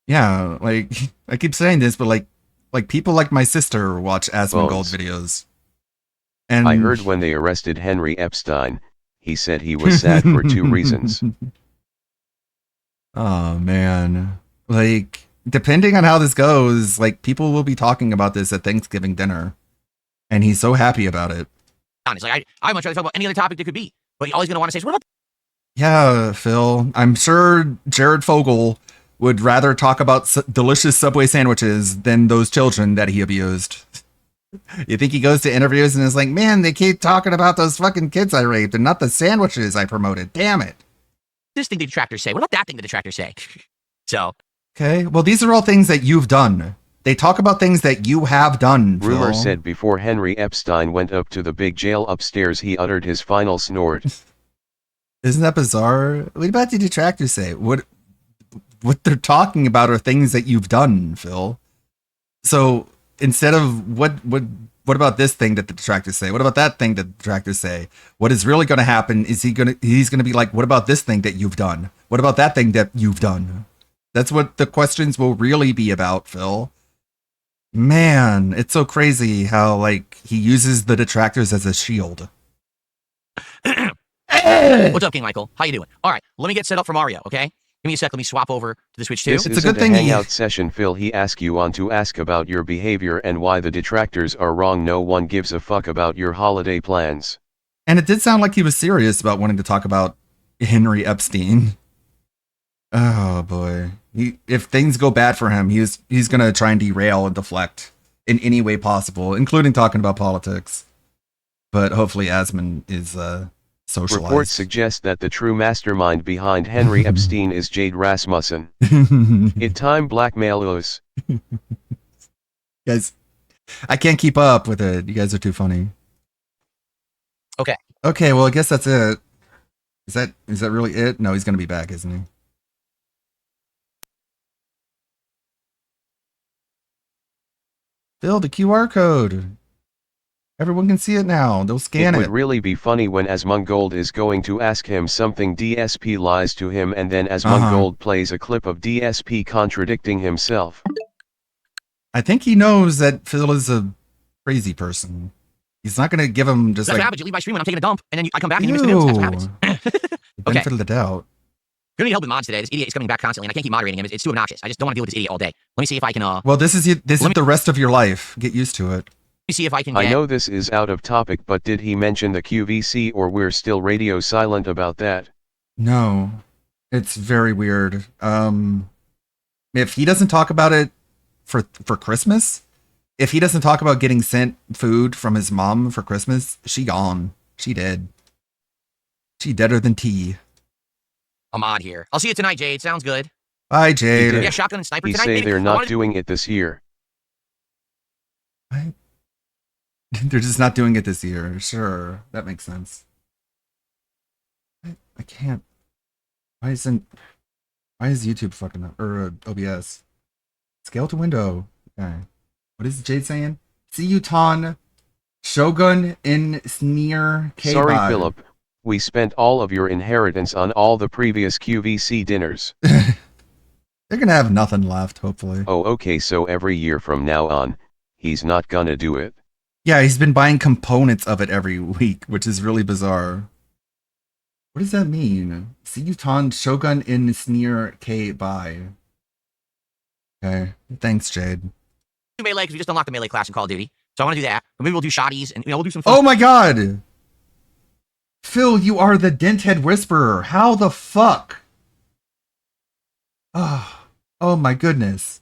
Yeah, like, I keep saying this, but like people like my sister watch Asmongold videos. And I heard when they arrested Henry Epstein, he said he was sad for 2 reasons. Oh, man. Like, depending on how this goes, like, people will be talking about this at Thanksgiving dinner. And he's so happy about it. Honest, like, I'd much rather talk about any other topic that could be. But all he's going to want to say is, what about... Yeah, Phil. I'm sure Jared Fogle would rather talk about delicious Subway sandwiches than those children that he abused. You think he goes to interviews and is like, man, they keep talking about those fucking kids I raped and not the sandwiches I promoted. Damn it. This thing the detractors say? What about that thing the detractors say? So. Okay, well, these are all things that you've done. They talk about things that you have done, Phil. Rumor said before Henry Epstein went up to the big jail upstairs, he uttered his final snort. Isn't that bizarre? What about the detractors say? What they're talking about are things that you've done, Phil. So instead of what about this thing that the detractors say? What about that thing that the detractors say? What is really going to happen is he's going to be like, what about this thing that you've done? What about that thing that you've done? That's what the questions will really be about, Phil. Man, it's so crazy how like he uses the detractors as a shield. What's up, King Michael? How you doing? All right, let me get set up for Mario, okay? Give me a sec. Let me swap over to the Switch 2. This is a good thing. Hangout session, Phil. He asked you on to ask about your behavior and why the detractors are wrong. No one gives a fuck about your holiday plans. And it did sound like he was serious about wanting to talk about Henry Epstein. Oh boy. If things go bad for him, he's going to try and derail and deflect in any way possible, including talking about politics. But hopefully Asmon is socialized. Reports suggest that the true mastermind behind Henry Epstein is Jade Rasmussen. It time blackmailers. Guys, I can't keep up with it. You guys are too funny. Okay. Okay, well, I guess that's it. Is that really it? No, he's going to be back, isn't he? Phil, the QR code. Everyone can see it now. They'll scan it. It would really be funny when Asmongold is going to ask him something, DSP lies to him, and then Asmongold plays a clip of DSP contradicting himself. I think he knows that Phil is a crazy person. He's not going to give him just that's like... what happens. You leave my stream when I'm taking a dump, and then I come back and you miss the news. That's what happens. Benefit of the doubt. Gonna need help with mods today. This idiot is coming back constantly, and I can't keep moderating him. It's too obnoxious. I just don't want to deal with this idiot all day. Let me see if I can. Well, this is the rest of your life. Get used to it. Let me see if I can. I know this is out of topic, but did he mention the QVC, or we're still radio silent about that? No, it's very weird. If he doesn't talk about it for Christmas, if he doesn't talk about getting sent food from his mom for Christmas, she gone. She dead. She deader than tea. I'm on here. I'll see you tonight, Jade. Sounds good. Bye, Jade. Yeah, shotgun and sniper He tonight. say they're not doing it this year. What? They're just not doing it this year. Sure, that makes sense. I can't. Why is YouTube fucking up? Or OBS? Scale to window. Okay. What is Jade saying? See you, Ton. Shogun in Sneer K. Sorry, Philip. We spent all of your inheritance on all the previous QVC dinners. They're gonna have nothing left, hopefully. Oh, okay, so every year from now on, he's not gonna do it. Yeah, he's been buying components of it every week, which is really bizarre. What does that mean? Siyutan Shogun in Sneer K buy. Okay, thanks, Jade. Do melee because we just unlocked the melee class in Call of Duty. So I want to do that. But maybe we'll do shotties and we'll do some fun. Oh my god! Phil, you are the Denthead Whisperer. How the fuck? Oh my goodness.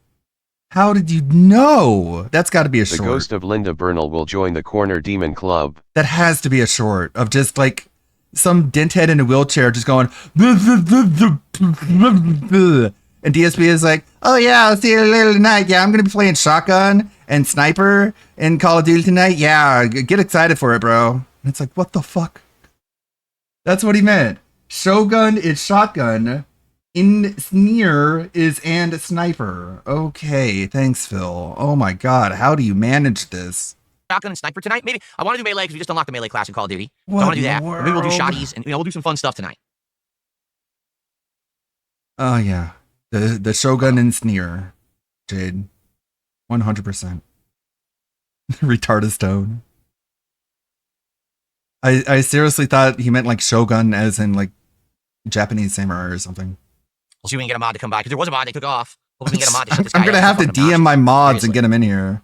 How did you know? That's got to be a The short. ghost of Linda Bernal will join the Corner Demon Club. That has to be a short of just like some denthead in a wheelchair just going and DSP is like, oh yeah, I'll see you later tonight. Yeah, I'm gonna be playing shotgun and sniper in Call of Duty tonight. Yeah, get excited for it, bro. And it's like, what the fuck? That's what he meant. Shogun is shotgun. In Sneer is and sniper. Okay, thanks, Phil. Oh my god, how do you manage this? Shotgun and sniper tonight. Maybe I want to do melee because we just unlocked the melee class in Call of Duty. So What I want to do in that. the Or maybe we'll do world? shotties and we'll do some fun stuff tonight. Oh yeah, the Shogun and Sneer, Jade, 100%. Retarded tone. I seriously thought he meant like Shogun as in like Japanese samurai or something. We'll see if we can get a mod to come by because there was a mod they took off. Hopefully we can get a mod to shut this I'm guy gonna up. have to Fucking DM my mods Seriously. and get him in here.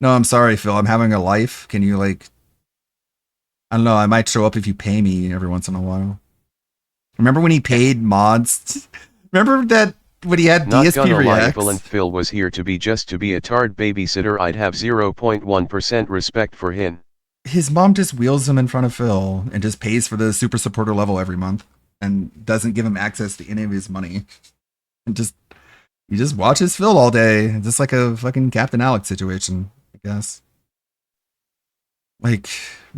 No, I'm sorry, Phil. I'm having a life. Can you like? I don't know. I might show up if you pay me every once in a while. Remember when he paid mods? Remember that when he had Not DSP gonna lie, reacts? if Phil was here to be just to be a tard babysitter, I'd have 0.1% respect for him. His mom just wheels him in front of Phil and just pays for the super supporter level every month and doesn't give him access to any of his money. And he just watches Phil all day, just like a fucking Captain Alex situation, I guess. Like,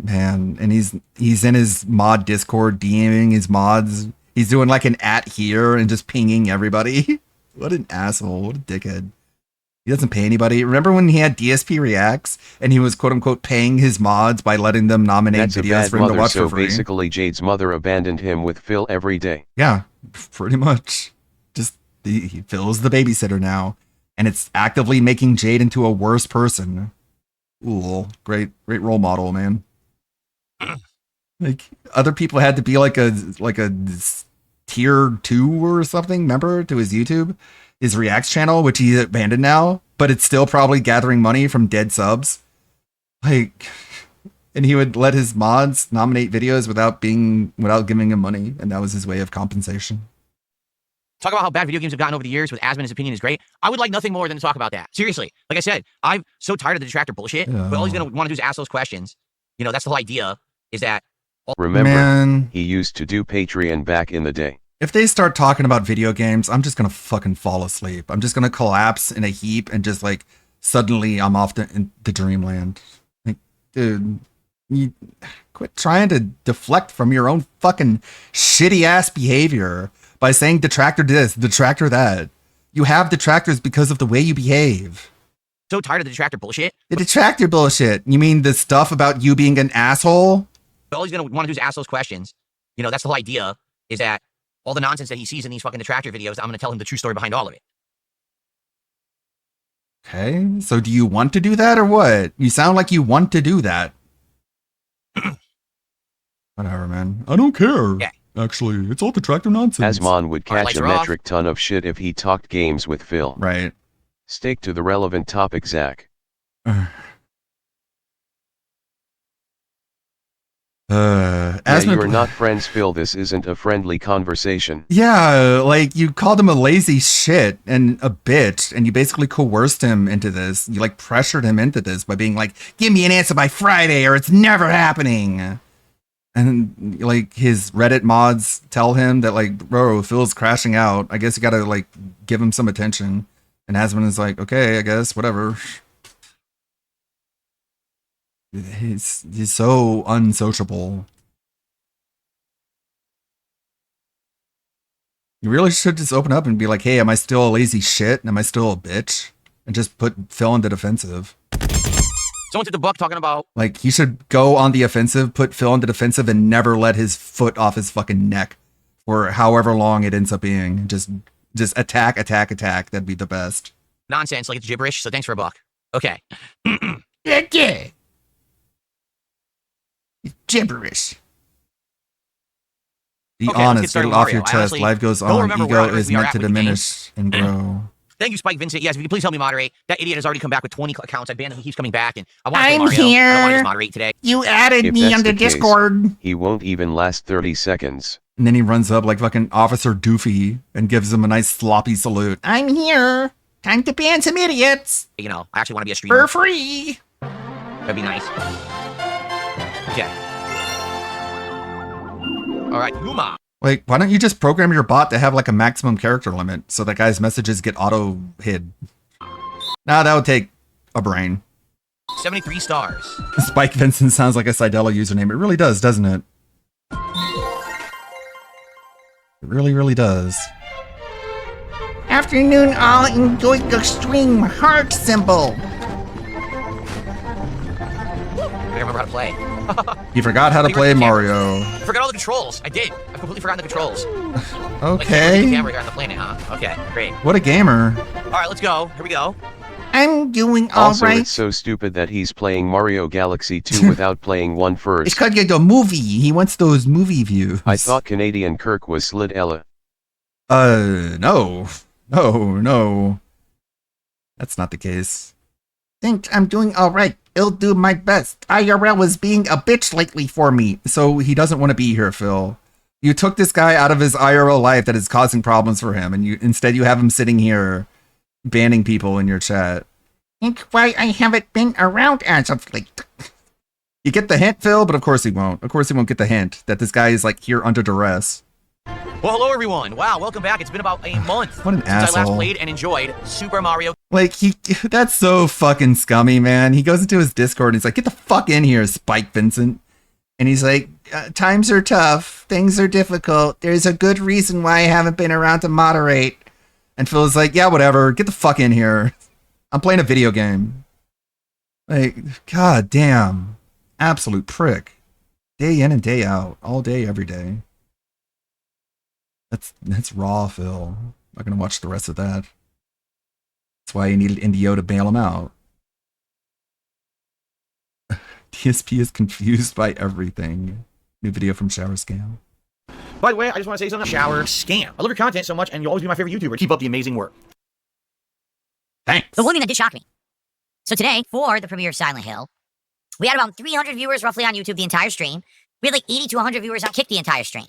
man, and he's in his mod Discord DMing his mods. He's doing like an @here and just pinging everybody. What an asshole! What a dickhead! He doesn't pay anybody. Remember when he had DSP reacts and he was quote unquote paying his mods by letting them nominate That's a videos bad for him to mother, watch so for free? basically Jade's mother abandoned him with Phil every day. Yeah, pretty much. Just he Phil's the babysitter now, and it's actively making Jade into a worse person. Ooh, great role model, man. Like other people had to be like a tier 2 or something. Remember to his YouTube, his Reacts channel, which he abandoned now, but it's still probably gathering money from dead subs. Like, and he would let his mods nominate videos without giving him money, and that was his way of compensation. Talk about how bad video games have gotten over the years with Asmon's opinion is great. I would like nothing more than to talk about that. Seriously. Like I said, I'm so tired of the detractor bullshit. Yeah. But all he's going to want to do is ask those questions. You know, that's the whole idea, is that... Remember, Man. he used to do Patreon back in the day. If they start talking about video games, I'm just gonna fucking fall asleep. I'm just gonna collapse in a heap and just like suddenly I'm off in the dreamland. Like, dude, you quit trying to deflect from your own fucking shitty ass behavior by saying detractor this, detractor that. You have detractors because of the way you behave. So tired of the detractor bullshit. The detractor bullshit. You mean the stuff about you being an asshole? But all he's going to want to do is ask those questions. You know, that's the whole idea, is that all the nonsense that he sees in these fucking detractor videos, I'm going to tell him the true story behind all of it. Okay, so do you want to do that or what? You sound like you want to do that. Whatever, man. I don't care. Yeah. Actually, it's all detractor nonsense. Asmon would Alright, catch lights a are off. metric ton of shit if he talked games with Phil. Right. Stick to the relevant topic, Zach. Yeah, Asmon- you're not friends, Phil. This isn't a friendly conversation. Yeah, like you called him a lazy shit and a bitch, and you basically coerced him into this. You like pressured him into this by being like, "Give me an answer by Friday, or it's never happening." And like his Reddit mods tell him that like, "Bro, Phil's crashing out. I guess you gotta like give him some attention." And Asmon is like, "Okay, I guess whatever." He's so unsociable. You really should just open up and be like, hey, am I still a lazy shit? Am I still a bitch? And just put Phil on the defensive. Someone took the book talking about... Like, he should go on the offensive, put Phil on the defensive, and never let his foot off his fucking neck for however long it ends up being. Just Just attack, attack, attack. That'd be the best. Nonsense, like it's gibberish, so thanks for a buck. Okay. Yeah. Gibberish. Be Okay, let's get honest, get started it with off Mario. your I chest. honestly Life goes don't on. remember where Ego is we are meant at to with the game. diminish and grow. Thank you, Spike Vincent. Yes, if you could please help me moderate. That idiot has already come back with 20 accounts. I banned him. He keeps coming back, and I want to play I'm Mario. I don't want to here. just moderate today. You added If me that's on the the case, Discord. he won't even last 30 seconds. And then he runs up like fucking Officer Doofy and gives him a nice sloppy salute. I'm here. Time to ban some idiots. You know, I actually want to be a streamer. For free. That'd be nice. Okay. All right, Yuma. Like, why don't you just program your bot to have like a maximum character limit so that guy's messages get auto hid? Nah, that would take a brain. 73 stars. Spike Vincent sounds like a Sidella username. It really does, doesn't it? It really, really does. Afternoon, all enjoy the stream heart symbol. I remember how to play. You forgot how to play Mario. I forgot all the controls. I did. I've completely forgotten the controls. Okay. Like the camera here on the planet, huh? Okay, great. What a gamer. All right, let's go. Here we go. I'm doing all Also, right. it's so stupid that he's playing Mario Galaxy 2 without playing 1 first. It's called the movie. He wants those movie views. I thought Canadian Kirk was Slid Ella. No. No. That's not the case. Think I'm doing all right. I'll do my best. IRL was being a bitch lately for me. So he doesn't want to be here, Phil. You took this guy out of his IRL life that is causing problems for him, and instead you have him sitting here banning people in your chat. Think why I haven't been around as of late. You get the hint, Phil, but of course he won't. Of course he won't get the hint that this guy is like here under duress. Well, hello everyone. Wow, welcome back. It's been about a month What an since I last asshole. played and enjoyed Super Mario. Like, that's so fucking scummy, man. He goes into his Discord and he's like, get the fuck in here, Spike Vincent. And he's like, times are tough. Things are difficult. There's a good reason why I haven't been around to moderate. And Phil's like, yeah, whatever. Get the fuck in here. I'm playing a video game. Like, god damn. Absolute prick. Day in and day out. All day, every day. That's raw, Phil. I'm not gonna watch the rest of that. That's why you needed Indio to bail him out. DSP is confused by everything. New video from Shower Scam. By the way, I just want to say something. Shower Scam. I love your content so much, and you'll always be my favorite YouTuber. Keep up the amazing work. Thanks. The one thing that did shock me. So today, for the premiere of Silent Hill, we had about 300 viewers roughly on YouTube the entire stream. We had like 80 to 100 viewers on Kick the entire stream.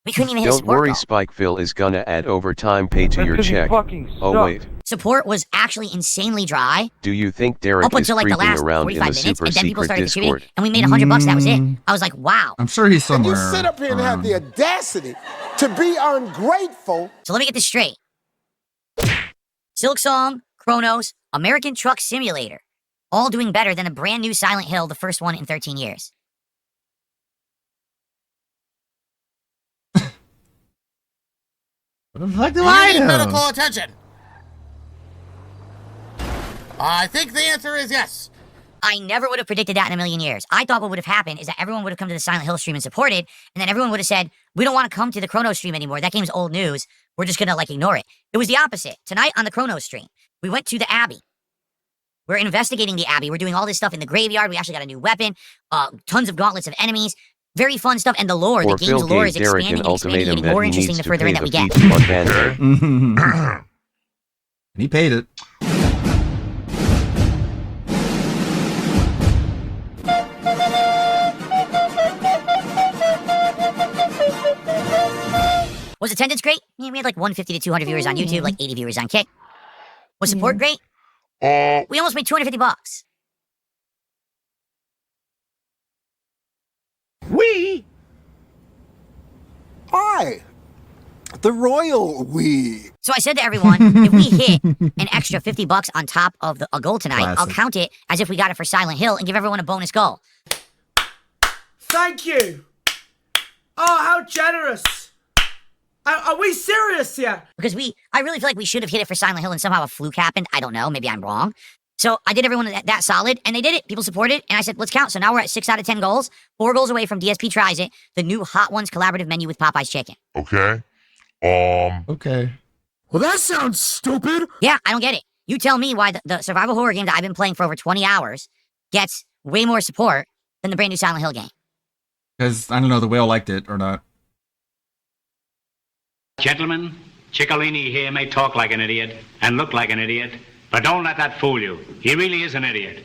We couldn't even hit a Don't support worry, goal. Spikeville is gonna add overtime pay to your check. Oh wait, Support was actually insanely dry do you think Derek up is until like the creeping last around 45 in the minutes, super and then people secret started contributing, Discord? and we made $100 that was it. I was like, wow. I'm sure he's somewhere. You sit up here and have the audacity to be ungrateful. So let me get this straight. Silksong, Chronos, American Truck Simulator, all doing better than a brand new Silent Hill, the first one in 13 years. What the fuck do You I need know? medical attention. I think the answer is yes. I never would have predicted that in a million years. I thought what would have happened is that everyone would have come to the Silent Hill stream and supported, and then everyone would have said, we don't want to come to the Chronos stream anymore. That game's old news. We're just gonna, ignore it. It was the opposite. Tonight on the Chronos stream, we went to the Abbey. We're investigating the Abbey. We're doing all this stuff in the graveyard. We actually got a new weapon, tons of gauntlets of enemies. Very fun stuff, and the lore, the Or game's Phil lore gave is Derek expanding an and expanding, ultimatum getting that more he interesting needs the to further pay in that the we get. beach on Bandai. And he paid it. Was attendance great? Yeah, we had 150 to 200 viewers on YouTube, 80 viewers on Kick. Was support great? We almost made $250. The royal we. So I said to everyone, if we hit an extra $50 on top of a goal tonight, I'll Classic. count it as if we got it for Silent Hill and give everyone a bonus goal. Thank you. Oh, how generous. Are we serious here? Because I really feel like we should have hit it for Silent Hill and somehow a fluke happened. I don't know. Maybe I'm wrong. So I did everyone that solid, and they did it. People supported, and I said, let's count. So now we're at 6 out of 10 goals. 4 goals away from DSP Tries It, the new Hot Ones collaborative menu with Popeye's Chicken. Okay. Okay. Well, that sounds stupid. Yeah, I don't get it. You tell me why the survival horror game that I've been playing for over 20 hours gets way more support than the brand new Silent Hill game. Because, I don't know, the whale liked it or not. Gentlemen, Ciccolini here may talk like an idiot and look like an idiot, but don't let that fool you. He really is an idiot.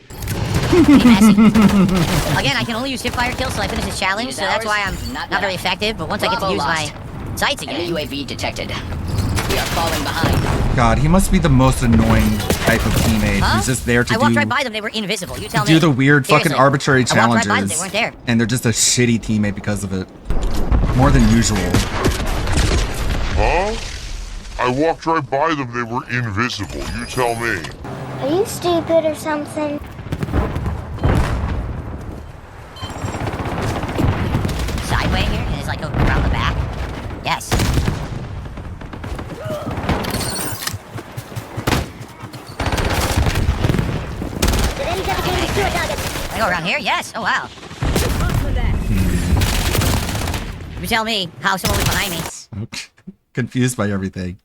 Again, I can only use hipfire kills till I finish this challenge, so that's why I'm not very effective, but once I get to use my sights again... Enemy UAV detected. We are falling behind. God, he must be the most annoying type of teammate. Huh? He's just there to I walked right by them, they were invisible. You tell me. do the weird fucking Seriously. arbitrary I walked right challenges. by them, they weren't there. And they're just a shitty teammate because of it. More than usual. Huh? I walked right by them, they were invisible. You tell me. Are you stupid or something? Sideway here, and it's like around the back. Yes. I go around here? Yes. Oh, wow. You tell me how someone was behind me. Okay. Confused by everything.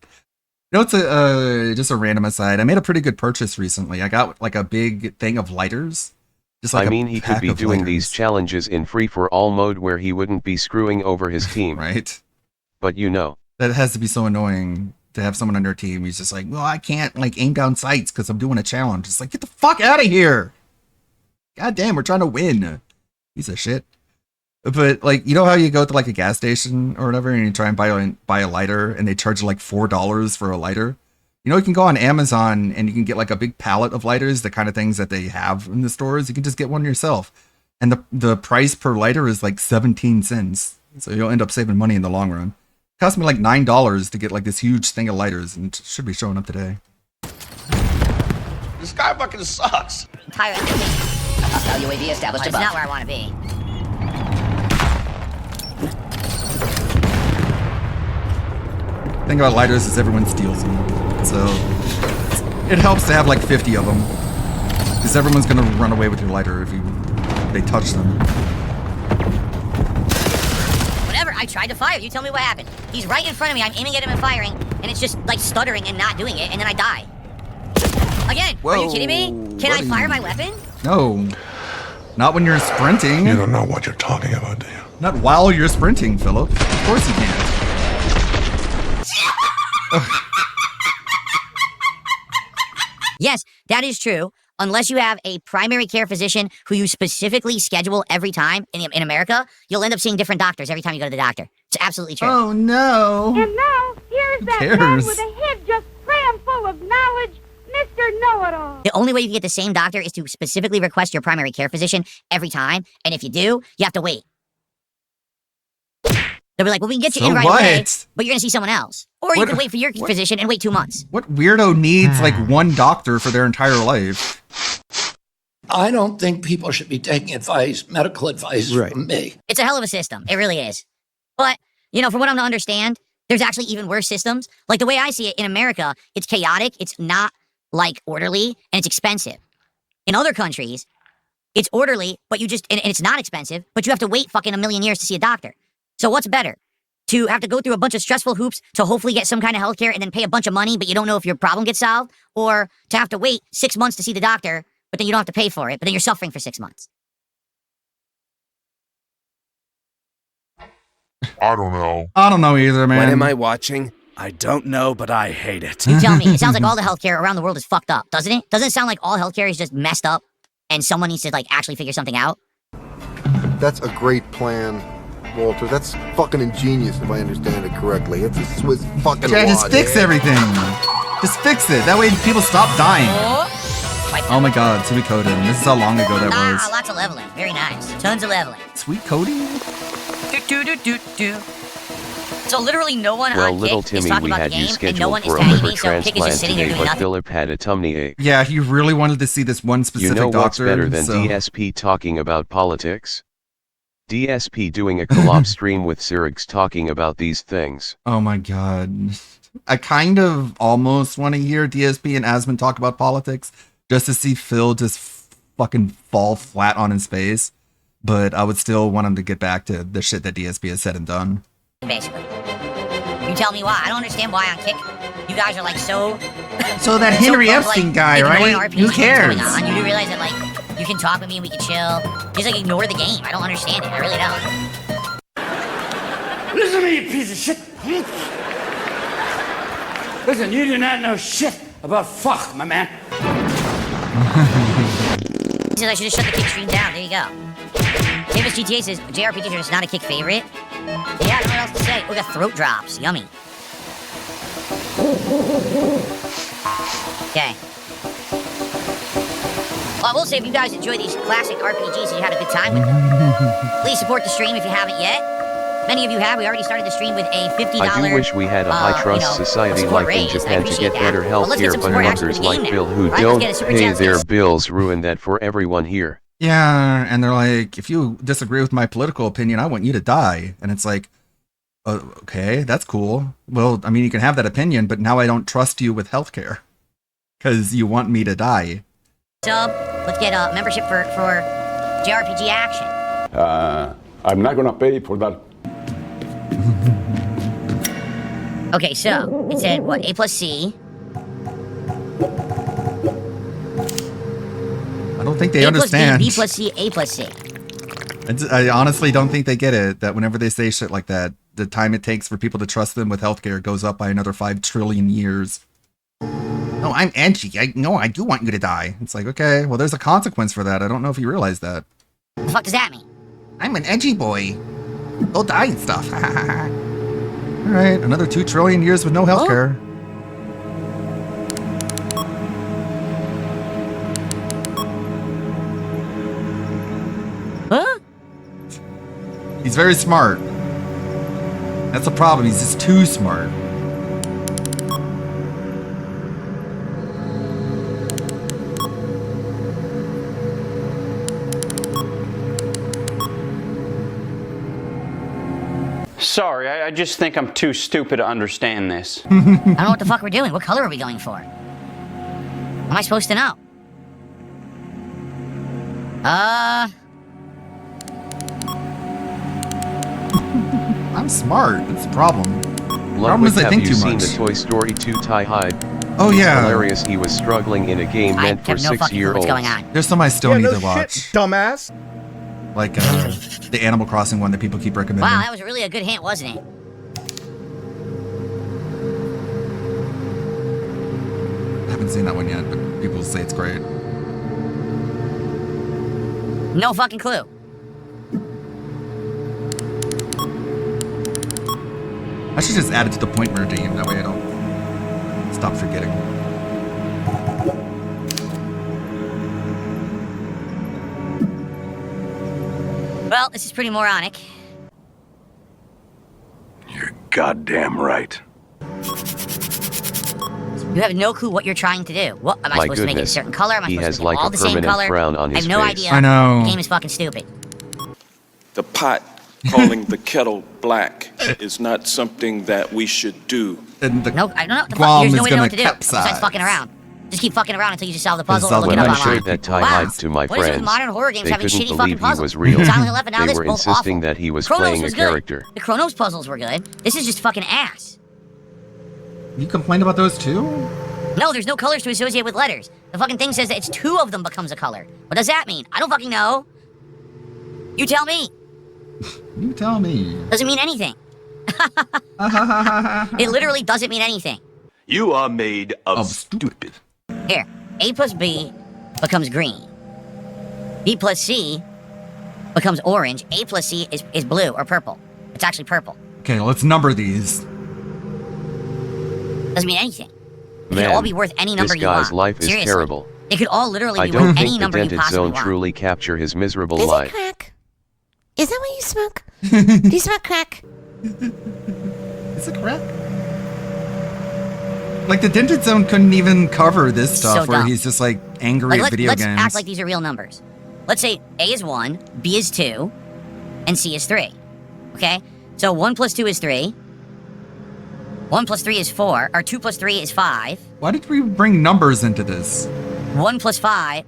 You know, it's just a random aside. I made a pretty good purchase recently. I got like a big thing of lighters. Just like I mean, he could pack be of doing lighters. these challenges in free-for-all mode where he wouldn't be screwing over his team. Right. But you know. That has to be so annoying to have someone on your team. He's just like, well, I can't like aim down sights because I'm doing a challenge. It's like, get the fuck out of here. God damn, we're trying to win. Piece of shit. But like, you know how you go to like a gas station or whatever and you try and buy a lighter and they charge you like $4 for a lighter? You know, you can go on Amazon and you can get like a big pallet of lighters, the kind of things that they have in the stores. You can just get one yourself. And the price per lighter is like 17 cents. So you'll end up saving money in the long run. It cost me like $9 to get like this huge thing of lighters and it should be showing up today. This guy fucking sucks. Entire Hostile UAV established It's above. not where I want to be. The thing about lighters is everyone steals them. So it helps to have like 50 of them. Because everyone's going to run away with your lighter if they touch them. Whatever, I tried to fire. You tell me what happened. He's right in front of me. I'm aiming at him and firing, and it's just like stuttering and not doing it, and then I die. Again, are you kidding me? Can I fire my weapon? No. Not when you're sprinting. You don't know what you're talking about, do you? Not while you're sprinting, Philip. Of course you can't. Yes, that is true. Unless you have a primary care physician who you specifically schedule every time in America, you'll end up seeing different doctors every time you go to the doctor. It's absolutely true. Oh, no. And now, here's that man cares? with a head just crammed full of knowledge, Mr. Know-It-All. The only way you can get the same doctor is to specifically request your primary care physician every time. And if you do, you have to wait. They'll be like, well, we can get you So in right away, what? but you're going to see someone else. Or you What- can wait for your physician and wait 2 months. What weirdo needs like one doctor for their entire life? I don't think people should be taking advice, medical advice from me. It's a hell of a system. It really is. But, you know, from what I'm to understand, there's actually even worse systems. Like the way I see it in America, it's chaotic, it's not like orderly, and it's expensive. In other countries, it's orderly, but you just, and it's not expensive, but you have to wait fucking a million years to see a doctor. So what's better? To have to go through a bunch of stressful hoops to hopefully get some kind of healthcare and then pay a bunch of money, but you don't know if your problem gets solved? Or to have to wait 6 months to see the doctor, but then you don't have to pay for it, but then you're suffering for 6 months? I don't know. I don't know either, man. What am I watching? I don't know, but I hate it. You tell me. It sounds like all the healthcare around the world is fucked up, doesn't it? Doesn't it sound like all healthcare is just messed up and someone needs to like actually figure something out? That's a great plan, Walter. That's fucking ingenious, if I understand it correctly. It's a Swiss fucking Yeah, just logic. fix everything. Just fix it. That way people stop dying. Oh my god, Sweet Coding. This is how long ago that was. Lots of leveling. Very nice. Tons of leveling. Sweet Coding? So literally no one Well, on little Kick is Timmy, talking we about the had you game, and no scheduled one is for a tagging liver me, so Kick is transplant just sitting there today, doing but nothing. Philip had a tummy ache. Yeah, he really wanted to see this one You specific know what's doctor. better than so- DSP talking about politics? DSP doing a collab stream with Sirigs talking about these things. Oh my god. I kind of almost want to hear DSP and Asmund talk about politics just to see Phil just fucking fall flat on his face. But I would still want him to get back to the shit that DSP has said and done. Basically. You You tell me why. I don't understand why on Kick you guys are like so. So that Henry above, Epstein like, guy, ignoring right? RPGs Who and what's cares? going on. You do realize that like you can talk with me and we can chill. Just like ignore the game. I don't understand it. I really don't. Listen to me, you piece of shit. Listen, you do not know shit about fuck, my man. He says I should just shut the Kick stream down. There you go. Famous GTA says JRPGs are just not a Kick favorite. Yeah, I don't know what else to say. We got throat drops. Yummy. Okay. Well, I will say if you guys enjoy these classic RPGs and you had a good time with them, please support the stream if you haven't yet. Many of you have. We already started the stream with a $50. I do wish we had a high-trust society like in Japan to get better health care, but mothers like Bill who don't pay their bills ruin that for everyone here. Yeah, and they're like, if you disagree with my political opinion, I want you to die. And it's like, okay, that's cool. Well, I mean, you can have that opinion, but now I don't trust you with healthcare because you want me to die. Sub, let's get a membership for JRPG Action. I'm not gonna pay for that. Okay, so it said what? A plus C. I don't think they understand. B plus C, A plus C. I honestly don't think they get it, that whenever they say shit like that, the time it takes for people to trust them with healthcare goes up by another 5 trillion years. No, I'm edgy. I do want you to die. It's like, okay, well, there's a consequence for that. I don't know if you realize that. What the fuck does that mean? I'm an edgy boy. They'll die and stuff. Alright, another 2 trillion years with no healthcare. Huh? He's very smart. That's the problem. He's just too smart. Sorry, I just think I'm too stupid to understand this. I don't know what the fuck we're doing. What color are we going for? Am I supposed to know? I'm smart. That's the problem. Ludwig, have you seen the Toy Story 2 tie hide? Oh yeah. Hilarious. He was struggling in a game meant for 6-year-olds. There's some I still need to watch. Shit, dumbass. Like the Animal Crossing one that people keep recommending. Wow, that was really a good hint, wasn't it? I haven't seen that one yet, but people say it's great. No fucking clue. I should just add it to the point regime. That way I don't stop forgetting. Well, this is pretty moronic. You're goddamn right. You have no clue what you're trying to do. What am I supposed to make it a certain color? Am I supposed to make them all the same color? Frown on I have his no face. idea. I know. The game is fucking stupid. The pot calling the kettle black is not something that we should do. And the no, I don't know. The Guam there's no is way to know gonna what to do capsize. besides fucking around. Just keep fucking around until you just solve the puzzle or Solve look it. it up When I online. showed that tie hide to my What is it with friends, modern horror games they having couldn't shitty believe fucking he puzzles? was real. Silent Hill 11, now They this were is both insisting awful. that he was Chronos playing a was good. character. The Chronos puzzles were good. This is just fucking ass. You complained about those too? No, there's no colors to associate with letters. The fucking thing says that it's 2 of them becomes a color. What does that mean? I don't fucking know. You tell me. You tell me. Doesn't mean anything. It literally doesn't mean anything. You are made of stupid. Here, A plus B becomes green. B plus C becomes orange. A plus C is blue or purple. It's actually purple. Okay, let's number these. Doesn't mean anything. It Man, could all be worth any number this you guy's want. life is Seriously. terrible. It could all literally I be don't worth think any the number you dented possibly zone want. truly capture his miserable Is it life. crack? Is that what you smoke? Do you smoke crack? Is it crack? Like the dented zone couldn't even cover this stuff where dumb. he's just like angry at video let's games. act like these are real numbers. Let's say A is 1, B is 2, and C is 3. Okay? So 1 plus 2 is 3. 1 plus 3 is 4. Or 2 plus 3 is 5. Why did we bring numbers into this? 1 plus 5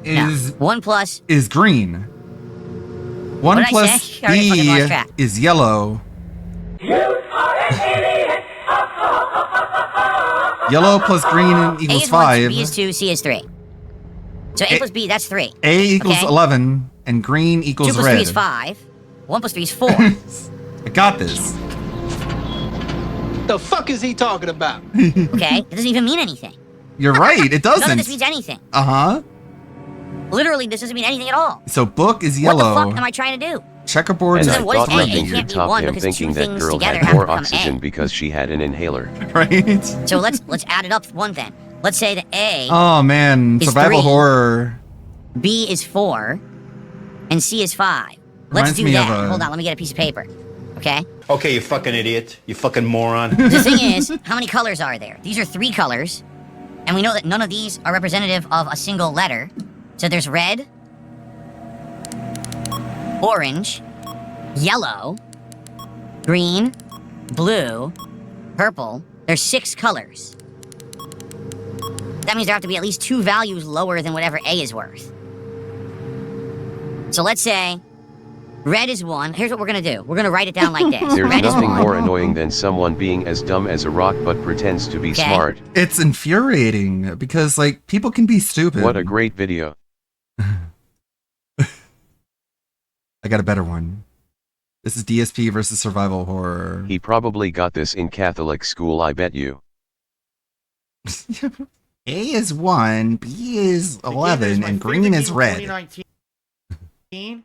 is 1 plus is green. 1 What did I plus say? I already fucking lost track. B is yellow. You are an Yellow plus green A equals is 1, 5. B is 2, C is 3. So A plus B, that's 3. A equals okay? 11, and green 2 equals plus red. 3 is 5. 1 plus 3 is 4. I got this. The fuck is he talking about? Okay? It doesn't even mean anything. You're right, it doesn't. None of this means anything. Uh-huh. Literally, this doesn't mean anything at all. So book is What yellow. the fuck am I trying to do? Checkerboard And is I what is thought A? my It finger can't be topped 1 him because thinking two that things girl together had have more to become oxygen A. because she had an inhaler. Right? So let's add it up one then. Let's say that A Oh man, is survival 3, horror. B is 4, and C is 5. Let's Reminds do me that. of a- Hold on, let me get a piece of paper. Okay? Okay, you fucking idiot. You fucking moron. The thing is, how many colors are there? These are 3 colors, and we know that none of these are representative of a single letter. So there's red, orange, yellow, green, blue, purple. There's 6 colors. That means there have to be at least 2 values lower than whatever A is worth. So let's say red is 1. Here's what we're gonna do. We're gonna write it down like this. There's Red is nothing 1. more annoying than someone being as dumb as a rock but pretends to be Okay. smart. It's infuriating because like people can be stupid. What a great video. I got a better one. This is DSP versus survival horror. He probably got this in Catholic school, I bet you. A is 1, B is 11, and green is red. 2019,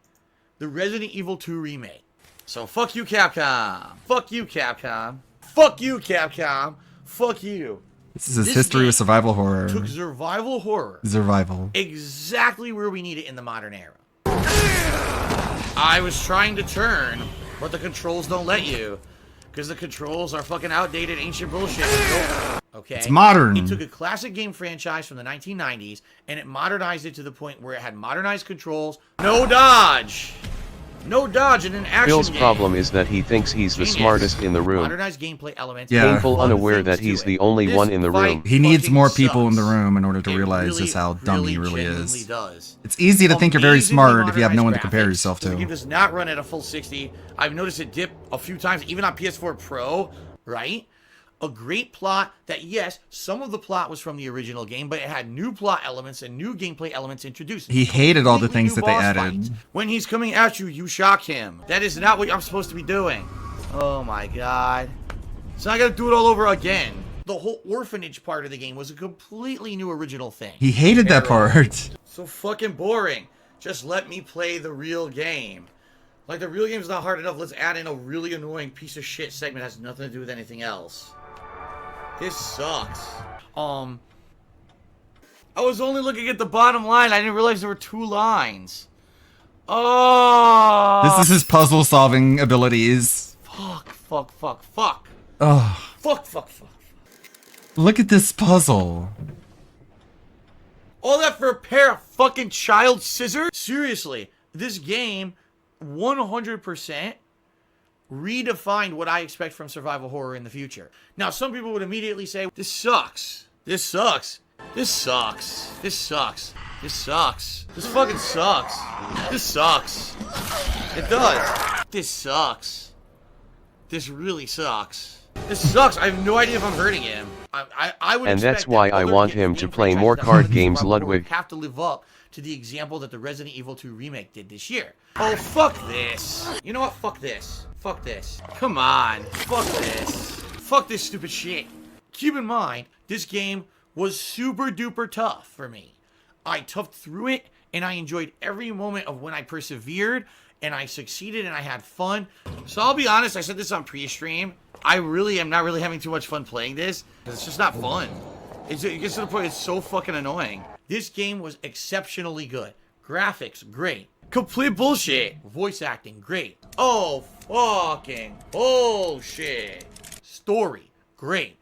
the Resident Evil 2 remake. So fuck you, Capcom. Fuck you, Capcom. Fuck you, Capcom. Fuck you. This is his history with survival horror. Took survival horror Survival. exactly where we need it in the modern era. I was trying to turn, but the controls don't let you. Because the controls are fucking outdated, ancient bullshit. Okay? It's modern. It took a classic game franchise from the 1990s, and it modernized it to the point where it had modernized controls. No dodge! No dodge in an action Phil's game. problem is that he thinks he's the Genius. smartest in the room. Modernized gameplay elements. Yeah. Painful fun unaware things that to he's it. the only This one in the fight room. He needs fucking more people in the sucks. room in order to It realize really, just how dumb he really genuinely is. does. It's easy to think you're very Amazingly smart if you have no one to modernized compare graphics. yourself The game to. does not run at a full 60. I've noticed it dip a few times, even on PS4 Pro, right? A great plot that, yes, some of the plot was from the original game, but it had new plot elements and new gameplay elements introduced. He hated all the Completely things new that they boss added. fight. When he's coming at you, you shock him. That is not what I'm supposed to be doing. Oh my god. So I gotta do it all over again. The whole orphanage part of the game was a completely new original thing. He hated that part. So fucking boring. Just let me play the real game. Like, the real game's not hard enough. Let's add in a really annoying piece of shit segment that has nothing to do with anything else. This sucks. I was only looking at the bottom line. I didn't realize there were 2 lines. Oh! This is his puzzle solving abilities. Fuck. Oh, Fuck. look at this puzzle. All that for a pair of fucking child scissors? Seriously, this game 100% redefined what I expect from survival horror in the future. Now, some people would immediately say, this sucks. This sucks. This sucks. This sucks. This sucks. This fucking sucks. This sucks. It does. This sucks. This really sucks. This sucks. I have no idea if I'm hurting him. I would And that's expect why that I other want game him to play franchises more that card follow games, survival horror Ludwig. have to live up to the example that the Resident Evil 2 remake did this year. Oh, fuck this. You know what? Fuck this. Fuck this. Come on. Fuck this. Fuck this stupid shit. Keep in mind, this game was super duper tough for me. I toughed through it, and I enjoyed every moment of when I persevered, and I succeeded, and I had fun. So I'll be honest, I said this on pre-stream. I really am not really having too much fun playing this, because it's just not fun. It gets to the point it's so fucking annoying. This game was exceptionally good. Graphics, great. Complete bullshit. Voice acting, great. Oh, fucking bullshit. Story, great.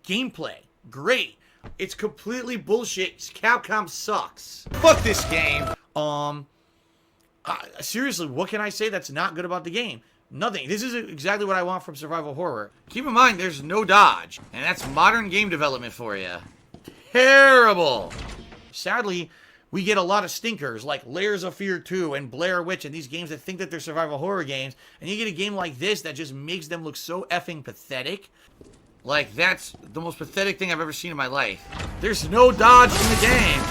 Gameplay, great. It's completely bullshit. Capcom sucks. Fuck this game. Seriously, what can I say that's not good about the game? Nothing. This is exactly what I want from survival horror. Keep in mind, there's no dodge. And that's modern game development for you. Terrible. Sadly, we get a lot of stinkers like Layers of Fear 2 and Blair Witch and these games that think that they're survival horror games. And you get a game like this that just makes them look so effing pathetic. Like, that's the most pathetic thing I've ever seen in my life. There's no dodge in the game.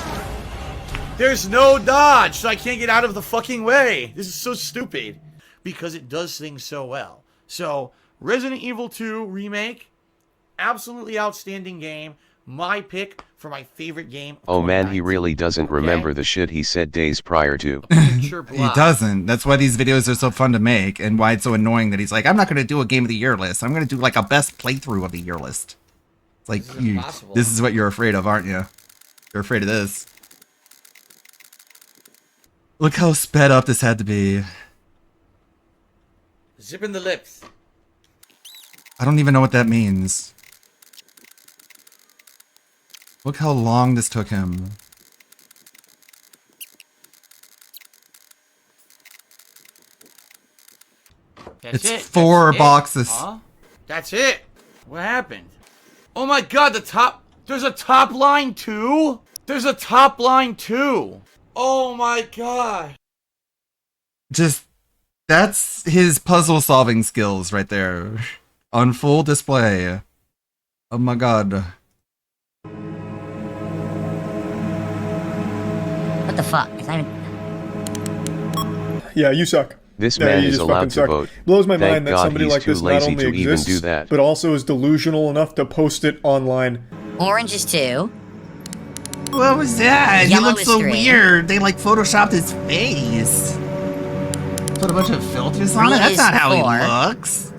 There's no dodge, so I can't get out of the fucking way. This is so stupid. Because it does things so well. So, Resident Evil 2 Remake, absolutely outstanding game. My pick for my favorite game. Oh man, he really doesn't remember the shit he said days prior to. He doesn't. That's why these videos are so fun to make, and why it's so annoying that he's like, I'm not going to do a game of the year list. I'm going to do like a best playthrough of the year list. It's like, this is what you're afraid of, aren't you? You're afraid of this. Look how sped up this had to be. Zipping the lips. I don't even know what that means. Look how long this took him. That's It's it. 4 That's boxes. It. Huh? That's it. What happened? Oh my god, there's a top line too? There's a top line too. Oh my god. Just, that's his puzzle solving skills right there. On full display. Oh my god. What the fuck? Yeah, you suck. This Yeah, man you is just allowed fucking to suck. vote. Blows my Thank mind that God somebody he's like too this not lazy only to even exists, do that. but also is delusional enough to post it online. Orange is 2. What was that? Yellow He looks is so 3. weird. They like photoshopped his face. Put a bunch of filters on it. Green That's is not how 4. he looks.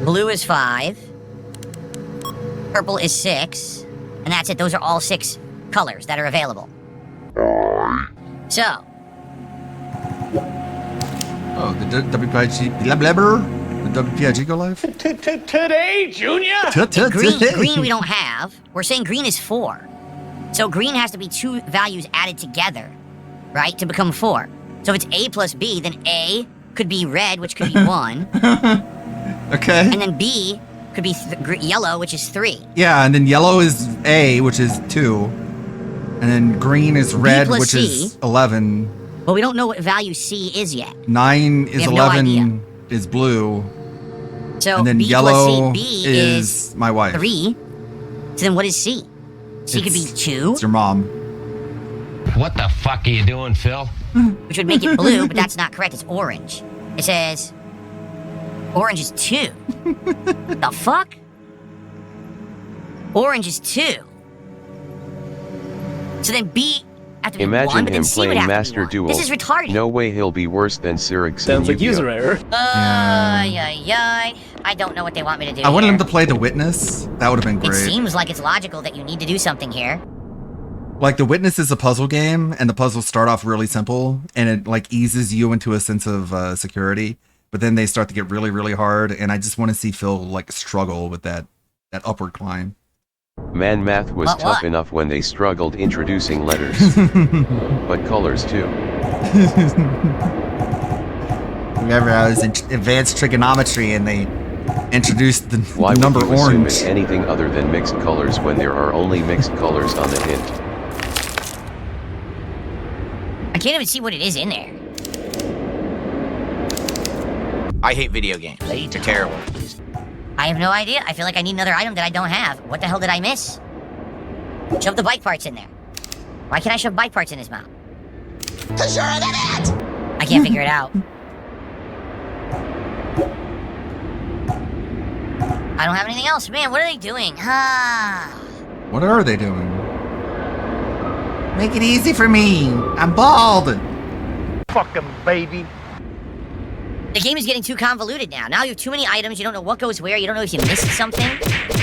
Blue is 5. Purple is 6. And that's it. Those are all 6 colors that are available. So. Oh, the WPIG, blah blah blah. The WPIG go live? Today, Junior? Green we don't have. We're saying green is 4. So green has to be 2 values added together, right, to become 4. So if it's A plus B, then A could be red, which could be 1. Okay. And then B could be yellow, which is 3. Yeah, and then yellow is A, which is 2. And then green is red, plus which C. is 11. But we don't know what value C is yet. 9 is have no 11 is blue. So And then B yellow plus C, B is my wife. 3. So then what is C? C could be 2. It's your mom. What the fuck are you doing, Phil? Which would make it blue, but that's not correct. It's orange. It says orange is 2. The fuck? Orange is 2. So then B have to be 1, Imagine but then him C would playing have Master to be 1. Duel. This is retarded. No way he'll be worse than Cyrix. Sounds like user error. I don't know what they want me to do. I wanted here. him to play The Witness. That would have been It great. seems like it's logical that you need to do something here. Like, The Witness is a puzzle game, and the puzzles start off really simple, and it, like, eases you into a sense of security. But then they start to get really, really hard, and I just want to see Phil, like, struggle with that upward climb. Man, math was But tough what? enough when they struggled introducing letters. But colors too. Remember, I was in advanced trigonometry and they introduced the Why would number you assume orange. it's anything other than mixed colors when there are only mixed colors on the hint? I can't even see what it is in there. I hate video games. They're terrible. I have no idea. I feel like I need another item that I don't have. What the hell did I miss? Shove the bike parts in there. Why can't I shove bike parts in his mouth? Cause you're an idiot! I can't figure it out. I don't have anything else. Man, what are they doing? What are they doing? Make it easy for me. I'm bald. Fucking baby. The game is getting too convoluted now. Now you have too many items. You don't know what goes where. You don't know if you missed something.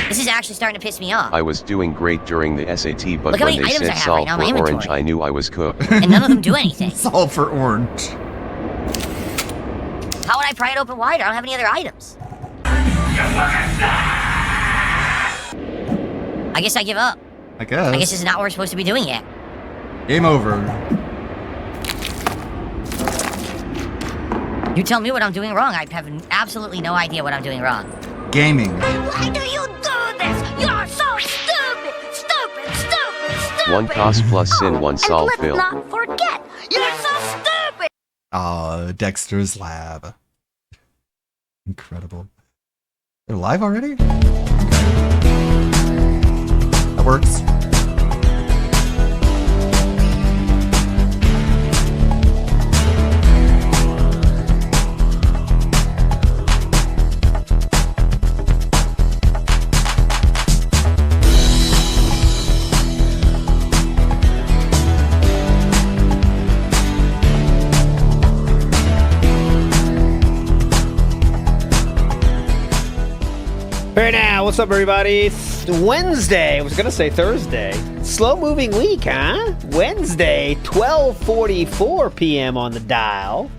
This is actually starting to piss me off. I was doing great during the SAT, but Look how when many they items I said have right solve now in for my orange, inventory. I knew I was cooked. And none of them do anything. Solve for orange. How would I pry it open wider? I don't have any other items. I guess I give up. I guess. I guess this is not what we're supposed to be doing yet. Game over. You tell me what I'm doing wrong. I have absolutely no idea what I'm doing wrong. Gaming. Why do you do this? You're so stupid! Stupid, stupid, stupid! One cost plus sin, one solve Let's fail. not forget, you're so stupid! Dexter's Lab. Incredible. They're live already? That works. Right now, what's up, everybody? Wednesday. I was gonna say Thursday. Slow-moving week, huh? Wednesday, 12:44 p.m. on the dial.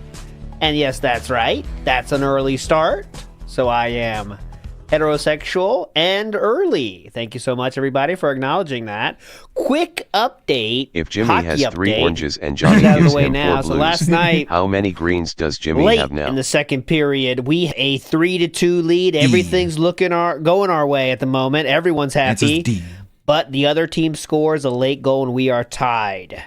And yes, that's right. That's an early start. So I am heterosexual and early. Thank you so much, everybody, for acknowledging that. Quick update. If Jimmy hockey has 3 update. oranges and Johnny Get out of gives the way him now. 4 So blues, last night, how many greens does Jimmy late have now? in the second period, we a 3-2 lead. Everything's going our way at the moment. Everyone's happy. But the other team scores a late goal and we are tied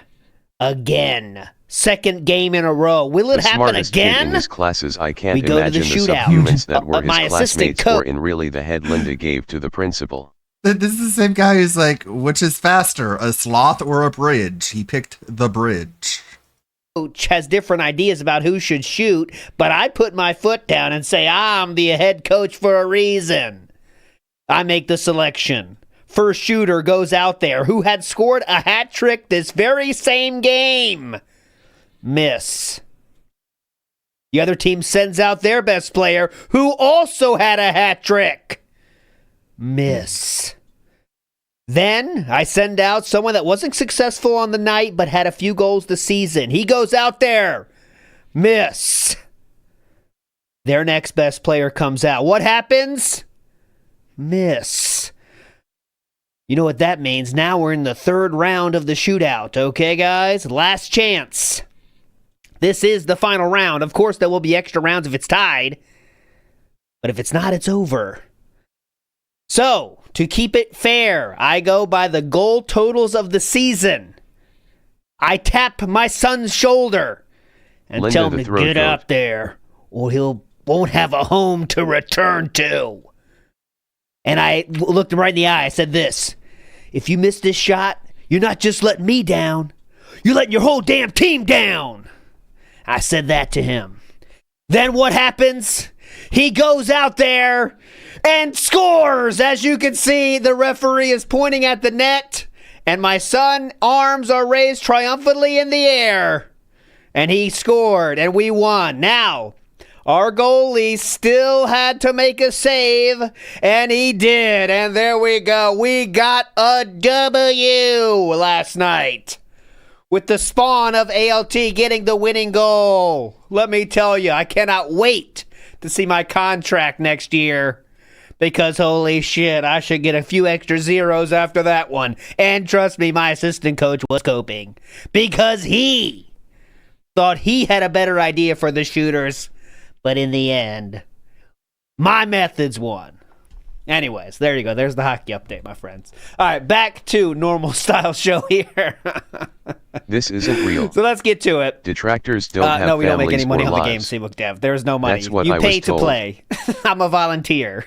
again. Second game in a row. Will it the happen smartest kid again? in his classes, I can't We go to imagine the the shootout. subhumans that were My his assistant classmates were in really the head Linda gave to the principal. This is the same guy who's like, which is faster, a sloth or a bridge? He picked the bridge. Coach has different ideas about who should shoot, but I put my foot down and say I'm the head coach for a reason. I make the selection. First shooter goes out there who had scored a hat trick this very same game. Miss. The other team sends out their best player who also had a hat trick. Miss. Then I send out someone that wasn't successful on the night but had a few goals this season. He goes out there. Miss. Their next best player comes out. What happens? Miss. You know what that means? Now we're in the third round of the shootout. Okay, guys? Last chance. This is the final round. Of course, there will be extra rounds if it's tied. But if it's not, it's over. So, to keep it fair, I go by the goal totals of the season. I tap my son's shoulder and Linda tell him the to throat get goat. up there or won't have a home to return to. And I looked him right in the eye. I said this: if you miss this shot, you're not just letting me down. You're letting your whole damn team down. I said that to him. Then what happens? He goes out there and scores. As you can see, the referee is pointing at the net, and my son's arms are raised triumphantly in the air. And he scored, and we won. Now, our goalie still had to make a save, and he did. And there we go. We got a W last night, with the spawn of ALT getting the winning goal. Let me tell you, I cannot wait to see my contract next year, because holy shit, I should get a few extra zeros after that one. And trust me, my assistant coach was coping, because he thought he had a better idea for the shooters, but in the end, my methods won. Anyways, there you go. There's the hockey update, my friends. All right, back to normal style show here. This isn't real. So let's get to it. Detractors don't have no, we don't make families any money or on the game, lives. Seabook Dev. There's no money. That's what You I pay was to told. play. I'm a volunteer.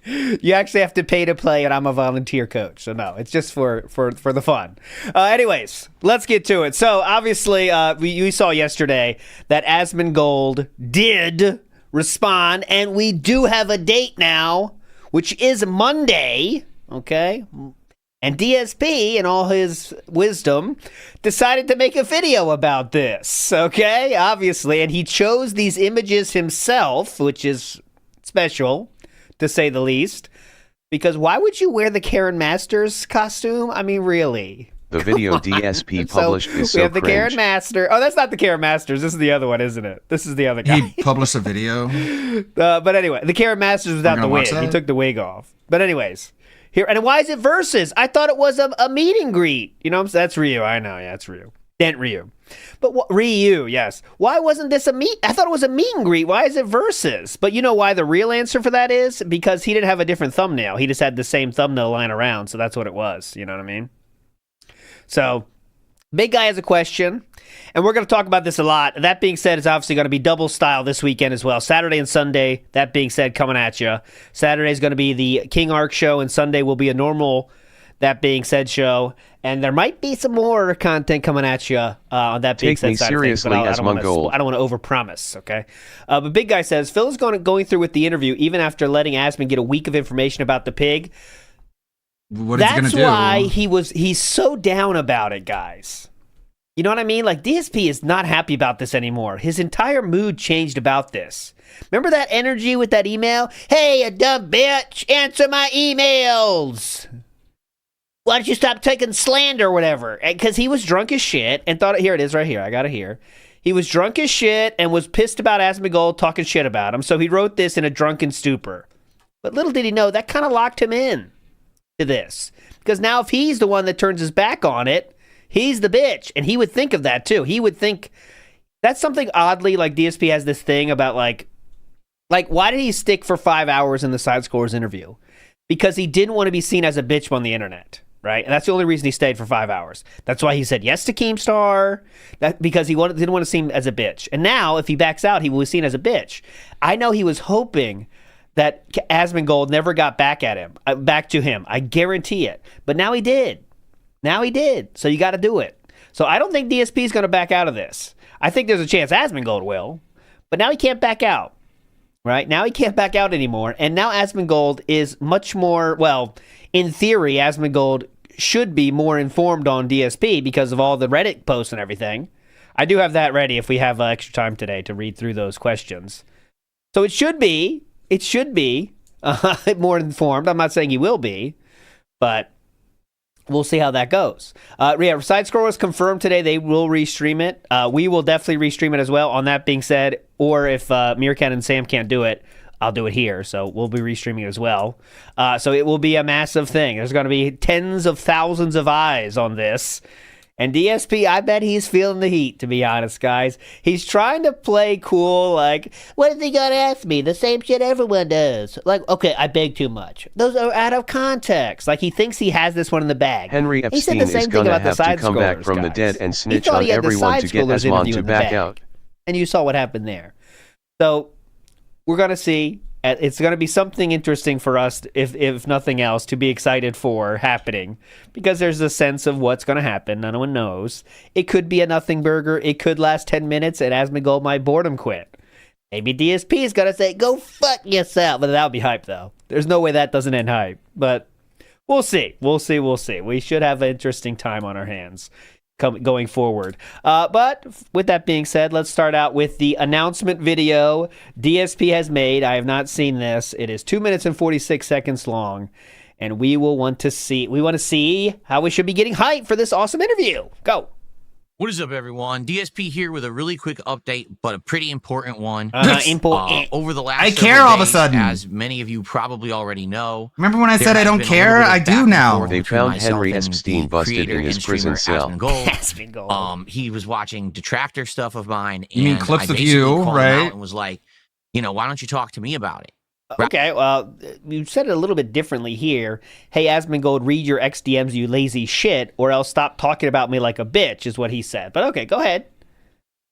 You actually have to pay to play, and I'm a volunteer coach. So no, it's just for the fun. Anyways, let's get to it. So obviously, we saw yesterday that Asmongold did respond, and we do have a date now, which is Monday. Okay. And DSP, in all his wisdom, decided to make a video about this, okay? Obviously, and he chose these images himself, which is special, to say the least, because why would you wear the Karen Masters costume? I mean, really? The video DSP published is We so have the Karen cringe. Master. Oh, that's not the Karen Masters. This is the other one, isn't it? This is the other guy. He published a video. But anyway, the Karen Masters without the gonna wig. watch He that? took the wig off. But anyways, here, and why is it versus? I thought it was a meet and greet. You know, that's Ryu. I know, yeah, it's Ryu. Dent Ryu. But Ryu, yes. Why wasn't this a meet? I thought it was a meet and greet. Why is it versus? But you know why the real answer for that is? Because he didn't have a different thumbnail. He just had the same thumbnail lying around, so that's what it was. You know what I mean? So Big Guy has a question, and we're going to talk about this a lot. That being said, it's obviously going to be double style this weekend as well. Saturday and Sunday, that being said, coming at you. Saturday is going to be the King Arc show, and Sunday will be a normal, that being said, show. And there might be some more content coming at you on that being said side of things, but I don't want to overpromise, okay? But Big Guy says, Phil is going through with the interview even after letting Asman get a week of information about the pig. What is he gonna do? That's why he's so down about it, guys. You know what I mean? Like, DSP is not happy about this anymore. His entire mood changed about this. Remember that energy with that email? Hey, you dumb bitch, answer my emails. Why don't you stop taking slander or whatever? Because he was drunk as shit and thought, here it is right here. I got it here. He was drunk as shit and was pissed about Asmongold talking shit about him. So he wrote this in a drunken stupor. But little did he know, that kind of locked him in to this. Because now if he's the one that turns his back on it, he's the bitch. And he would think of that too. He would think, that's something oddly, like DSP has this thing about like why did he stick for 5 hours in the Side Scores interview? Because he didn't want to be seen as a bitch on the internet. Right? And that's the only reason he stayed for 5 hours. That's why he said yes to Keemstar, because he didn't want to seem as a bitch. And now, if he backs out, he will be seen as a bitch. I know he was hoping that Asmongold never got back to him. I guarantee it. But now he did. So you got to do it. So I don't think DSP is going to back out of this. I think there's a chance Asmongold will. But now he can't back out. Right? Now he can't back out anymore. And now Asmongold is much more, well, in theory, Asmongold should be more informed on DSP because of all the Reddit posts and everything. I do have that ready if we have extra time today to read through those questions. So it should be more informed. I'm not saying he will be, but we'll see how that goes. Side Scroll was confirmed today. They will restream it. We will definitely restream it as well. On that being said, or if Meerkat and Sam can't do it, I'll do it here. So we'll be restreaming it as well. So it will be a massive thing. There's going to be tens of thousands of eyes on this. And DSP, I bet he's feeling the heat, to be honest, guys. He's trying to play cool, like, what is he going to ask me? The same shit everyone does. Like, okay, I beg too much. Those are out of context. Like, he thinks he has this one in the bag. Henry Epstein is going to have to come back from the dead and snitch on everyone to get Asmon to back out. And you saw what happened there. So, we're going to see. It's going to be something interesting for us, if nothing else, to be excited for happening. Because there's a sense of what's going to happen. No one knows. It could be a nothing burger. It could last 10 minutes, and Asmongold might boredom quit. Maybe DSP is going to say, go fuck yourself. But that would be hype, though. There's no way that doesn't end hype. But we'll see. We'll see. We should have an interesting time on our hands going forward. But with that being said, let's start out with the announcement video DSP has made. I have not seen this. It is 2 minutes and 46 seconds long, and we want to see how we should be getting hyped for this awesome interview. Go. What is up, everyone? DSP here with a really quick update, but a pretty important one. Over the last I care all of a sudden. As many of you probably already know. Remember when I said I don't care? I do now. They found Henry Epstein busted in his prison cell. He was watching detractor stuff of mine. You mean clips of you, right? And was like, why don't you talk to me about it? Okay, well, you said it a little bit differently here. Hey, Asmongold, read your XDMs, you lazy shit, or else stop talking about me like a bitch, is what he said. But okay, go ahead.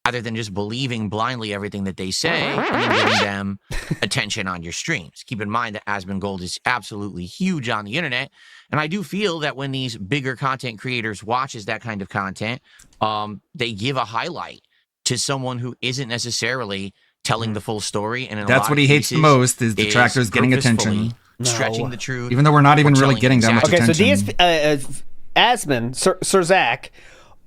Rather than just believing blindly everything that they say and giving them attention on your streams. Keep in mind that Asmongold is absolutely huge on the internet, and I do feel that when these bigger content creators watches that kind of content, they give a highlight to someone who isn't necessarily telling the full story, and that's what he hates the most is detractors getting attention, stretching the truth, even though we're not even really getting that much attention. Okay, so DSP, Asman, Sir Zach,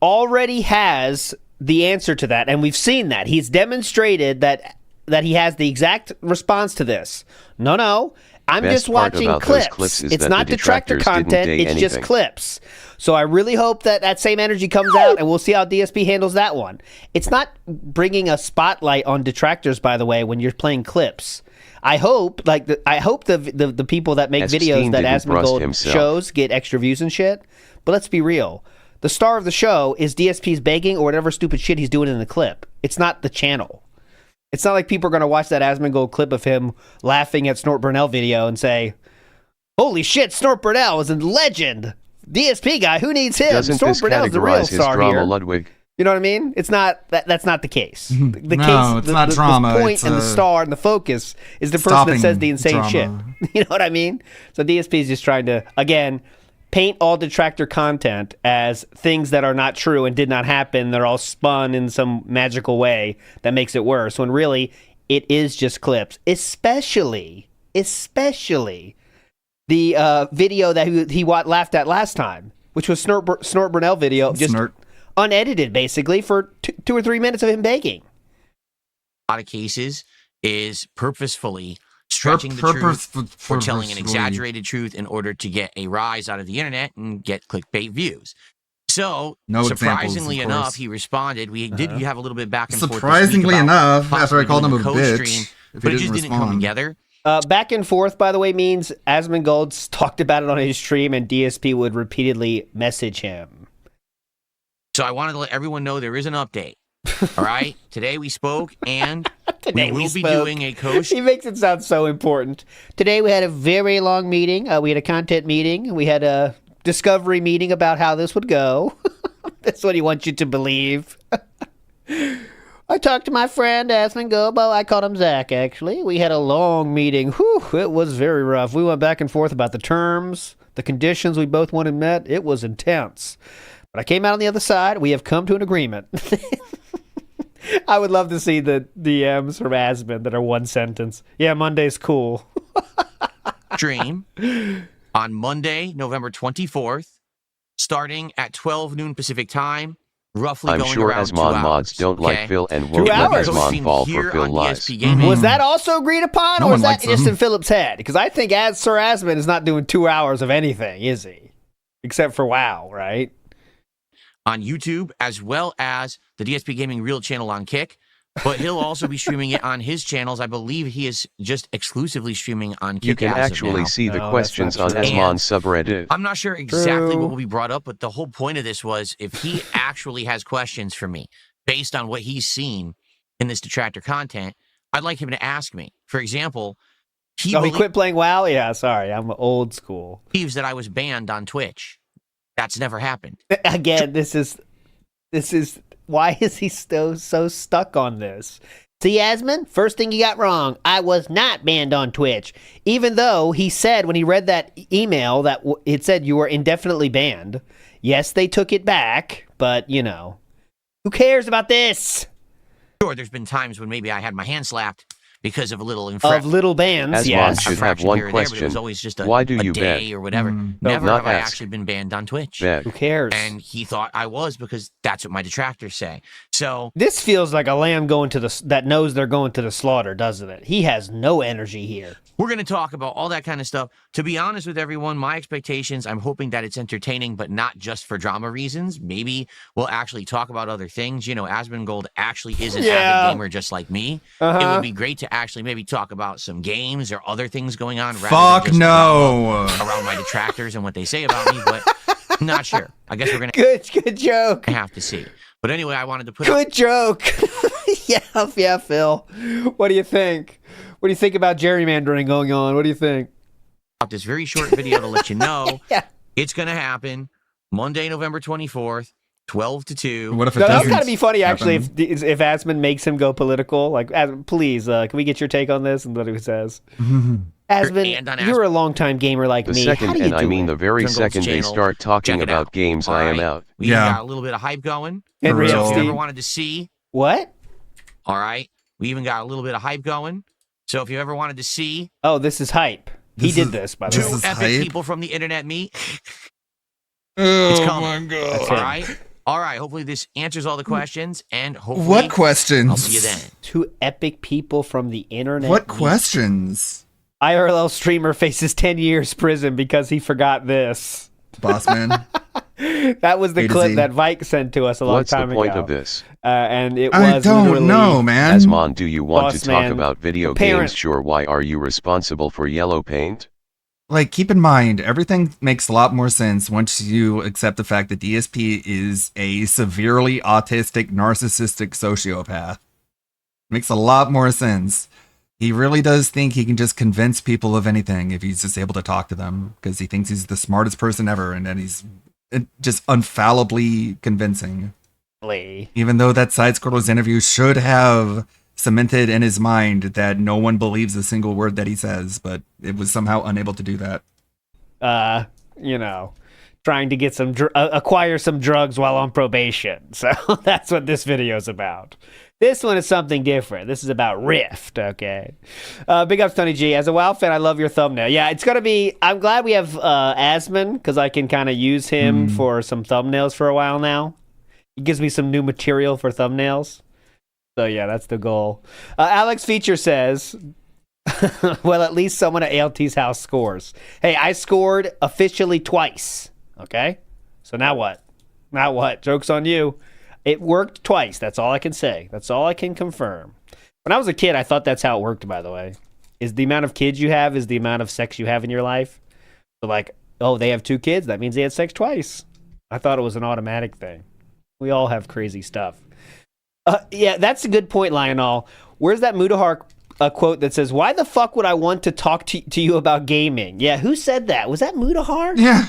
already has the answer to that, and we've seen that. He's demonstrated that he has the exact response to this. No, I'm just watching clips. It's not detractor content, it's just clips. So I really hope that same energy comes out, and we'll see how DSP handles that one. It's not bringing a spotlight on detractors, by the way, when you're playing clips. I hope the people that make videos that Asmongold shows get extra views and shit. But let's be real. The star of the show is DSP's begging or whatever stupid shit he's doing in the clip. It's not the channel. It's not like people are going to watch that Asmongold clip of him laughing at Snort Burnell video and say, holy shit, Snort Burnell is a legend. DSP guy, who needs him? Doesn't Storm this Brunel's the real categorize his star drama, here. Ludwig? You know what I mean? It's not that's not the case. The No, it's not drama, The point it's, and the star and the focus is the person that stopping says the insane drama. shit. You know what I mean? So DSP is just trying to again paint all detractor content as things that are not true and did not happen. They're all spun in some magical way that makes it worse. When really it is just clips, especially the video that he laughed at last time, which was Snort Brunel video, just unedited basically for 2 or 3 minutes of him begging. A lot of cases is purposefully stretching the truth or telling an exaggerated truth in order to get a rise out of the internet and get clickbait views. So, No surprisingly examples, of enough, course. he responded. We did have a little bit back and forth. Surprisingly this week about enough, after I possibly called him doing a co-stream, bitch, if but he it just didn't didn't come respond. together. Back and forth, by the way, means Asmongold talked about it on his stream, and DSP would repeatedly message him. So I wanted to let everyone know there is an update. All right? Today we spoke, and Today we will we be spoke. doing a coach. He makes it sound so important. Today we had a very long meeting. We had a content meeting. We had a discovery meeting about how this would go. That's what he wants you to believe. I talked to my friend Asmongold. I called him Zach, actually. We had a long meeting. Whew, it was very rough. We went back and forth about the terms, the conditions we both wanted met. It was intense. But I came out on the other side. We have come to an agreement. I would love to see the DMs from Asmon that are one sentence. Yeah, Monday's cool. Stream on Monday, November 24th, starting at 12 noon Pacific time, roughly I'm going sure around 2 Asmon hours. mods don't okay? like Phil and won't let hours. Asmon fall for Here Phil on lies. ESP Gaming. Was that also agreed upon, No or one is that likes just them. in Philip's head? Because I think Sir Asmon is not doing 2 hours of anything, is he? Except for WoW, right? On YouTube, as well as the DSP Gaming Real channel on Kick. But he'll also be streaming it on his channels. I believe he is just exclusively streaming on Kick. You can as of actually now. see the No, questions that's on not true. Asmon's subreddit. I'm not sure exactly True. what will be brought up, but the whole point of this was if he actually has questions for me based on what he's seen in this detractor content, I'd like him to ask me. For example, he He quit playing WoW? Yeah, sorry. I'm old school. believes that I was banned on Twitch. That's never happened. Again, this is why is he so stuck on this? See, Asmon, first thing you got wrong. I was not banned on Twitch. Even though he said when he read that email that it said you were indefinitely banned. Yes, they took it back, but, you know, who cares about this? Sure, there's been times when maybe I had my hand slapped because of a little Of little bans, Asmon yes. should have infraction one here or there, but it question. was always just Why do you day bet? or whatever. No, Never not have I ask. actually been banned on Twitch. Bet. Who cares? And he thought I was because that's what my detractors say. So This feels like a lamb going to that knows they're going to the slaughter, doesn't it? He has no energy here. we're going to talk about all that kind of stuff. To be honest with everyone, my expectations, I'm hoping that it's entertaining, but not just for drama reasons. Maybe we'll actually talk about other things. You know, Asmongold actually is an avid gamer just like me. It would be great to actually maybe talk about some games or other things going on. rather Fuck than just no. drama around my detractors and what they say about me, but I'm not sure. I guess we're going Good joke. to have to see. But anyway, I wanted to put Good joke. yeah, Phil. What do you think? What do you think about gerrymandering going on? What do you think? out this very short video to let you know Yeah. it's going to happen Monday, November 24th, 12 to 2. What if it No, that doesn't would kind of be funny, actually, happen? if Asmon makes him go political. Like, please, can we get your take on this? And what he says. And Asmon, on you're a longtime gamer like The me. second, How do you and I do mean it? the very Jungle second they channel. start talking Check it about out. games, All I am right. out. We even Yeah. got a little bit of hype going. Henry So if you Epstein. ever wanted to see, What? all right, we even got a little bit of hype going. So if you ever wanted to see Oh, this is hype. He did this, by the two way. is epic hype? people from the internet meet, Oh it's my coming. god. That's All it. right? All right, hopefully this answers all the questions, and hopefully What I'll questions? see you then. Two epic people from the internet. What meet. questions? IRL streamer faces 10 years prison because he forgot this. Boss man. That was the A to clip Z. that Vike sent to us a long What's the time point ago. of this? And it I was don't literally know, man. Asmon, do you want Boss to talk man, about video parent- games? Sure. Why are you responsible for yellow paint? Like, keep in mind, everything makes a lot more sense once you accept the fact that DSP is a severely autistic, narcissistic sociopath. Makes a lot more sense. He really does think he can just convince people of anything if he's just able to talk to them, because he thinks he's the smartest person ever, and then he's just infallibly convincing. Even though that Side Scrollers interview should have cemented in his mind that no one believes a single word that he says, but it was somehow unable to do that. You know, trying to get acquire some drugs while on probation. So that's what this video is about. This one is something different. This is about Rift, okay? Big ups, Tony G. As a WoW fan, I love your thumbnail. Yeah, it's going to be... I'm glad we have Asmon, because I can kind of use him for some thumbnails for a while now. It gives me some new material for thumbnails. So yeah, that's the goal. Alex Feature says... well, at least someone at ALT's house scores. Hey, I scored officially twice, okay? So now what? Now what? Joke's on you. It worked twice. That's all I can say. That's all I can confirm. When I was a kid, I thought that's how it worked, by the way. Is the amount of kids you have is the amount of sex you have in your life. So like, oh, they have 2 kids. That means they had sex twice. I thought it was an automatic thing. We all have crazy stuff. Yeah, that's a good point, Lionel. Where's that Mudahar quote that says, why the fuck would I want to talk to you about gaming? Yeah, who said that? Was that Mudahar? Yeah.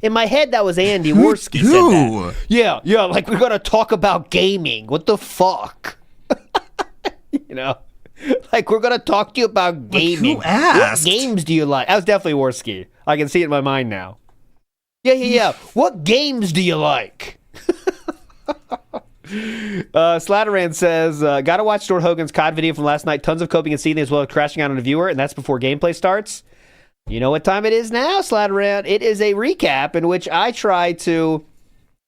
In my head, that was Andy Worski said that. Yeah, like we're going to talk about gaming. What the fuck? You know? Like we're going to talk to you about gaming. Who asked? What games do you like? That was definitely Worski. I can see it in my mind now. Yeah. What games do you like? Slatteran says, gotta watch Stuart Hogan's COD video from last night. Tons of coping and seething as well as crashing out on a viewer, and that's before gameplay starts. You know what time it is now, Slatteran? It is a recap in which I try to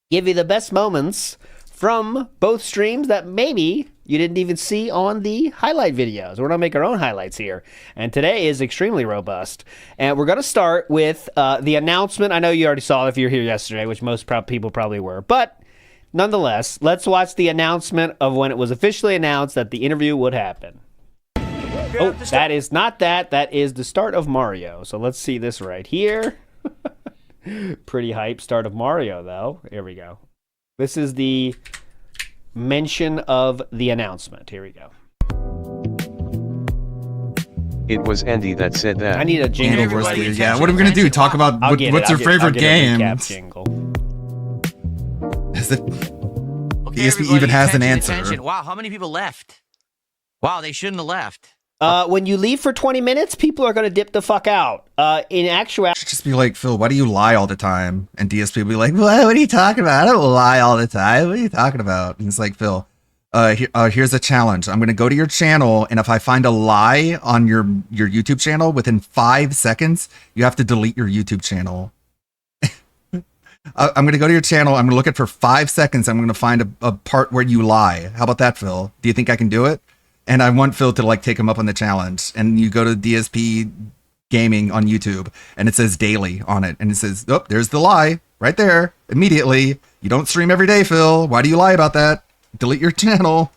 give you the best moments from both streams that maybe you didn't even see on the highlight videos. We're going to make our own highlights here. And today is extremely robust. And we're going to start with the announcement. I know you already saw it if you were here yesterday, which most people probably were. But nonetheless, let's watch the announcement of when it was officially announced that the interview would happen. Oh, that is not that. That is the start of Mario. So let's see this right here. Pretty hype start of Mario, though. Here we go. This is the mention of the announcement. Here we go. It was Andy that said that. I need a jingle. Yeah, what are we going to do? Talk about what's your favorite game? Jingle. Is it... Okay, ESP even has an answer. Attention. Wow, how many people left? Wow, they shouldn't have left. When you leave for 20 minutes, people are going to dip the fuck out. In actuality... Just be like, Phil, why do you lie all the time? And DSP will be like, what are you talking about? I don't lie all the time. What are you talking about? And it's like, Phil, here's a challenge. I'm going to go to your channel, and if I find a lie on your YouTube channel within 5 seconds, you have to delete your YouTube channel. I'm going to go to your channel. I'm going to look at for 5 seconds. I'm going to find a part where you lie. How about that, Phil? Do you think I can do it? And I want Phil to like take him up on the challenge. And you go to DSP Gaming on YouTube, and it says daily on it. And it says, oh, there's the lie right there. Immediately. You don't stream every day, Phil. Why do you lie about that? Delete your channel.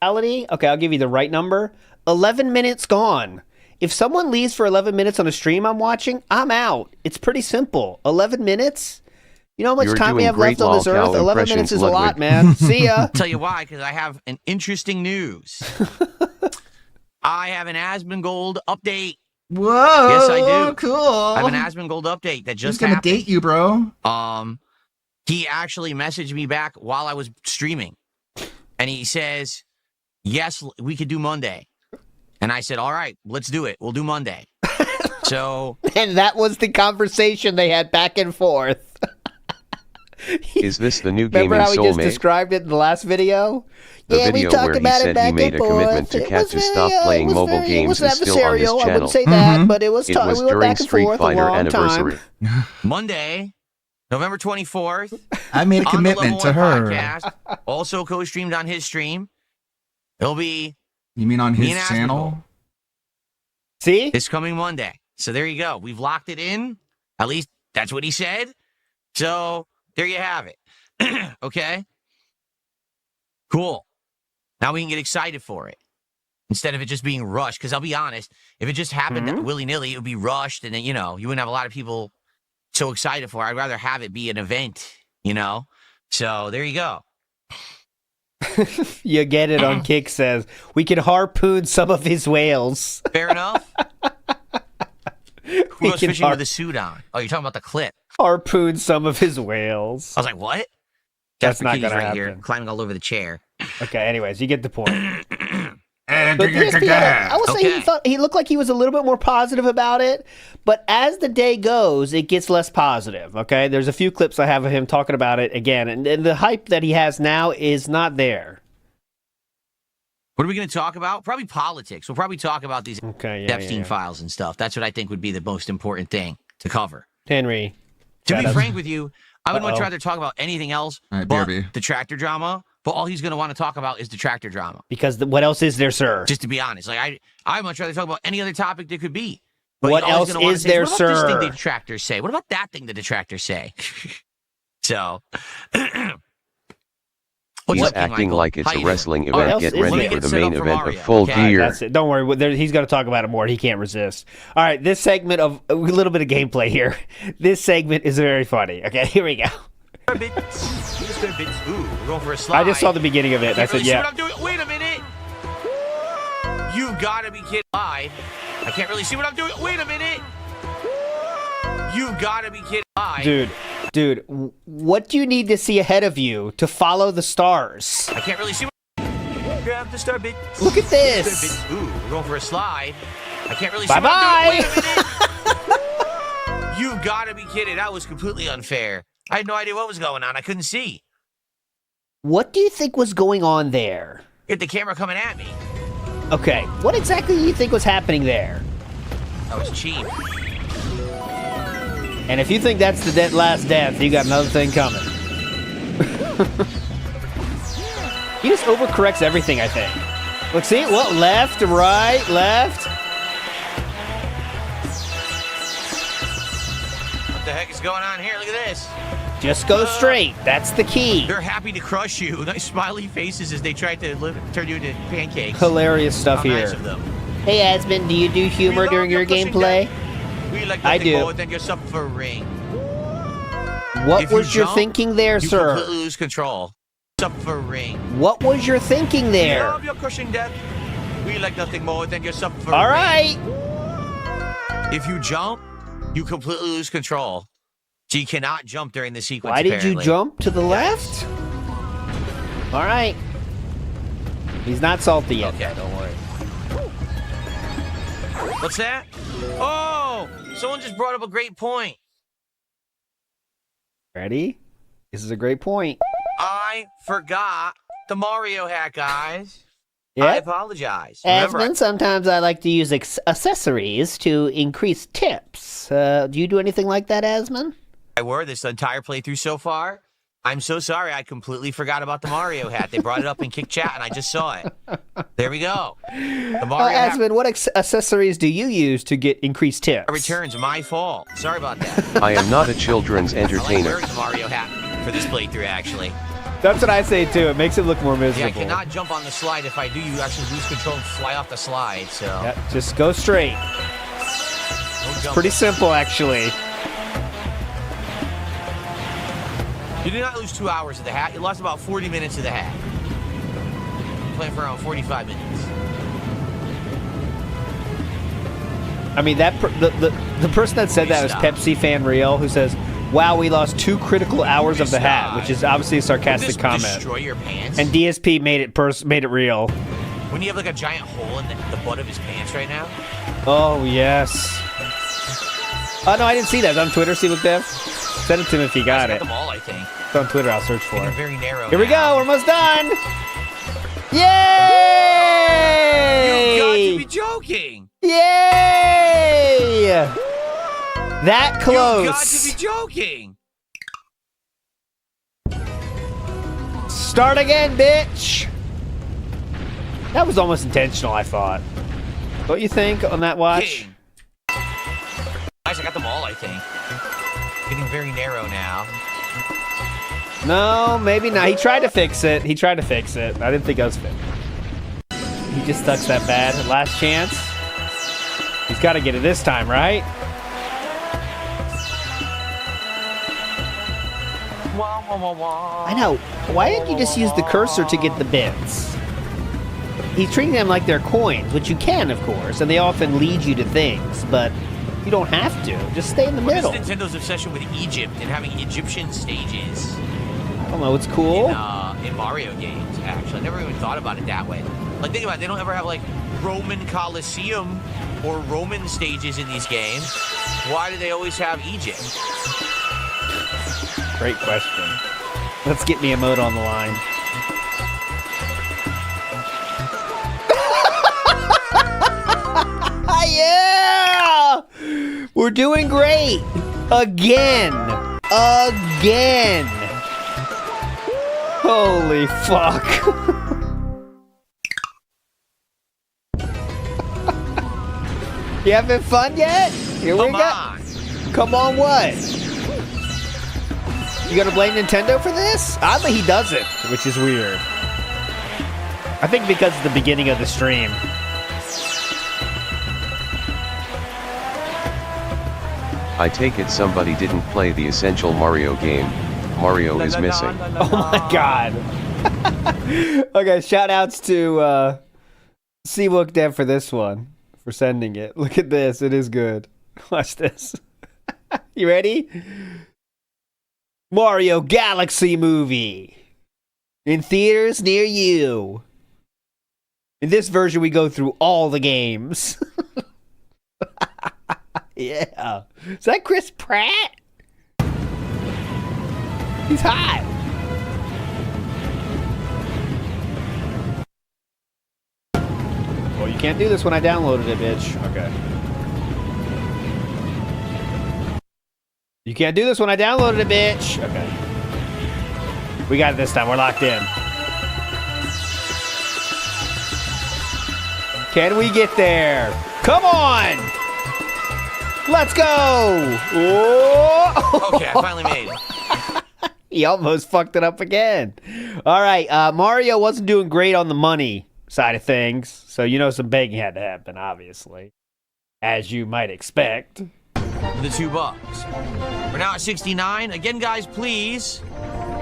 Okay, I'll give you the right number. 11 minutes gone. If someone leaves for 11 minutes on a stream I'm watching, I'm out. It's pretty simple. 11 minutes? You know how much time we have left on this earth? 11 minutes is a lot, man. See ya. Tell you why, because I have an interesting news. I have an Asmongold update. Whoa. Yes, I do. Cool. I have an Asmongold update that just happened. Who's gonna date you, bro? He actually messaged me back while I was streaming. And he says, yes, we could do Monday. And I said, all right, let's do it. We'll do Monday. So. And that was the conversation they had back and forth. Is this the new gaming Remember how he just soulmate? described it in the last video? The video where he said he made a commitment to Kat to stop playing mobile games is still on his channel. I wouldn't say that, but it was It was we went during back and Street forth Fighter a long anniversary. time. Monday, November 24th. I made a on the commitment Level to 1 her. Podcast, also co-streamed on his stream. It'll be. You mean on me his and channel? See? This coming Monday. So there you go. We've locked it in. At least that's what he said. So there you have it. Okay? Cool. Now we can get excited for it. Instead of it just being rushed. Because I'll be honest, if it just happened willy-nilly, it would be rushed. And then, you wouldn't have a lot of people so excited for it. I'd rather have it be an event, So there you go. You get it on Kick says. We can harpoon some of his whales. Fair enough. Who goes fishing with a suit on? Oh, you're talking about the clip. Harpoon some of his whales. I was like, what? That's not Kitty's going to right happen. here, climbing all over the chair. Okay, anyways, you get the point. But I will say he looked like he was a little bit more positive about it, but as the day goes, it gets less positive, okay? There's a few clips I have of him talking about it again, and the hype that he has now is not there. What are we going to talk about? Probably politics. We'll probably talk about these Epstein files and stuff. That's what I think would be the most important thing to cover. Henry. To be frank with you, I would much rather talk about anything else but the tractor drama. But all he's going to want to talk about is the tractor drama. Because what else is there, sir? Just to be honest, like I'd much rather talk about any other topic that could be. But what else is there, what about sir? This thing the detractors say? What about that thing the detractors say? So, he's acting like it's a wrestling event. Get ready for the main event of Full Gear. That's it. Don't worry. He's going to talk about it more. He can't resist. All right, this segment of a little bit of gameplay here. This segment is very funny. Okay, here we go. Ooh, we're going for a slide. I just saw the beginning of it, and I said, yeah. Wait a minute. You gotta be kidding. I can't really see what I'm doing. Wait a minute. You gotta be kidding. Dude, what do you need to see ahead of you to follow the stars? I can't really see what... Grab the star bit. Look at this. Ooh, we're going for a slide. I can't really see Bye-bye. what I'm doing. Wait a minute. You gotta be kidding. That was completely unfair. I had no idea what was going on. I couldn't see. What do you think was going on there? Get the camera coming at me. Okay, what exactly do you think was happening there? That was cheap. And if you think that's the last death, you got another thing coming. He just overcorrects everything, I think. Look, see? Well, left, right, left. What the heck is going on here? Look at this. Just go straight. That's the key. They're happy to crush you. Nice smiley faces as they try to turn you into pancakes. Hilarious stuff How here. Nice of them. Hey, Asmund, do you do humor during your gameplay? We like I do. More than your suffering. What was your thinking there, you sir? You completely lose control. Suffering. What was your thinking there? We love your crushing death. We like nothing more than your suffering. All right. If you jump, you completely lose control. So you cannot jump during the sequence. Why did you apparently. jump to the left? All right. He's not salty yet. Okay, don't worry. What's that? Oh, someone just brought up a great point. Ready? This is a great point. I forgot the Mario hat, guys. Yep. I apologize. Remember, Asmund, sometimes I like to use accessories to increase tips. Do you do anything like that, Asmund? I wore this entire playthrough so far. I'm so sorry. I completely forgot about the Mario hat. They brought it up in Kick Chat, and I just saw it. There we go. The Mario hat. Asmund, what accessories do you use to get increased tips? Returns my fault. Sorry about that. I am not a children's I like entertainer. wearing the Mario hat for this playthrough, actually. That's what I say too. It makes it look more miserable. Yeah, I cannot jump on the slide. If I do, you actually lose control and fly off the slide. So yeah, just go straight. It's pretty simple, actually. You did not lose 2 hours of the hat. You lost about 40 minutes of the hat. Playing for around 45 minutes. I mean, that the person that said that was Pepsi Fan Real, who says, "Wow, we lost 2 critical hours of the hat," which is obviously a sarcastic comment. Destroy your pants. And DSP made it real. When you have like a giant hole in the butt of his pants right now. Oh yes. Oh no, I didn't see that. It's on Twitter. See, look, Dev. Send it to me if you got it. Them all, I think. It's on Twitter. I'll search for it. Very narrow. Here we go. We're almost done. Yay! You got to be joking. Yay! That close. You got to be joking. Start again, bitch. That was almost intentional, I thought. What you think on that watch? Guys, I got them all, I think. Getting very narrow now. No, maybe not. He tried to fix it. I didn't think I was fit. He just sucks that bad. Last chance. He's got to get it this time, right? Wow, I know. Why didn't you just use the cursor to get the bits? He's treating them like they're coins, which you can, of course, and they often lead you to things, but you don't have to. Just stay in the middle. What is Nintendo's obsession with Egypt and having Egyptian stages? I don't know. It's cool. In Mario games, actually. I never even thought about it that way. Like, think about it. They don't ever have, like, Roman Colosseum or Roman stages in these games. Why do they always have Egypt? Great question. Let's get Miyamoto on the line. Yeah! We're doing great! Again! Again! Holy fuck. You having fun yet? Here we go. Come on, what? You gonna blame Nintendo for this? Oddly, he doesn't, which is weird. I think because it's the beginning of the stream. I take it somebody didn't play the essential Mario game. Mario is missing. Oh my god. Okay, shout outs to Seawook Dev for this one. For sending it. Look at this. It is good. Watch this. You ready? Mario Galaxy movie. In theaters near you. In this version, we go through all the games. Yeah. Is that Chris Pratt? He's hot. Well, you can't do this when I downloaded it, bitch. Okay. You can't do this when I downloaded it, bitch. Okay. We got it this time. We're locked in. Can we get there? Come on! Let's go! Whoa! Okay, I finally made it. He almost fucked it up again. All right, Mario wasn't doing great on the money side of things, so you know some begging had to happen, obviously. As you might expect. The $2. We're now at 69. Again, guys, please,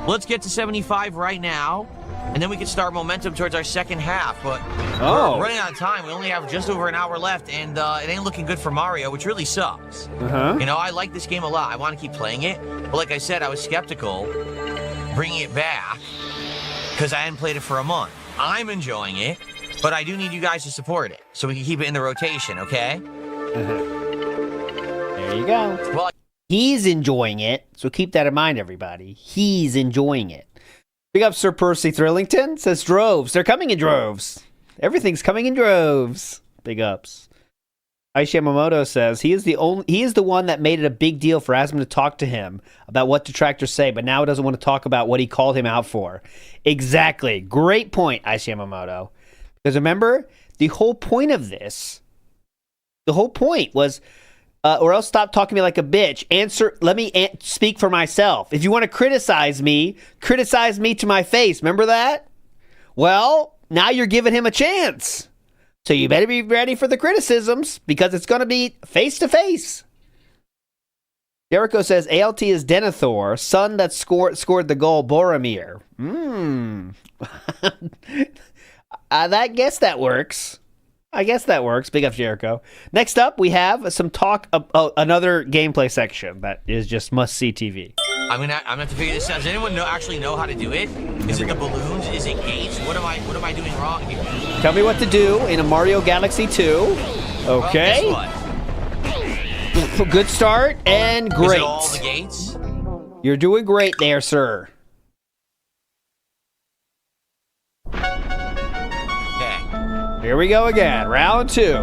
let's get to 75 right now, and then we can start momentum towards our second half. But we're running out of time. We only have just over an hour left, and it ain't looking good for Mario, which really sucks. You know, I like this game a lot. I want to keep playing it, but like I said, I was skeptical bringing it back because I hadn't played it for a month. I'm enjoying it, but I do need you guys to support it so we can keep it in the rotation, okay? There you go. Well, he's enjoying it, so keep that in mind, everybody. He's enjoying it. Big up Sir Percy Thrillington. Says droves. They're coming in droves. Everything's coming in droves. Big ups. Aishi Yamamoto says he is the one that made it a big deal for Asmon to talk to him about what detractors say, but now he doesn't want to talk about what he called him out for. Exactly. Great point, Aishi Yamamoto. Because remember, the whole point of this, the whole point was, or else stop talking to me like a bitch. Let me speak for myself. If you want to criticize me to my face. Remember that? Well, now you're giving him a chance. So you better be ready for the criticisms because it's going to be face to face. Jericho says ALT is Denethor, son that scored the goal, Boromir. I guess that works. Big up, Jericho. Next up, we have some talk about another gameplay section that is just must-see TV. I'm gonna have to figure this out. Does anyone actually know how to do it? Is it the balloons? Is it gates? What am I doing wrong here? Tell me what to do in a Mario Galaxy 2. Okay. Well, guess what? Good start and great. Is it all the gates? You're doing great there, sir. Here we go again. Round 2.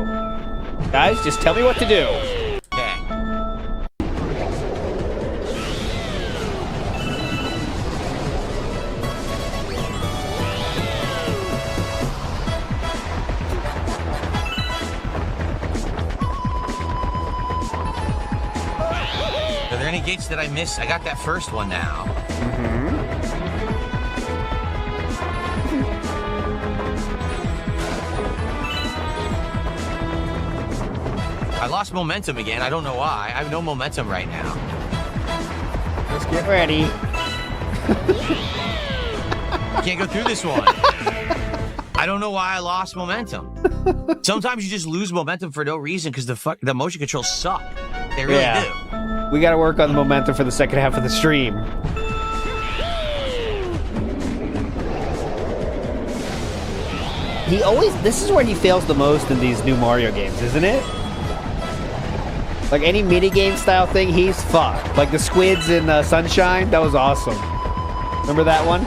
Guys, just tell me what to do. Okay. Are there any gates that I missed? I got that first one now. I lost momentum again. I don't know why. I have no momentum right now. Let's get ready. Can't go through this one. I don't know why I lost momentum. Sometimes you just lose momentum for no reason because the motion controls suck. They really do. We got to work on the momentum for the second half of the stream. This is where he fails the most in these new Mario games, isn't it? Like any minigame style thing, he's fucked. Like the squids in Sunshine, that was awesome. Remember that one?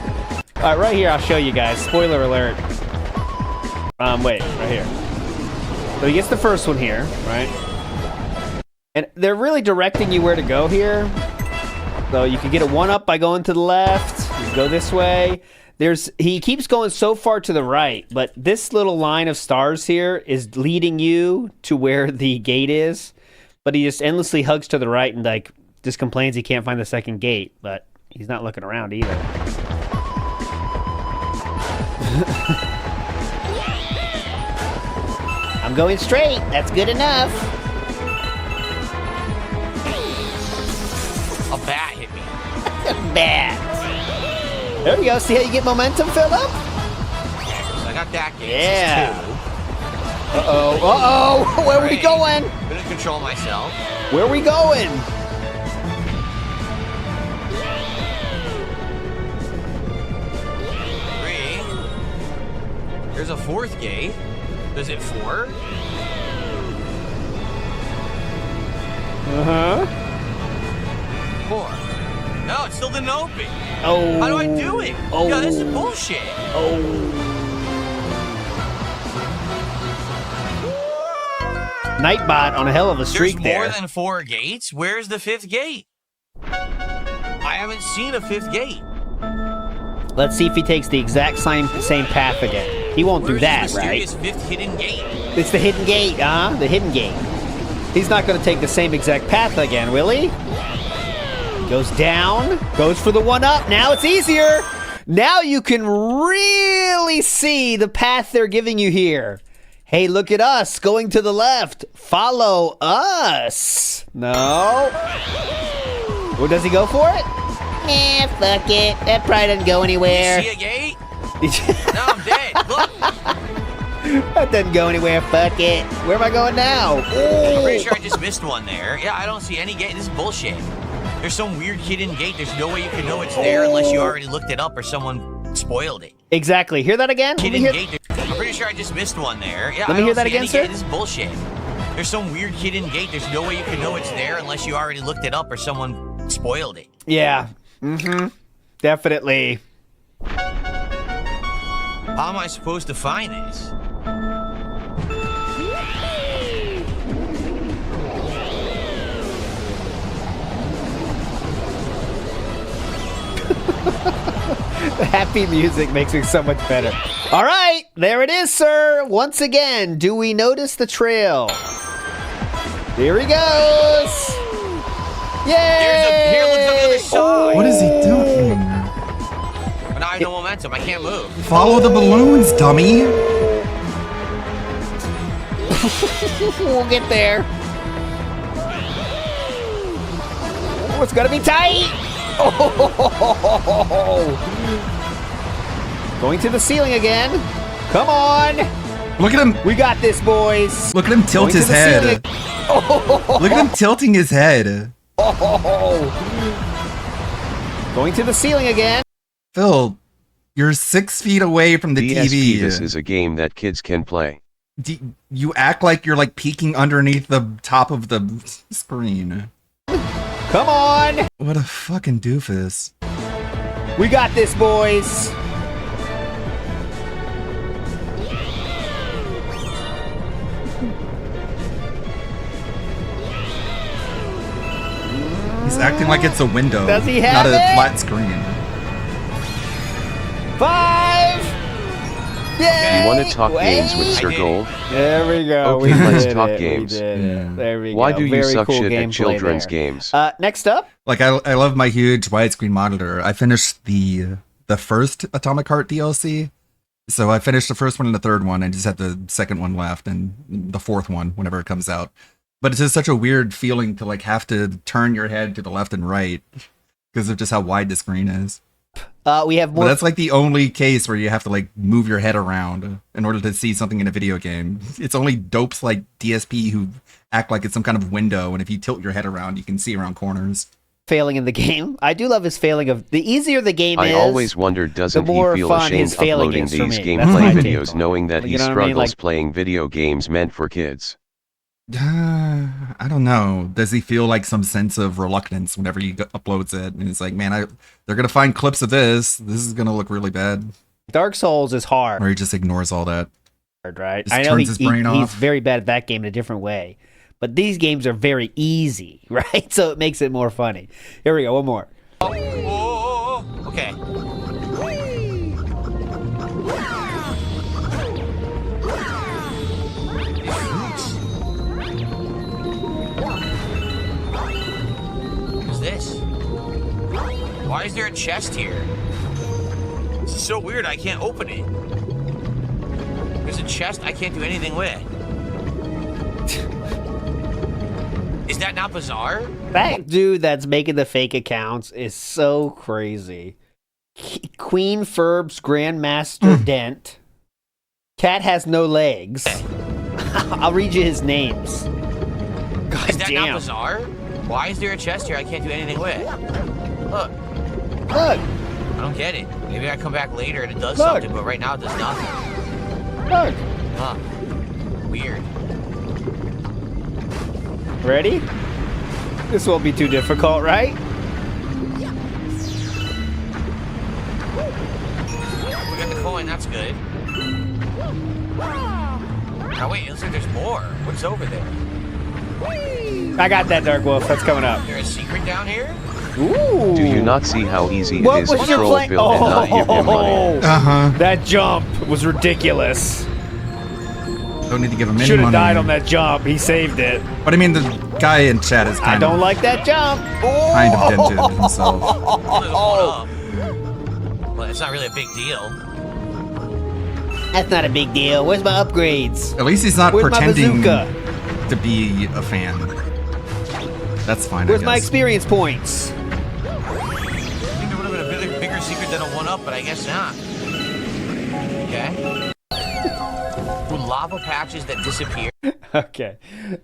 All right, right here, I'll show you guys. Spoiler alert. Wait, right here. So he gets the first one here, right? And they're really directing you where to go here. So you can get a one-up by going to the left. You can go this way. He keeps going so far to the right, but this little line of stars here is leading you to where the gate is. But he just endlessly hugs to the right and like just complains he can't find the second gate, but he's not looking around either. I'm going straight. That's good enough. A bat hit me. Bat. There we go. See how you get momentum, Philip? So I got that game. Yeah. Uh-oh. Where are we going? I'm gonna control myself. Where are we going? There's a fourth gate. Is it 4? Uh-huh. 4. No, it still didn't open. Oh. How do I do it? Oh. Yo, this is bullshit. Oh. Nightbot on a hell of a streak There's there. more than 4 gates. Where's the 5th gate? I haven't seen a 5th gate. Let's see if he takes the exact same path again. He won't do that, right? Where's the mysterious 5th hidden gate? It's the hidden gate, huh? The hidden gate. He's not going to take the same exact path again, will he? Goes down, goes for the one-up. Now it's easier. Now you can really see the path they're giving you here. Hey, look at us going to the left. Follow us. No. Well, does he go for it? Nah, fuck it. That probably doesn't go anywhere. You see a gate? No, I'm dead. Look. That doesn't go anywhere. Fuck it. Where am I going now? I'm pretty sure I just missed one there. Yeah, I don't see any gate. This is bullshit. There's some weird hidden gate. There's no way you can know it's there unless you already looked it up or someone spoiled it. Exactly. Hear that again? Hidden gate. I'm pretty sure I just missed one there. Yeah, Let me hear that again, sir. This is bullshit. There's some weird hidden gate. There's no way you can know it's there unless you already looked it up or someone spoiled it. Yeah. Mm-hmm. Definitely. How am I supposed to find this? The happy music makes me so much better. All right, there it is, sir. Once again, do we notice the trail? Here he goes. Yay! Here looks on the other side. What is he doing? But now I have no momentum. I can't move. Follow the balloons, dummy. We'll get there. Oh, it's gonna be tight. Oh. Going to the ceiling again. Come on. Look at him. We got this, boys. Look at him tilt his head. Oh. Look at him tilting his head. Oh. Going to the ceiling again. Phil, you're 6 feet away from the DSP, TV. This is a game that kids can play. You act like you're like peeking underneath the top of the screen. Come on. What a fucking doofus. We got this, boys. He's acting like it's a window, Does he not have a it? flat screen. 5. Yay! You want to talk games with Sir Gold? There we go. Okay, we let's did talk it. games. We did it. There we Why go. do you Very suck cool shit at gameplay children's there. games? Next up. Like I love my huge widescreen monitor. I finished the first Atomic Heart DLC. So I finished the first one and the third one. I just had the second one left and the fourth one whenever it comes out. But it's just such a weird feeling to like have to turn your head to the left and right because of just how wide the screen is. We have But more. that's like the only case where you have to like move your head around in order to see something in a video game. It's only dopes like DSP who act like it's some kind of window, and if you tilt your head around, you can see around corners. Failing in the game. I do love his failing of the easier the game I is. always wondered, doesn't he more feel fun ashamed his failing uploading is for these me. That's gameplay my take videos on it. knowing that You he know what I mean? struggles Like- playing video games meant for kids? I don't know. Does he feel like some sense of reluctance whenever he uploads it? And it's like, man, they're gonna find clips of this. This is gonna look really bad. Dark Souls is hard. Or he just ignores all that. Right? Just I know turns his brain he's off. very bad at that game in a different way. But these games are very easy, right? So it makes it more funny. Here we go, one more. Okay. What's this? Why is there a chest here? This is so weird, I can't open it. There's a chest I can't do anything with. Is that not bizarre? That dude that's making the fake accounts is so crazy. Queen Ferb's Grandmaster Dent. Cat has no legs. I'll read you his names. God Is that damn. not bizarre? Why is there a chest here I can't do anything with? Look. Look. I don't get it. Maybe I come back later and it does Look. something, but right now it does nothing. Look. Huh. Weird. Ready? This won't be too difficult, right? We got the coin, that's good. Now wait, it looks like there's more. What's over there? I got that, Dark Wolf. That's coming up. Is there a secret down here? Ooh. Do you not see how easy What it is was to your troll plan? Phil and not give him money? That jump was ridiculous. Don't need to give him any Should have money. died on that jump. He saved it. But I mean, the guy in chat is I kind don't of like that jump. kind of dented himself. Well, it's not really a big deal. That's not a big deal. Where's my upgrades? At least he's not Where's my pretending bazooka? to be a fan. That's fine. Where's I my guess. experience points? I think there would have been a bigger secret than a 1-up, but I guess not. Okay. With lava patches that disappear. Okay.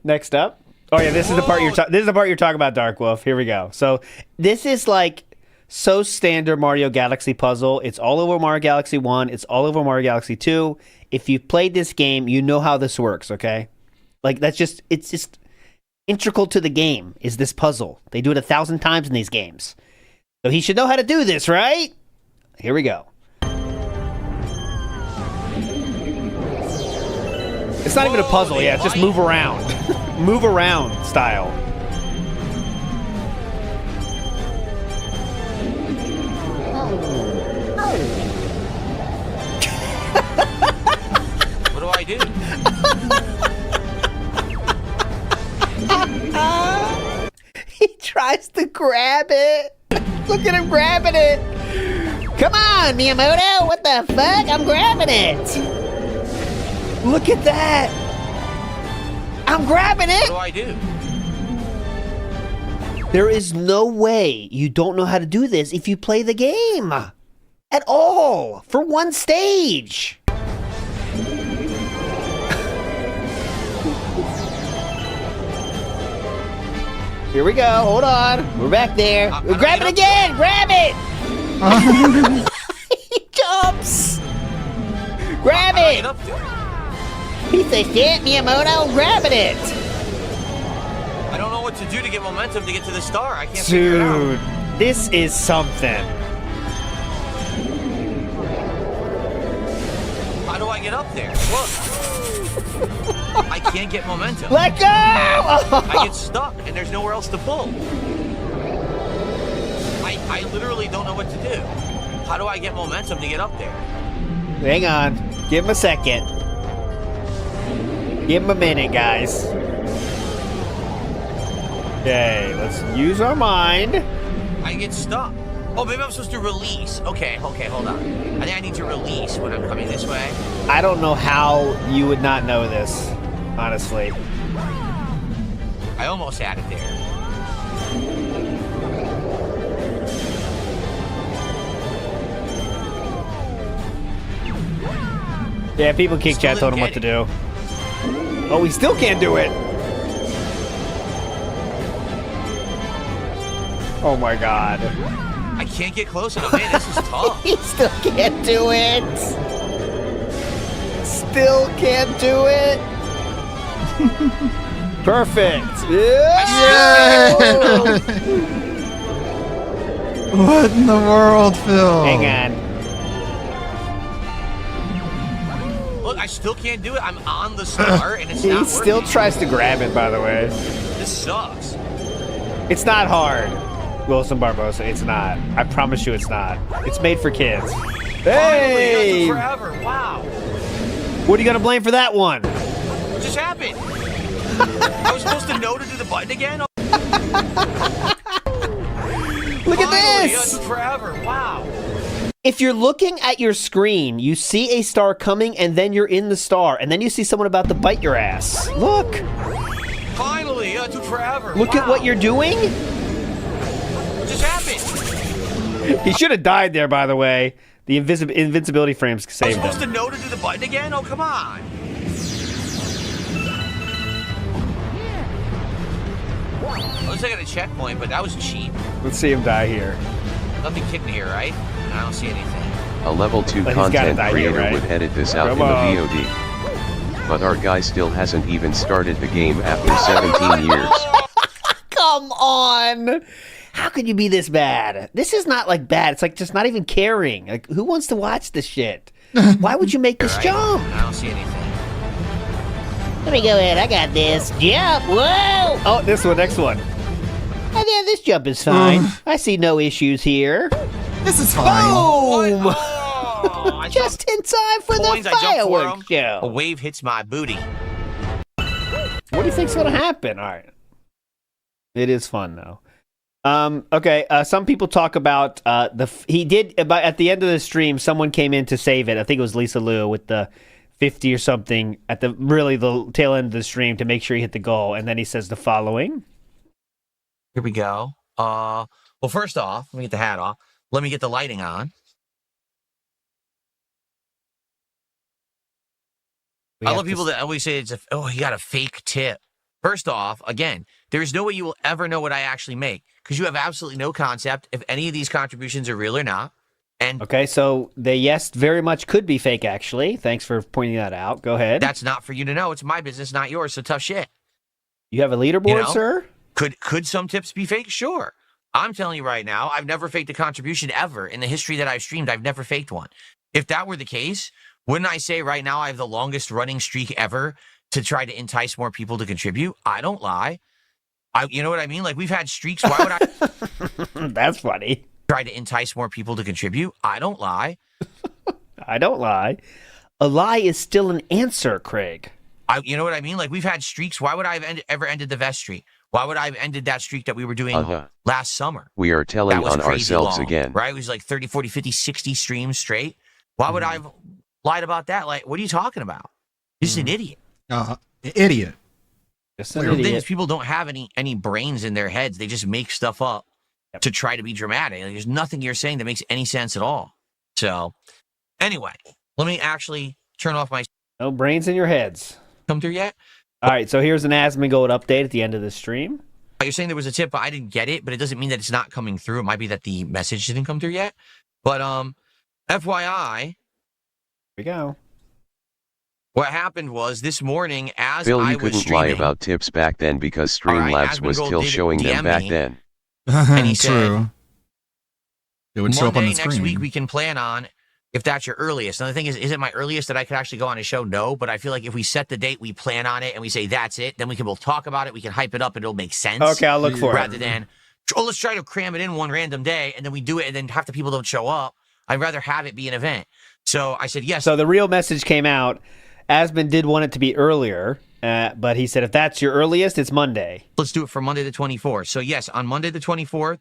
Next up. Oh yeah, this is the part this is the part you're talking about, Dark Wolf. Here we go. So this is like so standard Mario Galaxy puzzle. It's all over Mario Galaxy 1. It's all over Mario Galaxy 2. If you've played this game, you know how this works, okay? Like it's just integral to the game is this puzzle. They do it 1,000 times in these games. So he should know how to do this, right? Here we go. It's not even a puzzle, yeah, it's just move around. Move around style. What do I do? He tries to grab it. Look at him grabbing it. Come on, Miyamoto. What the fuck? I'm grabbing it. Look at that. I'm grabbing it. What do I do? There is no way you don't know how to do this if you play the game. At all. For one stage. Here we go. Hold on. We're back there. Grab it again. Grab it. He jumps. Grab it. Piece of shit, Miyamoto. Grabbing it. I don't know what to do to get momentum to get to the star. I can't figure it out. Dude, this is something. How do I get up there? Look. I can't get momentum. Let go! I get stuck and there's nowhere else to pull. I literally don't know what to do. How do I get momentum to get up there? Hang on. Give him a second. Give him a minute, guys. Okay, let's use our mind. I get stuck. Oh, maybe I'm supposed to release. Okay, hold on. I think I need to release when I'm coming this way. I don't know how you would not know this, honestly. I almost had it there. Yeah, people kick chat told him what to do. Oh, we still can't do it. Oh my god. I can't get close enough. Man, this is tough. He still can't do it. Still can't do it. Perfect. Yeah. What in the world, Phil? Hang on. Look, I still can't do it. I'm on the star, and it's not He still working. tries to grab it, by the way. This sucks. It's not hard, Wilson Barbosa. It's not. I promise you it's not. It's made for kids. Hey! Finally, that took forever. Wow. What are you going to blame for that one? What just happened? I was supposed to know to do the button again? Look at Finally, this! That took forever. Wow. If you're looking at your screen, you see a star coming, and then you're in the star, and then you see someone about to bite your ass. Look! Finally, that took forever. Look at what you're doing! What just happened? He should have died there, by the way. The invincibility frames I was saved supposed him. to know to do the button again? Oh, come on. At least I got a checkpoint, but that was cheap. Let's see him die here. Nothing hidden here, right? I don't see anything. A level 2 But he's gotta content die here, creator right? would edit this out Come in the on. VOD. But our guy still hasn't even started the game after 17 years. Come on! How could you be this bad? This is not like bad. It's like just not even caring. Like, who wants to watch this shit? Why would you make this Right? jump? I don't see anything. Let me go ahead. I got this. Jump. Whoa. Oh, this one, next one. Oh, yeah, this jump is fine. I see no issues here. This is fine. Boom! Oh, I Just in time for coins, the I jump for fireworks him. A show. wave hits my booty. What do you think's gonna happen? All right. It is fun though. Okay. Some people talk about he did at the end of the stream. Someone came in to save it. I think it was Lisa Liu with the 50 or something at the tail end of the stream to make sure he hit the goal, and then he says the following. Here we go. Well, first off, let me get the hat off. Let me get the lighting on. I love people that always say you got a fake tip. First off, again, there's no way you will ever know what I actually make because you have absolutely no concept if any of these contributions are real or not. And Okay, so they very much could be fake. Actually, thanks for pointing that out. Go ahead. that's not for you to know. It's my business, not yours. So tough shit. You have a leaderboard, You know? sir? Could some tips be fake? Sure. I'm telling you right now, I've never faked a contribution ever in the history that I've streamed. I've never faked one. If that were the case, wouldn't I say right now I have the longest running streak ever to try to entice more people to contribute? I don't lie. You know what I mean? Like, we've had streaks. Why would I? That's funny. Try to entice more people to contribute? I don't lie. I don't lie. A lie is still an answer, Craig. You know what I mean? Like, we've had streaks. Why would I have ever ended the vest streak? Why would I have ended that streak that we were doing last summer? We are telling That was on crazy ourselves long, again. Right? It was like 30, 40, 50, 60 streams straight. Why would I have lied about that? Like, what are you talking about? You're just an idiot. Idiot. Just The thing is, people don't have any brains in their heads. They just make stuff up to try to be dramatic. Like, there's nothing you're saying that makes any sense at all. So, anyway, let me actually turn off my... No brains in your heads. Come through yet? All right, so here's an Asmongold update at the end of the stream. You're saying there was a tip, but I didn't get it, but it doesn't mean that it's not coming through. It might be that the message didn't come through yet. But FYI, here we go. What happened was this morning as Phil, I you was couldn't streaming, lie about tips back then because Alright, Streamlabs was Asmongold still did showing them DM back me. then. and he True. It would show up on Monday the next screen. week we can plan on if that's your earliest. Now the thing is it my earliest that I could actually go on a show? No, but I feel like if we set the date, we plan on it, and we say that's it, then we can both talk about it, we can hype it up, and it'll make sense. Okay, I'll look for it. rather than let's try to cram it in one random day, and then we do it, and then half the people don't show up. I'd rather have it be an event. So I said yes. So the real message came out. Asmon did want it to be earlier, but he said if that's your earliest, it's Monday. Let's do it for Monday the 24th. So yes, on Monday the 24th,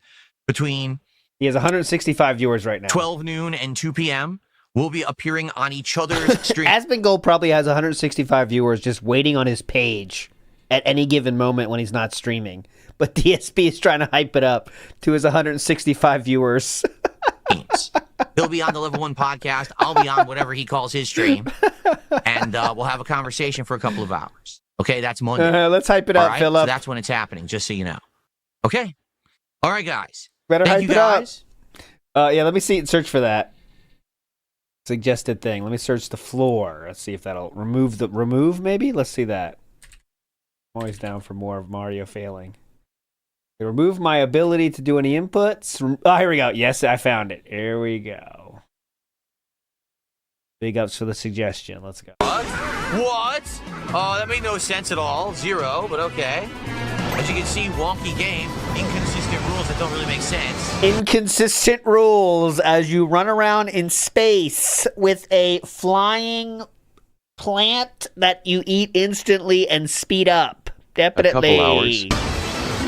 between He has 165 viewers right now. 12 noon and 2 p.m., we'll be appearing on each other's stream. Asmongold probably has 165 viewers just waiting on his page at any given moment when he's not streaming. But DSP is trying to hype it up to his 165 viewers. He'll be on the Level 1 podcast. I'll be on whatever he calls his stream. And we'll have a conversation for a couple of hours. Okay, that's Monday. Let's hype it All up, right? Philip. So that's when it's happening, just so you know. Okay? All right, guys. Better Thank hype you it up. guys. Yeah, let me see. Search for that suggested thing. Let me search the floor. Let's see if that'll remove. Maybe. Let's see that. I'm always down for more of Mario failing. They remove my ability to do any inputs. Here we go. Yes, I found it. Here we go. Big ups for the suggestion. Let's go. What? Oh, that made no sense at all. 0, but okay. As you can see, wonky game, inconsistent rules that don't really make sense. Inconsistent rules as you run around in space with a flying plant that you eat instantly and speed up. Definitely. A couple hours.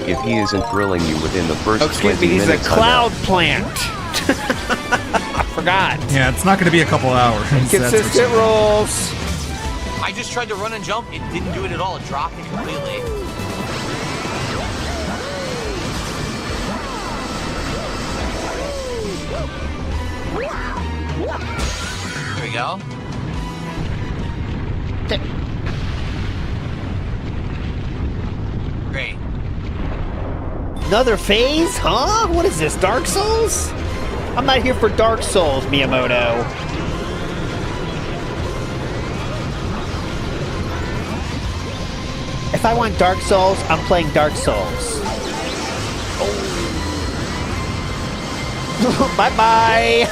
If he isn't grilling you within the first 20 he's minutes, a cloud plant. I forgot. Yeah, it's not going to be a couple hours. Inconsistent rules. I just tried to run and jump. It didn't do it at all. It dropped it completely. There we go. Great. Another phase? Huh? What is this, Dark Souls? I'm not here for Dark Souls, Miyamoto. If I want Dark Souls, I'm playing Dark Souls. Oh. Bye-bye.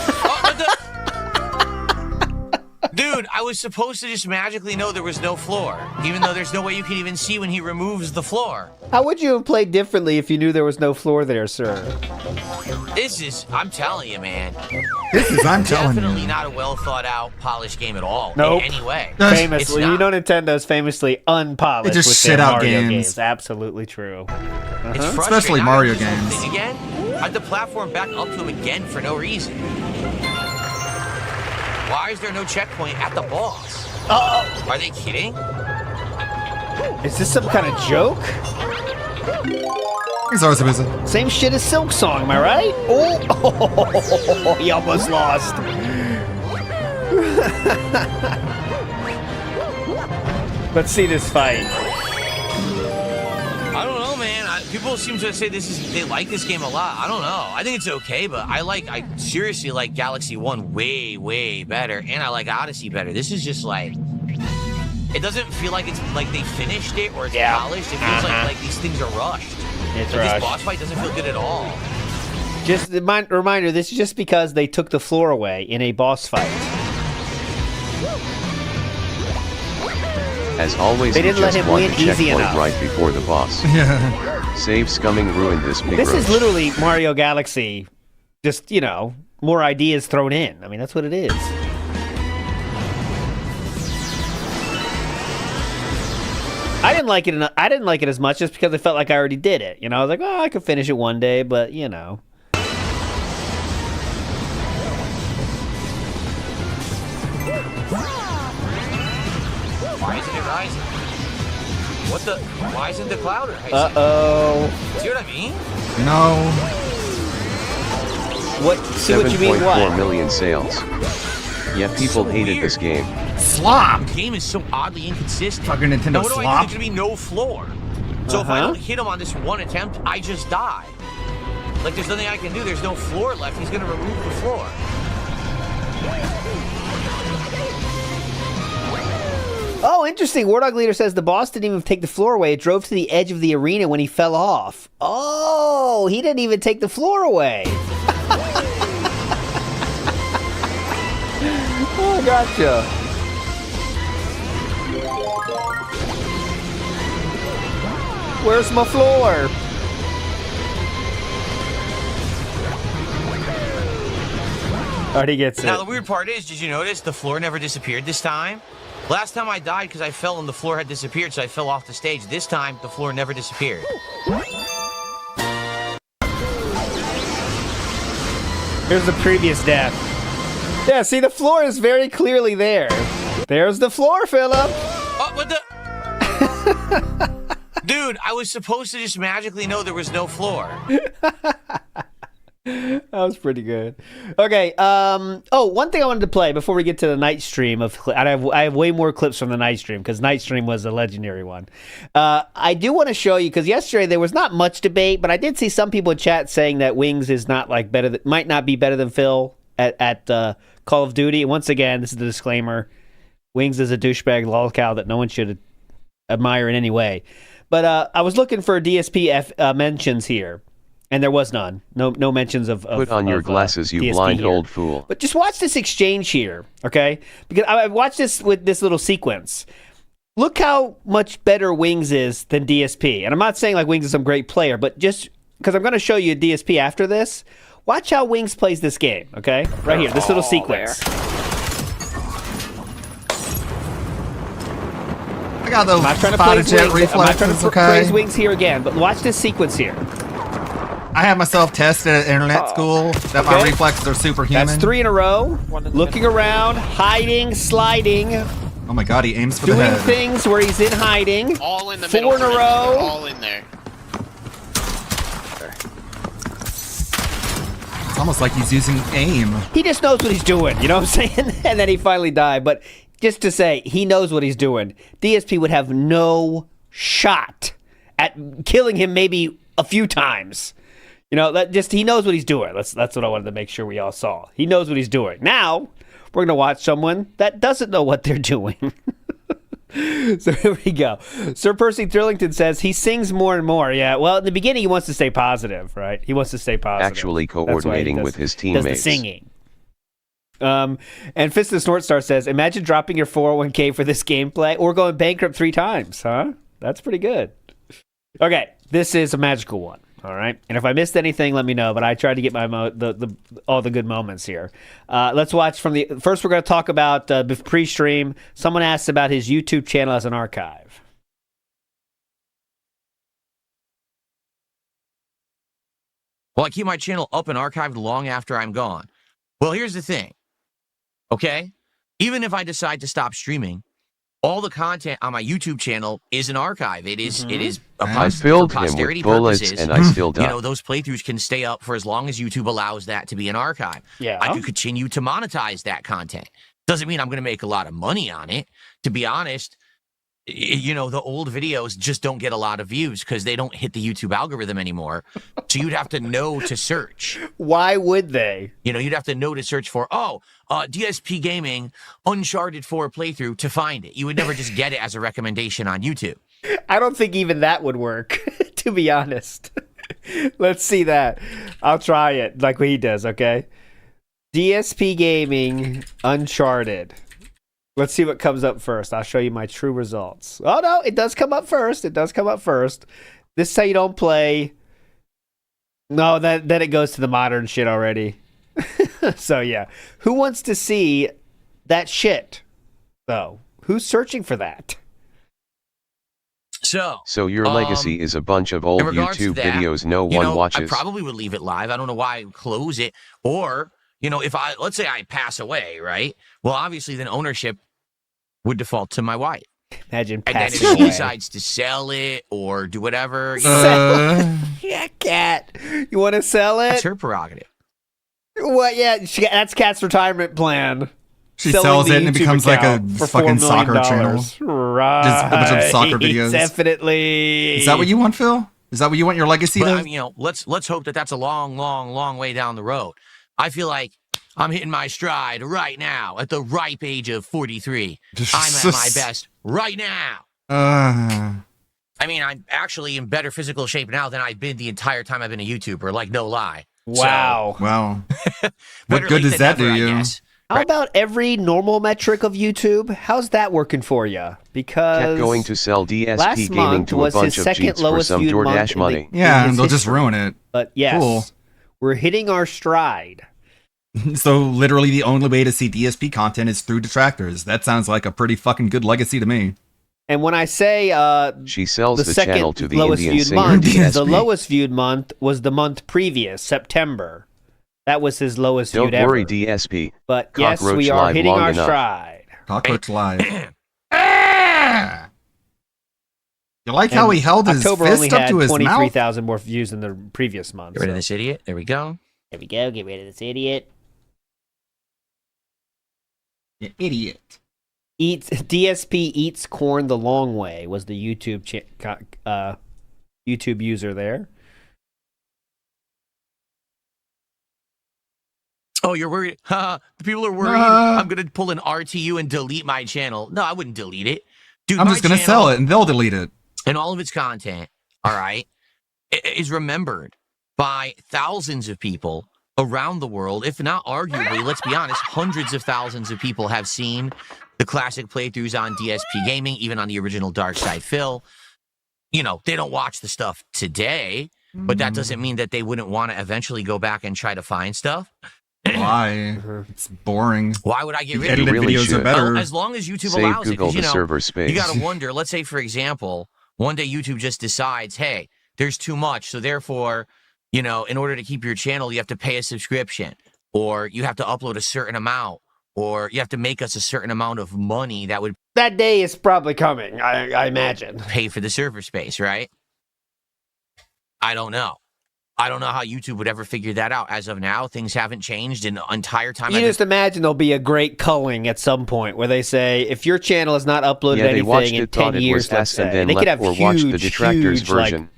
Dude, I was supposed to just magically know there was no floor, even though there's no way you can even see when he removes the floor. How would you have played differently if you knew there was no floor there, sir? This is, I'm telling you, man. Definitely not a well thought out, polished game at all. Nope. In any way. Famously, you know Nintendo's famously unpolished They just with shit their out Mario games. Absolutely true. It's frustrating. Especially I Mario got this whole games. thing Again? I had to platform back up to him again for no reason. Why is there no checkpoint at the boss? Are they kidding? Is this some kind of joke? He's always busy. Same shit as Silk Song, am I right? Oh, he almost lost. Let's see this fight. I don't know, man. People seem to say they like this game a lot. I don't know. I think it's okay, but I seriously like Galaxy 1 way, way better, and I like Odyssey better. This is just like, it doesn't feel like it's like they finished it or it's polished. It feels like these things are rushed. It's like rushed. This boss fight doesn't feel good at all. Just a reminder, this is just because they took the floor away in a boss fight. As always, They you didn't let just him want win the easy checkpoint enough. right before the boss. Yeah. Save scumming ruined this big This roach. is literally Mario Galaxy, just, more ideas thrown in. I mean, that's what it is. I didn't like it. I didn't like it as much just because I felt like I already did it. I was like, oh, I could finish it one day, but Why isn't it rising? What the? Why isn't the cloud rising? Uh-oh. See what I mean? No. What? See what you mean? 7.4 What? million sales. Yeah, people So hated weird. this game. Slop. The game is so oddly inconsistent. Fucking Nintendo now, what do I do? slop. There's gonna be no floor. So if I don't hit him on this one attempt, I just die. Like there's nothing I can do. There's no floor left. He's gonna remove the floor. Oh, interesting. Wardog Leader says the boss didn't even take the floor away. It drove to the edge of the arena when he fell off. Oh, he didn't even take the floor away. Oh, gotcha. Where's my floor? Already gets it. Now the weird part is, did you notice the floor never disappeared this time? Last time I died because I fell and the floor had disappeared, so I fell off the stage. This time, the floor never disappeared. Here's the previous death. Yeah, see, the floor is very clearly there. There's the floor, Philip. Oh, what the? Dude, I was supposed to just magically know there was no floor. That was pretty good. Okay. One thing I wanted to play before we get to the night stream I have way more clips from the night stream because night stream was a legendary one. I do want to show you because yesterday there was not much debate, but I did see some people in chat saying that Wings is not like might not be better than Phil at Call of Duty. And once again, this is the disclaimer: Wings is a douchebag lolcow that no one should admire in any way. But I was looking for DSP mentions here. And there was none. No mentions of Put on your glasses, you DSP blind here. old fool. But just watch this exchange here, okay? Because I watched this with this little sequence. Look how much better Wings is than DSP. And I'm not saying like Wings is some great player, but just because I'm going to show you a DSP after this, watch how Wings plays this game, okay? Right here, this little sequence. I got those I'm not trying to fighter praise jet Wings. I'm not trying reflexes, to okay? praise Wings here again, but watch this sequence here. I had myself tested at internet school that my reflexes are superhuman. That's 3 in a row. Looking around, hiding, sliding. Oh my god, he aims for Doing the head. things where he's in hiding. All in the 4 middle. in a row. All in there. It's almost like he's using aim. He just knows what he's doing, you know what I'm saying? And then he finally died. But just to say, he knows what he's doing. DSP would have no shot at killing him maybe a few times. You know, he knows what he's doing. That's what I wanted to make sure we all saw. He knows what he's doing. Now, we're going to watch someone that doesn't know what they're doing. So here we go. Sir Percy Thrillington says he sings more and more. Yeah, well, in the beginning, he wants to stay positive, right? He wants to stay positive. Actually That's why he coordinating with his teammates. Does the singing. And Fist of the Snort Star says, imagine dropping your 401k for this gameplay or going bankrupt 3 times, huh? That's pretty good. Okay, this is a magical one. All right, and if I missed anything, let me know. But I tried to get my all the good moments here. Let's watch from the first. We're going to talk about pre-stream. Someone asked about his YouTube channel as an archive. Well, I keep my channel up and archived long after I'm gone. Well, here's the thing. Okay, even if I decide to stop streaming, all the content on my YouTube channel is an archive. It is I filled him with bullets purposes. and I still died. You know, those playthroughs can stay up for as long as YouTube allows that to be an archive. Yeah. I could continue to monetize that content. Doesn't mean I'm going to make a lot of money on it. To be honest, you know, the old videos just don't get a lot of views because they don't hit the YouTube algorithm anymore. So you'd have to know to search. Why would they? You know, you'd have to know to search for, DSP Gaming Uncharted 4 playthrough to find it. You would never just get it as a recommendation on YouTube. I don't think even that would work, to be honest. Let's see that. I'll try it like he does, okay? DSP Gaming Uncharted. Let's see what comes up first. I'll show you my true results. Oh, no, it does come up first. It does come up first. This is how you don't play. No, then it goes to the modern shit already. So, yeah. Who wants to see that shit, though? Who's searching for that? So your legacy is a bunch of old in regards to YouTube that, videos no you one know, watches. I probably would leave it live. I don't know why I would close it. Or, you know, if let's say I pass away, right? Well, obviously then ownership would default to my wife. Imagine and then if passing she away. decides to sell it or do whatever, you know, Yeah, Cat. You want to sell it? that's her prerogative. What? Yeah, that's Cat's retirement plan. She Selling sells the it and it YouTube becomes like a account for fucking $4 soccer million. channel. Right. Just a bunch of soccer videos. Definitely. Is that what you want, Phil? Is that what you want your legacy But to? I mean, you know, let's hope that that's a long way down the road. I feel like I'm hitting my stride right now at the ripe age of 43. I'm at my best right now. I mean, I'm actually in better physical shape now than I've been the entire time I've been a YouTuber. Like, no lie. Wow. Wow. Better What good late does than that never, do I you? guess. How about every normal metric of YouTube? How's that working for you? Because Kept going to sell DSP last Gaming month to a was bunch his of second cheats for lowest some viewed month DoorDash in money. Yeah, his and they'll just history. ruin it. But yes, Cool. we're hitting our stride. So literally the only way to see DSP content is through detractors. That sounds like a pretty fucking good legacy to me. And when I say she sells the the second channel to the lowest Indian viewed singer month, DSP. the lowest viewed month was the month previous, September. That was his lowest Don't viewed worry, ever. DSP. But yes, Cockroach we are live hitting long our enough. stride. Cockroach Live. You like how he held his October fist only up had to his mouth? 23,000 more views than the previous month. Get rid of this idiot. There we go. There we go. Get rid of this idiot. You idiot. DSP eats corn the long way was the YouTube YouTube user there. Oh, you're worried? The people are worried I'm going to pull an RTU and delete my channel. No, I wouldn't delete it. Dude, I'm just going to sell it and they'll delete it. And all of its content, all right, is remembered by thousands of people around the world, if not arguably, let's be honest, hundreds of thousands of people have seen the classic playthroughs on DSP Gaming, even on the original Dark Side Phil. You know, they don't watch the stuff today, but that doesn't mean that they wouldn't want to eventually go back and try to find stuff. Why? It's boring. Why would I get rid of edited really videos should. are better. As long as YouTube Save allows Google it, 'cause, you the know, server space. you got to wonder. Let's say, for example, one day YouTube just decides, hey, there's too much, so therefore, you know, in order to keep your channel, you have to pay a subscription, or you have to upload a certain amount, or you have to make us a certain amount of money that would That day is probably coming, I imagine. pay for the server space, right? I don't know. I don't know how YouTube would ever figure that out. As of now, things haven't changed in the entire time. You just imagine there'll be a great culling at some point where they say, if your channel has not uploaded Yeah, they watched anything in it, thought 10 it years, was let's S and say, then they could left have or huge, watched the detractors huge, version.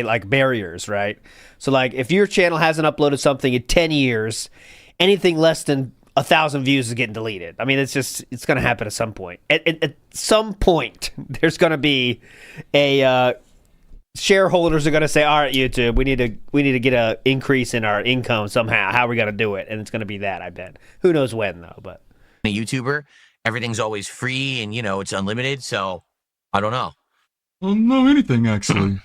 like barriers, right? So like if your channel hasn't uploaded something in 10 years, anything less than 1,000 views is getting deleted. I mean, it's going to happen at some point. At some point, there's going to be a shareholders are going to say, all right, YouTube, we need to get a increase in our income somehow. How are we going to do it? And it's going to be that, I bet. Who knows when, though, but. A YouTuber, everything's always free and, you know, it's unlimited, so I don't know. I don't know anything, actually.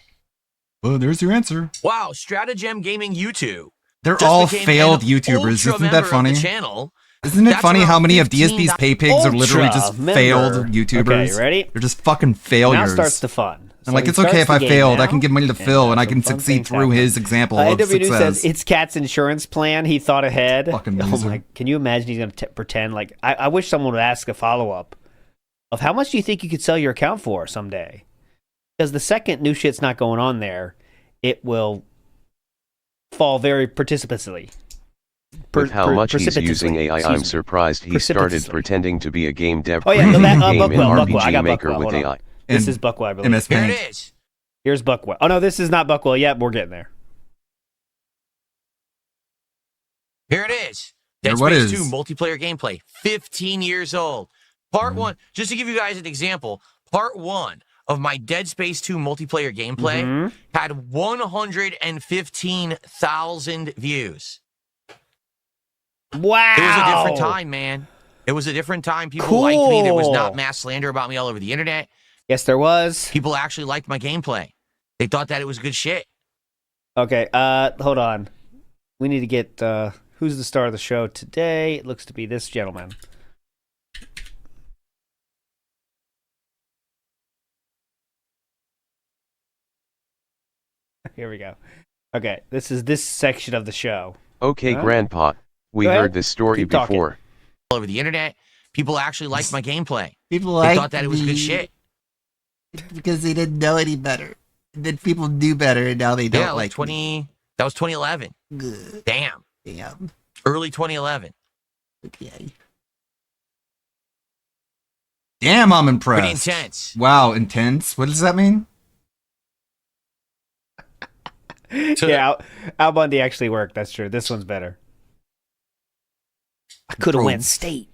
Well, there's your answer. Wow, Stratagem Gaming YouTube. They're just all became failed an YouTubers. ultra Isn't that member of funny? the channel. Isn't it That's funny around how many of 15 DSP's pay pigs are literally just Ultra failed member. YouTubers? Okay, you ready? They're just fucking failures. Now starts the fun. I'm like, he it's okay starts if the I game failed. I now. can give money to Phil, and I can some succeed things through happen. his example of AW News success. says it's Cat's insurance plan. He thought ahead. Fucking oh loser. my! Can you imagine he's going to pretend like? I wish someone would ask a follow up of how much do you think you could sell your account for someday? Because the second new shit's not going on there, it will fall very precipitously. With how much he's using AI, Excuse I'm me. surprised he started Precipitously. pretending to be a game dev. Oh yeah, go back. game in Buckwell. I RPG got Maker Buckwell. with Hold on. AI. This is Buckwell, I believe. MS Here Paint. it is. Here's Buckwell. Oh no, this is not Buckwell yet. We're getting there. Here it is. Here, Dead what Space is? 2 multiplayer gameplay. 15 years old. Part 1, just to give you guys an example, part 1 of my Dead Space 2 multiplayer gameplay had 115,000 views. Wow. It was a different time, man. It was a different time. People liked me. There was not mass slander about me all over the internet. Yes, there was. People actually liked my gameplay. They thought that it was good shit. Okay, hold on. We need to get who's the star of the show today? It looks to be this gentleman. Here we go. Okay, this is this section of the show. Okay, Huh? Grandpa, we Go ahead. heard this story Keep talking. before. All over the internet. People actually liked my gameplay. People They like thought that it was good shit. because they didn't know any better. And then people knew better, and now they don't Yeah, like 20. That was 2011. Good. Damn. Damn. Early 2011. Okay. Damn, I'm impressed. Pretty intense. Wow, intense. What does that mean? Yeah, Al Bundy actually worked. That's true. This one's better. I could have Bro. went state.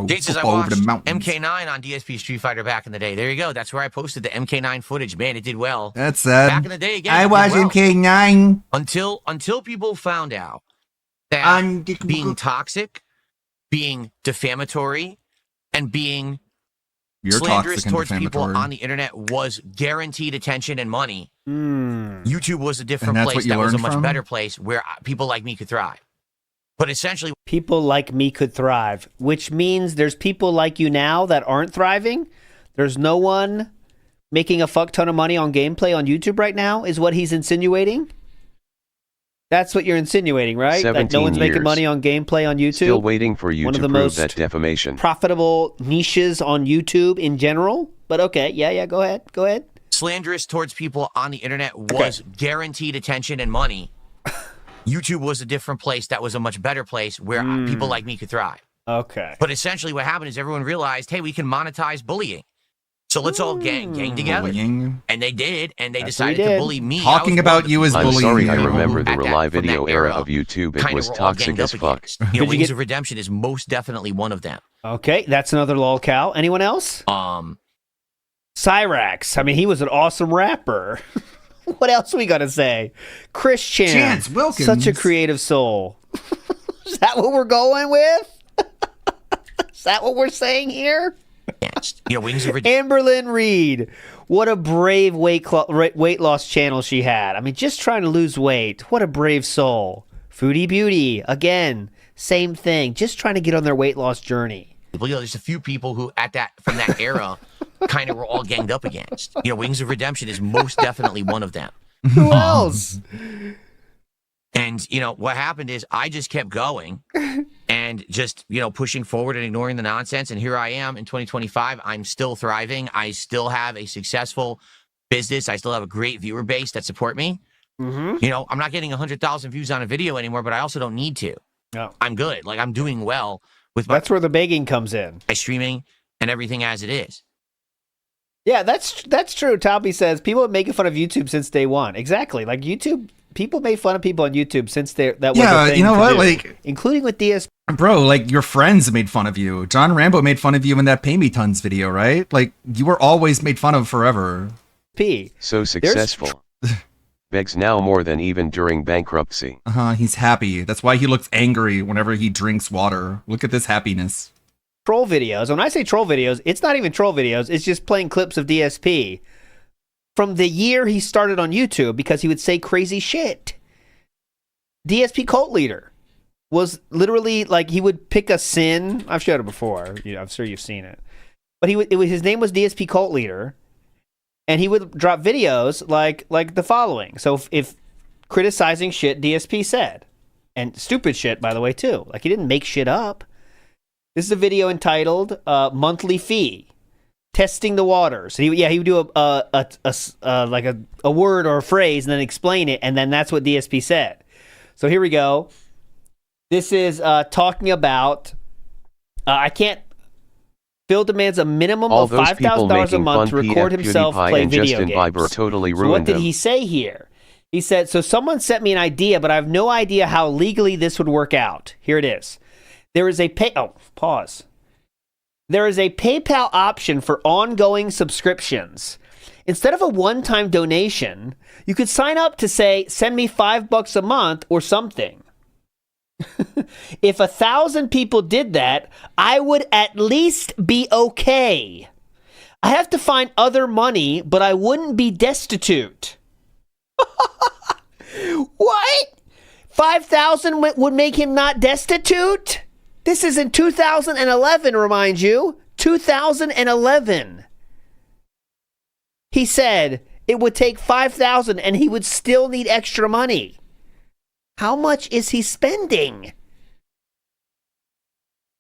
Jade says I Football over watched the mountains. MK9 on DSP Street Fighter back in the day. There you go. That's where I posted the MK9 footage. Man, it did well. That's sad. Back in the day, again. I it did watched well. MK9. Until people found out that being toxic, being defamatory, and being You're slanderous toxic and towards people defamatory. on the internet was guaranteed attention and money. Mm. YouTube was a different And that's place. what you That was a learned much from? better place where people like me could thrive. But essentially, People like me could thrive, which means there's people like you now that aren't thriving. There's no one making a fuck ton of money on gameplay on YouTube right now, is what he's insinuating. That's what you're insinuating, right? That no 17 one's making years. money on gameplay on YouTube. Still waiting for you One to of the prove most that defamation. profitable niches on YouTube in general. But okay, yeah, go ahead. slanderous towards people on the internet was guaranteed attention and money. YouTube was a different place that was a much better place where people like me could thrive. Okay. But essentially what happened is everyone realized, hey, we can monetize bullying. So let's all gang together. Bullying. And they did, and they That's what decided we to did. bully me. Talking about you as I'm bullying. sorry, I you. remember the At that- Rely from that video era era, of YouTube. It Kinda was were all toxic ganged as up fuck. against. You know, Did you Wings get- of Redemption is most definitely one of them. Okay, that's another lolcow. Anyone else? Cyrax. I mean, he was an awesome rapper. What else we got to say? Christian. Chance Wilkins. Such a creative soul. Is that what we're going with? Is that what we're saying here? Yes. You know, Wings of Redemption. Amberlynn Reed. What a brave weight loss channel she had. I mean, just trying to lose weight. What a brave soul. Foodie Beauty. Again, same thing. Just trying to get on their weight loss journey. You know, there's a few people who from that era kind of were all ganged up against. You know, Wings of Redemption is most definitely one of them. Who else? And, you know, what happened is I just kept going and just, you know, pushing forward and ignoring the nonsense. And here I am in 2025. I'm still thriving. I still have a successful business. I still have a great viewer base that support me. You know, I'm not getting 100,000 views on a video anymore, but I also don't need to. No. I'm good. Like, I'm doing well with my That's where the begging comes in. streaming and everything as it is. Yeah, that's true. Talby says people have been making fun of YouTube since day one. Exactly. Like YouTube, people made fun of people on YouTube since that was a thing you know to what? do. Like, including with DSP. bro, like your friends made fun of you. John Rambo made fun of you in that Pay Me Tons video, right? Like you were always made fun of forever. So successful. Begs now more than even during bankruptcy. He's happy. That's why he looks angry whenever he drinks water. Look at this happiness. Troll videos. When I say troll videos, it's not even troll videos. It's just playing clips of DSP from the year he started on YouTube because he would say crazy shit. DSP Cult Leader was literally like he would pick a sin. I've showed it before. You know, I'm sure you've seen it. But his name was DSP Cult Leader, and he would drop videos like the following. So if criticizing shit DSP said, and stupid shit by the way too. Like he didn't make shit up. This is a video entitled "Monthly Fee." Testing the waters. He would do a word or a phrase and then explain it, and then that's what DSP said. So here we go. This is talking about Phil demands a minimum All of those people $5,000 a making month to fun record PF, himself PewDiePie play and video Justin games. Bieber totally So ruined what did them. he say here? He said, so someone sent me an idea, but I have no idea how legally this would work out. Here it is. There is a pause. There is a PayPal option for ongoing subscriptions. Instead of a one-time donation, you could sign up to say, send me $5 a month or something. If 1,000 people did that, I would at least be okay. I have to find other money, but I wouldn't be destitute. What? 5,000 would make him not destitute? This is in 2011, remind you. 2011. He said it would take 5,000 and he would still need extra money. How much is he spending?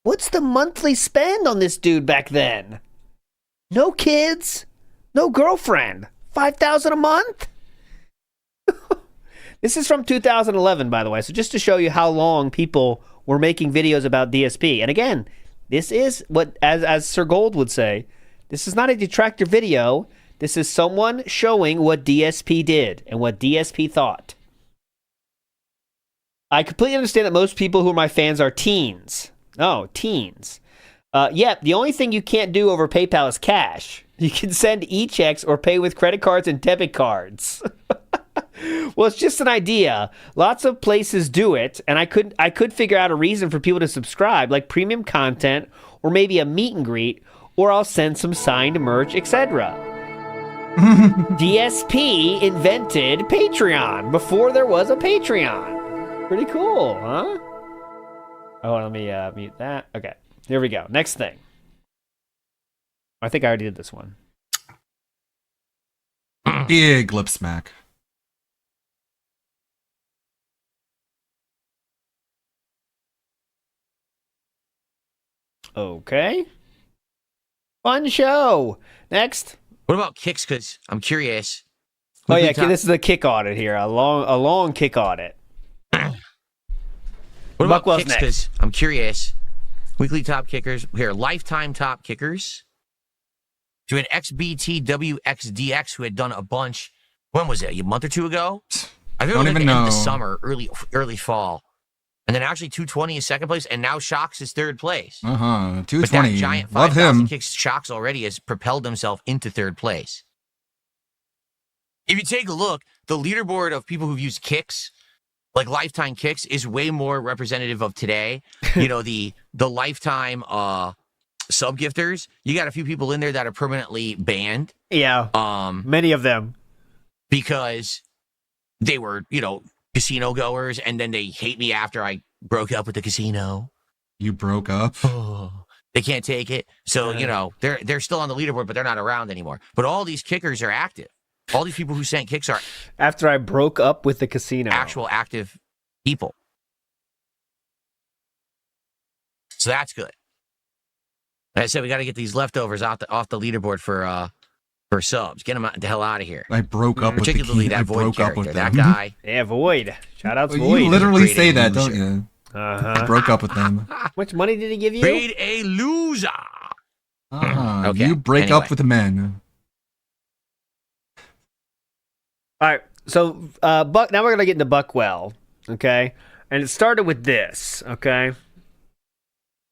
What's the monthly spend on this dude back then? No kids, no girlfriend. 5,000 a month? This is from 2011, by the way. So just to show you how long people were making videos about DSP. And again, this is what, as Sir Gold would say, this is not a detractor video. This is someone showing what DSP did and what DSP thought. I completely understand that most people who are my fans are teens. Oh, teens. Yep, the only thing you can't do over PayPal is cash. You can send e-checks or pay with credit cards and debit cards. Well, it's just an idea. Lots of places do it, and I could figure out a reason for people to subscribe, like premium content, or maybe a meet and greet, or I'll send some signed merch, etc. DSP invented Patreon before there was a Patreon. Pretty cool, huh? Oh, let me mute that. Okay, here we go. Next thing. I think I already did this one. Big lip smack. Okay. Fun show. Next. What about kicks? Because I'm curious. Oh yeah, this is a kick audit here. A long kick audit. What about Buckwell's kicks? next. Because I'm curious. Weekly top kickers. Here, lifetime top kickers. To an XBTWXDX who had done a bunch. When was it? A month or two ago? I think it was like the end of the summer, early fall. And then actually 220 is second place, and now Shocks is third place. 220. But that giant Love 5,000 him. kicks Shocks already has propelled himself into third place. If you take a look, the leaderboard of people who've used kicks, like lifetime kicks, is way more representative of today. You know, the lifetime sub gifters. You got a few people in there that are permanently banned. Yeah. Many of them. Because they were, you know, casino goers, and then they hate me after I broke up with the casino. You broke up? Oh, they can't take it. So, you know, they're still on the leaderboard, but they're not around anymore. But all these kickers are active. All these people who sent kicks are after I broke up with the casino. Actual active people. So that's good. Like I said, we got to get these leftovers off the leaderboard for subs. Get them the hell out of here. I broke up with the particularly that Void character. That guy. Yeah, Void. Shout out to You Void. literally say that, don't you? Uh-huh. I broke up with them. How much money did he give you? Paid a loser. Okay. You break up with men. All right, so Buck. Now we're gonna get into Buckwell, okay? And it started with this, okay?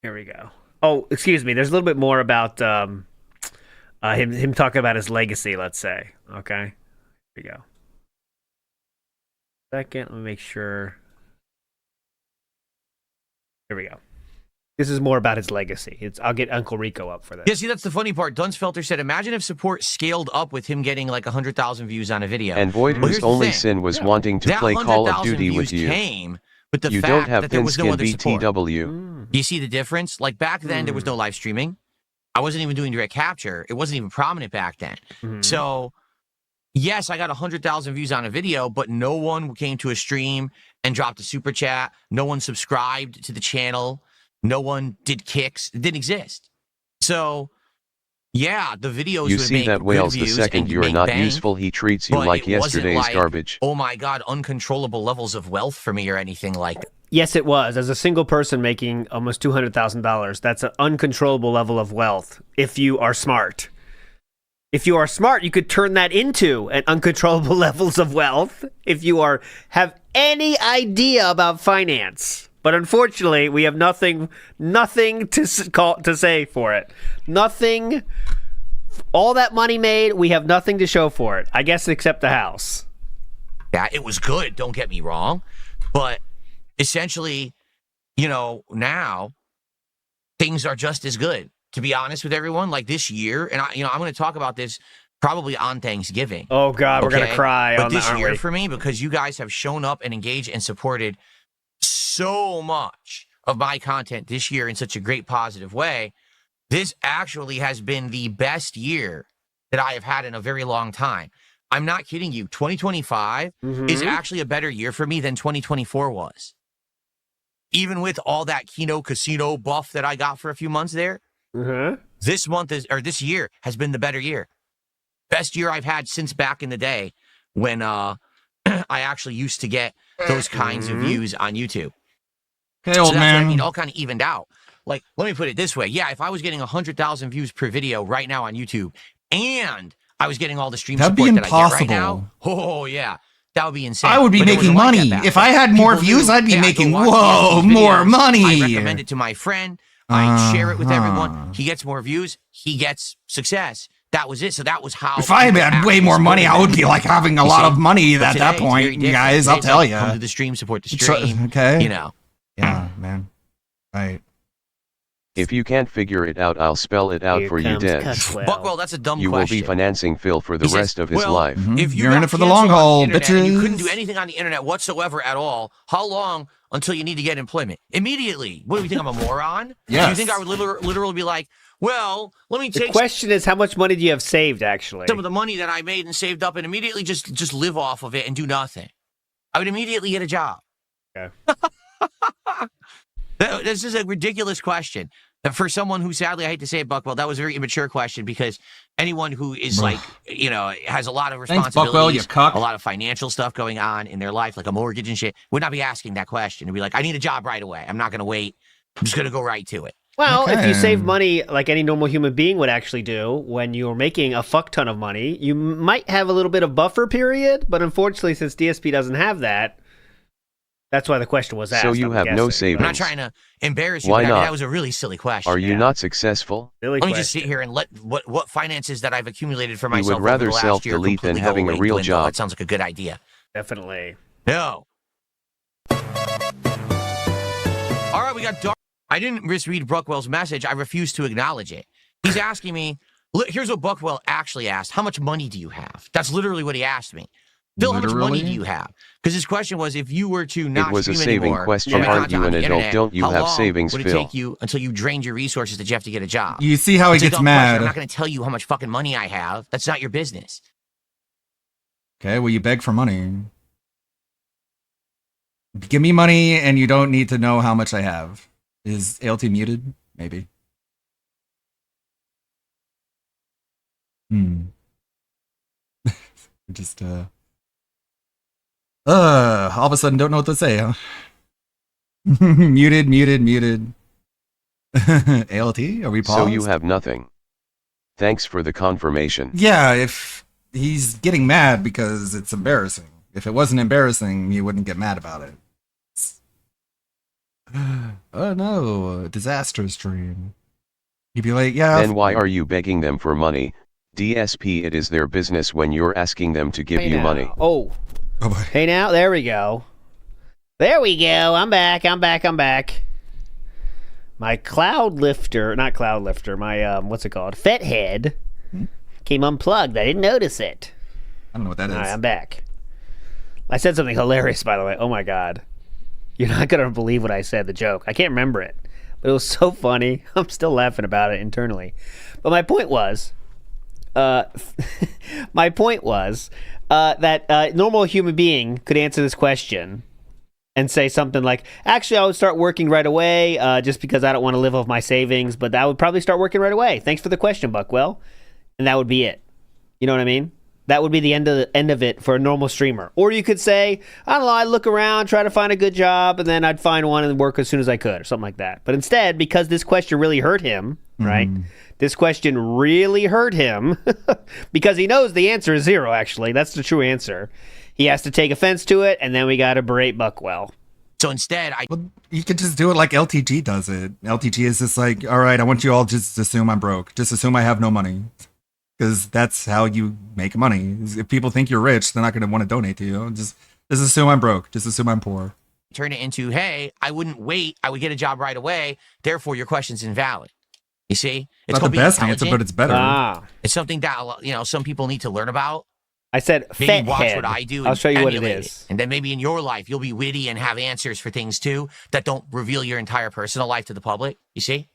Here we go. Oh, excuse me. There's a little bit more about him talking about his legacy. Let's say, okay? Here we go. Second, let me make sure. Here we go. This is more about his legacy. I'll get Uncle Rico up for this. Yeah, see, that's the funny part. Dunsfelter said, imagine if support scaled up with him getting like 100,000 views on a video. And Void, Well, whose here's the only thing. sin was wanting to That play Call of 100,000 Duty with views you. came with the You fact don't have that there was no Pinskin other support. BTW. You see the difference? Like back then, there was no live streaming. I wasn't even doing direct capture. It wasn't even prominent back then. So, yes, I got 100,000 views on a video, but no one came to a stream and dropped a super chat. No one subscribed to the channel. No one did kicks. It didn't exist. So, yeah, the videos You would see make that good Wales, the views second and you're make not bank, useful, he treats you but like it wasn't yesterday's like, garbage. oh my God, uncontrollable levels of wealth for me or anything like that. Yes, it was. As a single person making almost $200,000, that's an uncontrollable level of wealth if you are smart. If you are smart, you could turn that into an uncontrollable levels of wealth if you have any idea about finance. But unfortunately, we have nothing to say for it. Nothing. All that money made, we have nothing to show for it. I guess except the house. Yeah, it was good. Don't get me wrong. But essentially, you know, now things are just as good. To be honest with everyone, like this year, and I'm going to talk about this probably on Thanksgiving. Oh God, we're going to cry But on this that, year aren't we? for me, because you guys have shown up and engaged and supported so much of my content this year in such a great positive way, this actually has been the best year that I have had in a very long time. I'm not kidding you. 2025 is actually a better year for me than 2024 was. Even with all that Kino Casino buff that I got for a few months there, this year has been the better year. Best year I've had since back in the day when I actually used to get those kinds of views on YouTube. Hey, old so that's man. what I mean, all kind of evened out. Like, let me put it this way. Yeah, if I was getting 100,000 views per video right now on YouTube, and I was getting all the stream That'd be support that I get right impossible. now, oh yeah, that would be insane. I would be But it making wasn't like that money. back If then. I had more People views, knew, I'd be hey, I go making, watch whoa, these more videos. money. I recommend it to my friend. I share it with everyone. He gets more views. He gets success. That was it. So that was how. If I had way more money, I would be like having a lot of money But at that today, it's very point, different. guys. I'll Today's tell like, you. Come to the stream, support the stream. Okay. You know. Yeah, man. Right. If you can't figure it out, I'll spell it out for you, Dad. Buckwell, that's a dumb You will question. be financing Phil for the He says, rest of his well, life. If you You're in got it for the long canceled on haul, the internet and you bitches. couldn't do anything on the internet whatsoever at all, how long until you need to get employment? Immediately. What do you think? I'm a moron? Do you Yes. think I would literally be like, well, let me The take question is, how much money do you have saved, actually? some of the money that I made and saved up and immediately just live off of it and do nothing? I would immediately get a job. Okay. this is a ridiculous question. For someone who, sadly, I hate to say it, Buckwell, that was a very immature question because anyone who is has a lot of responsibilities, Buckwell, you cuck. a lot of financial stuff going on in their life, like a mortgage and shit, would not be asking that question. It'd be like, I need a job right away. I'm not going to wait. I'm just going to go right to it. Well, if you save money like any normal human being would actually do when you're making a fuck ton of money, you might have a little bit of buffer period, but unfortunately, since DSP doesn't have that, that's why the question was asked. So you have no savings. I'm not trying to embarrass you. Why but not? That was a really silly question. Are you not successful? Let me just sit here and let what finances that I've accumulated for You myself would rather over the last year self-delete than completely having go a away real dwindle. job. That sounds like a good idea. Definitely. No. All right, we got Dark. I didn't misread Buckwell's message. I refuse to acknowledge it. He's asking me, look, here's what Buckwell actually asked. How much money do you have? That's literally what he asked me. Phil, how much money do you have? Because his question was, if you were to not It was a stream saving anymore, question. from Aren't content you on an the adult? internet, Don't you how have long savings, would it Phil? take you until you drained your resources that you have to get a job? You see how he It's a gets dumb mad. question. I'm not going to tell you how much fucking money I have. That's not your business. Okay, well, you beg for money. Give me money and you don't need to know how much I have. Is ALT muted? Maybe. Just, all of a sudden don't know what to say, huh? muted. ALT, are we paused? So you have nothing. Thanks for the confirmation. Yeah, if he's getting mad because it's embarrassing. If it wasn't embarrassing, he wouldn't get mad about it. Oh no, a disaster stream. He'd be like, yeah. Then why are you begging them for money? DSP, it is their business when you're asking them to give you money. Oh. Hey now, there we go. There we go. I'm back. My cloud lifter, not cloud lifter, my, what's it called? Fet head came unplugged. I didn't notice it. I don't know what that is. All right, I'm back. I said something hilarious, by the way. Oh my God. You're not going to believe what I said, the joke. I can't remember it, but it was so funny. I'm still laughing about it internally. But my point was, that a normal human being could answer this question and say something like, actually, I would start working right away just because I don't want to live off my savings, but I would probably start working right away. Thanks for the question, Buckwell. And that would be it. You know what I mean? That would be the end of it for a normal streamer. Or you could say, I don't know, I'd look around, try to find a good job, and then I'd find one and work as soon as I could, or something like that. But instead, because this question really hurt him, right? This question really hurt him because he knows the answer is 0, actually. That's the true answer. He has to take offense to it, and then we got to berate Buckwell. So instead, you could just do it like LTG does it. LTG is just like, all right, I want you all just to assume I'm broke. Just assume I have no money. Because that's how you make money. If people think you're rich, they're not going to want to donate to you. Just assume I'm broke. Just assume I'm poor. Turn it into, hey, I wouldn't wait. I would get a job right away. Therefore, your question's invalid. You see? It's not the best answer, but it's better. It's something that, some people need to learn about. I said, maybe watch what I do. I'll show you what it emulate is. And then maybe in your life, you'll be witty and have answers for things, too, that don't reveal your entire personal life to the public. You see?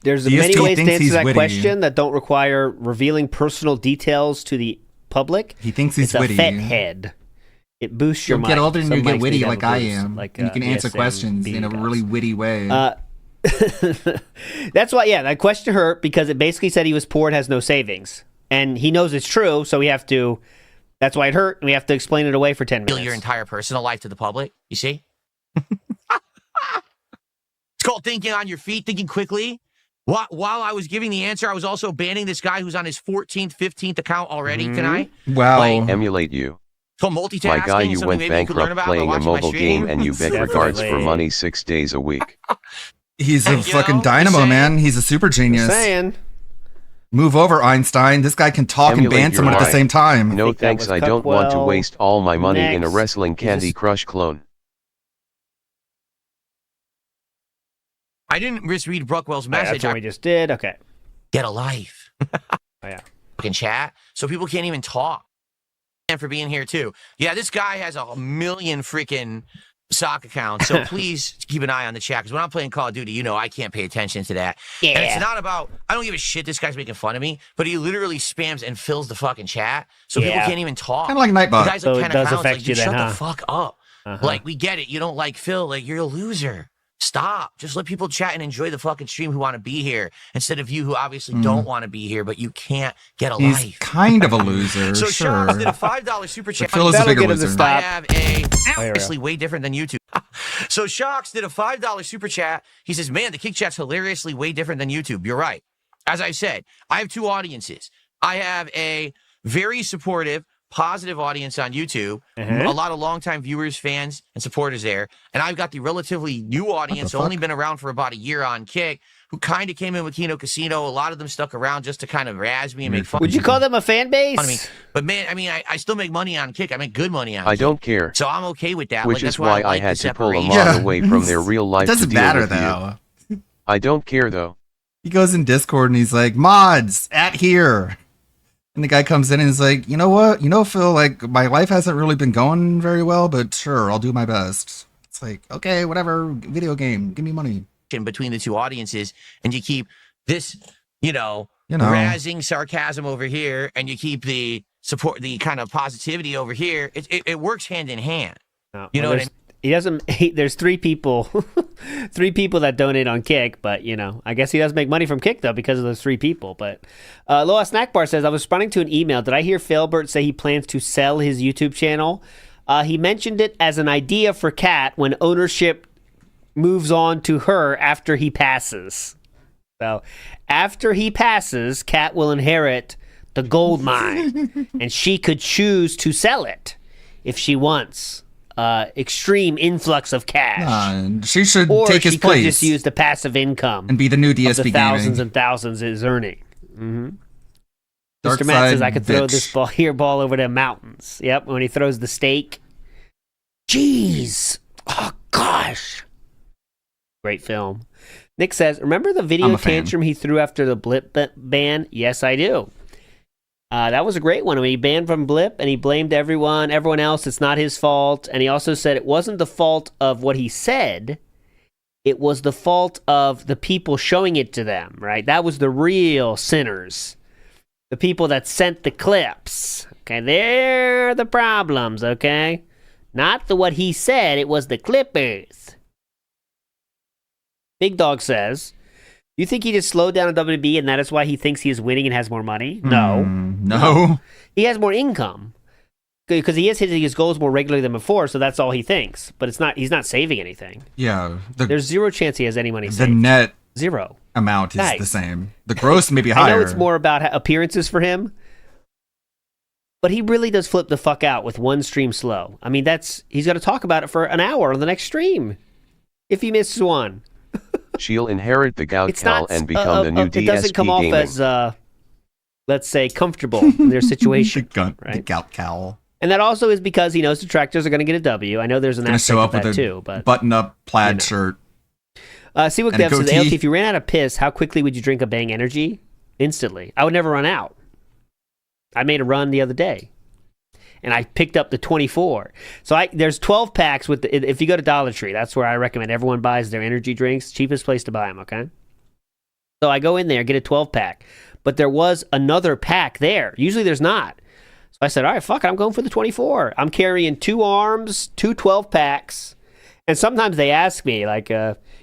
There's many ways to answer that question that don't require revealing personal details to the public. He thinks he's it's witty. A fet head. It boosts your You'll mind. get older and you Some get mics witty need to like have I a boost, am. like, and you can answer questions in a really witty way. That's why, that question hurt because it basically said he was poor and has no savings. And he knows it's true, so we have to, that's why it hurt, and we have to explain it away for 10 minutes. Reveal your entire personal life to the public. You see? It's called thinking on your feet, thinking quickly. While I was giving the answer, I was also banning this guy who's on his 14th, 15th account already tonight. Wow. Emulate you. So multitasking. My guy, you went maybe bankrupt playing a mobile game and you beg regards for money 6 days a week. He's a fucking dynamo, man. He's a super genius. Saying. Move over, Einstein. This guy can talk and ban someone at the same time. No thanks, I don't want to waste all my money in a wrestling Candy Crush clone. I didn't misread Buckwell's message. That's what we just did. Okay. Get a life. Yeah. Fucking chat. So people can't even talk. And for being here too. Yeah, this guy has 1 million freaking sock accounts. So please keep an eye on the chat. Because when I'm playing Call of Duty, I can't pay attention to that. Yeah. And it's not about, I don't give a shit this guy's making fun of me, but he literally spams and fills the fucking chat. So people can't even talk. Kind of like Nightbot. The guy's So like it 10 does accounts, affect like, you dude, then, shut huh? the fuck up. Like, we get it. You don't like Phil. Like, you're a loser. Stop. Just let people chat and enjoy the fucking stream who want to be here instead of you who obviously don't want to be here, but you can't get a life. He's kind of a loser, So sure. Shawks did a $5 super chat. But Phil is a bigger loser. I have a obviously way different than YouTube. So Shawks did a $5 super chat. He says, man, the Kick Chat's hilariously way different than YouTube. You're right. As I said, I have two audiences. I have a very supportive, positive audience on YouTube, a lot of longtime viewers, fans, and supporters there. And I've got the relatively new audience, only been around for about a year on Kick, who kind of came in with Kino Casino. A lot of them stuck around just to kind of razz me and make fun. Would you call them a fan base? I mean, but man, I still make money on Kick. I make good money on Kick. I don't care. So I'm okay with that. Which like, is that's why I like had the to pull a separation. lot away from their real life. It doesn't to deal matter, with though. You. I don't care, though. He goes in Discord and he's like, mods, at here. And the guy comes in and is like, you know what? You know, Phil, like, my life hasn't really been going very well, but sure, I'll do my best. It's like, okay, whatever, video game, give me money. Between the two audiences, and you keep this, razzing sarcasm over here, and you keep the support, the kind of positivity over here. It works hand in hand. You know what I mean? He doesn't. There's 3 people, 3 people that donate on Kick, but I guess he does make money from Kick though because of those 3 people. But Loa Snackbar says, I was responding to an email. Did I hear Philbert say he plans to sell his YouTube channel? He mentioned it as an idea for Kat when ownership moves on to her after he passes. So after he passes, Kat will inherit the gold mine, and she could choose to sell it if she wants. Extreme influx of cash. She should or take his she place. Could just use the passive income and be the new of DSP the thousands gaming. and thousands is earning. Mr. Dark Matt says side I could throw bitch. this ball over the mountains. Yep, when he throws the steak. Jeez. Oh gosh. Great film. Nick says, remember the I'm video a fan. tantrum he threw after the Blip ban? Yes, I do. That was a great one. When he banned from Blip and he blamed everyone else, it's not his fault. And he also said it wasn't the fault of what he said. It was the fault of the people showing it to them, right? That was the real sinners. The people that sent the clips. Okay, they're the problems, okay? Not what he said, it was the clippers. Big Dog says, you think he just slowed down on WWE and that is why he thinks he is winning and has more money? No. No. He has more income. Because he is hitting his goals more regularly than before, so that's all he thinks. But he's not saving anything. Yeah. There's zero chance he has any money The saved. net Zero. amount is Guys. the same. The gross may be higher. I know it's more about appearances for him, but he really does flip the fuck out with one stream slow. I mean, he's going to talk about it for an hour on the next stream if he misses one. She'll inherit the gout It's cal not. and become the new It doesn't DSP come gaming. off as, let's say, comfortable in their situation. The gout cowl. And that also is because he knows detractors are going to get a W. I know there's an Gonna aspect show of up with that a too, but button-up plaid shirt. See what and a Dev says. goatee. ALT, if you ran out of piss, how quickly would you drink a Bang Energy? Instantly. I would never run out. I made a run the other day, and I picked up the 24. So there's 12 packs with if you go to Dollar Tree, that's where I recommend everyone buys their energy drinks. Cheapest place to buy them. Okay. So I go in there, get a 12 pack, but there was another pack there. Usually there's not. So I said, all right, fuck it, I'm going for the 24. I'm carrying 2 arms, 2 12 packs. And sometimes they ask me, like,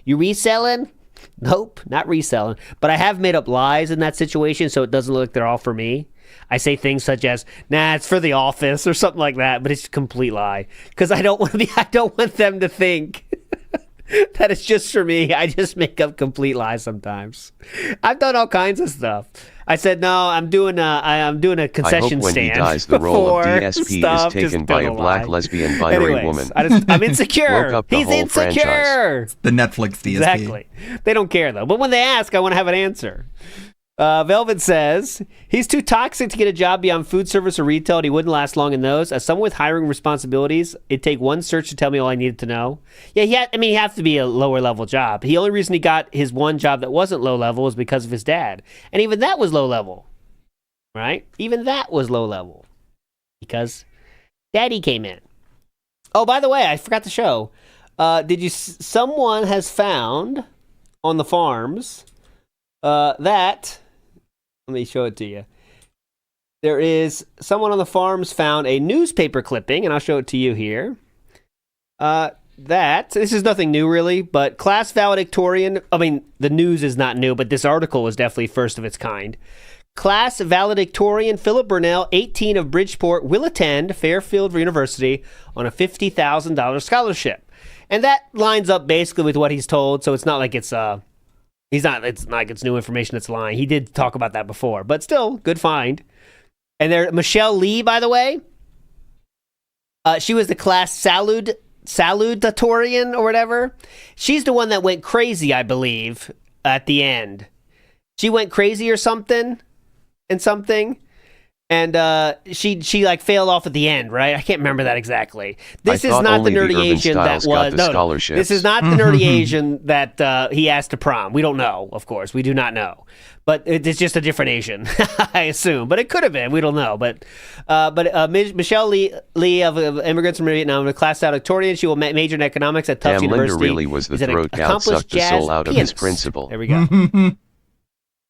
you reselling? Nope, not reselling. But I have made up lies in that situation so it doesn't look like they're all for me. I say things such as, nah, it's for the office or something like that, but it's a complete lie. Because I don't want them to think that it's just for me. I just make up complete lies sometimes. I've done all kinds of stuff. I said, no, I'm doing a concession I hope when stand. he dies, the role of before DSP stuff, is taken just by a don't black lie. lesbian binary Anyways, woman. I'm insecure. Woke up the He's whole insecure. franchise. The Netflix DSP. Exactly. They don't care though. But when they ask, I want to have an answer. Velvet says he's too toxic to get a job beyond food service or retail, and he wouldn't last long in those. As someone with hiring responsibilities, it'd take one search to tell me all I needed to know. Yeah, he have to be a lower level job. The only reason he got his one job that wasn't low level was because of his dad, and even that was low level, right? Even that was low level because Daddy came in. Oh, by the way, I forgot to show. Someone has found on the farms that. Let me show it to you. There is someone on the farms found a newspaper clipping, and I'll show it to you here. This is nothing new really, but class valedictorian, I mean, the news is not new, but this article was definitely first of its kind. Class valedictorian Philip Burnell, 18 of Bridgeport, will attend Fairfield University on a $50,000 scholarship. And that lines up basically with what he's told, so it's not like it's not like it's new information that's lying. He did talk about that before, but still, good find. And there, Michelle Lee, by the way, she was the class salutatorian or whatever. She's the one that went crazy, I believe, at the end. She went crazy or something, and she like failed off at the end, right? I can't remember that exactly. This is not the nerdy Asian that was no. This is not the nerdy Asian that he asked to prom. We don't know, of course. We do not know. But it's just a different Asian, I assume. But it could have been. We don't know. But Michelle Lee of Immigrants from Vietnam, a class valedictorian. She will major in economics at Tufts University. Linda really was the throat gout sucked the soul out of his principal. There we go.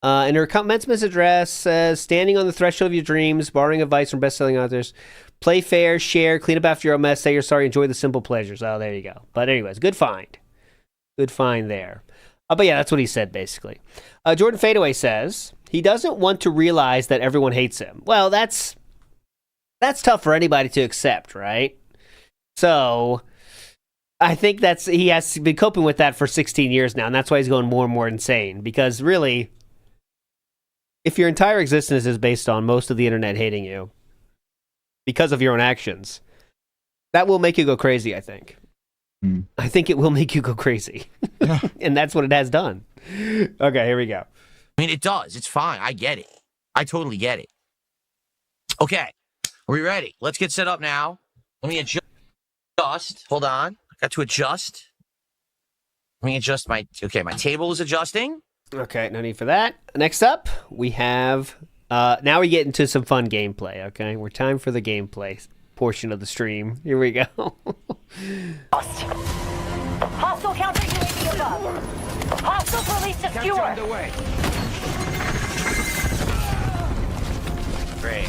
In her commencement address says, standing on the threshold of your dreams, borrowing advice from best-selling authors, play fair, share, clean up after your own mess, say you're sorry, enjoy the simple pleasures. Oh, there you go. But anyways, good find. Good find there. But yeah, that's what he said, basically. Jordan Fadeaway says, he doesn't want to realize that everyone hates him. Well, that's tough for anybody to accept, right? So I think he has been coping with that for 16 years now, and that's why he's going more and more insane. Because really, if your entire existence is based on most of the internet hating you because of your own actions, that will make you go crazy, I think. I think it will make you go crazy. Yeah. And that's what it has done. Okay, here we go. I mean, it does. It's fine. I get it. I totally get it. Okay. Are we ready? Let's get set up now. Let me adjust. Hold on. I got to adjust. Let me adjust my table is adjusting. Okay, no need for that. Next up, we have, now we get into some fun gameplay, okay? We're time for the gameplay portion of the stream. Here we go. Hostile counter UAV above. Hostile police secure. Underway. Great.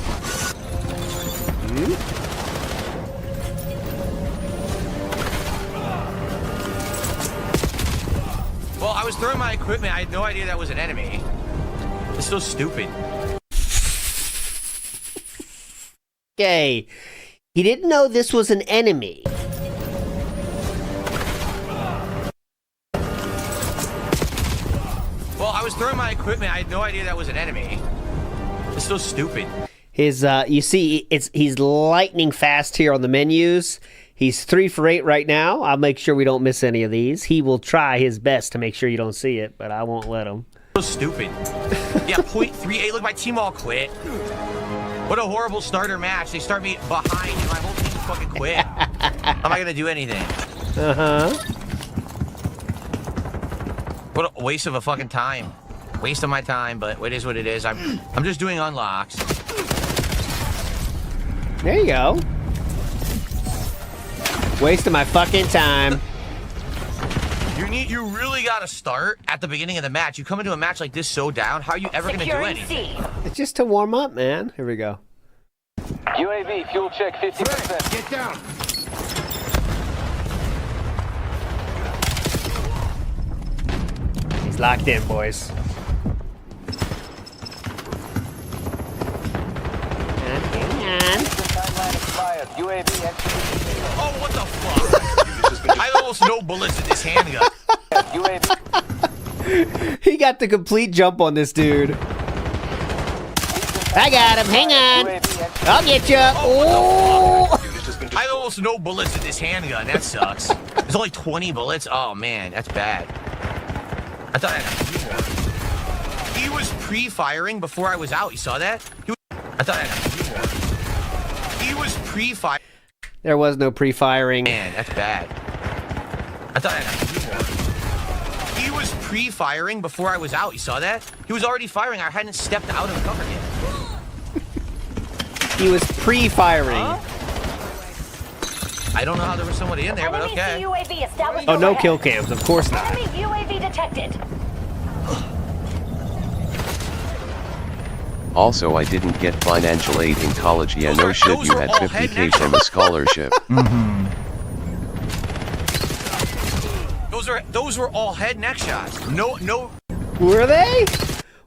Well, I was throwing my equipment. I had no idea that was an enemy. It's so stupid. Okay. He didn't know this was an enemy. Well, I was throwing my equipment. I had no idea that was an enemy. It's so stupid. His, you see, he's lightning fast here on the menus. He's 3 for 8 right now. I'll make sure we don't miss any of these. He will try his best to make sure you don't see it, but I won't let him. So stupid. Yeah, 0.38. Look, my team all quit. What a horrible starter match. They start me behind and my whole team fucking quit. How am I going to do anything? Uh-huh. What a waste of a fucking time. Waste of my time, but it is what it is. I'm just doing unlocks. There you go. Wasting my fucking time. You really got to start at the beginning of the match. You come into a match like this so down, how are you ever going to do anything? It's just to warm up, man. Here we go. UAV, fuel check 50%. Get down. He's locked in, boys. Oh, what the fuck? I have almost no bullets in this handgun. He got the complete jump on this dude. I got him. Hang on. I'll get you. Oh! I have almost no bullets in this handgun. That sucks. There's only 20 bullets. Oh, man. That's bad. I thought I had a few more. He was pre-firing before I was out. You saw that? I thought I had a few more. He was pre-firing. There was no pre-firing. Man, that's bad. I thought I had a few more. He was pre-firing before I was out. You saw that? He was already firing. I hadn't stepped out of the cover yet. He was pre-firing. Huh? I don't know how there was somebody in there, but okay. Oh, no kill cams. Of course not. Enemy UAV detected. Also, I didn't get financial aid in college. Yeah, no shit, you had 50K from a scholarship. Those were all head neck shots. No. Were they?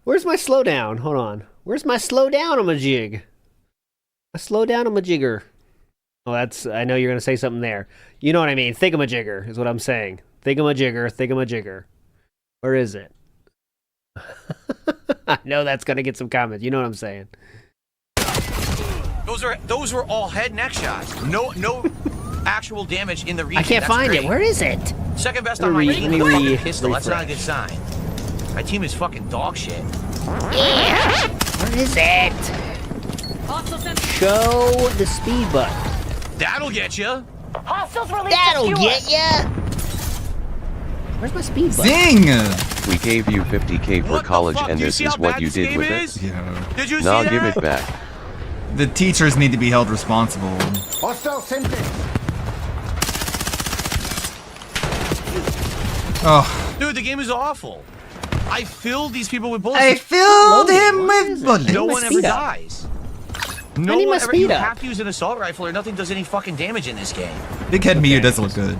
Where's my slowdown? Hold on. Where's my slowdown on my jig? My slowdown on my jigger. Oh, that's. I know you're gonna say something there. You know what I mean? Thingamajigger is what I'm saying. Thingamajigger. Where is it? I know that's gonna get some comments. You know what I'm saying? Those were all head neck shots. No actual damage in the region. I can't find it. Where is it? Second best on my team. Pistol. That's not a good sign. My team is fucking dog shit. Yeah. Where is it? Show the speed button. That'll get you. That'll get ya. Where's my speed button? Zing! We gave you 50K for college and this is what you did with it? Yeah. Did you Nah, see give that? it back. The teachers need to be held responsible. Oh. Dude, the game is awful. I filled these people with bullets. I filled him with bullets. No one ever dies. No need my one ever. speed You up. have to use an assault rifle or nothing does any fucking damage in this game. Big head Miyu does look good.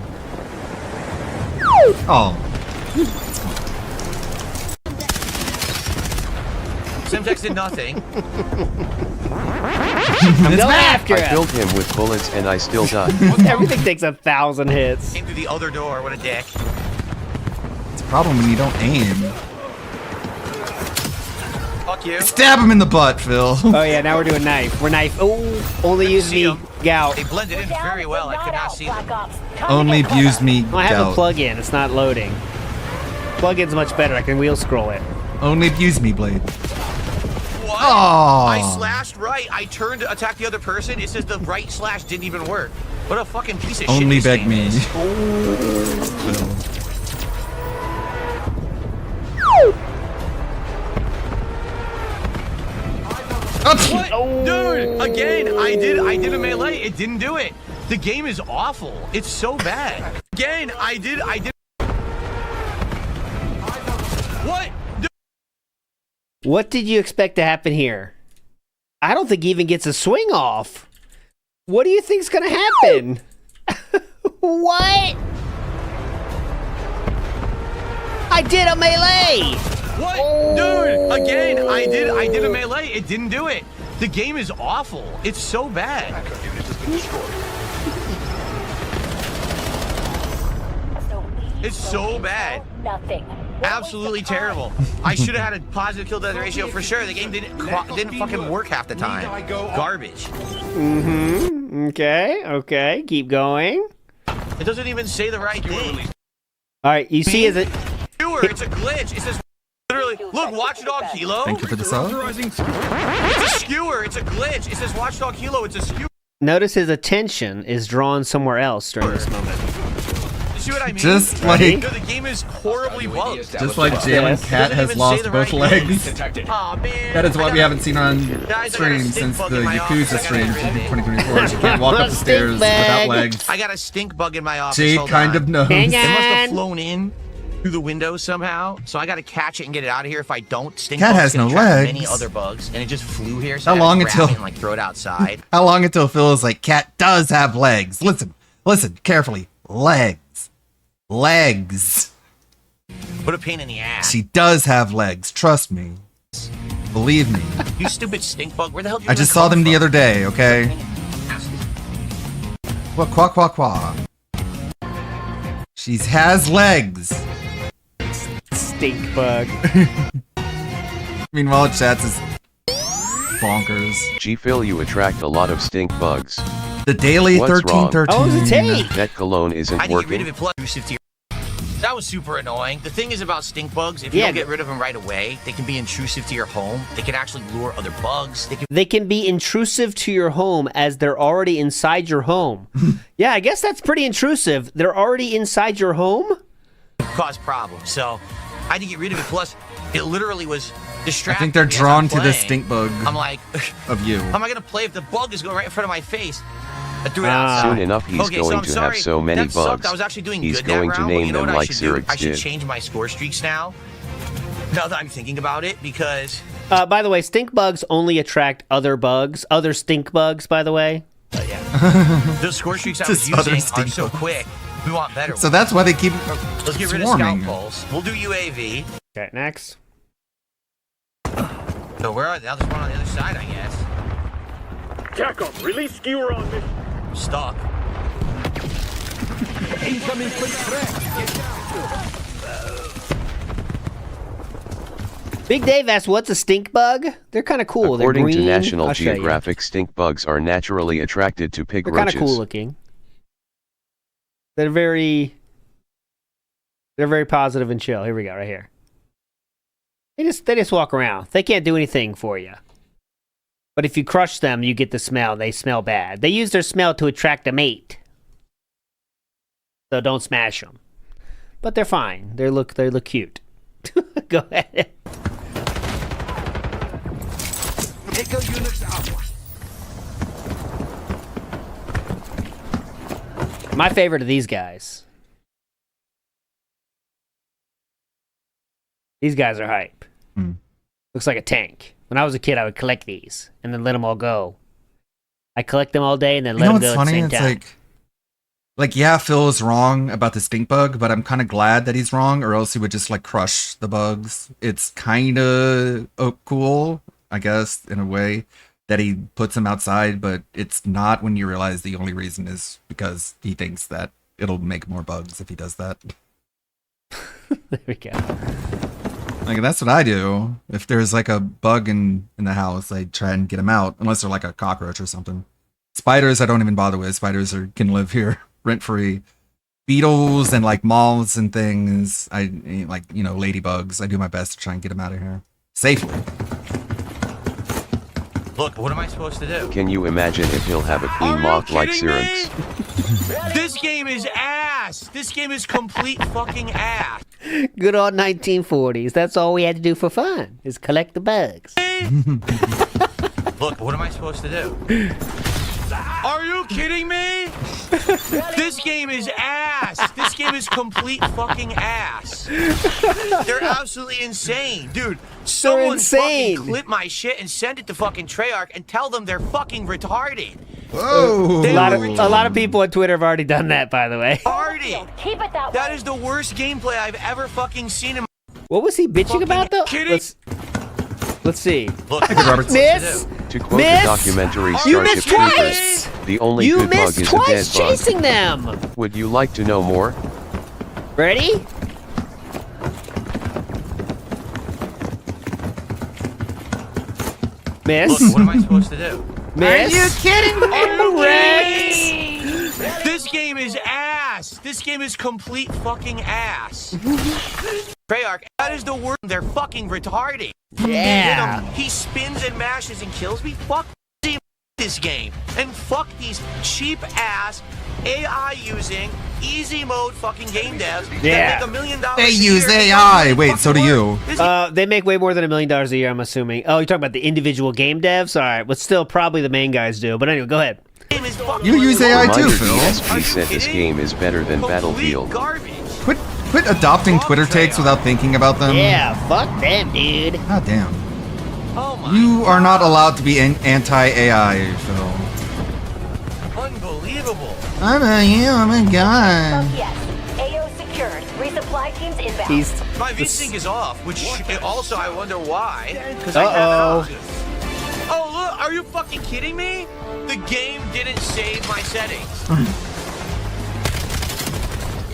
Oh. Semtex did nothing. I'm going after I him. filled him with bullets and I still died. Everything takes 1,000 hits. Came through the other door. What a dick. It's a problem when you don't aim. Fuck you. Stab him in the butt, Phil. Oh yeah, now we're doing knife. We're knife. Oh, only use the gout. They blended in very well. I could not see them. Only abused me. Oh, I have a gout. plug-in. It's not loading. Plug-in's much better. I can wheel scroll it. Only abuse me, Blade. What? Oh. I slashed right. I turned to attack the other person. It says the right slash didn't even work. What a fucking piece of shit. Only this beg game me. is. Phil. What? Dude, again, I did a melee. It didn't do it. The game is awful. It's so bad. Again, I did. What? Dude. What did you expect to happen here? I don't think he even gets a swing off. What do you think's gonna happen? What? I did a melee. What? Dude, again, I did a melee. It didn't do it. The game is awful. It's so bad. It's so bad. Nothing. Absolutely terrible. I should have had a positive kill death ratio for sure. The game didn't fucking work half the time. Garbage. Mm-hmm. Okay. Keep going. It doesn't even say the right thing. All right, you see, is it? Skewer, it's a glitch. It says literally, look, Watchdog Hilo. Thank you for the sub. It's a skewer. It's a glitch. It says Watchdog Hilo. It's a skewer. Notice his attention is drawn somewhere else during this moment. You see what I mean? Just like- No, the game is horribly bugged. Just like Jalen Cat has lost both legs. Aw, man. That is why we haven't seen her on Guys, I got a stream stink since the bug in my Yakuza office. stream from 2024. She can't walk up the stairs without legs. I got a stink bug in my office. Jade Hold kind on. of knows. It must have flown in through the window somehow, so I got to catch it and get it out of here. If I don't, stink Cat bugs has can no attract legs. many other bugs, and it just flew here. So How I had to long grab until- it and like throw it outside? How long until Phil is like, Cat does have legs? Listen carefully. Legs. What a pain in the ass. She does have legs. Trust me. Believe me. You stupid stink bug. Where the hell did you I just saw them the other day, okay? What, quack. She has legs. Stink bug. Meanwhile, chats is bonkers. G-Phil, you attract a lot of stink bugs. The daily What's 1313. wrong? Oh, it's a tape. That cologne isn't I need to get rid working. of it. Plus, intrusive to your. That was super annoying. The thing is about stink bugs, if you Yeah, don't get rid of them right away, they can be intrusive to your home. They can actually lure other bugs. They can be intrusive to your home as they're already inside your home. Yeah, I guess that's pretty intrusive. They're already inside your home? cause problems. So I had to get rid of it. Plus, it literally was I distracting. think they're me as drawn I'm to the playing. stink bug I'm like, of you. how am I gonna play if the bug is going right in front of my face? I threw it outside. Soon enough, he's okay, going so I'm to sorry. have so many that sucked. bugs. I was actually doing He's good going that to round, but name you know them what like I should do? Zerix I should did. change my score streaks now. Now that I'm thinking about it, because By the way, stink bugs only attract other bugs, other stink bugs, by the way. the score streaks I was Just other using are stink so bugs. quick We want better So that's why they keep Let's get rid of swarming. Scout Pulse. We'll do UAV. Okay, next. So where are they? Now there's one on the other side, I guess. Jacob, release skewer on mission. Stuck. Incoming Big Dave asked, "What's a stink bug?" They're kind of cool. According They're green. to National I'll show you. Geographic, stink bugs are naturally attracted to pig They're kind of roaches. cool looking. They're very positive and chill. Here we go, right here. They just walk around. They can't do anything for you. But if you crush them, you get the smell. They smell bad. They use their smell to attract a mate. So don't smash them. But they're fine. They look cute. Go ahead. Echo units out. My favorite of these guys. These guys are hype. Looks like a tank. When I was a kid, I would collect these and then let them all go. I collect them all day and then let them go at the same time. Like, yeah, Phil is wrong about the stink bug, but I'm kind of glad that he's wrong, or else he would just like crush the bugs. It's kind of cool, I guess, in a way, that he puts them outside, but it's not when you realize the only reason is because he thinks that it'll make more bugs if he does that. There we go. Like, that's what I do. If there's like a bug in the house, I try and get them out, unless they're like a cockroach or something. Spiders, I don't even bother with. Spiders can live here rent-free. Beetles and like moths and things, ladybugs, I do my best to try and get them out of here safely. Look, what am I supposed to do? Can you imagine if he'll have a queen moth like Syrinx? This game is ass. This game is complete fucking ass. Good old 1940s. That's all we had to do for fun, is collect the bugs. Look, what am I supposed to do? Are you kidding me? This game is ass. This game is complete fucking ass. They're absolutely insane. Dude, someone fucking clip my shit and send it to fucking Treyarch and tell them they're fucking retarded. Whoa. A lot of people on Twitter have already done that, by the way. Retarded. Keep it that way. That is the worst gameplay I've ever fucking seen in my What was he bitching about, though? Let's see. Look, Miss! To quote Miss! the documentary You Starship missed twice! Troopers, the only You good bug missed is a twice dead bug. chasing them! Would you like to know more? Ready? Miss? Look, what am I supposed to do? Miss? Are you kidding me? Rex? This game is ass. This game is complete fucking ass. Treyarch, that is the word. They're fucking retarded. Yeah. He spins and mashes and kills me. Fuck this game. And fuck these cheap ass AI using easy mode fucking game devs Yeah. that make $1 million They a use year. AI. Wait, so do you? They make way more than $1 million a year, I'm assuming. Oh, you're talking about the individual game devs? All right, but still, probably the main guys do. But anyway, go ahead. You use AI too, Reminder, Phil. DSP said this game is better than Battlefield. Quit adopting Twitter takes without thinking about them. Yeah, fuck them, dude. God damn. You are not allowed to be anti-AI, Phil. Unbelievable. I'm a god. Yes. AO secured. Resupply teams inbound. My VSync is off, which also I wonder why. Uh-oh. Oh, look, are you fucking kidding me? The game didn't save my settings.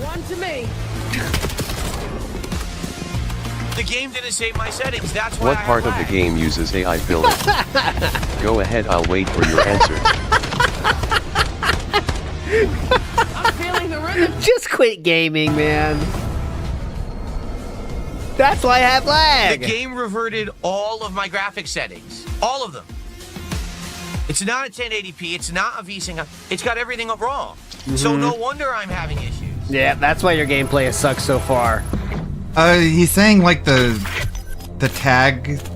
One to me. The game didn't save my settings. That's why What part of the game uses AI, Phil? Go ahead, I'll wait for your answer. I'm feeling the rhythm. Just quit gaming, man. That's why I have lag. The game reverted all of my graphic settings. All of them. It's not a 1080p. It's not a VSync. It's got everything up wrong. So no wonder I'm having issues. Yeah, that's why your gameplay has sucked so far. He's saying like the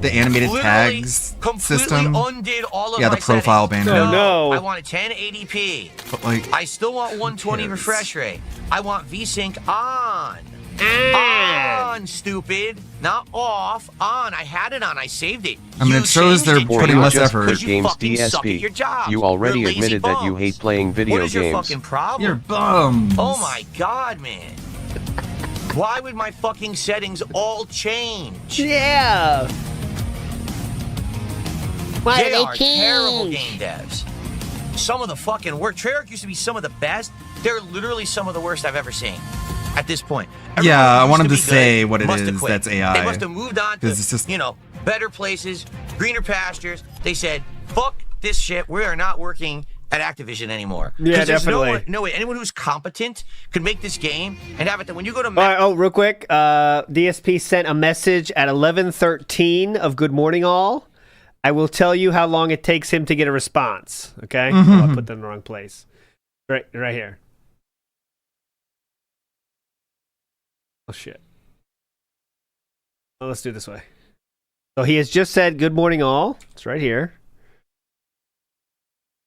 animated Literally tags completely system. undid all of Yeah, my the profile settings. bandit. No. I want a 1080p. But like, I still want 120 refresh rate. I want VSync on. On, stupid. Not off. On. I had it on. I saved it. I mean, it shows they're putting less effort. Because you Games fucking suck at your DSP. job. You already You're lazy admitted that you bums. hate playing video What is your games. fucking problem? You're bums. Oh my god, man. Why would my fucking settings all change? Yeah. Why They do are they terrible change? game devs. Some of the fucking work. Treyarch used to be some of the best. They're literally some of the worst I've ever seen at this point. Yeah, Everyone who I used want him to be good say what it must have is quit. that's AI. They must have moved on to, 'Cause it's just- better places, greener pastures. They said, fuck this shit. We are not working at Activision anymore. Yeah, 'Cause there's definitely. No way anyone who's competent could make this game and have it that when you go to All right, oh, real quick. DSP sent a message at 11:13 of Good Morning All. I will tell you how long it takes him to get a response. Okay? Mhm. Oh, I put that in the wrong place. Right here. Oh shit. Oh, let's do it this way. So he has just said Good Morning All. It's right here.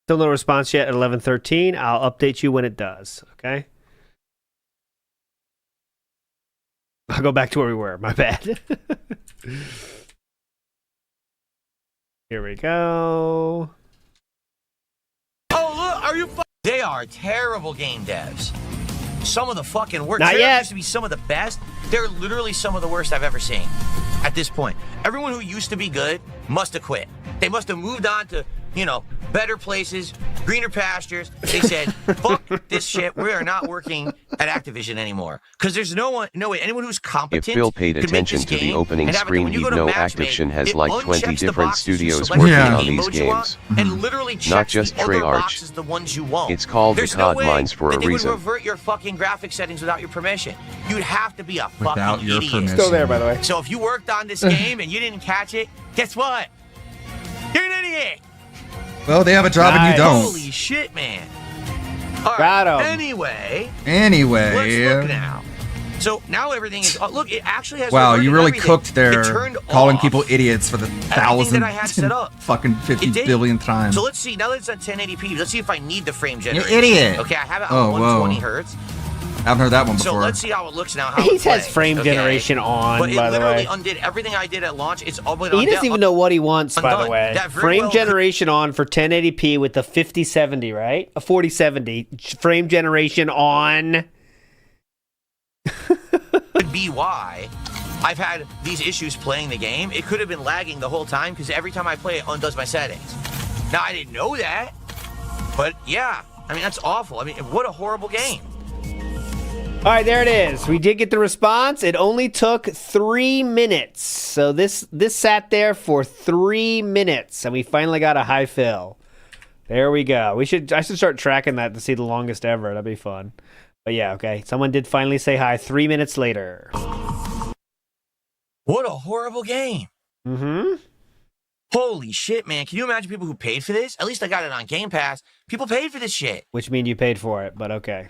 Still no response yet at 11:13. I'll update you when it does. Okay? I'll go back to where we were. My bad. Here we go. Oh, look, are you They are terrible game devs. Some of the fucking worst. Not Treyarch yet. used to be some of the best. They're literally some of the worst I've ever seen at this point. Everyone who used to be good must have quit. They must have moved on to, better places, greener pastures. They said, fuck this shit. We are not working at Activision anymore. Because there's no way, anyone who's If competent Phil paid could make attention this to the game opening and have it that screen, when you he'd go to know Matchmake, Activision has it like unchecks 20 the different boxes you studios select working the on game these modes you want, games. and literally checks Not just the other Treyarch. boxes, the ones you won't. It's called the There's no COD way mines for that a they reason. would revert your fucking graphic settings without your permission. You'd have to be a Without fucking your idiot. permission. Still there, by the way. So if you worked on this game and you didn't catch it, guess what? You're an idiot. Well, they have a job and you don't. Holy shit, man. All Got right. 'em. Anyway, Anyway. let's look now. So now everything is. Look, it actually has. Wow, reverted you really everything. cooked It there, turned calling off people idiots for the everything that I had set 1,000 up. fucking 50 It did. billion times. So let's see. Now that it's at 1080p, let's see if I need the frame You generation. idiot. Okay, I have it Oh, on whoa. 120 hertz. I haven't heard that one So before. let's see how it looks now. How He it has plays, frame okay? generation on, But it by the literally way. undid everything I did at launch. It's all but He doesn't even know what he wants, by the Undone. way. That very Frame well generation on for 1080p with the 5070, right? A 4070. Frame generation on. could be why I've had these issues playing the game. It could have been lagging the whole time because every time I play it undoes my settings. Now I didn't know that, but yeah, I mean that's awful. I mean, what a horrible game. All right, there it is. We did get the response. It only took 3 minutes. So this sat there for 3 minutes, and we finally got a high fill. There we go. I should start tracking that to see the longest ever. That'd be fun. But yeah, okay. Someone did finally say hi 3 minutes later. What a horrible game. Mm-hmm. Holy shit, man. Can you imagine people who paid for this? At least I got it on Game Pass. People paid for this shit. Which means you paid for it, but okay.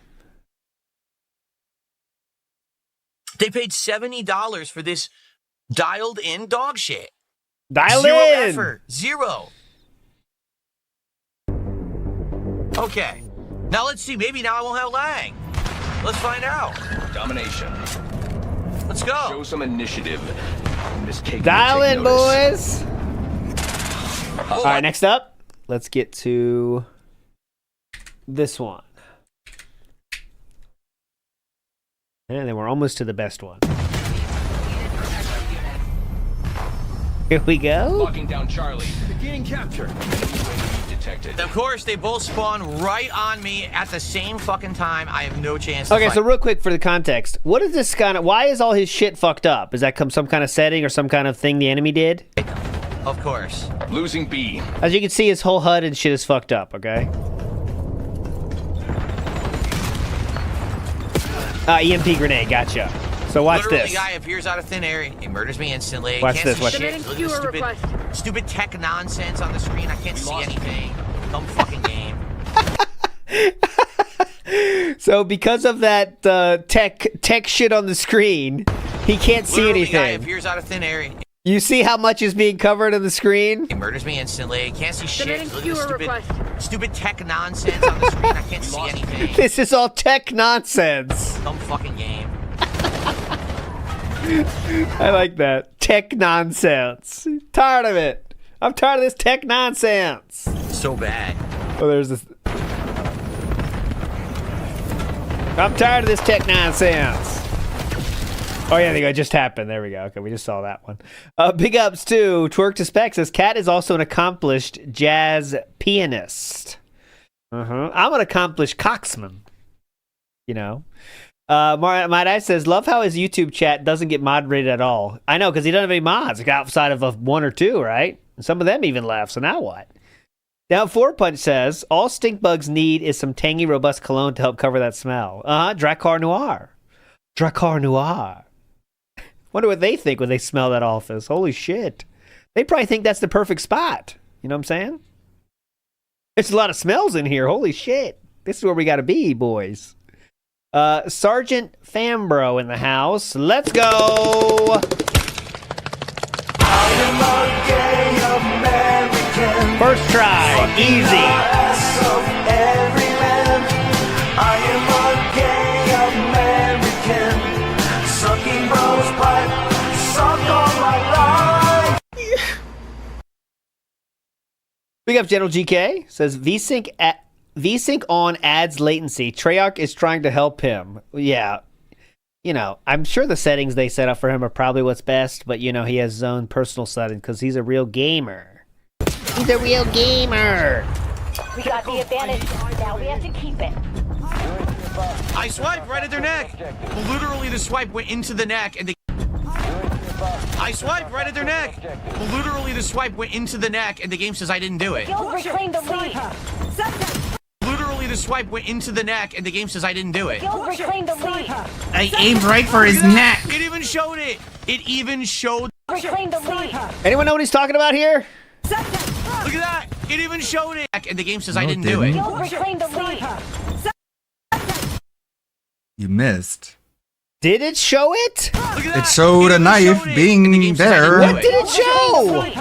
They paid $70 for this dialed in dog shit. Dialed Zero in. effort. Zero. Okay. Now let's see. Maybe now I won't have lag. Let's find out. Domination. Let's go. Show some initiative. Miss Cake will Dial take in, notice. boys. All right, next up, let's get to this one. And then we're almost to the best one. Here we go. Locking down Charlie. Beginning capture. Detected. Of course, they both spawn right on me at the same fucking time. I have no chance to Okay, fight. so real quick for the context, what is this kind of? Why is all his shit fucked up? Is that some kind of setting or some kind of thing the enemy did? Of course. Losing B. As you can see, his whole HUD and shit is fucked up. Okay. EMP grenade, gotcha. So watch Literally, this. the guy appears out of thin air. He murders me instantly. Watch Can't this, see watch shit. this. Look at the stupid tech nonsense on the screen. I can't see anything. Dumb fucking game. So because of that tech shit on the screen, he can't see Literally, the guy anything. appears out of thin air. You see how much is being covered on the screen? He murders me instantly. Can't see shit. Look at the stupid tech nonsense on the screen. I can't see anything. This is all tech nonsense. Dumb fucking game. I like that. Tech nonsense. Tired of it. I'm tired of this tech nonsense. So bad. Oh, there's this. I'm tired of this tech nonsense. Oh, yeah, there you go. It just happened. There we go. Okay, we just saw that one. Big ups to Twerk to Spec says, Kat is also an accomplished jazz pianist. I'm an accomplished coxman. You know. My dad says, love how his YouTube chat doesn't get moderated at all. I know, because he doesn't have any mods outside of one or two, right? And some of them even left, so now what? Now, Four Punch says, all stink bugs need is some tangy, robust cologne to help cover that smell. Drakkar Noir. Drakkar Noir. Wonder what they think when they smell that office. Holy shit. They probably think that's the perfect spot. You know what I'm saying? There's a lot of smells in here. Holy shit. This is where we got to be, boys. Sergeant Fambro in the house. Let's go. First try. Easy. Big up General GK. Says VSync on adds latency. Treyarch is trying to help him. Yeah. You know, I'm sure the settings they set up for him are probably what's best, but, you know, he has his own personal settings because he's a real gamer. He's a real gamer. We got the advantage. Now we have to keep it. I swiped right at their neck. Literally, the swipe went into the neck, and I swiped right at their neck. Literally, the swipe went into the neck, and the game says I didn't do it. You'll reclaim the lead. Literally, the swipe went into the neck, and the game says I didn't do it. You'll reclaim the lead. I aimed right for his neck. It even showed it. It even showed. Reclaim the lead. Anyone know what he's talking about here? Look at that. It even showed it. And the game says I didn't do it. You'll reclaim the lead. You missed. Did it show it? It showed a knife being there. What did it show? Look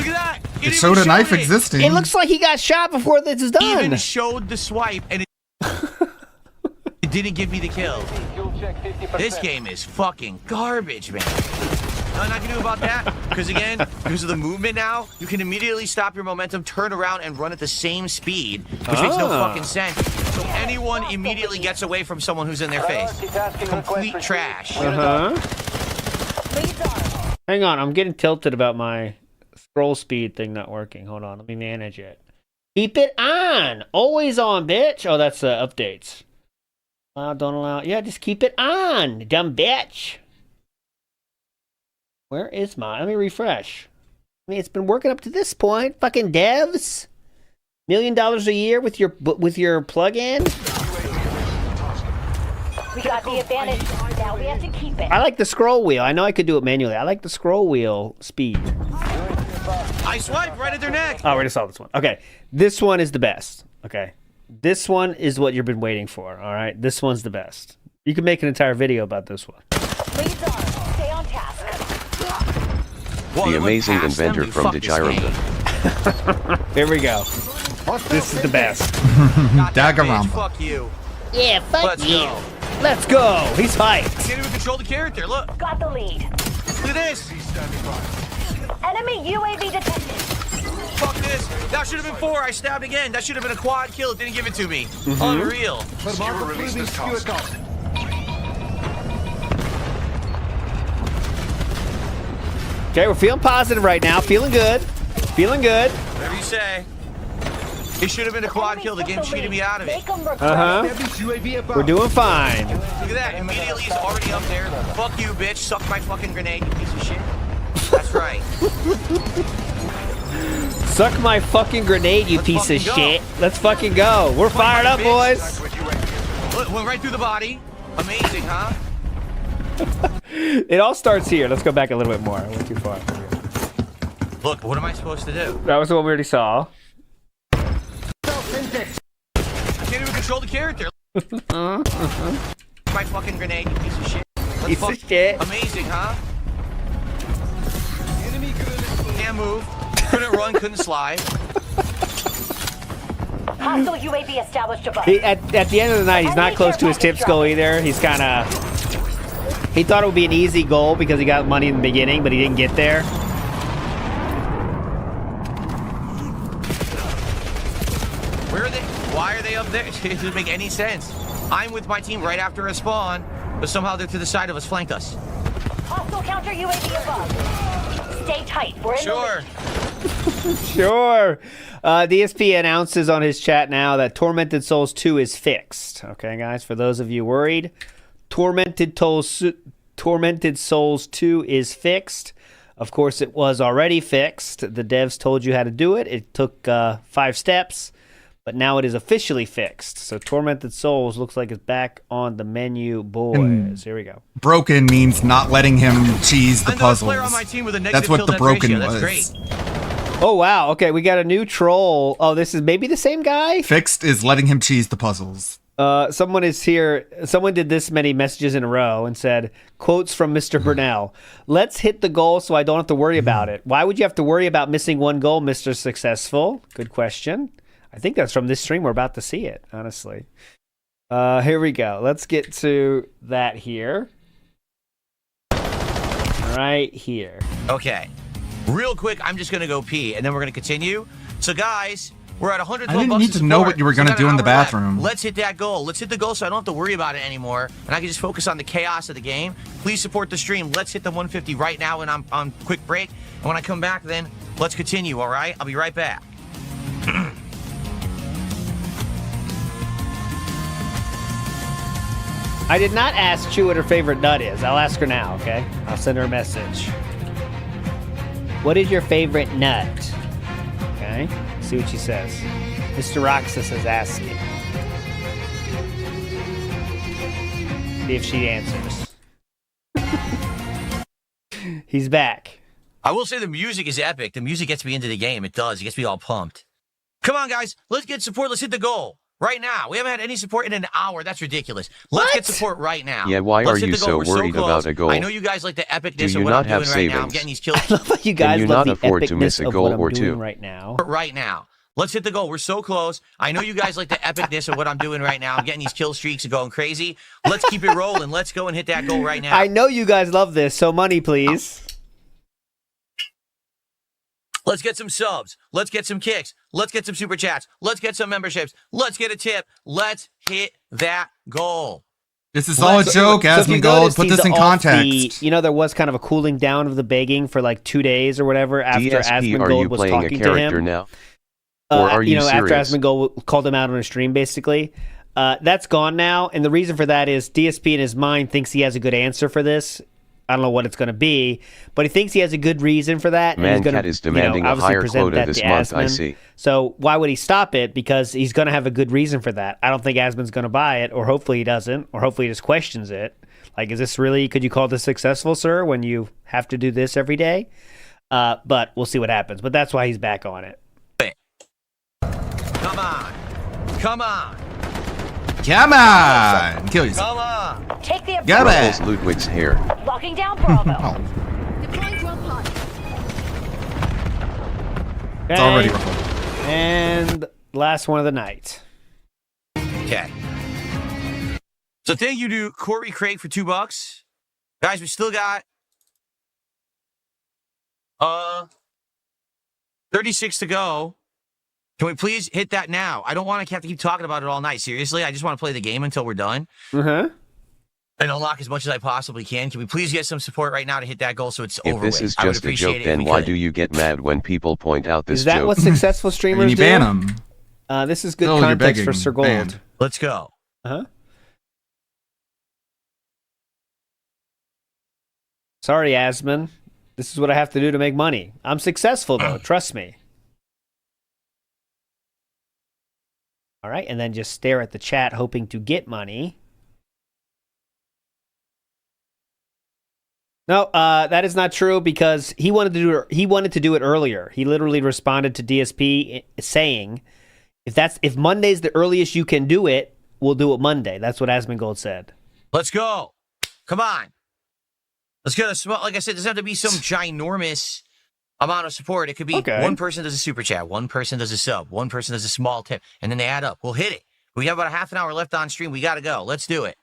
at that. It showed a knife existing. It looks like he got shot before this is done. Even showed the swipe, and it didn't give me the kill. This game is fucking garbage, man. Nothing I can do about that, because again, because of the movement now, you can immediately stop your momentum, turn around, and run at the same speed, which makes no fucking sense. So anyone immediately gets away from someone who's in their face. Complete trash. Hang on, I'm getting tilted about my scroll speed thing not working. Hold on, let me manage it. Keep it on! Always on, bitch! Oh, that's updates. Don't allow... Yeah, just keep it on, dumb bitch! Where is my... Let me refresh. I mean, it's been working up to this point. Fucking devs. $1 million a year with your plug-in. We got the advantage. Now we have to keep it. I like the scroll wheel. I know I could do it manually. I like the scroll wheel speed. I swiped right at their neck. Oh, we just saw this one. Okay. This one is the best. Okay. This one is what you've been waiting for. All right. This one's the best. You can make an entire video about this one. Stay on task. The amazing inventor from Djiremda. Here we go. This is the best. Dagaramba. Fuck you. Yeah, fuck you. Go. Let's go. He's hyped. I can't even control the character. Look. Got the lead. Look at this. Enemy UAV detected. Fuck this. That should have been 4. I stabbed again. That should have been a quad kill. It didn't give it to me. Unreal. Okay, we're feeling positive right now. Feeling good. Feeling good. Whatever you say. It should have been a quad kill. The game cheated me out of it. We're doing fine. Look at that. Immediately he's already up there. Fuck you, bitch. Suck my fucking grenade, you piece of shit. That's right. Suck my fucking grenade, you piece of shit. Let's fucking go. We're fired up, boys. Look, went right through the body. Amazing, huh? It all starts here. Let's go back a little bit more. I went too far. Look, what am I supposed to do? That was the one we already saw. I can't even control the character. My fucking grenade, you piece of shit. Piece of shit. Amazing, huh? Can't move. Couldn't run, couldn't slide. Hostile UAV established above. At the end of the night, he's not close to his tip skull either. He's kind of... He thought it would be an easy goal because he got money in the beginning, but he didn't get there. Where are they? Why are they up there? It doesn't make any sense. I'm with my team right after a spawn, but somehow they're to the side of us, flanked us. Hostile counter UAV above. Stay tight. We're in Sure. Sure. DSP announces on his chat now that Tormented Souls 2 is fixed. Okay, guys, for those of you worried, Tormented Souls 2 is fixed. Of course, it was already fixed. The devs told you how to do it. It took 5 steps, but now it is officially fixed. So Tormented Souls looks like it's back on the menu, boys. Here we go. Broken means not letting him cheese the Another puzzles. player on my team with a That's negative what kill the death broken ratio. was. That's great. Oh, wow. Okay, we got a new troll. Oh, this is maybe the same guy? Fixed is letting him cheese the puzzles. Someone is here. Someone did this many messages in a row and said, quotes from Mr. Burnell. Let's hit the goal so I don't have to worry about it. Why would you have to worry about missing one goal, Mr. Successful? Good question. I think that's from this stream. We're about to see it, honestly. Here we go. Let's get to that here. Right here. Okay. Real quick, I'm just going to go pee, and then we're going to continue. So, guys, we're at 112 I didn't bucks need to know support. what you were So going to we got do an in the hour left. bathroom. Let's hit that goal. Let's hit the goal so I don't have to worry about it anymore, and I can just focus on the chaos of the game. Please support the stream. Let's hit the 150 right now, and I'm on quick break. And when I come back, then let's continue, all right? I'll be right back. I did not ask Chew what her favorite nut is. I'll ask her now, okay? I'll send her a message. What is your favorite nut? Okay, see what she says. Mr. Roxas is asking. See if she answers. He's back. I will say the music is epic. The music gets me into the game. It does. It gets me all pumped. Come on, guys. Let's get support. Let's hit the goal. Right now. We haven't had any support in an hour. That's ridiculous. Let's get support right now. Yeah, why Let's are hit you the goal. so We're worried close. about a goal? I know you guys like the epicness Do of you what not I'm have doing right now. I'm savings? getting these kills. I love how you guys Can you love not the afford to miss epicness a of goal what I'm or doing two? right now. Right now. Let's hit the goal. We're so close. I know you guys like the epicness of what I'm doing right now. I'm getting these kill streaks and going crazy. Let's keep it rolling. Let's go and hit that goal right now. I know you guys love this, so money, please. Let's get some subs. Let's get some kicks. Let's get some super chats. Let's get some memberships. Let's get a tip. Let's hit that goal. This is all a joke, Asmongold. Put this in context. You know, there was kind of a cooling down of the begging for like 2 days or whatever after DSP, are Asmongold you was playing a talking to character him. now? Or are you after serious? Asmongold called him out on a stream, basically. That's gone now, and the reason for that is DSP in his mind thinks he has a good answer for this. I don't know what it's going to be, but he thinks he has a good reason for that. And he's Mancat going to, is demanding a obviously higher present quota that this to month, I Asmon. see. So why would he stop it? Because he's going to have a good reason for that. I don't think Asmon's going to buy it, or hopefully he doesn't, or hopefully he just questions it. Like, is this really, could you call this successful, sir, when you have to do this every day? But we'll see what happens. But that's why he's back on it. Come on. Come on. Come on. Kill yourself. Come on. Take the Come on. Ruffles Ludwig's hair. Locking down Bravo. Deploying drone pod. It's already ruffled. And last one of the night. Okay. So thank you to Corey Craig for $2. Guys, we still got 36 to go. Can we please hit that now? I don't want to have to keep talking about it all night. Seriously, I just want to play the game until we're done. Uh-huh. And unlock as much as I possibly can. Can we please get some support right now to hit that goal so it's over If this with? is I would just a appreciate joke, it then if we why could. do you get mad when people point out this Is that joke? what successful streamers you do? ban them. This is good No, you're context for begging. Sir Gold. Banned. Let's go. Uh-huh. Sorry, Asmon. This is what I have to do to make money. I'm successful, though. Trust me. All right, and then just stare at the chat, hoping to get money. No, that is not true because he wanted to do it earlier. He literally responded to DSP saying, "If Monday's the earliest you can do it, we'll do it Monday." That's what Asmongold said. Let's go. Come on. Let's get a small, like I said, it doesn't have to be some ginormous amount of support. It could be one person does a super chat, one person does a sub, one person does a small tip, and then they add up. We'll hit it. We have about a half an hour left on stream. We got to go. Let's do it.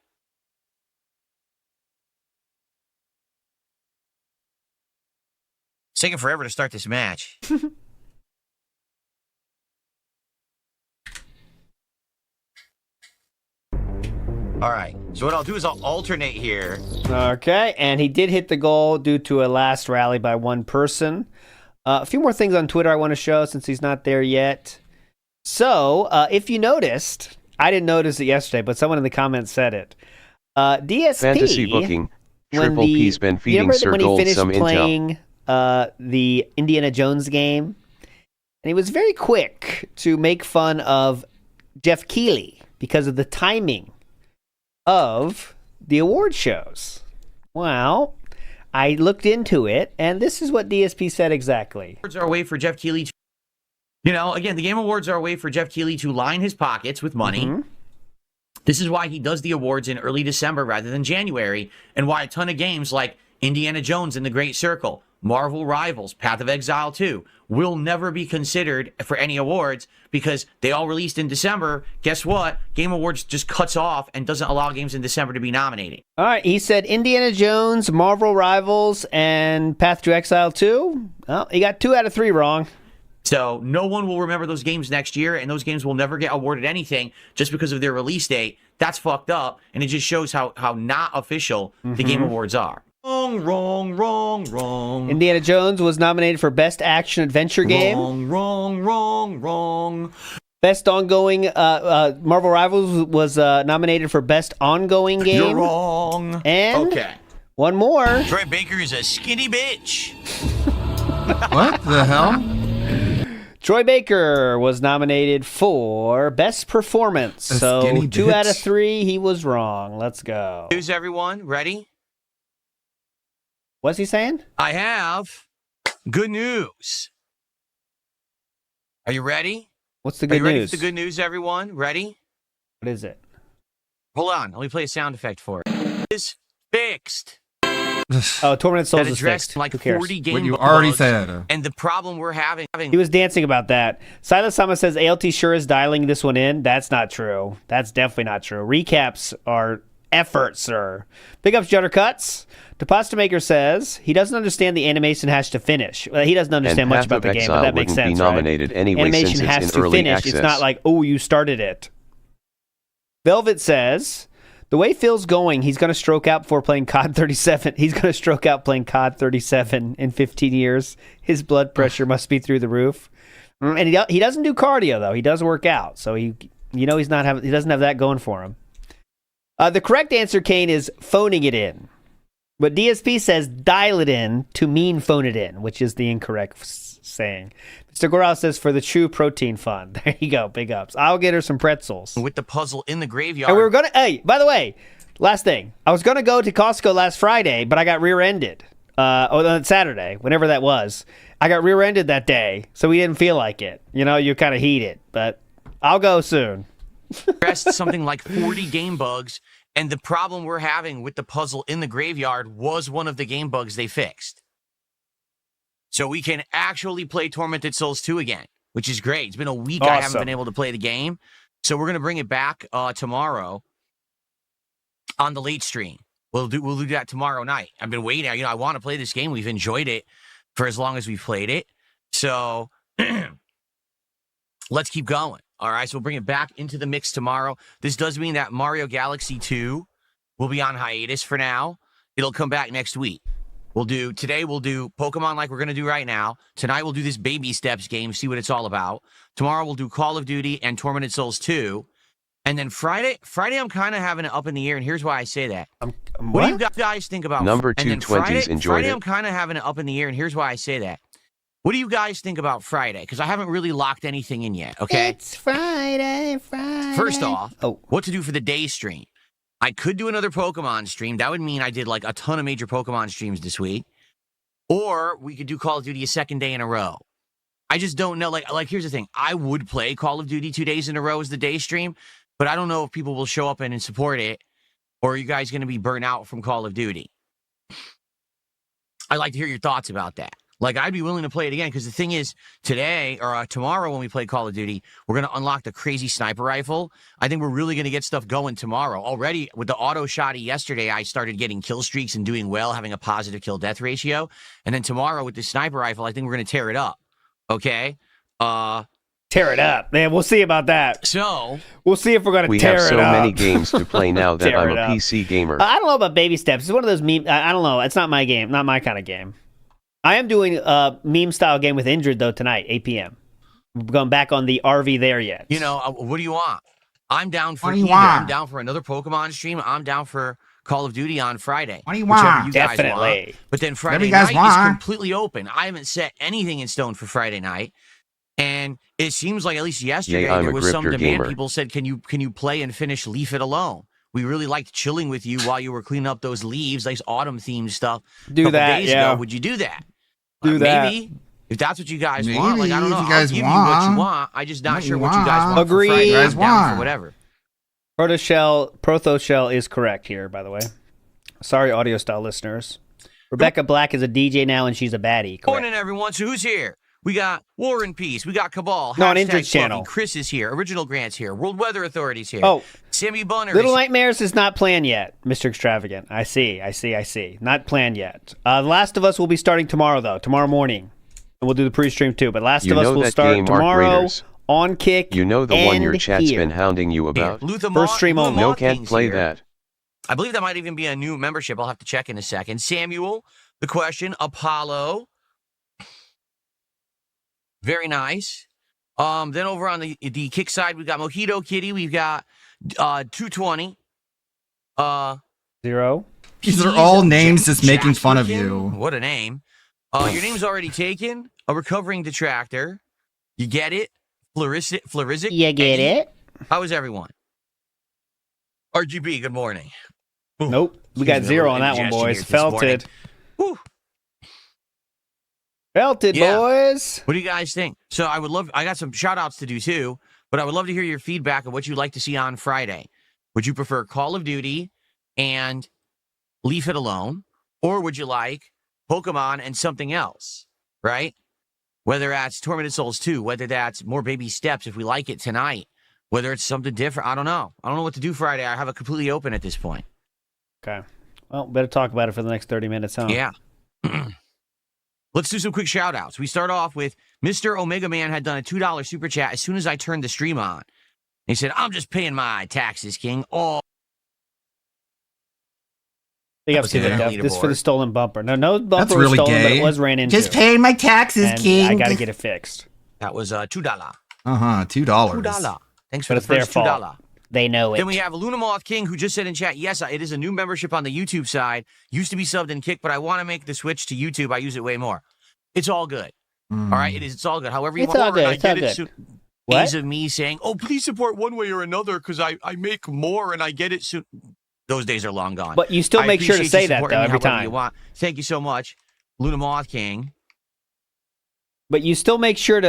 It's taking forever to start this match. All right. So what I'll do is I'll alternate here. Okay, and he did hit the goal due to a last rally by one person. A few more things on Twitter I want to show since he's not there yet. So, if you noticed, I didn't notice it yesterday, but someone in the comments said it. DSP. Fantasy booking. Triple P's been feeding Sir when he Gold finished some playing intel. The Indiana Jones game, and he was very quick to make fun of Jeff Keighley because of the timing of the award shows. Well, I looked into it, and this is what DSP said exactly. Awards are a way for Jeff Keighley to, again, the Game Awards are a way for Jeff Keighley to line his pockets with money. Mm-hmm. This is why he does the awards in early December rather than January, and why a ton of games like Indiana Jones and the Great Circle, Marvel Rivals, Path of Exile 2 will never be considered for any awards because they all released in December. Guess what? Game Awards just cuts off and doesn't allow games in December to be nominated. All right, he said Indiana Jones, Marvel Rivals, and Path to Exile 2. Well, he got 2 out of 3 wrong. So no one will remember those games next year, and those games will never get awarded anything just because of their release date. That's fucked up, and it just shows how not official the Game Awards are. Wrong. Indiana Jones was nominated for Best Action Adventure Game. Wrong. Best ongoing, Marvel Rivals was nominated for Best Ongoing Game. You're wrong. And okay. One more. Troy Baker is a skinny bitch. What the hell? Troy Baker was nominated for Best Performance. A so skinny 2 bitch. out of 3, he was wrong. Let's go. News, everyone. Ready? What's he saying? I have good news. Are you ready? What's the Are good you ready news? for the good news, everyone? Ready? What is it? Hold on. Let me play a sound effect for it. It's fixed. Oh, Tormented Souls That is addressed fixed. like Who cares? 40 game What you already bugs, said. And the problem we're having. He was dancing about that. Silas Sama says ALT sure is dialing this one in. That's not true. That's definitely not true. Recaps are effort, sir. Big ups, Jutter Cuts. Deposit Maker says he doesn't understand the animation has to finish. Well, he doesn't understand And much Path about of the game, Exile but that makes wouldn't be sense, nominated right? anyway Animation since it's has in to early finish. access. It's not like, oh, you started it. Velvet says the way Phil's going, he's going to stroke out before playing COD 37. He's going to stroke out playing COD 37 in 15 years. His blood pressure must be through the roof. And he doesn't do cardio though. He does work out, so he doesn't have that going for him. The correct answer, Kane, is phoning it in. But DSP says dial it in to mean phone it in, which is the incorrect saying. Mr. Goral says for the true protein fun. There you go, big ups. I'll get her some pretzels. With the puzzle in the graveyard. And we were going to, hey, by the way, last thing. I was going to go to Costco last Friday, but I got rear-ended. On Saturday, whenever that was. I got rear-ended that day, so we didn't feel like it. You kind of heat it, but I'll go soon. Addressed something like 40 game bugs, and the problem we're having with the puzzle in the graveyard was one of the game bugs they fixed. So we can actually play Tormented Souls 2 again, which is great. It's been a week I haven't been able to play the game, so we're going to bring it back tomorrow on the late stream. We'll do that tomorrow night. I've been waiting. I want to play this game. We've enjoyed it for as long as we've played it. So let's keep going. All right, so we'll bring it back into the mix tomorrow. This does mean that Mario Galaxy 2 will be on hiatus for now. It'll come back next week. Today we'll do Pokemon like we're going to do right now. Tonight we'll do this Baby Steps game, see what it's all about. Tomorrow we'll do Call of Duty and Tormented Souls 2. And then Friday I'm kind of having it up in the air, and here's why I say that. What do you guys think about Number and then 220s enjoyed Friday it. I'm kind of having it up in the air, and here's why I say that. What do you guys think about Friday? Because I haven't really locked anything in yet, okay? It's Friday. First off, what to do for the day stream. I could do another Pokemon stream. That would mean I did like a ton of major Pokemon streams this week. Or we could do Call of Duty a second day in a row. I just don't know. Like here's the thing. I would play Call of Duty 2 days in a row as the day stream, but I don't know if people will show up and support it, or are you guys going to be burnt out from Call of Duty? I'd like to hear your thoughts about that. Like, I'd be willing to play it again, because the thing is, today or tomorrow when we play Call of Duty, we're going to unlock the crazy sniper rifle. I think we're really going to get stuff going tomorrow. Already, with the auto shotty yesterday, I started getting kill streaks and doing well, having a positive kill-death ratio. And then tomorrow with the sniper rifle, I think we're going to tear it up. Okay? Tear it up. Man, we'll see about that. So, we'll see if we're going to We tear have it so up. many games to play now that Tear I'm it a up. PC gamer. I don't know about baby steps. It's one of those meme. I don't know. It's not my game. Not my kind of game. I am doing a meme style game with Injured though tonight, 8 p.m. We're going back on the RV there yet. you know, what do you want? I'm down for What do you either. I'm want? down for another Pokemon stream. I'm down for Call of Duty on Friday. What do you Whichever want? you guys Definitely. want. But then Whatever Friday you guys night is want. completely open. I haven't set anything in stone for Friday night. And it seems like at least yesterday I'm there a was some grifter demand. gamer. People said, can you play and finish Leaf It Alone? We really liked chilling with you while you were cleaning up those leaves, nice autumn themed stuff. Do a couple that, days yeah. ago. Would you do that? Do that. Maybe. If that's what you guys Maybe, want, like, I don't know. if you guys I'll give you what you want. want. I'm just not What sure you what you guys want. want. Agreed. For Friday. You guys I'm down want. for whatever. Prothoshell is correct here, by the way. Sorry, audio style listeners. Rebecca Black is a DJ now, and she's a baddie. Correct. Morning, everyone. So who's here? We got War and Peace. We got Cabal. No, on Hashtag Injured's Fluffy. channel. Chris is here. Original Grant's here. World Weather Authority's here. Oh, Sammy Bunner Little is Nightmares is not planned yet, Mr. Extravagant. I see. Not planned yet. The Last of Us will be starting tomorrow, though. Tomorrow morning. And we'll do the pre-stream, too. But Last You of Us know will that start game, Mark tomorrow Raiders. on Kick. You know the one your and chat's here. been hounding you about? Luther First stream only. No, can't play here. that. I believe that might even be a new membership. I'll have to check in a second. Samuel, The Question, Apollo. Very nice. Then over on the Kick side, we've got Mojito Kitty. We've got 220. Zero. These are all names just making fun of Jasperkin. you. What a name. Your name's already taken. A recovering detractor. You get it? Florizic. You get it? How is everyone? RGB, good morning. Ooh. Nope. We got Excuse me, zero a on little that one, indigestion boys. here this morning. Felted. Whew. Felted, Yeah. boys. What do you guys think? So I got some shout outs to do too, but I would love to hear your feedback of what you'd like to see on Friday. Would you prefer Call of Duty and Leave It Alone? Or would you like Pokemon and something else, right? Whether that's Tormented Souls 2, whether that's more baby steps if we like it tonight, whether it's something different. I don't know. I don't know what to do Friday. I have it completely open at this point. Okay. Well, better talk about it for the next 30 minutes, huh? Yeah. Let's do some quick shout outs. We start off with Mr. Omega Man had done a $2 super chat as soon as I turned the stream on. He said, I'm just paying my taxes, King. Oh, Big ups was to the the Duff. This leaderboard. for the stolen bumper. No bumper That's was really stolen, but gay. it was ran into. Just paying my taxes, and King. I got to get it fixed. that was $2. $2. $2. Thanks for But the it's their first fault. $2. They know it. Then we have Luna Moth King, who just said in chat, yes, it is a new membership on the YouTube side. Used to be subbed in Kick, but I want to make the switch to YouTube. I use it way more. It's all good. All right, it's all good. However you It's want. all good, I it's all get it good. soon. What? Days of me saying, oh, please support one way or another because I make more and I get it soon. Those days are long gone. But you still I make sure to appreciate you say that, supporting though, me every however time. You want. Thank you so much, Luna Moth King, But you still make sure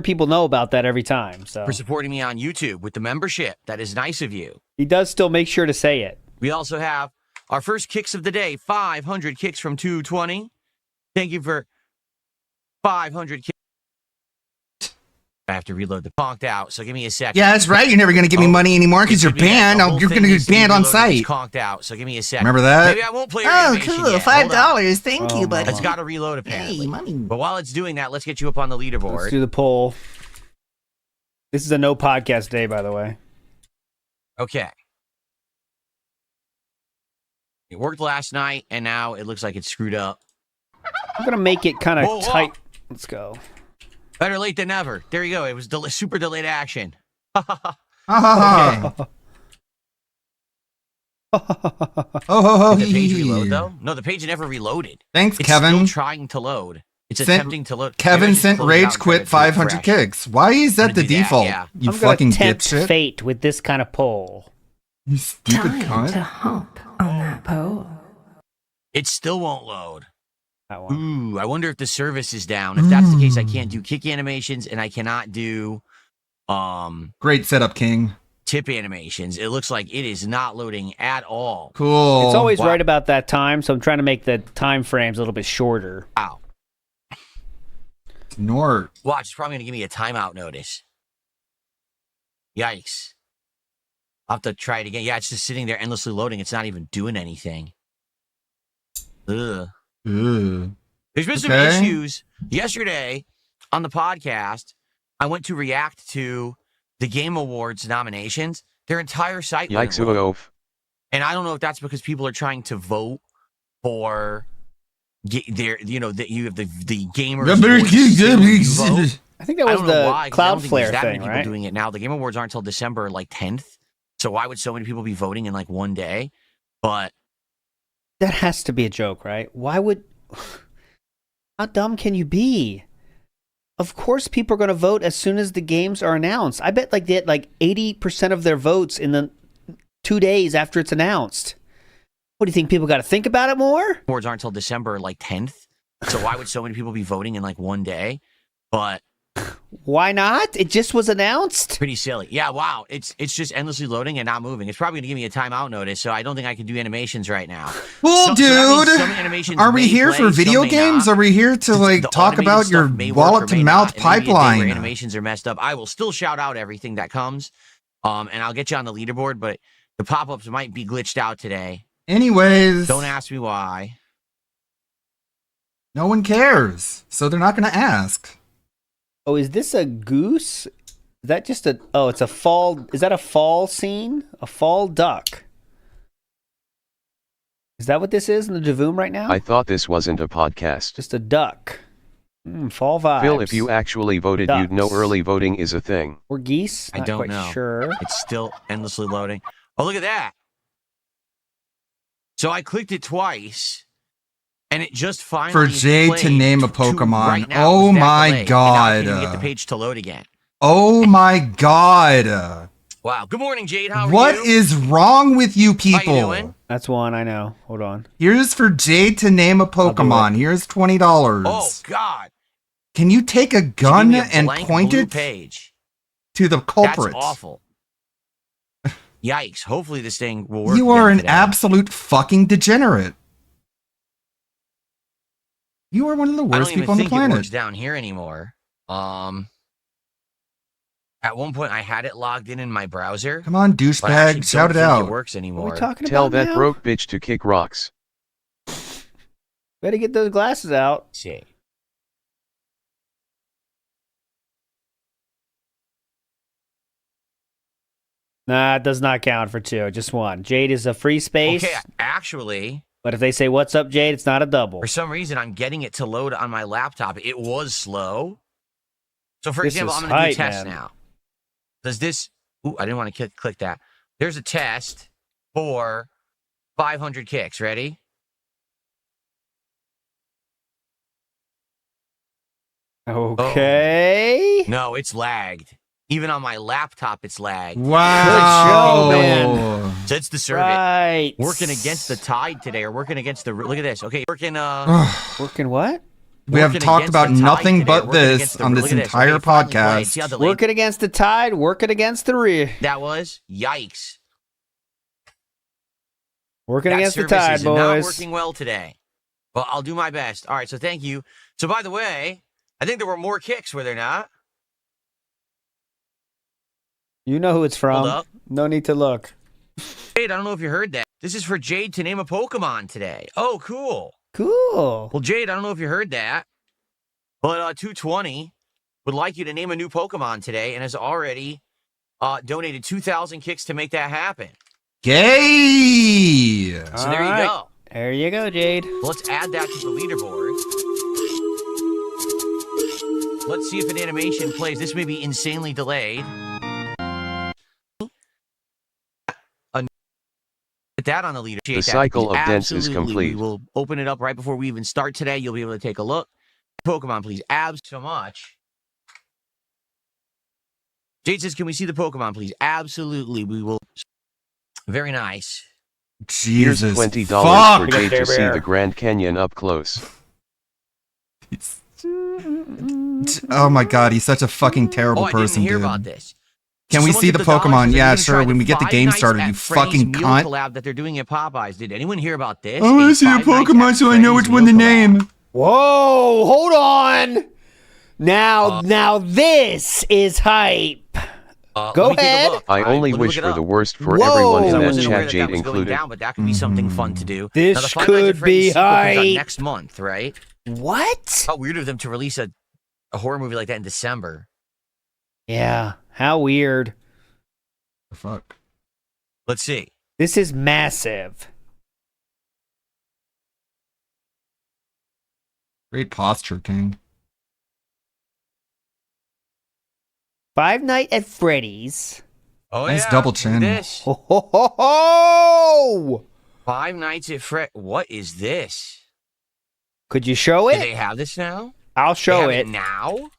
people know about that every time. So for supporting me on YouTube with the membership. That is nice of you. he does still make sure to say it. We also have our first kicks of the day, 500 kicks from 220. Thank you for 500 kicks. I have to reload the conked out, so give me a second. Yeah, that's right. You're never going to give me money anymore because you're banned. You're going to get banned on site. Conked out, so give me a second. Remember that? Maybe I won't play your Oh, animation cool. yet. Hold on. $5. Thank you, buddy. It's got to reload apparently. Hey, money. But while it's doing that, let's get you up on the Let's leaderboard. do the poll. This is a no podcast day, by the way. Okay. It worked last night, and now it looks like it's screwed up. I'm gonna make it kind Whoa, of whoa. tight. Let's go. Better late than never. There you go. It was super delayed action. Oh, Did the page reload though? No, the page never reloaded. Thanks, It's Kevin. still trying to load. It's attempting to load. Maybe I Kevin should sent close it out Rage and try to Quit do it 500 fresh. kicks. Why is that the I'm gonna do that, default? yeah. You I'm gonna fucking tempt dipshit. fate with this kind of poll. You stupid cunt. hump on that pole. It still won't load. That one. Ooh, I wonder if the service is down. If that's the case, I can't do kick animations and I cannot do Great setup, King. tip animations. It looks like it is not loading at all. Cool. It's always Wow. right about that time, so I'm trying to make the time frames a little bit shorter. Wow. Snort. Watch, it's probably going to give me a timeout notice. Yikes. I'll have to try it again. Yeah, it's just sitting there endlessly loading. It's not even doing anything. Ugh. Ooh. There's been some issues. Yesterday on the podcast, I went to react to the Game Awards nominations. Their entire site went Yikes, low. oof. And I don't know if that's because people are trying to vote for their, you know, that you have the gamers. Vote. I think that was the Cloudflare thing, people right? doing it now. The Game Awards aren't until December 10th. So why would so many people be voting in one day? But That has to be a joke, right? Why would... How dumb can you be? Of course people are going to vote as soon as the games are announced. I bet they get 80% of their votes in the 2 days after it's announced. What do you think? People got to think about it more? Awards aren't until December 10th. So why would so many people be voting in one day? But why not? It just was announced. Pretty silly. Yeah, wow. It's just endlessly loading and not moving. It's probably going to give me a timeout notice, so I don't think I can do animations right now. Well, dude, are we here for video games? Are we here to talk about your wallet to mouth pipeline? Animations are messed up. I will still shout out everything that comes, and I'll get you on the leaderboard, but the pop-ups might be glitched out today. Anyways, don't ask me why. No one cares, so they're not going to ask. Oh, is this a goose? Is that just a... Oh, it's a fall... Is that a fall scene? A fall duck? Is that what this is in the Javoom right now? I thought this wasn't a podcast. Just a duck. Fall vibes. Phil, if you actually voted, you'd know early voting is a thing. Or geese? I don't know. Sure. It's still endlessly loading. Oh, look at that. So I clicked it twice, and it just finally For Jade to name a Pokemon. Right now, Oh my and now god. I can't even get the page to load again. Oh my god. Wow. Good morning, Jade. How are What you? is wrong with you people? How you doing? That's one I know. Hold on. Here's for Jade to name a Pokemon. Here's $20. Oh, God. Can you take a gun Give me a and blank point blue it page. to the culprit? That's awful. Yikes. Hopefully this thing will work. You are again an today. absolute fucking degenerate. You are one of the I worst don't even people on the think it planet. works down here anymore. At one point, I had it logged in my browser. Come on, but I douchebag, actually shout it don't think out. It works anymore. Tell that broke bitch to kick rocks. Better get those glasses out. See. Nah, it does not count for two. Just one. Jade is a free space. Okay, actually, But if they say, "What's up, Jade?" it's not a double. for some reason, I'm getting it to load on my laptop. It was slow. So, for This example, is I'm going to do a hype, test man. now. Does this... Ooh, I didn't want to click that. There's a test for 500 kicks. Ready? Okay. No, it's lagged. Even on my laptop, it's lagged. Wow. Good show, man. So it's the survey. Right. Working against the tide today, or working against the... Look at this. Okay, working... Working what? We have Working talked against about the tide nothing today, but working this against the- on this look at this. entire Okay, finally played. See how podcast. the late- Working against the tide, working against the rear. That was? Yikes. Working That against the service tide, is not boys. working well today. Well, I'll do my best. All right, so thank you. So, by the way, I think there were more kicks, were there not? You know who it's from. Hold up. No need to look. Jade, I don't know if you heard that. This is for Jade to name a Pokemon today. Oh, cool. Cool. Well, Jade, I don't know if you heard that, but 220 would like you to name a new Pokemon today and has already donated 2,000 kicks to make that happen. Gay! So there you go. There you go, Jade. Let's add that to the leaderboard. Let's see if an animation plays. This may be insanely delayed. Put that on the leader. The cycle of dents is complete. We will open it up right before we even start today. You'll be able to take a look. Pokemon, please. Abs so much. Jade says, can we see the Pokemon, please? Absolutely. We will. Very nice. Here's Jesus. $20 fuck. for Jade to see the Grand Canyon up close. Oh my god, he's such a fucking terrible I person, didn't hear dude. about this. Can we Someone see took the $1 Pokemon? and they're Yeah, gonna sure. try When we get the Five game Nights started, at you Freddy's fucking meal cunt. collab that they're doing at Popeyes. Did anyone hear about this? I want to see a Five Nights Pokemon at so I know which Freddy's one to meal collab. name. Whoa, hold on. Now this is hype. Go ahead. I only wish for the worst for Whoa. everyone in I that wasn't aware chat, Jade Going included. down, but that could be something fun to do. This now, the Five could Nights at Freddy's be sequel comes out hype. next month, right? What? How weird of them to release a horror movie like that in December. Yeah, how weird. The fuck? Let's see. This is massive. Great posture, King. Five Nights at Freddy's. Oh, Nice yeah. double look at chin. This. Ho, ho, ho, ho! Five Nights at Fred. What is this? Could you show Do it? they have this now? I'll show They have it. now.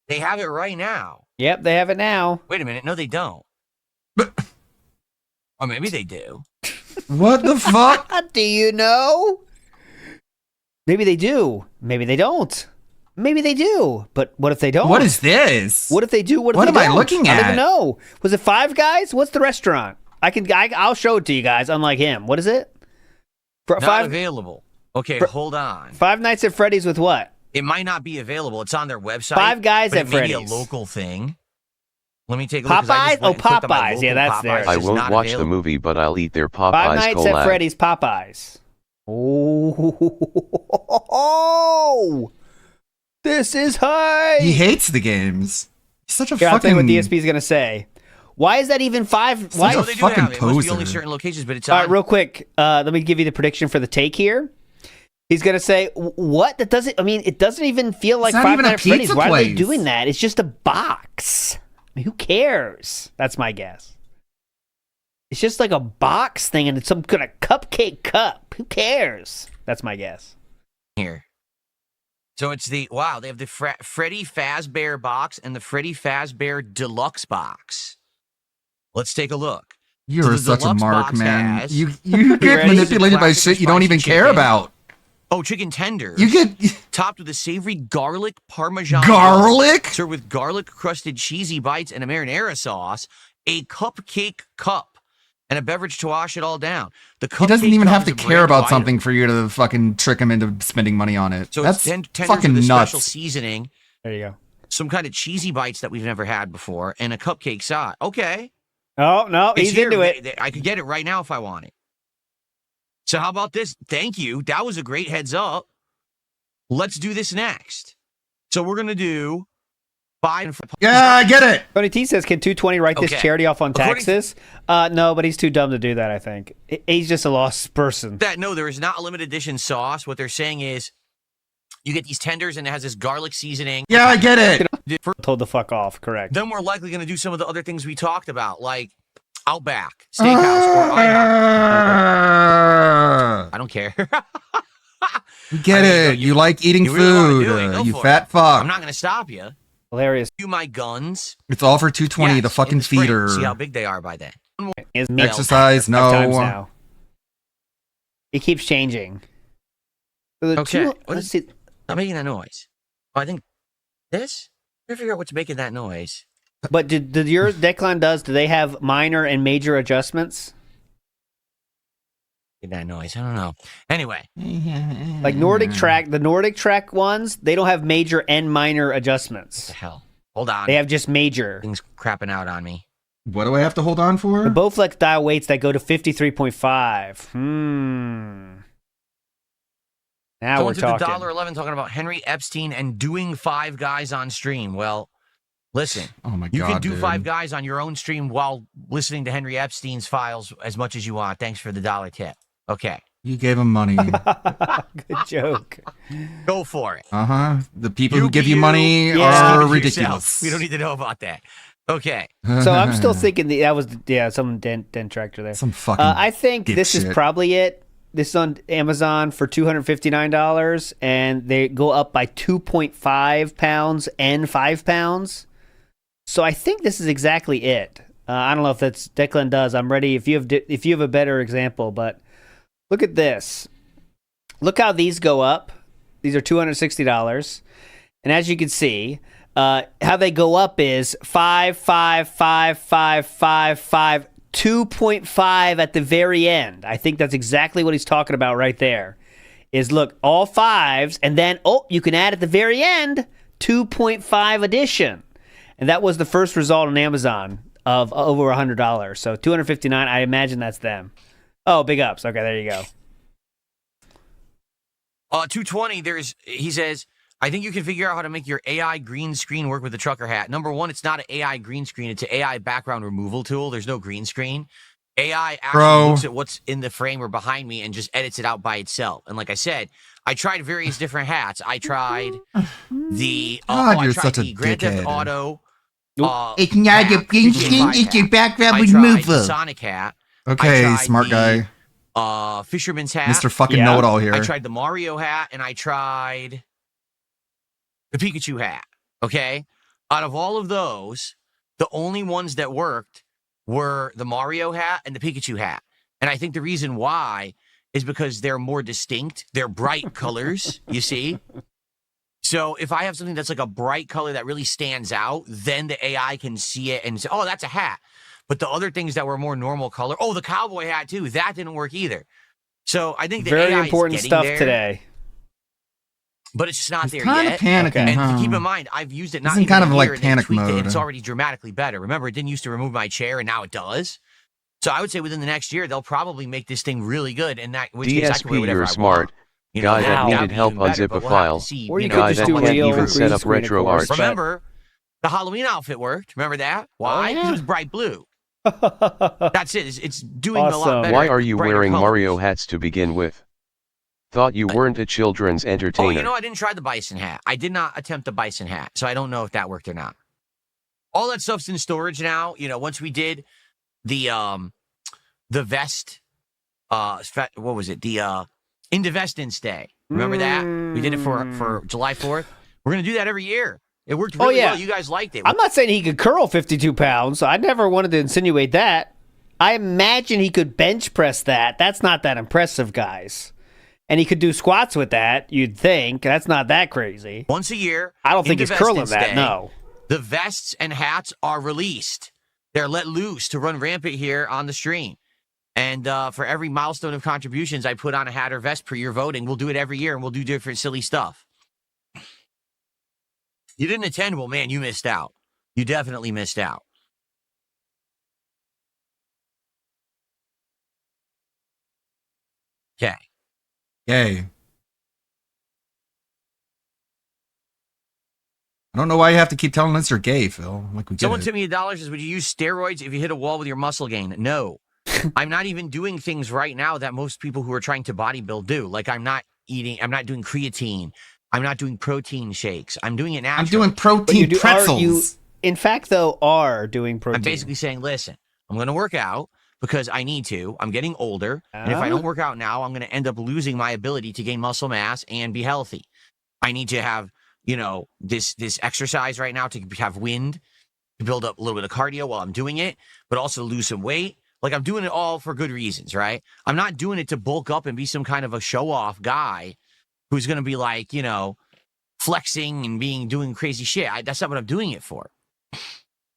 They have it right now. Yep, they have it now. Wait a minute. No, they don't. Or maybe they do. What the fuck? Do you know? Maybe they do. Maybe they don't. Maybe they do. But what if they don't? What is this? What if they do? What if What they am I don't? looking I don't at? even know. Was it Five Guys? What's the restaurant? I'll show it to you guys. Unlike him, what is it? Not available. Okay, hold on. Five Nights at Freddy's with what? It might not be available. It's on their website. Five Guys but at it may be Freddy's. a local thing. Let me take a look. 'cause I Popeyes? just Oh, went and clicked on my Popeyes. Yeah, local that's Popeyes. theirs. I It's won't not watch available. the movie, but I'll eat their Popeyes Five Nights collab. at Freddy's Popeyes. Oh, this is hype. He hates the games. He's such a Here, I'll tell you fucking. what DSP is gonna say. Why is that even five? Such Why? a No, they do fucking have it. It must be only poser. certain locations, but it's All on. right, real quick. Let me give you the prediction for the take here. He's gonna say, "What? That doesn't. I mean, it doesn't even feel like It's not Five even a Nights at Freddy's. pizza Why are they place. doing that? It's just a box. I mean, who cares? That's my guess. It's just like a box thing, and it's some kind of cupcake cup. Who cares? That's my guess. Here. So it's the they have the Freddy Fazbear box and the Freddy Fazbear Deluxe box. Let's take a look. You're So the such a deluxe mark, box man. has- You You get ready? manipulated by Classic shit you don't even spicy care chicken. about. Oh, chicken tenders. You get topped with a savory garlic parmesan. Garlic? Served with garlic crusted cheesy bites and a marinara sauce. A cupcake cup and a beverage to wash it all down. The He doesn't cupcake even cup have is to a care brand about new something for you to fucking trick him into spending money on it. So That's it's tenders fucking with a special nuts. seasoning. There you go. Some kind of cheesy bites that we've never had before, and a cupcake side. Okay. Oh no, It's he's here. into it. I could get it right now if I want it. So how about this? Thank you. That was a great heads up. Let's do this next. So we're gonna do five. Yeah, I get it. Tony T says, "Can 220 write this Okay. charity off on According to- taxes?" No, but he's too dumb to do that. I think he's just a lost person. That no, there is not a limited edition sauce. What they're saying is, you get these tenders and it has this garlic seasoning. Yeah, I get it. Told the fuck off. Correct. Then we're likely gonna do some of the other things we talked about, like Outback Steakhouse or IHOP. I don't care. You get it. You like eating you really wanna food. do it, go You for fat it. fuck. I'm not gonna stop you. Hilarious. Do my guns. It's all for 220. Yes, the in fucking spring. feeder. See how big they are by then. Is Exercise. 5 times No. now. It keeps changing. So the Okay. let's see. Not making that noise. Oh, I think this. Trying to figure out what's making that noise. But did your Declan does? Do they have minor and major adjustments? That noise. I don't know. Anyway, Like Nordic Track, the Nordic Track ones, they don't have major and minor adjustments. the hell. Hold on. They have just major. Things crapping out on me. What do I have to hold on for? The Bowflex dial weights that go to 53.5. Now Going we're to talking. the $1.11 talking about Henry Epstein and doing Five Guys on stream. Well, listen. Oh my You god. can do dude. Five Guys on your own stream while listening to Henry Epstein's files as much as you want. Thanks for the $1 tip. Okay. You gave him money. Good joke. Go for it. The people who give you money Just are keep it to ridiculous. yourself. We don't need to know about that. Okay. So I'm still thinking that was some dent tractor there. Some fucking I think this is dipshit. probably it. This is on Amazon for $259, and they go up by 2.5 pounds and 5 pounds. So I think this is exactly it. I don't know if that's Declan does. I'm ready if you have a better example, but look at this. Look how these go up. These are $260, and as you can see, how they go up is 5, 5, 5, 5, 5, 5, 2.5 at the very end. I think that's exactly what he's talking about right there. is look, all 5s, and then, you can add at the very end 2.5 edition. And that was the first result on Amazon of over $100. So $259, I imagine that's them. Oh, big ups. Okay, there you go. 220, he says, I think you can figure out how to make your AI green screen work with the trucker hat. Number one, it's not an AI green screen. It's an AI background removal tool. There's no green screen. AI actually looks at what's in the frame or behind me and just edits it out by itself. And like I said, I tried various different hats. I tried the you're such a Grand Theft dickhead. Auto. It's not a green screen, it's a background I tried removal. the Sonic hat. Okay, I tried smart the, guy. Fisherman's hat. Mr. fucking know-it-all here. I tried the Mario hat, and I tried the Pikachu hat. Okay? Out of all of those, the only ones that worked were the Mario hat and the Pikachu hat. And I think the reason why is because they're more distinct. They're bright colors, you see? So if I have something that's like a bright color that really stands out, then the AI can see it and say, oh, that's a hat. But the other things that were more normal color, the cowboy hat too, that didn't work either. So I think the Very AI important is stuff there, today. but it's just not there kinda yet. panicking, And huh? keep in mind, I've used it not Isn't even kind a of year, like and they panic tweaked it, and mode. it's already dramatically better. Remember, it didn't used to remove my chair, and now it does. So I would say within the next year, they'll probably make this thing really good, and that which case I can wear DSP, whatever you're I smart. want. You know, Guy that that'd needed be help even better, unzip but a we'll have to file. see, Or you could Guy just that do can't real even green set up screen, of retro course, art. Remember, the Halloween outfit worked. Remember that? Why? Because it was bright blue. That's it. It's doing a lot better. Why are you brighter wearing colors. Mario hats to begin with? Thought you weren't a children's entertainer. Oh, you know, I didn't try the bison hat. I did not attempt the bison hat, so I don't know if that worked or not. All that stuff's in storage now. You know, once we did the vest, what was it? The Indivestance Day. Remember that? We did it for July 4th. We're gonna do that every year. It worked really well. You guys liked it. I'm not saying he could curl 52 pounds. I never wanted to insinuate that. I imagine he could bench press that. That's not that impressive, guys. And he could do squats with that, you'd think. That's not that crazy. Once a year. I don't think he's curling Indivestance that, Day, no. The vests and hats are released. They're let loose to run rampant here on the stream. And for every milestone of contributions, I put on a hat or vest per year voting. We'll do it every year, and we'll do different silly stuff. You didn't attend? Well, man, you missed out. You definitely missed out. Okay. Yay. I don't know why you have to keep telling us you're gay, Phil. Like we get Someone it. tipped me $1 says, would you use steroids if you hit a wall with your muscle gain? No. I'm not even doing things right now that most people who are trying to bodybuild do. Like I'm not doing creatine. I'm not doing protein shakes. I'm doing it naturally. I'm doing protein pretzels. You, in fact, though, are doing protein. I'm basically saying, listen, I'm going to work out because I need to. I'm getting older. And if I don't work out now, I'm going to end up losing my ability to gain muscle mass and be healthy. I need to have, you know, this exercise right now to have wind, to build up a little bit of cardio while I'm doing it, but also lose some weight. Like I'm doing it all for good reasons, right? I'm not doing it to bulk up and be some kind of a show-off guy who's going to be like, you know, flexing and doing crazy shit. That's not what I'm doing it for.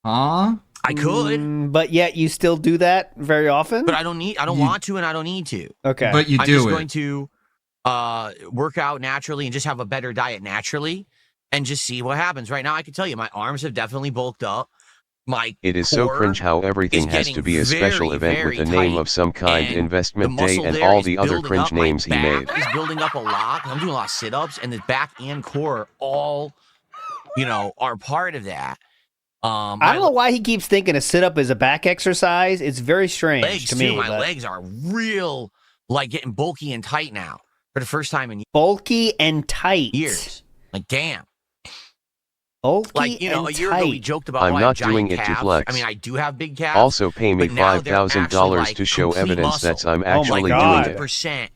Huh? I could. But yet you still do that very often? But I don't want to, and I don't need to. Okay. But you I'm do just it. going to work out naturally and just have a better diet naturally and just see what happens. Right now, I can tell you my arms have definitely bulked up. It is so cringe how everything has to be a special event with the name of some kind, investment day, and all the other cringe names he made. He's building up a lot. I'm doing a lot of sit-ups, and the back and core all, you know, are part of that. I don't know why he keeps thinking a sit-up is a back exercise. It's very strange Legs to me. too. My legs are real, like getting bulky and tight now for the first time in bulky and tight years. Like damn. Bulky like, you know, and a year ago we tight. joked about I'm I not have doing giant it to calves. flex. I mean, I do have big calves. Also pay me but now they're actually, $5,000 like, to show complete evidence muscle. that I'm actually doing it. 100%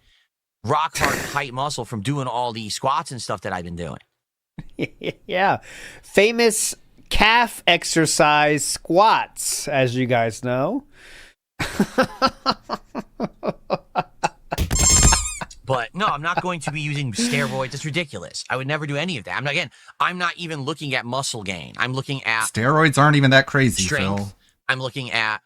rock hard tight muscle from doing all the squats and stuff that I've been doing. Yeah. Famous calf exercise squats, as you guys know. But no, I'm not going to be using steroids. It's ridiculous. I would never do any of that. I'm not even looking at muscle gain. I'm looking at Steroids aren't even that crazy, strength. Phil. I'm looking at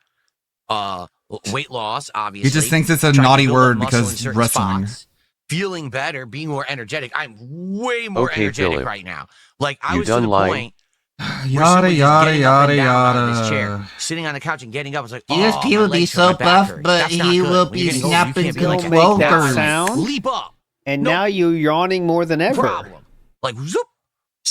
weight loss, obviously. He just thinks it's a Trying to naughty build up word muscle in because certain wrestling. spots. feeling better, being more energetic. I'm way more Okay, energetic Philip. right now. Like I You was to the done lying? point where Yada someone just yada getting up and yada down out of this chair, yada. sitting on the couch and getting up. I was like, Yes, oh, he my will be legs hurt, so my back buff, hurts. but That's not he good. will When be you're getting older, you snapping can't be good like, Don't make that clovers. sound. leap up. And No now you're yawning more than ever. problem. Like, zoop.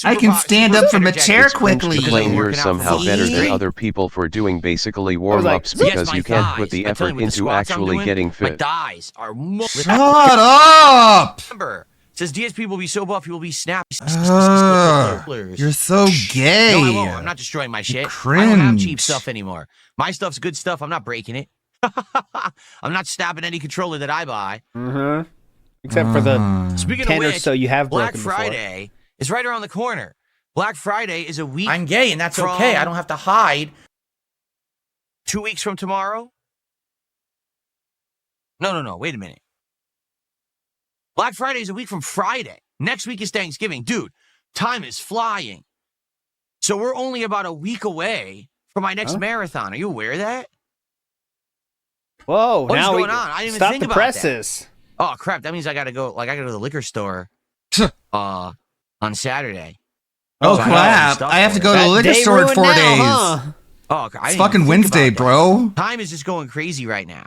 I can stand up from a energetic. chair It's cringe to quickly. claim you're Working out somehow for better than See? other people for doing basically like, warm-ups yes, because my you can't thighs. put the I'm telling effort you, with the into squats I'm actually doing, getting my fit. thighs are more. Shut up! Remember, it says DSP will be so buff, he will be snappy. You're so gay. No, I won't. I'm not destroying my shit. Cringe. I don't have cheap stuff anymore. My stuff's good stuff. I'm not breaking it. I'm not stabbing any controller that I buy. Mm-hmm. Except for the Speaking 10 of or which, so you have Black broken before. Friday is right around the corner. Black Friday is a week. I'm gay, and that's okay. I don't have to hide. 2 weeks from tomorrow? No. Wait a minute. Black Friday is a week from Friday. Next week is Thanksgiving. Dude, time is flying. So we're only about a week away from my next marathon. Are you aware of that? Whoa, What's now going we on? I didn't even stop think the about presses. that. Oh, crap. That means I got to go. Like, I got to go to the liquor store on Saturday. Oh So crap! I have to go to the liquor store in 4 days. Oh, I It's didn't even fucking think Wednesday, about that. bro. Time is just going crazy right now.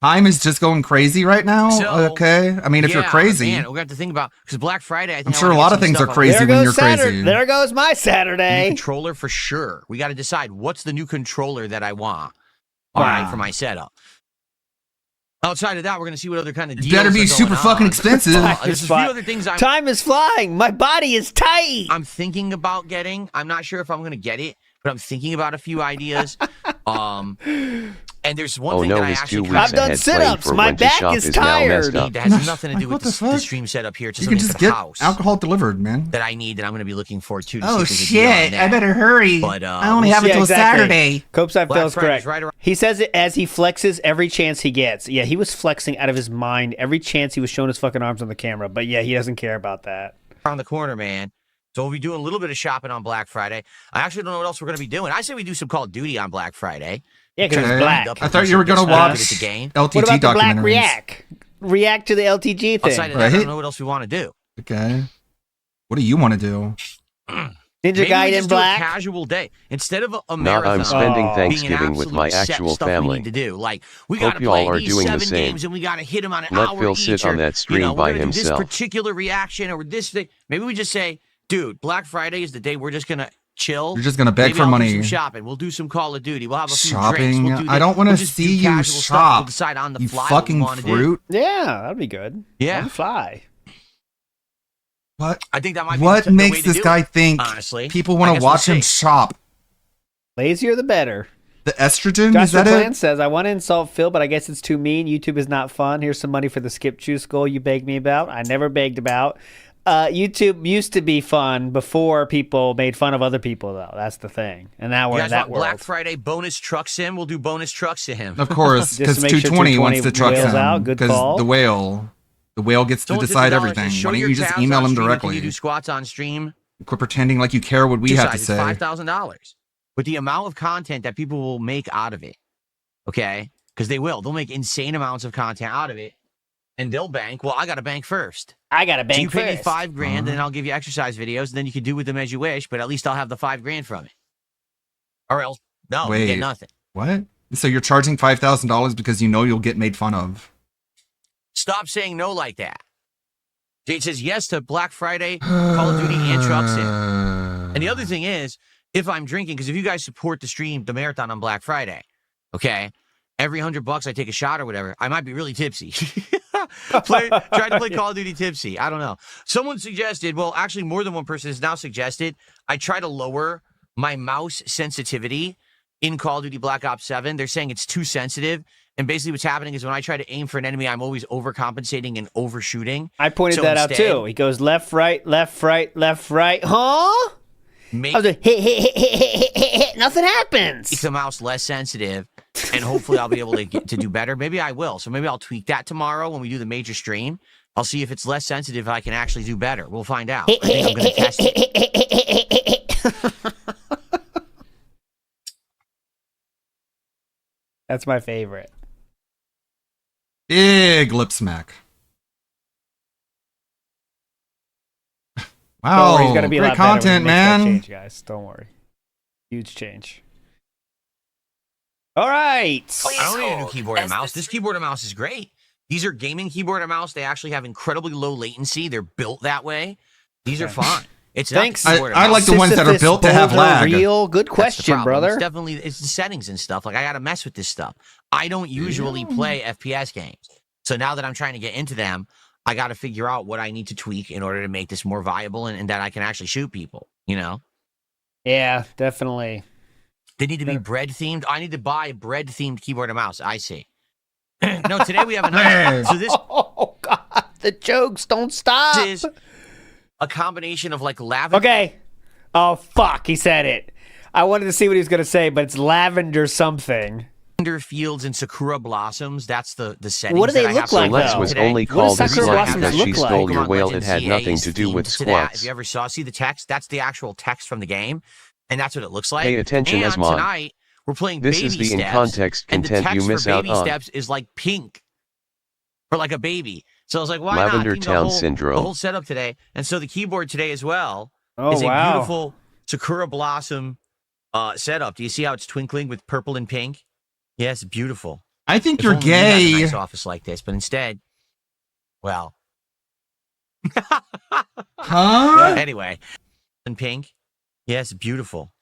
Time is just going crazy right now. So, Okay, I mean, if you're yeah, crazy, man, we're gonna have to think about because Black Friday. I think I'm I sure a wanna lot get of some things stuff are on crazy There when goes you're crazy. There goes my New Saturday. controller for sure. We got to decide what's the new controller that I want. All right, for my setup. Outside of that, we're gonna see what other kind of deals better be are super going fucking on. expensive. There's a few other things Time is flying. My body is tight. I'm thinking about getting. I'm not sure if I'm gonna get it, but I'm thinking about a few ideas. And there's one Oh thing no, that I his actually 2 kinda- weeks I've done ahead plan sit-ups. for My when to back shop is is now messed tired. up. that has nothing to do What with the the fuck? stream setup here. It's You something can at just the get house alcohol delivered, man. that I need that I'm gonna be looking forward to. Oh see if we can get shit! on I that. better hurry. But, I only we'll have see. until exactly. Saturday. Copeside Black Phil's Friday's correct. right around- He says it as he flexes every chance he gets. Yeah, he was flexing out of his mind every chance he was showing his fucking arms on the camera. But yeah, he doesn't care about that. around the corner, man. So we'll be doing a little bit of shopping on Black Friday. I actually don't know what else we're going to be doing. I say we do some Call of Duty on Black Friday. Yeah, because Okay. it's black. I thought you were gonna watch It's a game. LTG What about the black documentaries. react to the LTG thing? Outside of that, I Right. don't know what else we want to do. Okay, what do you want to do? Ninja Maybe we Gaiden just do a Black. casual day instead of a Not marathon. I'm spending Oh. Thanksgiving being an with my absolute set actual stuff we family. need to do. Like we Hope got to y'all play are these doing the 7 same. games and we got to hit them on an Let hour Phil each. sit on or, that stream we're by gonna do himself. this particular reaction or this thing. Maybe we just say, dude, Black Friday is the day we're just gonna chill. You're just gonna beg Maybe for I'll money. Do some shopping. We'll do some Call of Duty. We'll have a few Shopping? drinks. We'll do I don't want to we'll just see do you casual stuff. We'll shop. decide on the You fly fucking what we want fruit. Yeah, that'd be good. Yeah. On the fly. What? I think that might be What the way makes to this do guy it, think honestly. people I want to guess watch we'll him see. shop? Lazier the better. The estrogen? Joshua Is that Plan it? says, I want to insult Phil, but I guess it's too mean. YouTube is not fun. Here's some money for the skip juice goal you begged me about. I never begged about. YouTube used to be fun before people made fun of other people, though. That's the thing. And now You we're in guys that want world. Black Friday bonus truck sim? We'll do bonus truck sim. Of course, Just because to make sure 220 wants 220 to truck whales him. out. Good Because call. the whale gets to Someone decide $50 everything. show Why don't your you just calves email on him stream. Can directly? you do squats on stream? Quit pretending like you care what we have to It's say. $5,000 with the amount of content that people will make out of it. Okay, because they will. They'll make insane amounts of content out of it, and they'll bank. Well, I got to bank first. I got to So bank you pay me first. $5,000, and then I'll give you exercise videos, and then you can do with them as you wish. But at least I'll have the $5,000 from it. Or else, no, you get Wait. nothing. What? So you're charging $5,000 because you know you'll get made fun of? Stop saying no like that. Jade says yes to Black Friday, Call of Duty, and Truck Sim. And the other thing is, if I'm drinking, because if you guys support the stream, the marathon on Black Friday, okay, every $100 I take a shot or whatever, I might be really tipsy. Try to play Call of Duty tipsy. I don't know. Someone suggested, well, actually more than one person has now suggested, I try to lower my mouse sensitivity in Call of Duty Black Ops 7. They're saying it's too sensitive. And basically what's happening is when I try to aim for an enemy, I'm always overcompensating and overshooting. I pointed So that out instead- too. He goes left, right, left, right, left, right. Huh? Make I was like, hit. Nothing happens. the mouse less sensitive, and hopefully I'll be able to get to do better. Maybe I will. So maybe I'll tweak that tomorrow when we do the major stream. I'll see if it's less sensitive, if I can actually do better. We'll find out. I think I'm going to test it. That's my favorite. Big lip smack. Wow, Don't worry, he's gonna be a great lot better when he content, makes that man. change, guys. Don't worry. Huge change. All right. I don't need a new keyboard and mouse. This keyboard and mouse is great. These are gaming keyboard and mouse. They actually have incredibly low latency. They're built that way. These are fine. It's Thanks. not the keyboard and I mouse. like the ones that are built to have lag. Real good That's the question, problem. brother. It's definitely it's the settings and stuff. Like I gotta mess with this stuff. I don't usually play FPS games. So now that I'm trying to get into them, I gotta figure out what I need to tweak in order to make this more viable and that I can actually shoot people, you know? Yeah, definitely. They need to be bread themed. I need to buy bread themed keyboard and mouse. I see. No, today we have a nice. So this Oh God, the jokes don't stop. is a combination of like lavender. Okay. Oh fuck, he said it. I wanted to see what he was gonna say, but it's lavender something. Lavender fields and sakura blossoms. That's the settings. What do they that I look have like, selected Lex though? was today. only What called does a Sakura slut Blossoms because look she like? stole your Pokemon whale. It Legends had ZA nothing is to do with themed to that. squats. If you ever see the text, that's the actual text from the game, and that's what it looks like. Pay attention, and Asmon. tonight we're playing This Baby is the Steps, in-context and the content text you miss for out Baby on. Steps is like pink for like a baby. So I was like, why Lavender not? Town The Syndrome. whole setup today, and so the keyboard today as well Oh is a wow. beautiful sakura blossom setup. Do you see how it's twinkling with purple and pink? Yes, beautiful. I think If you're only you had a gay. nice office like this, but instead, well, Huh? anyway, and pink, yes, beautiful.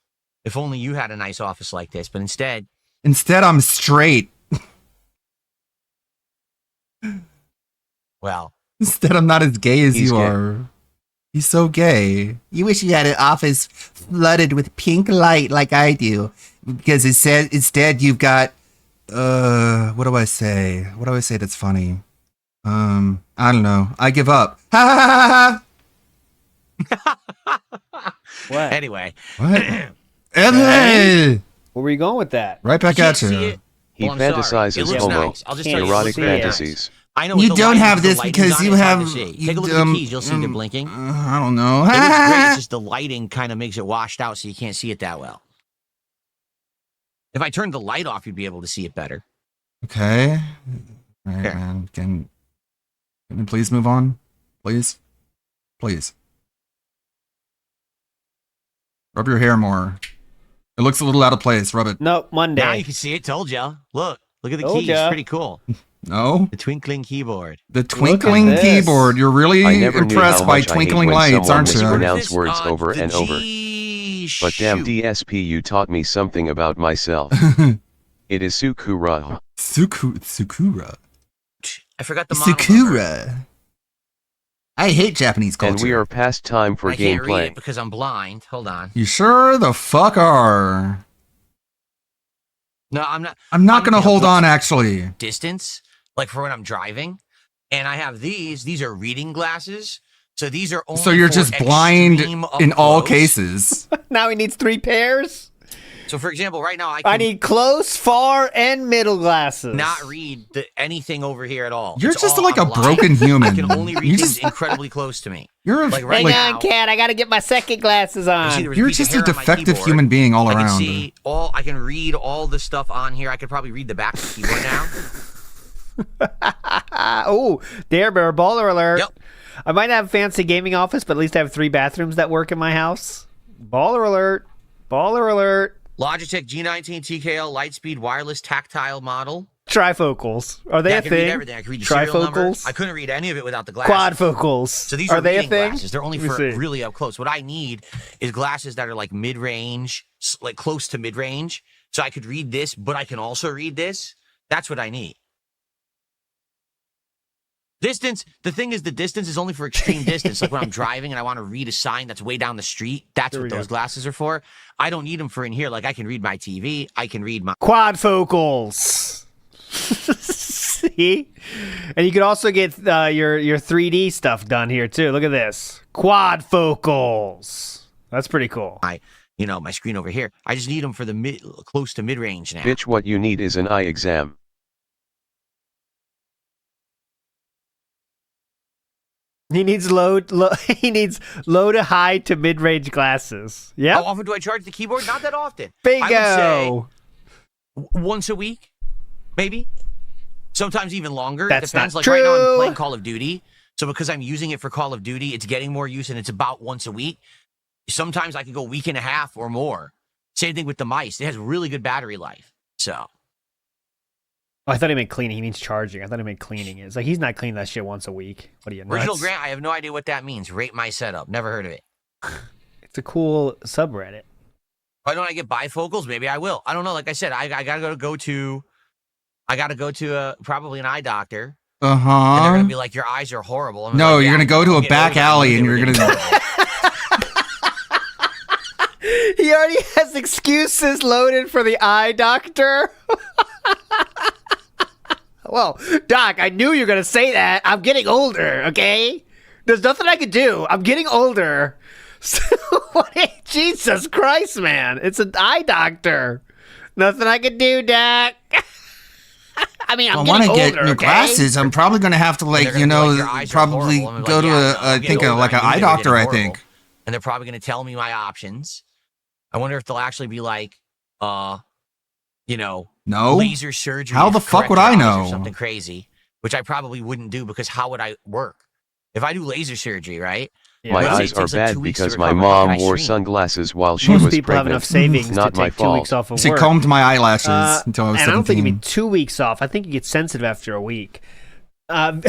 If only you had a nice office like this, but instead, Instead, I'm straight. well, Instead, I'm not as gay as He's you gay. are. He's so gay. You wish you had an office flooded with pink light like I do. Because it said instead you've got what do I say? What do I say that's funny? I don't know. I give up. Ha ha ha ha. What? anyway, What? Hey! Where were you going with that? Right back can't at see you. it. He Well, I'm sorry. It fantasizes looks homo, nice. I'll just tell you, it erotic looks very nice. fantasies. I know You with the don't lighting, have the this lighting's because on it, you it's hard have. to see. Take a look at the keys. You'll see they're blinking. I don't know. It looks great. It's just the lighting kind of makes it washed out, so you can't see it that well. If I turned the light off, you'd be able to see it better. Okay. All right, Here. man. Can we please move on? Please? Please. Rub your hair more. It looks a little out of place. Rub it. Nope, Monday. Now you can see it. Told ya. Look at the Told keys. ya. Pretty cool. No? The twinkling keyboard. The twinkling this. keyboard. You're really I never knew impressed how by much I hate twinkling when lights, someone aren't you? mispronounce words The over and over. G But damn shoot. DSP, you taught me something about myself. It is Sukura. Sakura. I forgot the model number. Sakura. I hate Japanese culture. And we are past time for I can't read gameplay. it because I'm blind. Hold on. You sure the fuck are? No, I'm not. I'm not gonna gonna hold look on, actually. Distance, like for when I'm driving, and I have these. These are reading glasses. So these are only So you're for just blind extreme up in all close. cases. Now he needs 3 pairs. So for example, right now I I need close, far, and middle glasses. not read anything over here at all. You're It's just all like a I'm blind. broken human. I can only read You things just- incredibly close to me. You're a, Like right Hang now. on, cat. I gotta get my second glasses You see, on. there was You're piece of just a hair on my defective keyboard. human being all I can around. see I can read all the stuff on here. I could probably read the back of the keyboard now. Oh, Dare Bear, baller alert. Yep. I might not have a fancy gaming office, but at least I have 3 bathrooms that work in my house. Baller alert. Baller alert. Logitech G19 TKL Lightspeed wireless tactile model. Trifocals. Are they Yeah, I a can read thing? everything. I can read the serial number. Trifocals? I couldn't read any of it without the glasses. Quadfocals. So these are are they a reading thing? glasses. They're only Let me for see. really up close. What I need is glasses that are like mid-range, like close to mid-range. So I could read this, but I can also read this. That's what I need. Distance. The thing is, the distance is only for extreme distance. Like when I'm driving and I want to read a sign that's way down the street. That's Here what we those go. glasses are for. I don't need them for in here. Like I can read my TV. I can read my. Quadfocals. See? And you can also get your 3D stuff done here too. Look at this. Quadfocals. That's pretty cool. My screen over here. I just need them for the close to mid-range now. Bitch, what you need is an eye exam. He needs low he needs low to high to mid-range glasses. Yeah. How often do I charge the keyboard? Not that often. I would Bingo. say once a week, maybe. Sometimes even longer. That's Depends. not Like right now, I'm true. playing Call of Duty. So So because I'm using it for Call of Duty, it's getting more use, and it's about once a week. Sometimes I can go a week and a half or more. Same thing with the mice. It has really good battery life. So. Oh, I thought he meant cleaning. He means charging. I thought he meant cleaning. It's like he's not cleaning that shit once a week. What are you, nuts? Original Grant, I have no idea what that means. Rate my setup. Never heard of it. It's a cool subreddit. Why don't I get bifocals? Maybe I will. I don't know. Like I said, I gotta go to probably an eye doctor. And they're gonna be like, your eyes are horrible. I'm No, like, you're yeah, gonna go to a back older, alley and you're gonna. He already has excuses loaded for the eye doctor. Well, Doc, I knew you were going to say that. I'm getting older, okay? There's nothing I can do. I'm getting older. So, Jesus Christ, man. It's an eye doctor. Nothing I can do, Doc. I mean, I'm getting older, get new okay? glasses. I'm probably gonna have to, like, you know, probably go to like an eye doctor. I think. And they're probably going to tell me my options. I wonder if they'll actually be like, you know, no laser surgery. How the fuck would I know? Or something crazy, which I probably wouldn't do because how would I work if I do laser surgery, right? My eyes are bad because my mom wore sunglasses while she Most was people pregnant. have enough savings Not to my take 2 fault. weeks off of She work. combed my eyelashes until I was 17. And I don't think it'd be 2 weeks off. I think you get sensitive after a week. Silent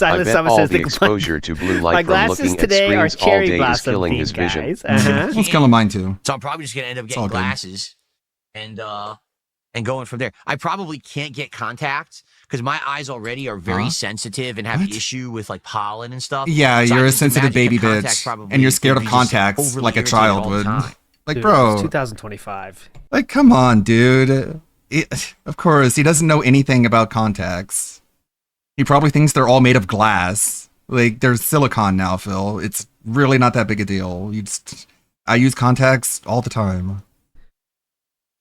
I bet Summer all says the exposure to blue my light from glasses looking at today are screens all cherry day is blossom killing themed, his vision. guys. Uh-huh. It's killing mine too. So I'm probably just gonna end up It's all getting good. glasses and going from there. I probably can't get contacts because my eyes already are very sensitive and have issue with like pollen and stuff. Yeah, So I you're a just sensitive imagine baby contacts bitch, probably and you're scared would of be just contacts overly like a irritated child all the would. time. Like, Dude, bro, it's 2025. like, come on, dude. Of course, he doesn't know anything about contacts. He probably thinks they're all made of glass. Like, there's silicone now, Phil. It's really not that big a deal. I use contacts all the time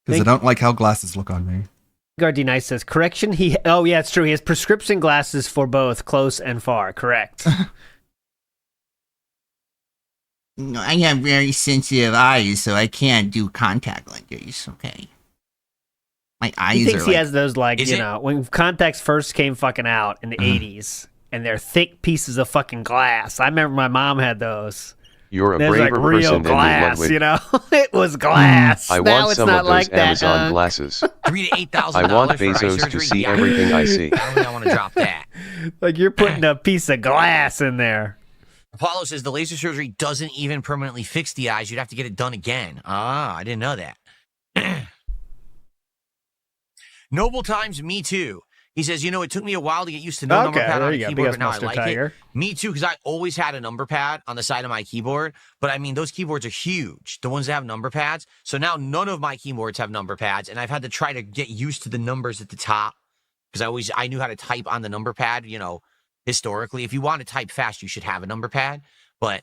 because I don't like how glasses look on me. Gardy Nice says, correction, oh yeah, it's true. He has prescription glasses for both close and far. Correct. I have very sensitive eyes, so I can't do contact lenses, okay? My eyes He thinks are he like... has those, like, Is you it- know, when contacts first came fucking out in the 80s, and they're thick pieces of fucking glass. I remember my mom had those. You're a There's like braver real person than glass, Ludwig. you know? It was glass. I now want it's some not of those like that, Amazon glasses. $3,000 to $8,000. I want for eye Bezos to surgery? see Yeah. everything I see. I don't think I want to drop that. Like you're putting a piece of glass in there. Apollo says the laser surgery doesn't even permanently fix the eyes. You'd have to get it done again. Ah, I didn't know that. Noble Times, me too. He says, you know, it took me a while to get used to no number Okay, pad there on you the go. keyboard, Big but now I Mustard like Tiger. it. Me too, because I always had a number pad on the side of my keyboard. But I mean, those keyboards are huge, the ones that have number pads. So now none of my keyboards have number pads, and I've had to try to get used to the numbers at the top because I knew how to type on the number pad. You know, historically, if you want to type fast, you should have a number pad. But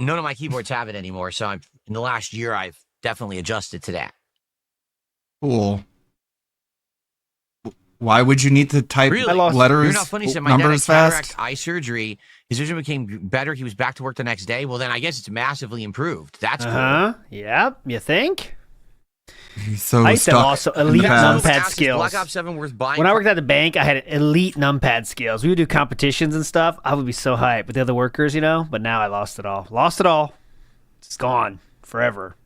none of my keyboards have it anymore. So in the last year, I've definitely adjusted to that. Cool. Why would you need to type letters, You're not funny. He said my dad had numbers cataract fast? eye surgery. His vision became better. He was back to work the next day. Well, then I guess it's massively improved. That's cool. Yep. You think? He's so I used to have stuck also in the elite past. numpad Asks, is skills. Black Ops 7 worth buying? When I worked at the bank, I had elite numpad skills. We would do competitions and stuff. I would be so hyped with the other workers, you know. But now I lost it all. Lost it all. It's gone forever.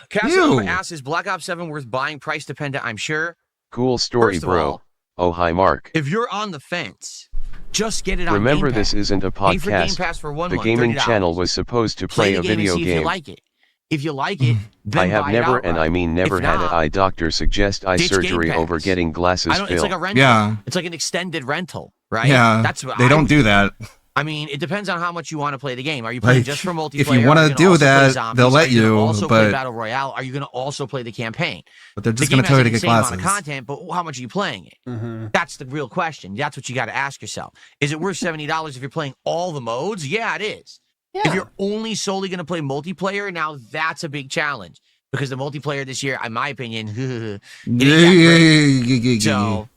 Casanova asks, is Black Ops 7 worth buying? Price dependent, I'm sure. Cool story, First of bro. all, Oh, hi, Mark. if you're on the fence, just get it on Remember, Game this Pass. isn't a Pay for Game podcast. Pass for 1 The month, gaming $30. channel was supposed to Play play a the game video and see if game. you like it. If you like it, then I have buy never, it and I mean never, If had not, an eye doctor suggest eye ditch Game surgery Pass. over getting glasses I don't, it's filled. like a rental. Yeah. It's like an extended rental, right? Yeah, That's what they I don't would do that. I mean, it depends on how much you want to play the game. Are you playing Like, just for multiplayer? if you Are wanna gonna do also play that, zombies? they'll Are let you gonna you, also play but- Battle Royale? Are you going to also play the campaign? But they're just The going game to tell you has to the get same glasses. amount of content, but how much are you playing it? Mm-hmm. That's the real question. That's what you got to ask yourself. Is it worth $70 if you're playing all the modes? Yeah, it is. If you're only solely going to play multiplayer, now that's a big challenge. Because the multiplayer this year, in my opinion, it ain't that great. So,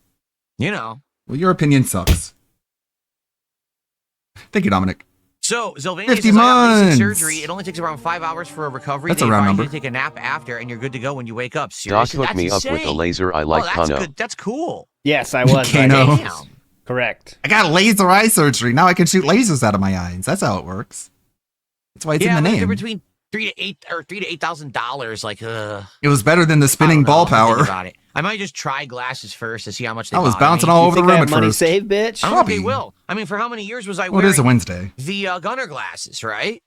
you know. Well, your opinion sucks. Thank you, Dominic. So, Sylvania 50 says, I got LASIK months. surgery. It only takes around 5 hours for a recovery. That's They a round advise number. you to take a nap after, and you're good to go when you wake up. Doc Seriously, hooked that's me up with a insane. laser. I like that's Kano. good. That's cool. Yes, I was. Kano. Damn. Correct. I got laser eye surgery. Now I can shoot lasers out of my eyes. That's how it works. That's why it's in the but name. they're between $3,000 to $8,000. Like, It was better than the spinning ball power. About it. I might just try glasses first to see how much they I was bother bouncing me. all over the room at money first. saved, bitch? I don't think they will. I mean, for how many years was I Well, it wearing is a Wednesday. the Gunner glasses, right?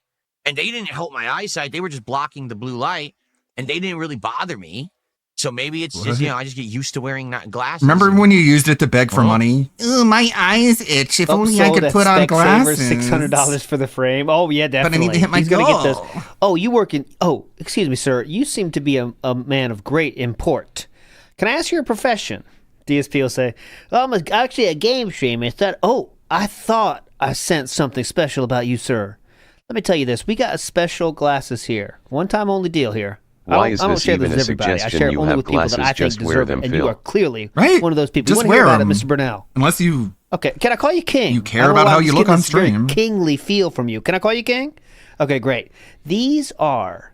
And they didn't help my eyesight. They were just blocking the blue light, and they didn't really bother me. So maybe it's just, I just get used to wearing glasses. Remember when you used it to beg for money? Ooh, my eyes itch. If only I Upsold could at put on Specsavers, glasses. $600 for the frame. Oh yeah, definitely. But I need to hit my He's gonna get goal. those. Oh, you work in? Oh, excuse me, sir. You seem to be a man of great import. Can I ask your profession? DSP will say, "Oh, I'm actually a game streamer." Instead, I thought I sensed something special about you, sir. Let me tell you this: we got special glasses here. One-time only deal here. Why I is don't this share even this a with everybody. I suggestion? share it You only have with people that I glasses, think just wear deserve them, it, and Phil. you are clearly Right? one of those people. Just you want to hear wear about it, them. Mr. Burnell? Unless you Okay, can I call you King? You care I don't about know how why I'm you just look getting on this very stream. kingly feel from you. Can I call you King? Okay, great. These are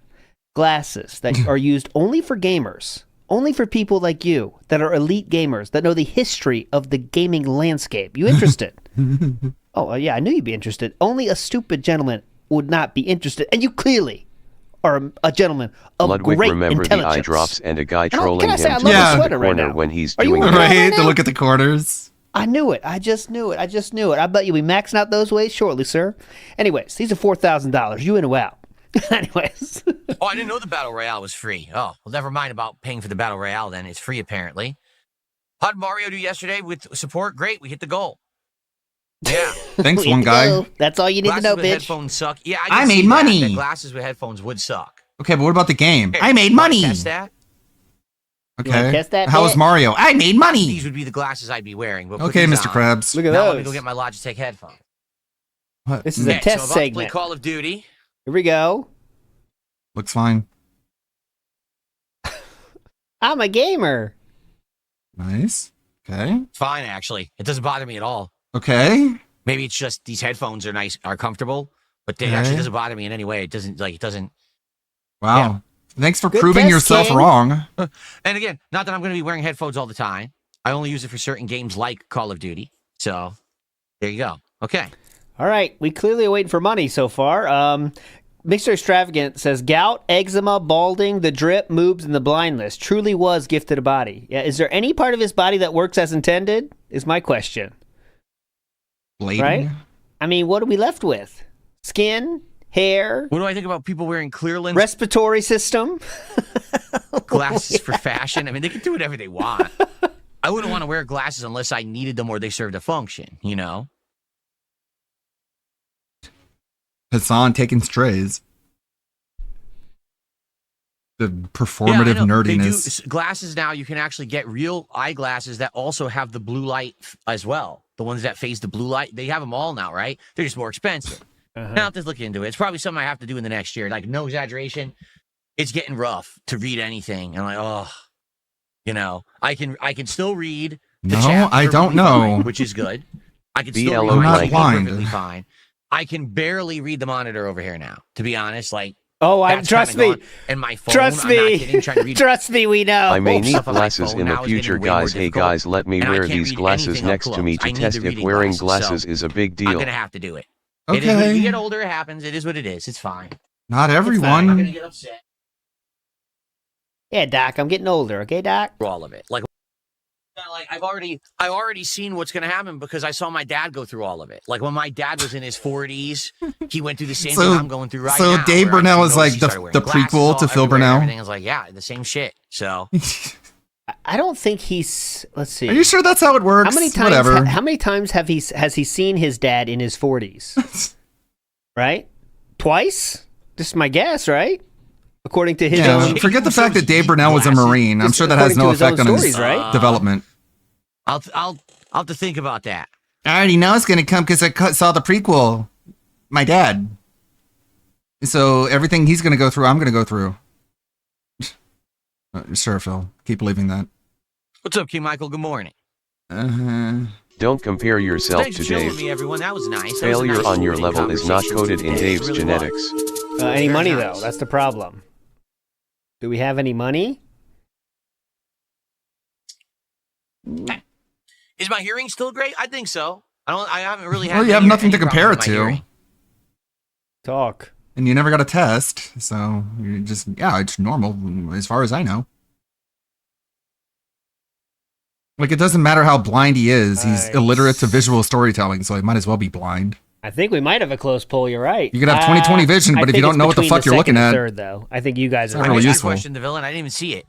glasses that are used only for gamers, only for people like you that are elite gamers that know the history of the gaming landscape. You interested? Yeah, I knew you'd be interested. Only a stupid gentleman would not be interested, and you clearly are a gentleman of Ludwig great remember the intelligence. eye drops and a guy can trolling I him say I to love the look at sweater the right corner now? when he's Are you doing wearing it. that right right to now? look at the corners. I knew it. I just knew it. I bet you'll be maxing out those ways shortly, sir. Anyways, these are $4,000. You in or out? Anyways. Oh, I didn't know the Battle Royale was free. Oh, well, never mind about paying for the Battle Royale then. It's free, apparently. How did Mario do yesterday with support? Great. We hit the goal. Yeah. Thanks, one guy. That's all you need Glasses to know, with bitch. headphones suck. Yeah, I can made see that, money. that glasses with headphones would suck. Okay, but what about the game? Here, I made wanna money. Test that? Okay. test that, How was bitch? Mario? I made money. These would be the glasses I'd be wearing. But put Okay, these Mr. on. Krabs. Look at Now those. let me go get my Logitech headphones. What? This is a Okay, test so I'm about to play segment. Call of Duty. Here we go. Looks fine. I'm a gamer. Nice. Okay. It's fine, actually. It doesn't bother me at all. Okay. Maybe it's just these headphones are nice, are comfortable, but it Okay. actually doesn't bother me in any way. It doesn't Wow. Yeah. Thanks for Good proving test, yourself King. wrong. And again, not that I'm going to be wearing headphones all the time. I only use it for certain games like Call of Duty. So there you go. Okay. All right. We clearly are waiting for money so far. Mr. Extravagant says, gout, eczema, balding, the drip, moobs, and the blindness. Truly was gifted a body. Yeah. Is there any part of his body that works as intended? Is my question. Blading. Right? I mean, what are we left with? Skin? Hair? What do I think about people wearing clear lens Respiratory system? glasses for fashion? I mean, they can do whatever they want. I wouldn't want to wear glasses unless I needed them or they served a function, you know? Hassan taking strays. The performative Yeah, I know. They do nerdiness. glasses now. You can actually get real eyeglasses that also have the blue light as well. The ones that phase the blue light, they have them all now, right? They're just more expensive. Now I'll just look into it. It's probably something I have to do in the next year. Like, no exaggeration. It's getting rough to read anything. And I'm like, oh, you know, I can still read the No, chat I don't perfectly know. fine, which is good. I can still BLO read my blank. TV perfectly fine. I can barely read the monitor over here now, to be honest. Like, Oh, that's trust kinda me. gone. And my phone, Trust I'm not me. kidding, trying to read Trust me, we know. I may need stuff on my glasses phone in the now is getting future, way more guys. Hey difficult, guys, let me and I wear can't these read glasses anything up next to me close. I to need test the if reading wearing glasses, glasses so is a big I'm deal. gonna have to do it. It is when Okay. you get older, it happens. It is what it is. It's fine. Not I'm not everyone. gonna get upset Yeah, Doc, I'm getting older. Okay, Doc? for all of it. Like I've already seen what's gonna happen because I saw my dad go through all of it. Like when my dad was in his 40s, he went through the same thing I'm going through right so now. Dave where I Burnell noticed is like he the started wearing glasses prequel to all Phil everywhere and Burnell? Everything is like, yeah, the same shit. So I don't think he's. Let's see. Are you sure that's how it works? How many times? Whatever. How many times has he seen his dad in his 40s? Right? Twice? Just my guess, right? According to his Yeah, own. forget the fact that Dave Burnell was a Marine. I'm Just sure that has according no to his own effect on his stories, right? development. I'll have to think about that. I already know it's gonna come because I saw the prequel. My dad. So everything he's going to go through, I'm going to go through. Sure, Phil. Keep believing that. What's up, King Michael? Good morning. Don't compare yourself Thanks to for chilling Dave. with me, everyone. That was nice. That was a Failure nice on your opening level is not conversation coded in today. It Dave's really genetics. was. Any Very money nice. though? That's the problem. Do we have any money? Is my hearing still great? I think so. I haven't really had. Well, you have nothing to compare it to. Hearing. Talk. And you never got a test, so you're just, yeah, it's normal as far as I know. Like, it doesn't matter how blind he is. He's illiterate to visual storytelling, so he might as well be blind. I think we might have a close poll. You're right. You could have 20/20 vision, but if you don't know what the fuck you're looking at, third, though. I think you guys are not really useful. I questioned the villain. I didn't even see it.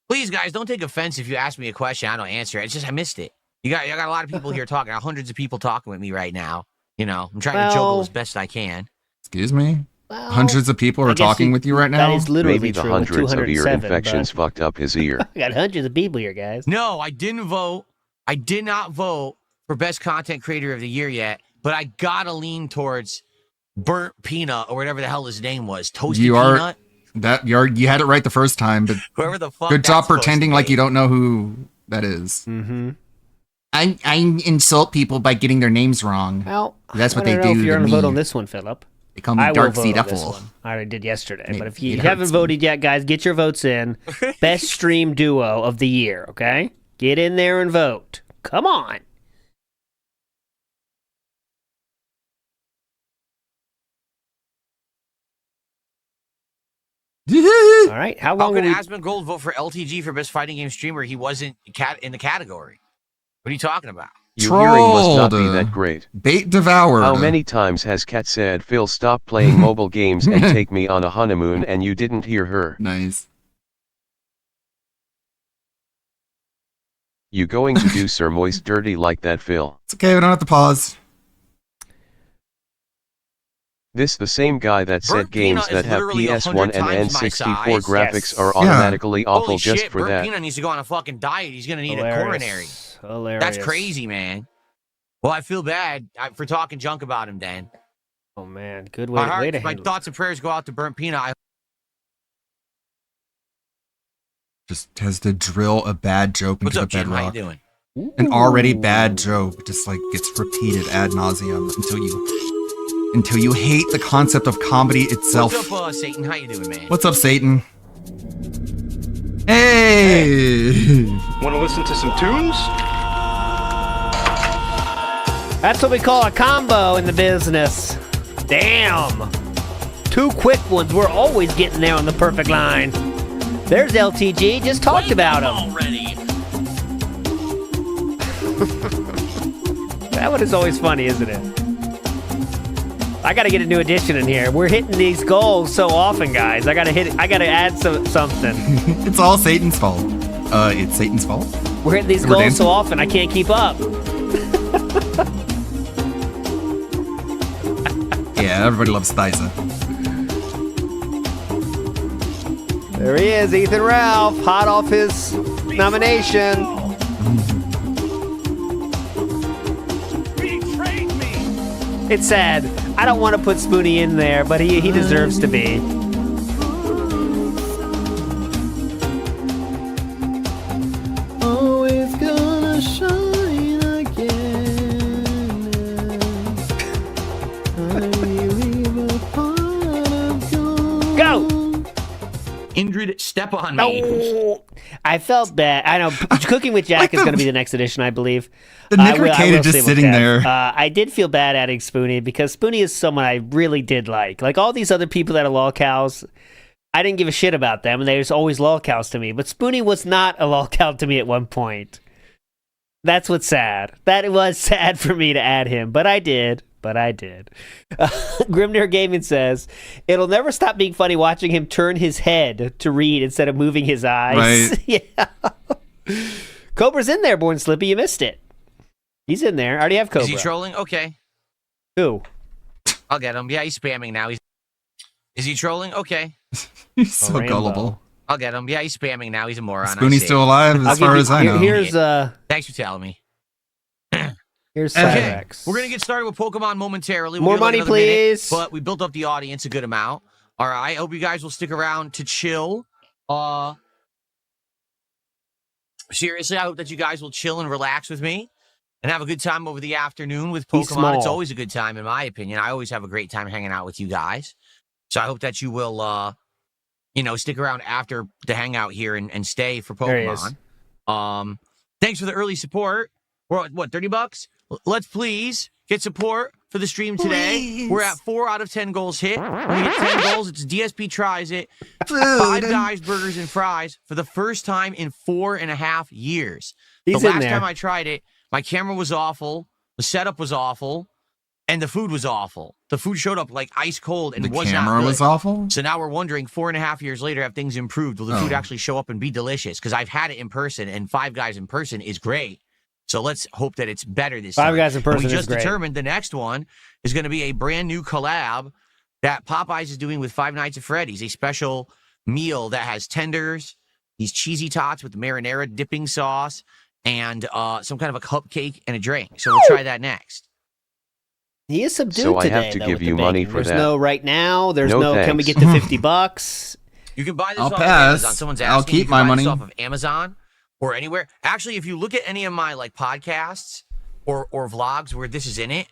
Please, guys, don't take offense if you ask me a question. I don't answer it. It's just I missed it. You got a lot of people here talking. Hundreds of people talking with me right now. You know, I'm trying to juggle as best I can. Excuse me? Hundreds of people are talking with you right now? That is literally Maybe the true. hundreds of ear infections fucked up his ear. I got hundreds of people here, guys. No, I didn't vote. I did not vote for Best Content Creator of the Year yet, but I gotta lean towards Burnt Peanut or whatever the hell his name was. Toasty Peanut. You had it right the first time, but whoever the fuck. good job pretending like you don't know who that is. Mm-hmm. I insult people by getting their names wrong. Well, that's what I they don't know do if you're to gonna me. vote on this one, Philip. They call me I Dark will Seed vote on this Apple. one. I already did yesterday, but if you it haven't hurts voted yet, guys, get your votes in. Best stream duo of the year, okay? Get in there and vote. Come on. All right, how long could will we... Asmongold vote for LTG for Best Fighting Game Streamer? He wasn't in the category. What are you talking about? Your hearing must not be that great. Bait devoured. How many times has Kat said, Phil, stop playing mobile games and take me on a honeymoon, and you didn't hear her? Nice. You going to do Sir Moist dirty like that, Phil? It's okay, we don't have to pause. This the same guy that said games that have PS1 and N64 graphics are Yeah. automatically awful Holy just shit, for Burnt that. Peanut needs to go on a fucking diet. He's gonna need Hilarious. a coronary. Hilarious. That's crazy, man. Well, I feel bad for talking junk about him, Dan. Oh man, good way to My handle it. thoughts and prayers go out to Burnt Peanut. Just has to drill a bad joke What's into up, the Jim? How you bedrock. doing? An already bad joke just like gets repeated ad nauseum until you hate the concept of comedy itself. What's up, Satan? How you doing, man? What's up, Satan? Hey! Want to listen to some tunes? That's what we call a combo in the business. Damn. Two quick ones. We're always getting there on the perfect line. There's LTG. Just talked about him. Already. That one is always funny, isn't it? I gotta get a new addition in here. We're hitting these goals so often, guys. I gotta add something. It's all Satan's fault. It's Satan's fault? We're hitting these goals so often, I can't keep up. Yeah, everybody loves Thysa. There he is, Ethan Ralph, hot off his nomination. It's sad. I don't want to put Spoonie in there, but he deserves to be. Always gonna shine again. Go! Indrid, step on me. Oh, I felt bad. I know Cooking with Jack is going to be the next edition, I believe. The Nicker just sitting there. I did feel bad adding Spoonie because Spoonie is someone I really did like. Like all these other people that are lolcows, I didn't give a shit about them, and they was always lolcows to me. But Spoonie was not a lolcow to me at one point. That's what's sad. That was sad for me to add him, but I did. Grimnir Gaming says, it'll never stop being funny watching him turn his head to read instead of moving his eyes. Right. Yeah. Cobra's in there, Born Slippy. You missed it. He's in there. I already have Cobra. Is he trolling? Okay. Who? I'll get him. Yeah, he's spamming now. Is he trolling? Okay. He's so gullible. I'll get him. Yeah, he's spamming now. He's a moron. Spoonie's still alive as far as I know. Thanks for telling me. Here's Okay, Cyrex. we're gonna get started with Pokemon momentarily. More We'll do like money, another minute, please. but we built up the audience a good amount. All right. I hope you guys will stick around to chill. Seriously, I hope that you guys will chill and relax with me and have a good time over the afternoon with He's Pokemon. It's small. always a good time, in my opinion. I always have a great time hanging out with you guys. So I hope that you will, stick around after the hangout here and stay for There he is. Pokemon. Thanks for the early support. We're at, what, $30? Let's please get support for the stream today. Please. We're at 4 out of 10 goals hit. When we get 10 goals, it's DSP Tries It. Food. 5 Guys Burgers and Fries for the first time in 4.5 years. He's the in last there. time I tried it, my camera was awful, the setup was awful, and the food was awful. The food showed up like ice cold and The was not camera good. was awful? So now we're wondering, 4.5 years later, have things improved? Will the food Oh. actually show up and be delicious? Because I've had it in person, and 5 Guys in person is great. So let's hope that it's better this time. Five Guys in And person we is just great. determined the next one is going to be a brand new collab that Popeyes is doing with Five Nights at Freddy's, a special meal that has tenders, these cheesy tots with marinara dipping sauce, and some kind of a cupcake and a drink. So we'll try that next. He is subdued So I today, have to though, give with the you money bacon. for There's that. no right now. There's No no, can we thanks. get to $50? You can buy this I'll off pass. of Amazon. Someone's I'll asking. You keep can my buy money. this off of Amazon or anywhere. Actually, if you look at any of my like podcasts or vlogs where this is in it,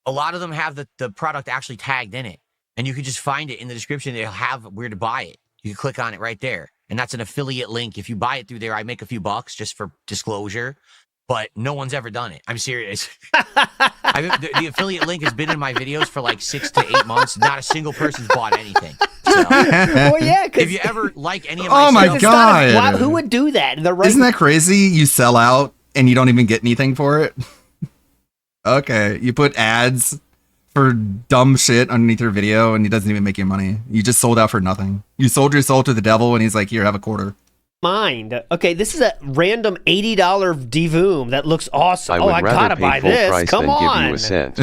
a lot of them have the product actually tagged in it. And you can just find it in the description. They'll have where to buy it. You can click on it right there. And that's an affiliate link. If you buy it through there, I make a few bucks just for disclosure. But no one's ever done it. I'm serious. The affiliate link has been in my videos for like 6 to 8 months. Not a single person's bought anything. So, Well, yeah, if you ever like any of my Oh my setups- God. Why, who would do that? The right Isn't that crazy? You sell out and you don't even get anything for it? Okay, you put ads for dumb shit underneath your video and he doesn't even make you money. You just sold out for nothing. You sold your soul to the devil and he's like, here, have a quarter. mind? Okay, this is a random $80 Divoom that looks awesome. I Oh, would I rather gotta pay buy full this. price Come than give on. you a cent.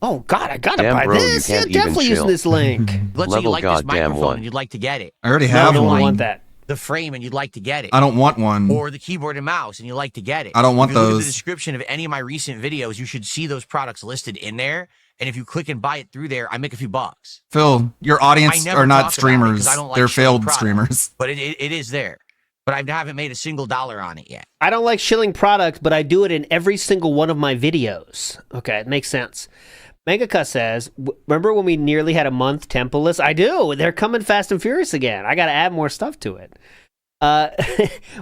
Oh God, I gotta Damn, buy bro, you this. Yeah, can't even definitely using chill. this link. Let's say you Level like this goddamn microphone one. and you'd like to get it. I already No, have I don't one. want that. The frame and you'd like to get it. I don't want one. Or the keyboard and mouse and you like to get it. I don't want if you look at those. the description of any of my recent videos, you should see those products listed in there. And if you click and buy it through there, I make a few bucks. Phil, your I audience never are not talk about it streamers. 'cause I don't like They're shilling failed products. streamers. But it is there. But I haven't made a single dollar on it yet. I don't like shilling products, but I do it in every single one of my videos. Okay, it makes sense. Megaka says, remember when we nearly had a month templeless? I do. They're coming fast and furious again. I got to add more stuff to it.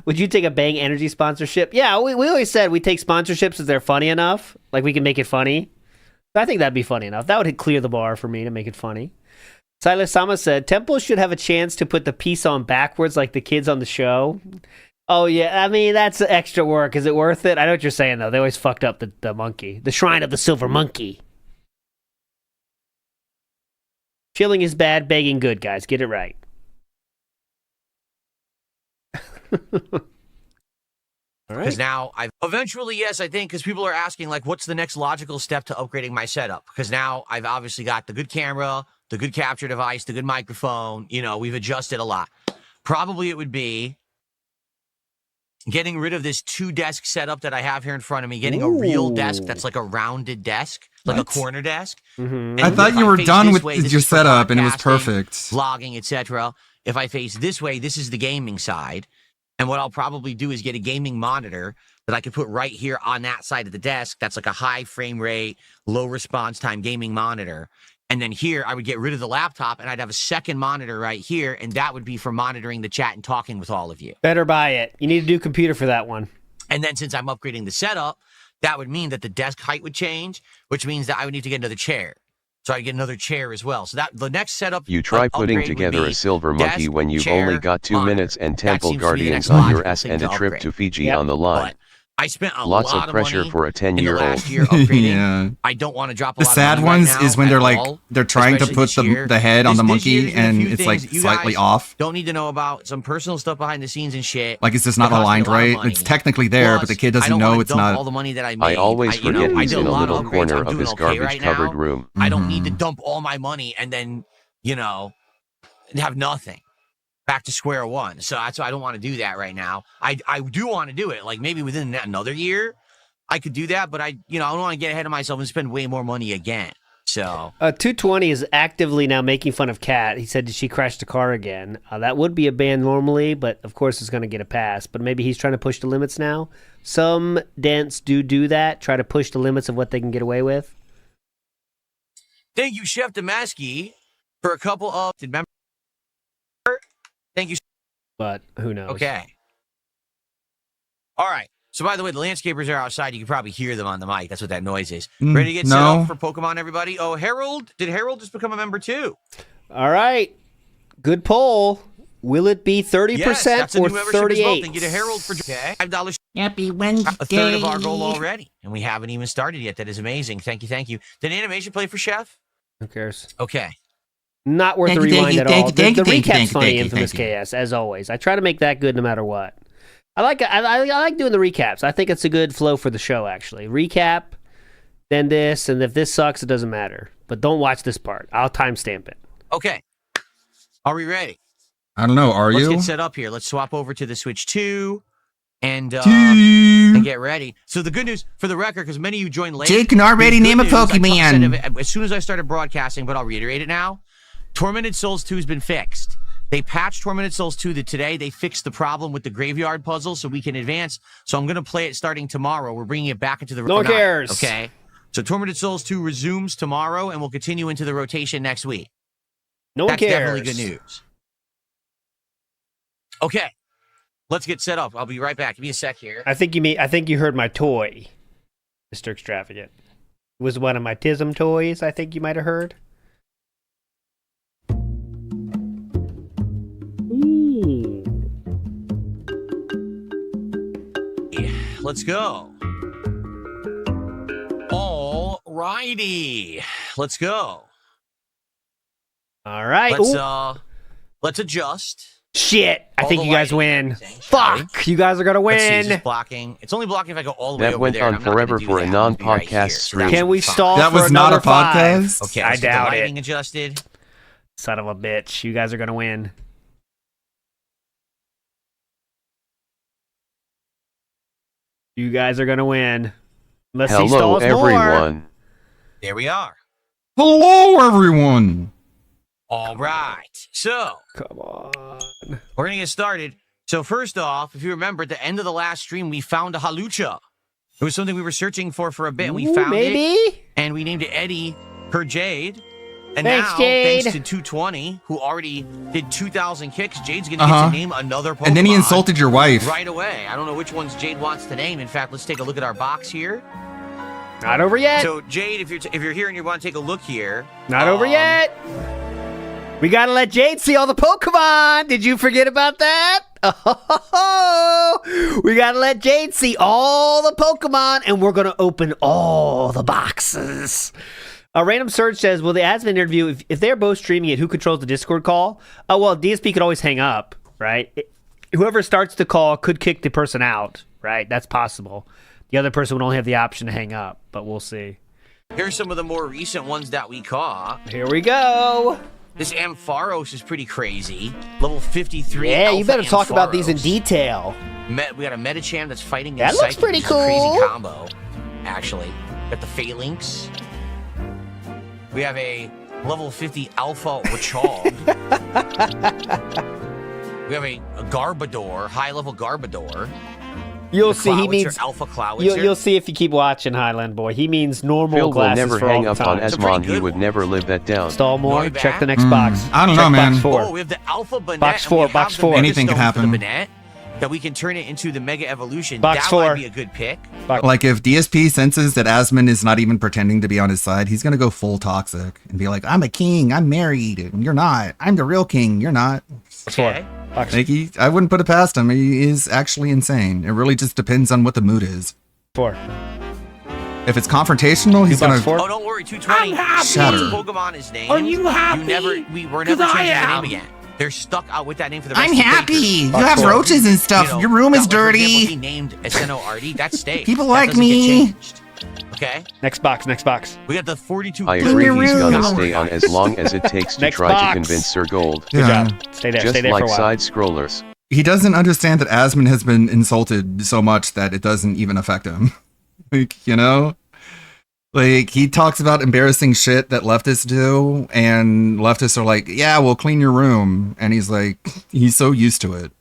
Would you take a Bang Energy sponsorship? Yeah, we always said we take sponsorships if they're funny enough. Like we can make it funny. I think that'd be funny enough. That would clear the bar for me to make it funny. Silas Sama said, Temple should have a chance to put the piece on backwards like the kids on the show. Oh, yeah. I mean, that's extra work. Is it worth it? I know what you're saying, though. They always fucked up the monkey. The Shrine of the Silver Monkey. Chilling is bad, begging good, guys. Get it right. All right. Because now I've eventually, yes, I think, because people are asking, like, what's the next logical step to upgrading my setup? Because now I've obviously got the good camera, the good capture device, the good microphone. You know, we've adjusted a lot. Probably it would be getting rid of this 2-desk setup that I have here in front of me, getting a real desk that's like a rounded desk, like a corner desk. I thought you were done with your setup and it was perfect. Vlogging, etc. If I face this way, this is the gaming side. And what I'll probably do is get a gaming monitor that I could put right here on that side of the desk. That's like a high frame rate, low response time gaming monitor. And then here, I would get rid of the laptop and I'd have a second monitor right here. And that would be for monitoring the chat and talking with all of you. Better buy it. You need a new computer for that one. And then since I'm upgrading the setup, that would mean that the desk height would change, which means that I would need to get another chair. So I'd get another chair as well. So that the next setup. You try putting upgrade would together be a silver monkey desk, when you've chair, only got 2 monitor. minutes and That Temple seems to be the Guardians next on your logical ass thing and a to trip upgrade. to Fiji Yep. on the line. But I spent a Lots lot of pressure money for a in the 10-year-old. last year upgrading. Yeah. I don't want to drop a The lot sad of money ones right now is when at they're like all, they're trying to especially put this year. the head on the This year, monkey there's been a and few it's like things you slightly guys off. Don't need to know about some personal stuff behind the scenes and shit. Like it's just not That cost me a aligned lot of right. money. It's technically there, but the kid Plus, I doesn't don't know wanna it's dump not. all the money that I made. I always you know, forget I he's did in a lot of little upgrades. corner I'm of doing his okay right garbage-covered now. room. I don't need to dump all my money and then, you know, have nothing. Back to square one. So that's why I don't want to do that right now. I do want to do it. Like maybe within another year, I could do that. But I don't want to get ahead of myself and spend way more money again. So 220 is actively now making fun of Kat. He said, did she crash the car again? That would be a ban normally, but of course it's going to get a pass. But maybe he's trying to push the limits now. Some dents do that, try to push the limits of what they can get away with. thank you, Chef Damaski, for a couple of members. Thank you. But who knows? Okay. All right. So, by the way, the landscapers are outside. You can probably hear them on the mic. That's what that noise is. Mm, Ready to get set no. up for Pokemon, everybody? Oh, Harold. Did Harold just become a member, too? All right. Good poll. Will it be 30% Yes, that's a or new membership as well. 38? Thank you to Harold for $5. Happy Wednesday. A third of our goal already. And we haven't even started yet. That is amazing. Thank you, thank you. Did animation play for Chef? Who cares? Okay. Not worth Thank the you, thank rewind you, at thank all. you, thank The you, thank you, recap's thank you, funny, thank you, Infamous thank KS, as always. I try to make that good no matter what. I like doing the recaps. I think it's a good flow for the show, actually. Recap, then this, and if this sucks, it doesn't matter. But don't watch this part. I'll timestamp it. Okay. Are we ready? I don't know. Are Let's you? get set up here. Let's swap over to the Switch 2 and get ready. So the good news, for the record, because many of you joined late. Jake can already the good name a news, I Pokemon. said as soon as I started broadcasting, but I'll reiterate it now. Tormented Souls 2 has been fixed. They patched Tormented Souls 2 today. They fixed the problem with the graveyard puzzle so we can advance. So I'm going to play it starting tomorrow. We're bringing it back into the... No one cares. Okay. So Tormented Souls 2 resumes tomorrow, and we'll continue into the rotation next week. No one cares. That's definitely good news. Okay. Let's get set up. I'll be right back. Give me a sec here. I think you heard my toy, Mr. Extravagant. It was one of my TISM toys, I think you might have heard. Ooh. Let's go. All righty. Let's go. All right. Let's adjust. Shit. I All think the you guys lighting and win. everything, shall we? Fuck. You guys are going to Let's see, is win. this blocking. It's only blocking if I go all the way That over went there. and on I'm not gonna forever do for a that. I'm gonna be right non-podcast here. So stream. that Can would we be fine. stall That for was not a another 5? podcast? Okay, I let's get the doubt lighting it. adjusted. Son of a bitch. You guys are going to win. You guys are going to win. Unless he Hello, stalls more. everyone. There we are. Hello, everyone. All right. So, Come on. we're going to get started. So, first off, if you remember, at the end of the last stream, we found a Halucha. It was something we were searching for a bit. We Ooh, found maybe? it, and we named it Eddie per Jade. And Thanks, now, Jade. thanks to 220, who already did 2,000 kicks, Jade's going to get to name another Pokemon. And then he insulted your wife. right away. I don't know which ones Jade wants to name. In fact, let's take a look at our box here. Not over yet. So, Jade, if you're here and you want to take a look here. Not over yet. We got to let Jade see all the Pokemon. Did you forget about that? Oh, we got to let Jade see all the Pokemon, and we're going to open all the boxes. A random search says, will the admin interview, if they're both streaming it, who controls the Discord call? Oh, well, DSP could always hang up, right? Whoever starts the call could kick the person out, right? That's possible. The other person would only have the option to hang up, but we'll see. Here's some of the more recent ones that we caught. Here we go. This Ampharos is pretty crazy. Level 53. Yeah, you Alpha better talk about these in Ampharos. detail. We got a Medicham that's fighting That the looks Psychic, pretty which is a crazy cool. combo, actually. Got the Phalanx. We have a level 50 Alpha Wachog. We have a Garbodor, high-level Garbodor. You'll The see, he Clowitzer, means Alpha Clowitzer. You'll see if you keep watching Highland Boy. He means normal Phil will glasses never for hang all up the on time. Esmon. He would never live that down. Stall more. Noibat. Check the next box. I don't Check know, man. Box 4. Oh, we have the Alpha Banette. Box and 4, we have box the 4. Anything could Mega Stone for the happen. Banette, that we can turn it into the Mega Evolution. Box that 4. might be a good pick. Like if DSP senses that Asmon is not even pretending to be on his side, he's gonna go full toxic and be like, "I'm a king. I'm married. And you're not. I'm the real king. You're not." Okay. Like I wouldn't put it past him. He is actually insane. It really just depends on what the mood is. 4. If it's confrontational, he's gonna. Oh, don't worry. 220. Shatter. Once Pokemon is named, Are you happy? we're 'Cause never I changing the am. name again. They're stuck out with that name for the rest I'm of the happy. papers. You have So, roaches and stuff. you know, Your room is that one, for example, dirty. he named Aseno Artie. That stays. People That like doesn't get me. changed. Okay. Next box. Next box. We got the 42. I agree your he's room. gonna stay on as long as it takes to Next try box. to convince Sir Gold. Good Yeah. job. Stay there. Just Stay there like for a while. side scrollers. He doesn't understand that Asmon has been insulted so much that it doesn't even affect him. Like, you know? Like, he talks about embarrassing shit that leftists do, and leftists are like, yeah, we'll clean your room. And he's like, he's so used to it.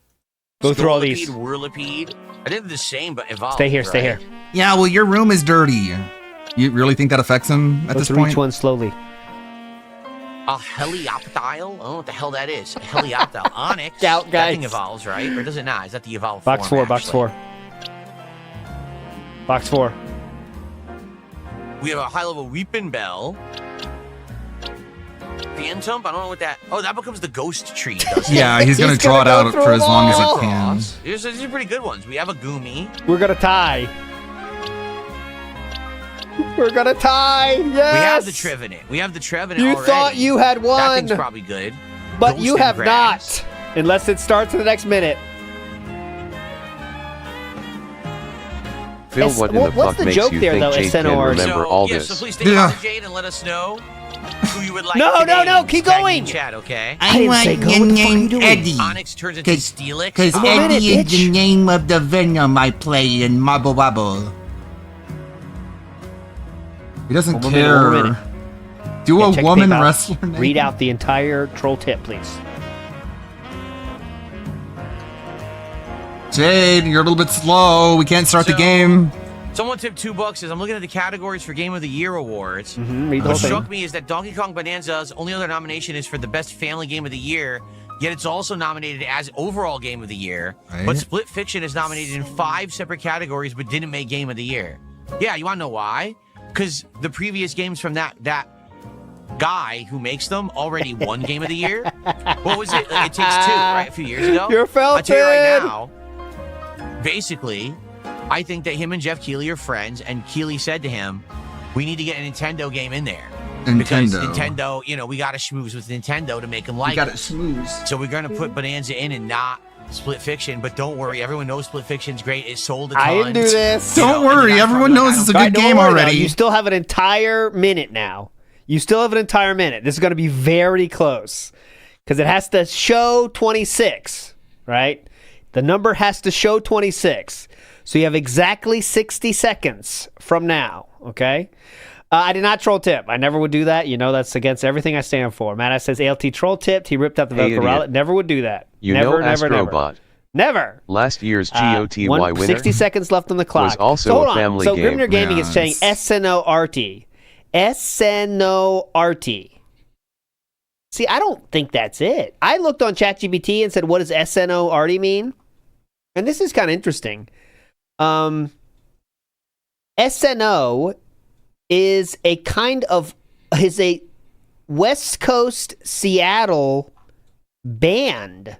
Go through all these. Whirlipede. I think they're the same, but evolved. Stay here. Stay right? here. Yeah, well, your room is dirty. You really think that affects him at Go this through point? each one slowly. A Helioptile? I don't know what the hell that is. A Helioptile. Onyx. Doubt, That guys. thing evolves, right? Or does it not? Is that the evolved Box form, 4. Box actually? 4. Box 4. We have a high-level Weeping Bell. Phantom? I don't know what that... Oh, that becomes the ghost tree, doesn't it? Yeah, he's gonna draw it out for as long as he can. These are pretty good ones. We have a Goomy. We're gonna tie. We're gonna tie. Yes. We have the Trevenant. We have the Trevenant You already. thought you had one. That thing's probably good. But Ghost you and have Grass. not. Unless it starts in the next minute. Phil, what in the what's fuck the makes joke you there, think though, Jade can SNOR? remember all So this? please stay on Jade and let us know who you would like No, today. no, keep Tag me going. in chat, okay? I want your name Eddie. Onyx turns into Steelix. Because Eddie is the name of the Venom I play in Marble Wobble. He doesn't One care. minute. Do Yeah, a check woman PayPal. wrestler name? Read out the entire troll tip, please. Jade, you're a little bit slow. We can't start the game. Someone tipped $2. As I'm looking at the categories for Game of the Year awards. Read the What whole thing. struck me is that Donkey Kong Bonanza's only other nomination is for the best family game of the year, yet it's also nominated as overall game of the year. Right. But Split Fiction is nominated in 5 separate categories but didn't make game of the year. Yeah, you want to know why? Because the previous games from that guy who makes them already won game of the year. What was it? It Takes Two, right? A few years ago. You're I'll tell you right felted. now. Basically, I think that him and Jeff Keighley are friends, and Keighley said to him, "We need to get a Nintendo game in there." Because Nintendo, you know, we got to schmooze with Nintendo to make them like We gotta it. schmooze. So we're going to put Bonanza in and not Split Fiction. But don't worry, everyone knows Split Fiction's great. It sold a ton. I didn't do this. You know, Don't and the worry, guy everyone from, knows it's a good Don't game worry, though. already. You still have an entire minute now. You still have an entire minute. This is going to be very close because it has to show 26, right? The number has to show 26. So you have exactly 60 seconds from now, okay? I did not troll tip. I never would do that. You know, that's against everything I stand for. Matt says ALT troll tipped. He ripped out the Hey, Velcro idiot. wallet. Never would do that. You never, know never, Astrobot. Never. Last year's GOTY winner 60 seconds left on the clock. was also so hold a on. family so game. Grimner Gaming Yeah, is saying SNORT. SNORT. See, I don't think that's it. I looked on ChatGPT and said, what does SNORT mean? And this is kind of interesting. SNO is a West Coast Seattle band.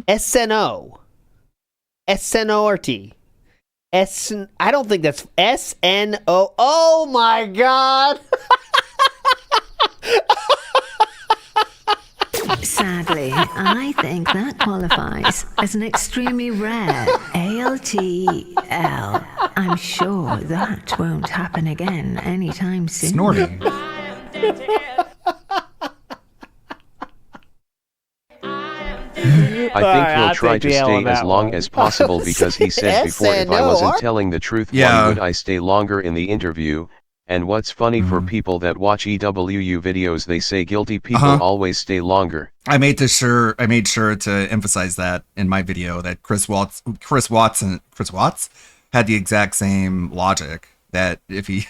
SNO. SNORT. I don't think that's SNO. Oh my God. Sadly, I think that qualifies as an extremely rare ALTL. I'm sure that won't happen again anytime soon. Snorting. I think he'll try to stay as long as possible because he said before if I wasn't telling the truth, why would I stay longer in the interview? And what's funny for people that watch EWU videos, they say guilty people always stay longer. I made sure to emphasize that in my video that Chris Watts had the exact same logic, that if he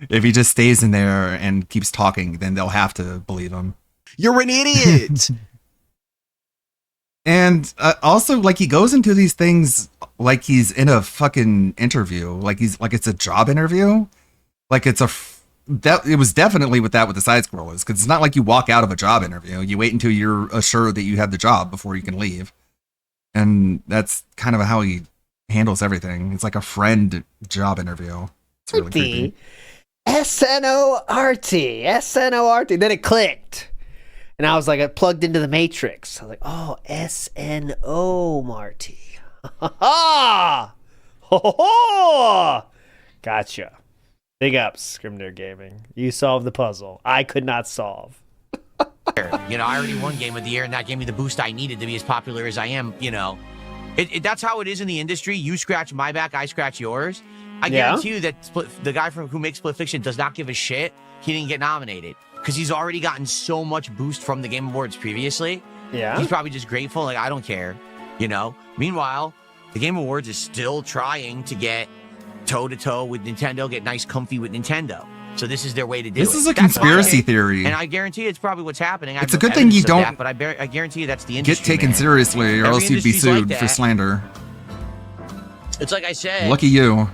just stays in there and keeps talking, then they'll have to believe him. You're an idiot. And also, like, he goes into these things like he's in a fucking interview, like it's a job interview, like it was definitely with the side scrollers, because it's not like you walk out of a job interview. You wait until you're assured that you have the job before you can leave, and that's kind of how he handles everything. It's like a friend job interview. It's really creepy. SNORT. Then it clicked. And I was like, I plugged into the Matrix. I was like, oh, SNO Marty. Ha ha! Gotcha. Big ups, Grimner Gaming. You solved the puzzle. I could not solve. You know, I already won Game of the Year, and that gave me the boost I needed to be as popular as I am, you know. That's how it is in the industry. You scratch my back, I scratch yours. I guarantee you that the guy who makes Split Fiction does not give a shit he didn't get nominated, because he's already gotten so much boost from the Game Awards previously. Yeah. He's probably just grateful, like, I don't care, you know? Meanwhile, the Game Awards is still trying to get toe-to-toe with Nintendo, get nice comfy with Nintendo. So this is their way to do it. This is a conspiracy theory. And I guarantee it's probably what's happening. It's a good thing you don't that, but I guarantee you that's the industry. get taken seriously, or Every else you'd be industry's like sued for that. slander. It's like I said. Lucky you.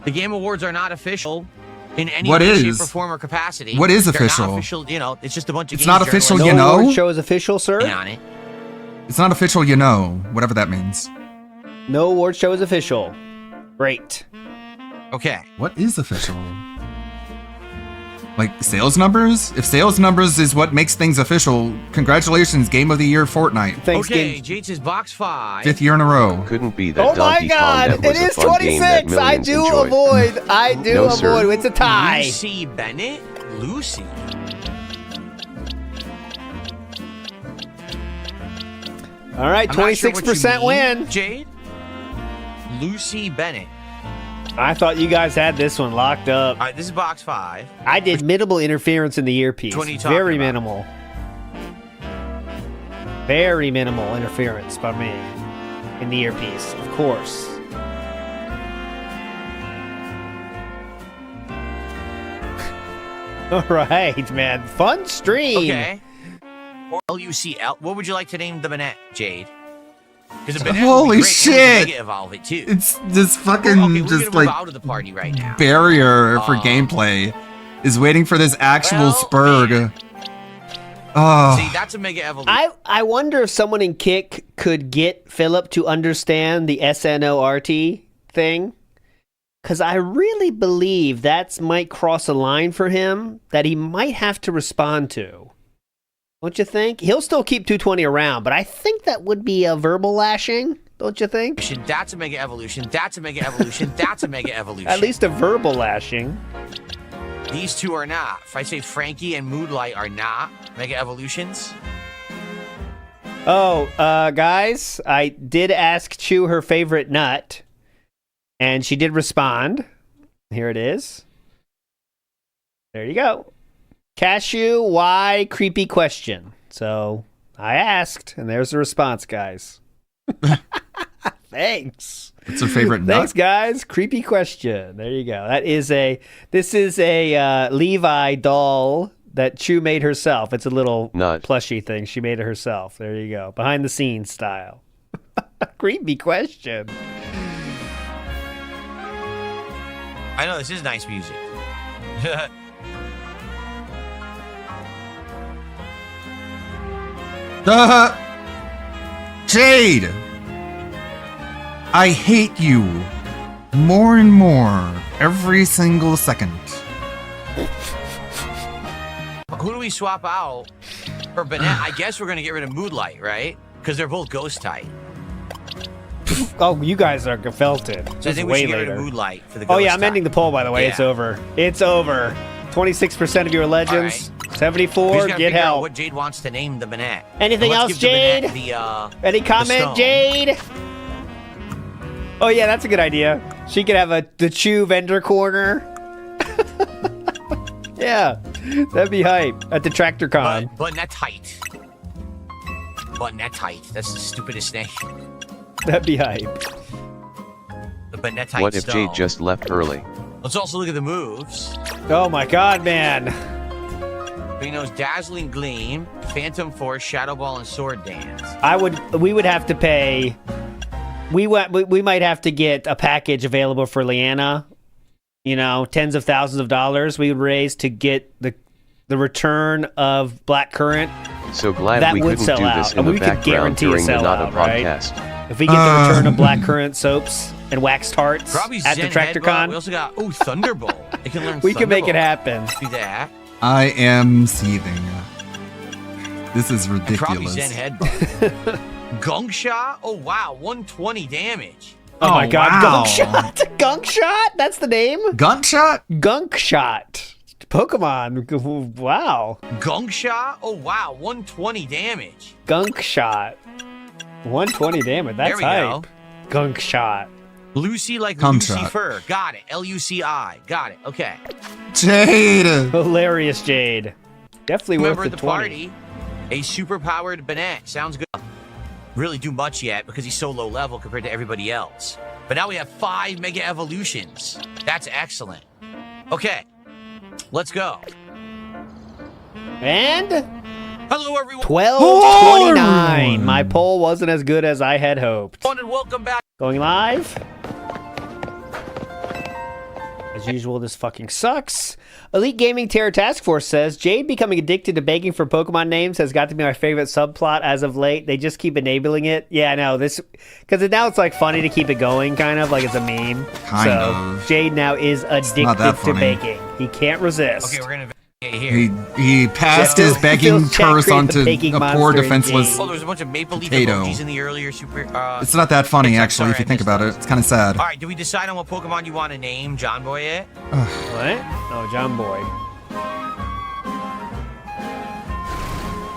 The Game Awards are not official in any What way, is? shape, or form or capacity. What is They're official? not official, you know, it's just a bunch of It's games not official, journalists you know? award show is official, sir? on it. It's not official, you know. Whatever that means. No award show is official. Great. Okay. What is official? Like sales numbers? If sales numbers is what makes things official, congratulations, Game of the Year Fortnite. Thanks, Okay, Jade says box 5. 5th year in a row. Couldn't be that Oh my Donkey Kong god, that was it a is fun game that 26! I millions do enjoyed. avoid. I do No, sir. avoid. It's a tie. Lucy Bennett? Lucy. All right, I'm not sure what you 26% mean, win. Jade? Lucy Bennett. I thought you guys had this one locked up. All right, this is box 5. I did minimal interference in the earpiece. Which one are you talking Very about? minimal. Very minimal interference by me in the earpiece, of course. All right, man. Fun stream. Okay. Or LUCL. What would you like to name the Bennett, Jade? Because the Bennett Holy would be great, and we shit! can Mega Evolve it too. It's this fucking Okay, we're just gonna move like out of the party right now. barrier for gameplay is waiting for this actual spurg. Oh. See, that's a Mega Evolution. I wonder if someone in Kick could get Philip to understand the SNORT thing. Because I really believe that might cross a line for him that he might have to respond to. Don't you think? He'll still keep 220 around, but I think that would be a verbal lashing. Don't you think? That's a Mega Evolution. That's a Mega Evolution. That's a Mega Evolution. At least a verbal lashing. These two are not. If I say Frankie and Moodlight are not Mega Evolutions. Oh, guys, I did ask Chew her favorite nut, and she did respond. Here it is. There you go. Cashew, why? Creepy question. So I asked, and there's the response, guys. Thanks. What's her favorite nut? Thanks, guys. Creepy question. There you go. This is a Levi doll that Chew made herself. It's a little plushy thing. She made it herself. There you go. Behind the scenes style. Creepy question. I know, this is nice music. Jade! I hate you more and more every single second. Who do we swap out for Bennett? I guess we're going to get rid of Moodlight, right? Because they're both ghost type. Oh, you guys are gefelted. So I think we should get rid of Moodlight for the ghost Oh, yeah, I'm type. ending the poll, by the way. Yeah. It's over. It's over. 26% of your legends. We 74, just gotta get figure out help. what Jade wants to name the Bennett. Anything Let's else, give the Bennett Jade? The, Any the comment, stone. Jade? Oh, yeah, that's a good idea. She could have the Chew vendor corner. Yeah, that'd be hype at the Tractor Con. Bennett height. Bennett height. That's the stupidest name. That'd be hype. The Bennett height What if stone. Jade just left early? Let's also look at the moves. Oh my god, man. He knows Dazzling Gleam, Phantom Force, Shadow Ball, and Sword Dance. We would have to pay. We might have to get a package available for Leanna. You know, tens of thousands of dollars we would raise to get the return of Black Currant. So glad That we would couldn't sell do out. this in And the we could background guarantee a during the sellout, Nada right? podcast. If we get the return of Black Currant soaps and wax tarts Probably at Zen the Tractor Headbutt. Con, We also got, Thunderbolt. They can learn we can make it Thunderbolt. happen. Do that. I am seething. This is Probably ridiculous. Zen Headbutt. Gunk Shot? Oh, wow. 120 damage. Oh my god, wow. Gunk Shot! Gunk Shot? That's the name? Gunk Shot? Gunk Shot. Pokemon. Wow. Gunk Shot? Oh, wow. 120 damage. Gunk Shot. 120 damage. That's There we hype. go. Gunk Shot. Lucy like Cum Lucy shot. Fur. Got it. L-U-C-I. Got it. Okay. Jade! Hilarious Jade. Definitely Remember worth at the the 20. party, a super-powered Bennett. Sounds good. Really do much yet because he's so low level compared to everybody else. But now we have 5 Mega Evolutions. That's excellent. Okay. Let's go. And Hello, everyone. 12:29. My poll wasn't as good as I had hoped. And welcome back. Going live. As usual, this fucking sucks. Elite Gaming Terror Task Force says, Jade becoming addicted to begging for Pokemon names has got to be my favorite subplot as of late. They just keep enabling it. Yeah, I know. Because now it's like funny to keep it going, kind of, like it's a meme. Kind of. Jade now is addicted to begging. He can't resist. Okay, we're going to here. He passed his begging curse onto a poor defenseless Oh, there's a bunch of Maple Leaf potato. emojis in the earlier super... It's not that funny, actually, if you think about it. It's kind of sad. All right, do we decide on what Pokemon you want to name John Boy it? What? Oh, John Boy.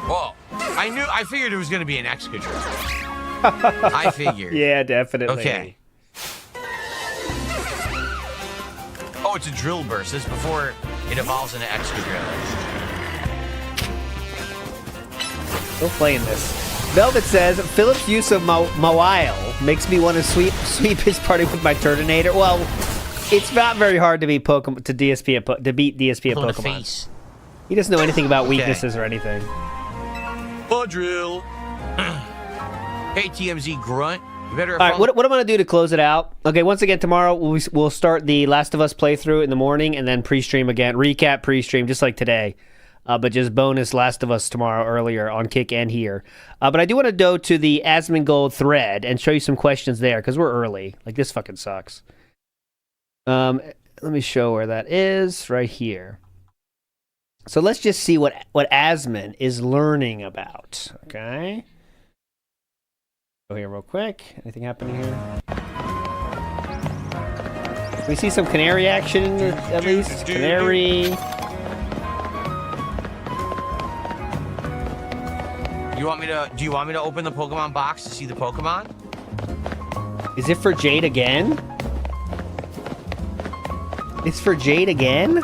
Whoa. I figured it was going to be an Excadrill. I figured. Yeah, definitely. Okay. Oh, it's a Drill Burst. This is before it evolves into Excadrill. Still playing this. Velvet says, Philip's use of Mawile makes me want to sweep his party with my Turtonator. Well, it's not very hard to beat Pokemon to beat DSP at Pokemon. He doesn't know anything about weaknesses or anything. Drill. Hey, TMZ Grunt. You better. All right, what I'm going to do to close it out. Okay, once again, tomorrow we'll start the Last of Us playthrough in the morning and then pre-stream again. Recap, pre-stream, just like today. But just bonus Last of Us tomorrow earlier on Kick and here. But I do want to go to the Asmongold thread and show you some questions there because we're early. Like, this fucking sucks. Let me show where that is. Right here. So let's just see what Asmon is learning about. Okay. Go here real quick. Anything happening here? Can we see some Canary action at least? Canary. Do you want me to open the Pokemon box to see the Pokemon? Is it for Jade again? It's for Jade again?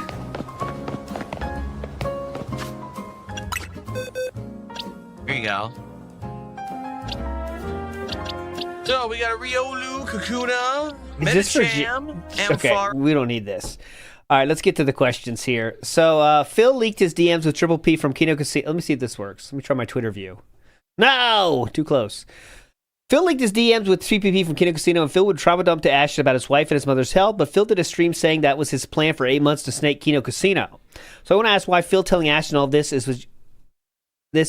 Here you go. So we got a Riolu, Kakuna, Is this for Medicham, Okay, Ampharos. we don't need this. All right, let's get to the questions here. So Phil leaked his DMs with Triple P from Kino Casino. Let me see if this works. Let me try my Twitter view. No! Too close. Phil leaked his DMs with CPP from Kino Casino, and Phil would trauma dump to Ashton about his wife and his mother's health, but Phil did a stream saying that was his plan for 8 months to snake Kino Casino. So I want to ask why Phil telling Ashton all this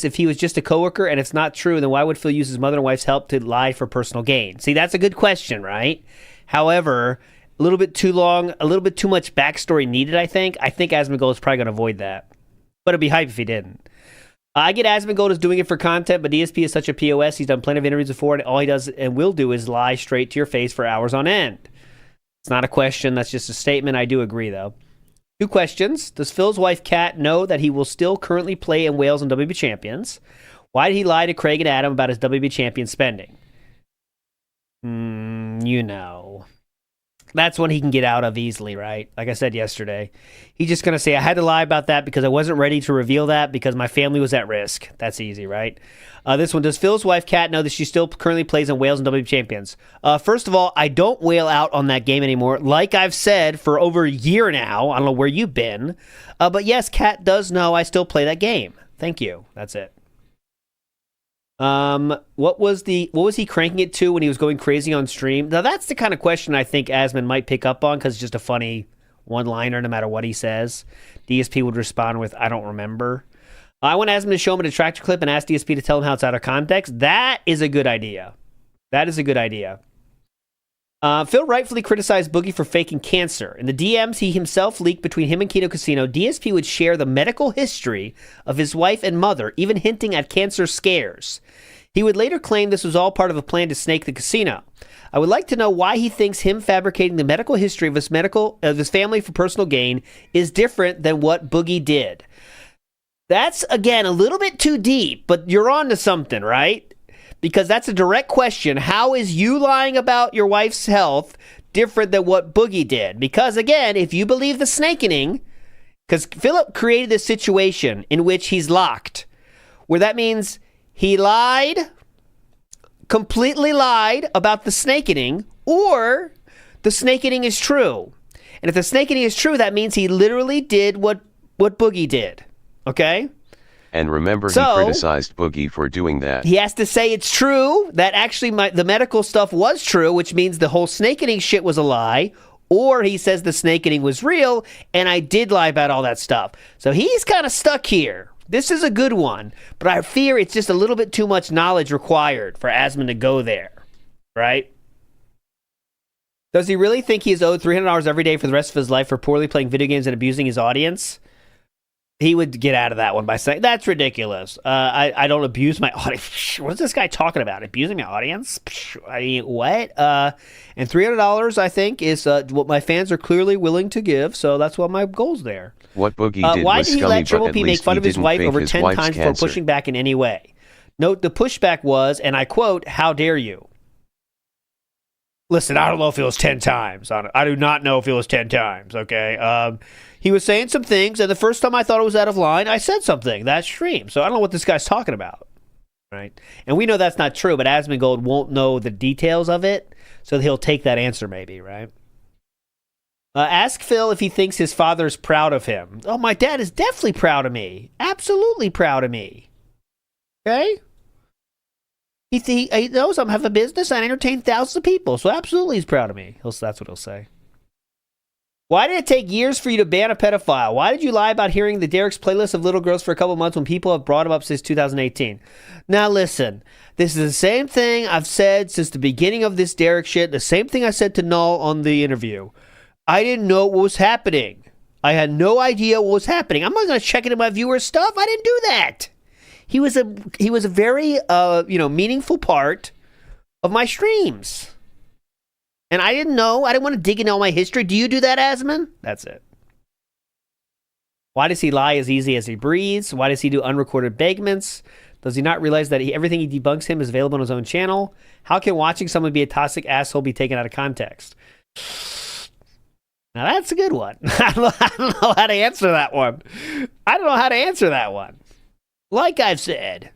if he was just a coworker, and if it's not true, then why would Phil use his mother and wife's help to lie for personal gain? See, that's a good question, right? However, a little bit too long, a little bit too much backstory needed, I think. I think Asmongold is probably going to avoid that. But it'd be hype if he didn't. I get Asmongold is doing it for content, but DSP is such a POS. He's done plenty of interviews before, and all he does and will do is lie straight to your face for hours on end. It's not a question. That's just a statement. I do agree, though. 2 questions. Does Phil's wife, Kat, know that he will still currently play in Wales and WB Champions? Why did he lie to Craig and Adam about his WB Champion spending? You know. That's one he can get out of easily, right? Like I said yesterday. He's just going to say, I had to lie about that because I wasn't ready to reveal that because my family was at risk. That's easy, right? This one, does Phil's wife, Kat, know that she still currently plays in Wales and WB Champions? First of all, I don't whale out on that game anymore. Like I've said for over a year now. I don't know where you've been. But yes, Kat does know I still play that game. Thank you. That's it. What was he cranking it to when he was going crazy on stream? Now that's the kind of question I think Asmon might pick up on because it's just a funny one-liner no matter what he says. DSP would respond with, I don't remember. I want Asmon to show him a detractor clip and ask DSP to tell him how it's out of context. That is a good idea. That is a good idea. Phil rightfully criticized Boogie for faking cancer. In the DMs he himself leaked between him and Kino Casino, DSP would share the medical history of his wife and mother, even hinting at cancer scares. He would later claim this was all part of a plan to snake the casino. I would like to know why he thinks him fabricating the medical history of his family for personal gain is different than what Boogie did. That's, again, a little bit too deep, but you're on to something, right? Because that's a direct question. How is you lying about your wife's health different than what Boogie did? Because, again, if you believe the snakening, because Philip created this situation in which he's locked, where that means he lied, completely lied about the snakening, or the snakening is true. And if the snakening is true, that means he literally did what Boogie did. Okay? And remember, he criticized Boogie for doing that. He has to say it's true, that actually the medical stuff was true, which means the whole snakening shit was a lie, Or he says the snake eating was real, and I did lie about all that stuff. So he's kind of stuck here. This is a good one, but I fear it's just a little bit too much knowledge required for Asmund to go there, right? Does he really think he is owed $300 every day for the rest of his life for poorly playing video games and abusing his audience? He would get out of that one by saying, that's ridiculous. I don't abuse my audience. What's this guy talking about? Abusing my audience? I mean, what? And $300, I think, is what my fans are clearly willing to give, so that's what my goal's there. What Boogie did Why was did he scummy, let Triple but at P make least fun he of his didn't wife fake over his 10 wife's times cancer. before pushing back in any way? Note the pushback was, and I quote, how dare you? Listen, I don't know if it was 10 times. I do not know if it was 10 times, okay? He was saying some things, and the first time I thought it was out of line, I said something. That stream. So I don't know what this guy's talking about, right? And we know that's not true, but Asmongold won't know the details of it, so he'll take that answer maybe, right? Ask Phil if he thinks his father is proud of him. Oh, my dad is definitely proud of me. Absolutely proud of me. Okay? He knows I'm having a business and I entertain thousands of people, so absolutely he's proud of me. That's what he'll say. Why did it take years for you to ban a pedophile? Why did you lie about hearing the Derek's playlist of little girls for a couple months when people have brought him up since 2018? Now listen, this is the same thing I've said since the beginning of this Derek shit, the same thing I said to Null on the interview. I didn't know what was happening. I had no idea what was happening. I'm not going to check into my viewers' stuff. I didn't do that. He was a very meaningful part of my streams. And I didn't know. I didn't want to dig into all my history. Do you do that, Asmund? That's it. Why does he lie as easy as he breathes? Why does he do unrecorded bagments? Does he not realize that everything he debunks him is available on his own channel? How can watching someone be a toxic asshole be taken out of context? Now that's a good one. I don't know how to answer that one. Like I've said,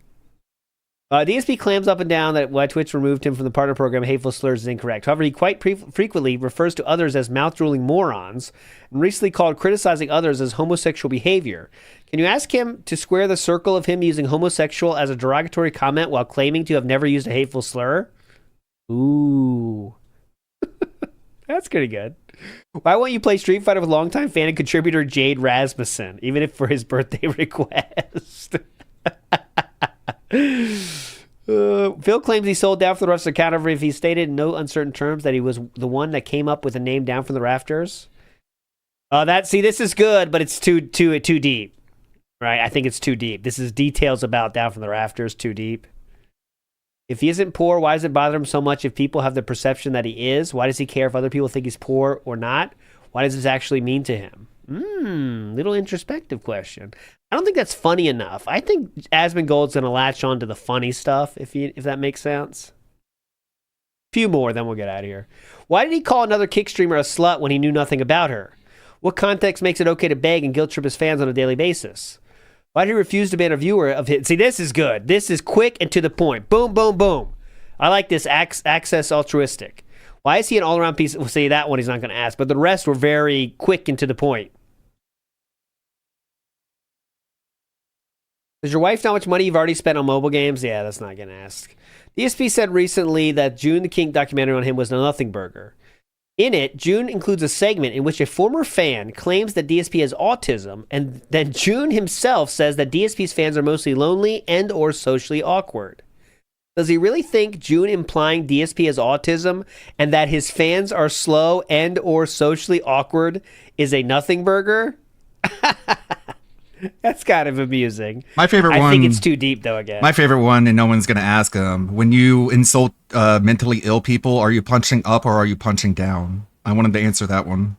DSP claims up and down that why Twitch removed him from the partner program, hateful slurs, is incorrect. However, he quite frequently refers to others as mouth-drooling morons and recently called criticizing others as homosexual behavior. Can you ask him to square the circle of him using homosexual as a derogatory comment while claiming to have never used a hateful slur? Ooh. That's pretty good. Why won't you play Street Fighter with longtime fan and contributor Jade Rasmussen, even if for his birthday request? Phil claims he sold down for the rest of the account. However, if he stated in no uncertain terms that he was the one that came up with the name down from the rafters. This is good, but it's too deep, right? I think it's too deep. This is details about down from the rafters, too deep. If he isn't poor, why does it bother him so much if people have the perception that he is? Why does he care if other people think he's poor or not? Why does this actually mean to him? Little introspective question. I don't think that's funny enough. I think Asmongold's going to latch on to the funny stuff, if that makes sense. Few more, then we'll get out of here. Why did he call another kick streamer a slut when he knew nothing about her? What context makes it okay to beg and guilt trip his fans on a daily basis? Why did he refuse to ban a viewer of his? See, this is good. This is quick and to the point. Boom, boom, boom. I like this access altruistic. Why is he an all-around piece? We'll say that one he's not going to ask, but the rest were very quick and to the point. Does your wife know how much money you've already spent on mobile games? Yeah, that's not getting asked. DSP said recently that June the King documentary on him was no nothing burger. In it, June includes a segment in which a former fan claims that DSP has autism, and then June himself says that DSP's fans are mostly lonely and or socially awkward. Does he really think June implying DSP has autism and that his fans are slow and or socially awkward is a nothing burger? That's kind of amusing. My favorite one. I think it's too deep, though, again. My favorite one, and no one's going to ask him. When you insult mentally ill people, are you punching up or are you punching down? I wanted to answer that one.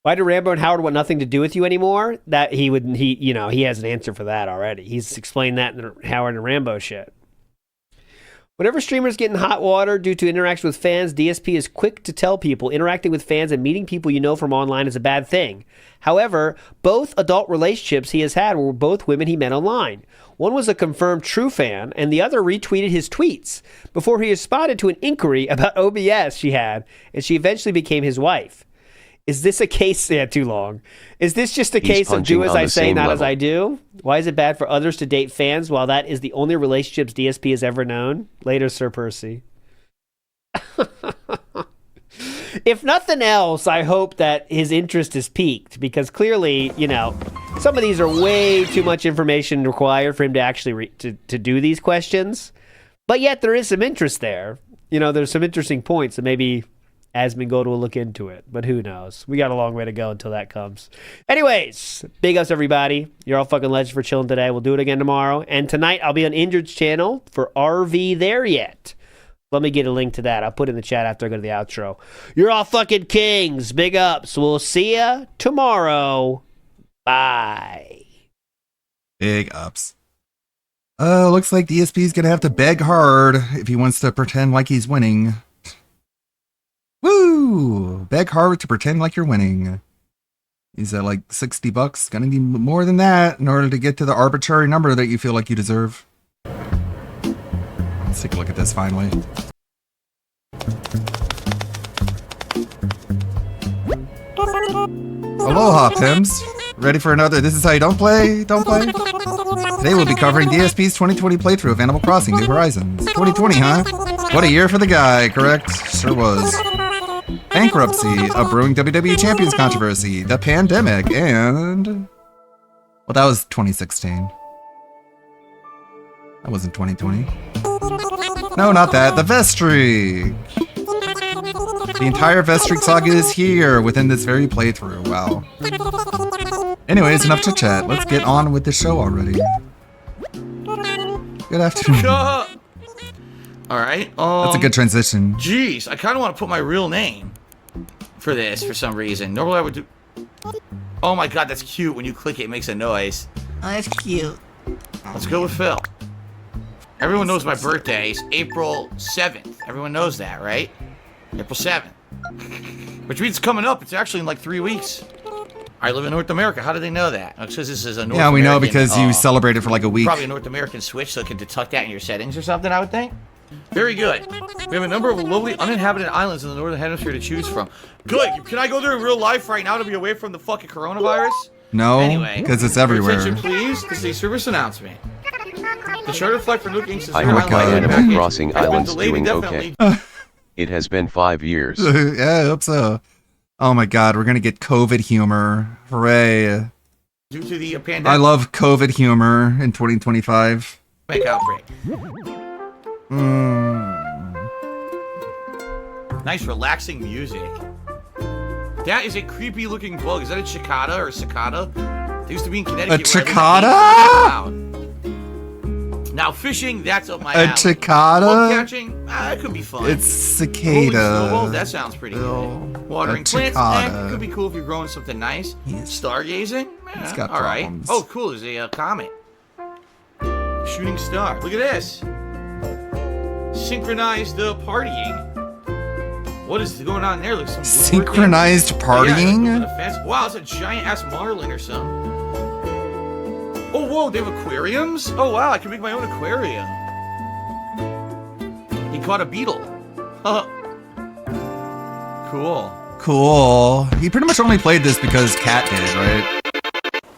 Why do Rambo and Howard want nothing to do with you anymore? That he has an answer for that already. He's explained that in the Howard and Rambo shit. Whenever streamers get in hot water due to interaction with fans, DSP is quick to tell people interacting with fans and meeting people you know from online is a bad thing. However, both adult relationships he has had were both women he met online. One was a confirmed true fan, and the other retweeted his tweets before he responded to an inquiry about OBS she had, and she eventually became his wife. Is this a case? Yeah, too long. Is this just a case of do as I say, not as I do? Why is it bad for others to date fans while that is the only relationships DSP has ever known? Later, Sir Percy. If nothing else, I hope that his interest is piqued because clearly, you know, some of these are way too much information required for him to actually to do these questions. But yet there is some interest there. You know, there's some interesting points that maybe Asmongold will look into it. But who knows? We got a long way to go until that comes. Anyways, big ups everybody. You're all fucking legends for chilling today. We'll do it again tomorrow. And tonight I'll be on Injured's channel for RV There Yet. Let me get a link to that. I'll put it in the chat after I go to the outro. You're all fucking kings. Big ups. We'll see ya tomorrow. Bye. Big ups. Looks like DSP's gonna have to beg hard if he wants to pretend like he's winning. Woo! Beg hard to pretend like you're winning. He's at like $60. Gonna need more than that in order to get to the arbitrary number that you feel like you deserve. Let's take a look at this finally. Aloha, Pims. Ready for another This Is How You Don't Play? Don't play? Today we'll be covering DSP's 2020 playthrough of Animal Crossing New Horizons. 2020, huh? What a year for the guy, correct? Sure was. Bankruptcy, a brewing WWE Champions controversy, the pandemic, and... Well, that was 2016. That wasn't 2020. No, not that. The Vestry! The entire Vestry saga is here within this very playthrough. Wow. Anyways, enough chit chat. Let's get on with the show already. Good afternoon. All right. That's a good transition. Jeez, I kind of want to put my real name for this for some reason. Normally I would do... Oh my god, that's cute. When you click it, it makes a noise. Oh, that's cute. Let's go with Phil. Everyone knows my birthday is April 7th. Everyone knows that, right? April 7th. Which means it's coming up. It's actually in like 3 weeks. I live in North America. How do they know that? Because this is a North American... Yeah, we know American, because you celebrate it for like a week. Probably a North American Switch, so it can detect that in your settings or something, I would think. Very good. We have a number of lovely uninhabited islands in the Northern Hemisphere to choose from. Good. Can I go there in real life right now to be away from the fucking coronavirus? No, anyway, because it's everywhere. Attention, please. This is a service announcement. The charter flight for Nook Inc. I hope my Animal Crossing Island's doing okay. It has been 5 years. Yeah, I hope so. Oh my god, we're gonna get COVID humor. Hooray. Due to the pandemic. I love COVID humor in 2025. Outbreak. Nice relaxing music. That is a creepy looking bug. Is that a cicada or a cicada? They used to be in Connecticut. A cicada? Now fishing, that's up my alley. A cicada? Bug catching, that could be fun. It's cicada. Snowballs, that sounds pretty good. Watering plants, it could be cool if you're growing something nice. Stargazing, it's got all right. problems. Oh, cool. There's a comet. Shooting star. Look at this. Synchronized partying. What is going on there? Looks some synchronized partying? Yeah, wow, it's a giant ass marlin or something. Oh, whoa, they have aquariums? Oh, wow, I can make my own aquarium. He caught a beetle. Cool. Cool. He pretty much only played this because Kat did, right?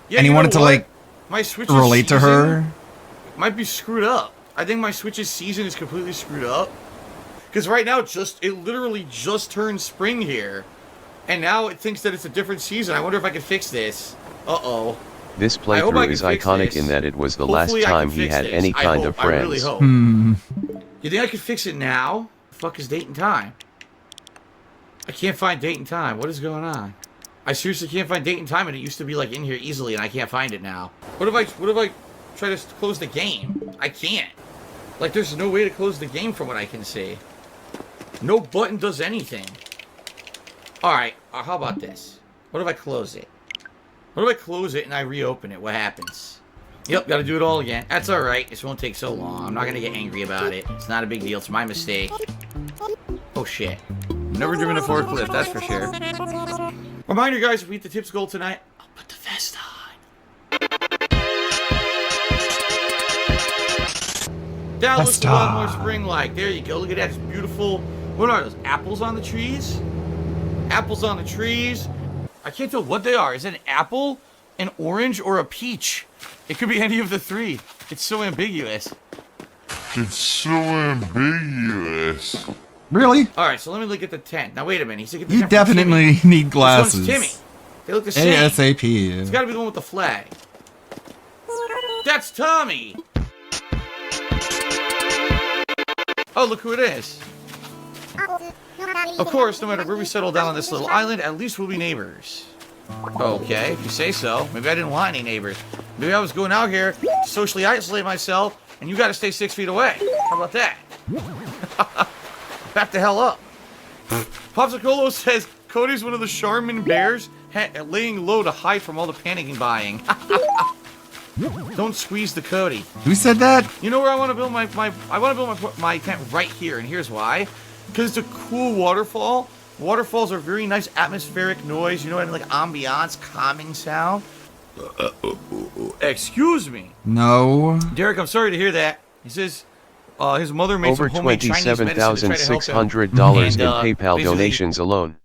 Yeah, and he wanted to, like, my Switch's relate to her. Might be screwed up. I think my Switch's season is completely screwed up. Because right now, it literally just turned spring here. And now it thinks that it's a different season. I wonder if I can fix this. Uh-oh. This playthrough is iconic in that it was the last time he had any kind of friends. I really hope. You think I can fix it now? The fuck is date and time? I can't find date and time. What is going on? I seriously can't find date and time, and it used to be like in here easily, and I can't find it now. What if I try to close the game? I can't. Like, there's no way to close the game from what I can see. No button does anything. Alright, how about this? What if I close it? What if I close it and I reopen it? What happens? Yep, gotta do it all again. That's alright. This won't take so long. I'm not gonna get angry about it. It's not a big deal. It's my mistake. Oh, shit. Never driven a forklift, that's for sure. Reminder, guys, if we hit the tips goal tonight, I'll put the vest on. That looks a lot more spring-like. There you go. Look at that. It's beautiful. What are those? Apples on the trees? Apples on the trees. I can't tell what they are. Is it an apple, an orange, or a peach? It could be any of the three. It's so ambiguous. It's so ambiguous. Really? All right, so let me look at the tent. Now wait a minute. He said get the You tent from Timmy. definitely need glasses. This one's Timmy. They look the same. ASAP. It's got to be the one with the flag. That's Tommy. Oh, look who it is. Of course, no matter where we settle down on this little island, at least we'll be neighbors. Okay, if you say so. Maybe I didn't want any neighbors. Maybe I was going out here to socially isolate myself, and you got to stay 6 feet away. How about that? Back the hell up. Popsicolo says Cody's one of the Charmin bears laying low to hide from all the panicking buying. Don't squeeze the Cody. Who said that? You know where I want to build my tent right here, and here's why. Because it's a cool waterfall. Waterfalls are very nice atmospheric noise. You know what I mean? Like ambiance, calming sound. Excuse me. No. Derek, I'm sorry to hear that. He says his mother made over some homemade Chinese medicine to try to help him. $27,600 in And, PayPal basically- donations alone.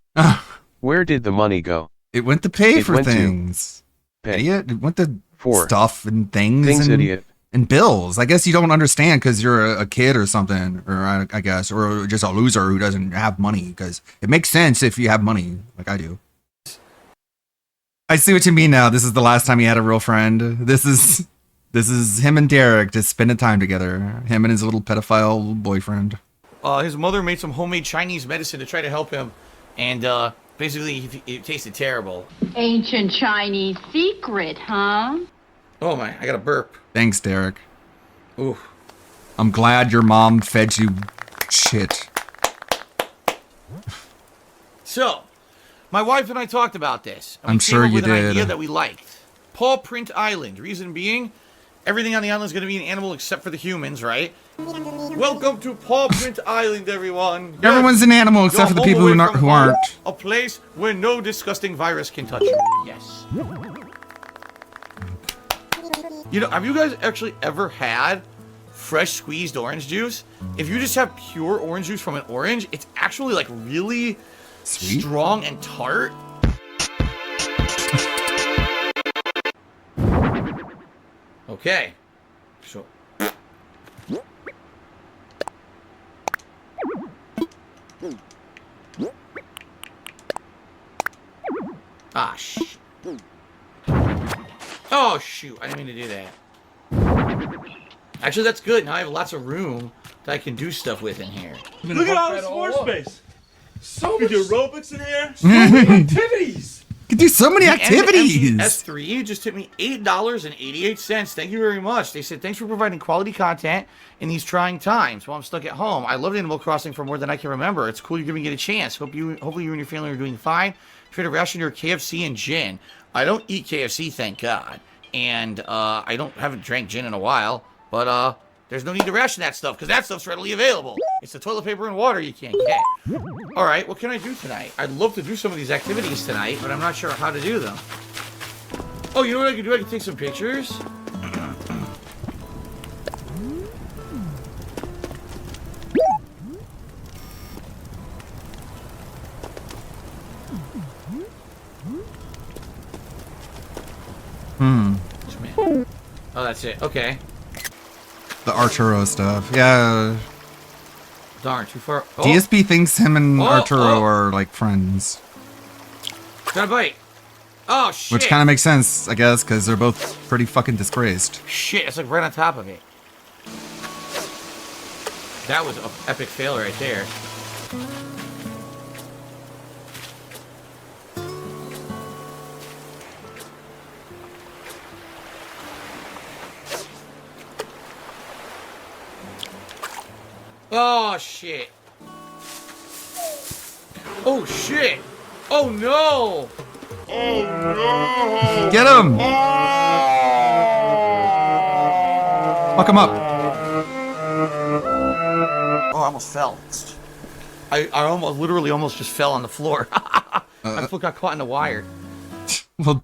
Where did the money go? It went to pay It for went to things. pay. Idiot. It went to For stuff and things. things, and, idiot. And bills. I guess you don't understand because you're a kid or something, or I guess, or just a loser who doesn't have money. Because it makes sense if you have money, like I do. I see what you mean now. This is the last time he had a real friend. This is him and Derek just spending time together. Him and his little pedophile boyfriend. His mother made some homemade Chinese medicine to try to help him, and basically it tasted terrible. Ancient Chinese secret, huh? Oh my! I got a burp. Thanks, Derek. Ooh. I'm glad your mom fed you shit. So, my wife and I talked about this. And I'm we sure came up you with an did. idea that we liked. Paw Print Island. Reason being, everything on the island is going to be an animal except for the humans, right? Welcome to Paw Print Island, everyone. Yes, Everyone's an animal except for the you're people home who away aren't. from Who home, aren't. A place where no disgusting virus can touch you. Yes. You know, have you guys actually ever had fresh squeezed orange juice? If you just have pure orange juice from an orange, it's actually like really strong and tart. Okay. So. Ah, shit. Oh, shoot. I didn't mean to do that. Actually, that's good. Now I have lots of room that I can do stuff with in here. Look at all this floor space. So much aerobics in here. So many activities. You can do so many The activities. S3 just tipped me $8.88. Thank you very much. They said, thanks for providing quality content in these trying times while I'm stuck at home. I loved Animal Crossing for more than I can remember. It's cool you're giving it a chance. Hopefully you and your family are doing fine. Try to ration your KFC and gin. I don't eat KFC, thank God. And haven't drank gin in a while. But there's no need to ration that stuff because that stuff's readily available. It's the toilet paper and water you can't get. All right, what can I do tonight? I'd love to do some of these activities tonight, but I'm not sure how to do them. Oh, you know what I can do? I can take some pictures. Oh, that's it. Okay. The Arturo stuff. Yeah. Darn, too far. Oh. DSP thinks him and Oh, Arturo are like friends. Got a bite. Oh, shit. Which kind of makes sense, I guess, because they're both pretty fucking disgraced. Shit, it's like right on top of it. That was an epic fail right there. Oh, shit. Oh, shit. Oh, no. Oh, no. Get him! Fuck him up. Oh, I almost fell. I literally almost just fell on the floor. My foot got caught in the wire. Well,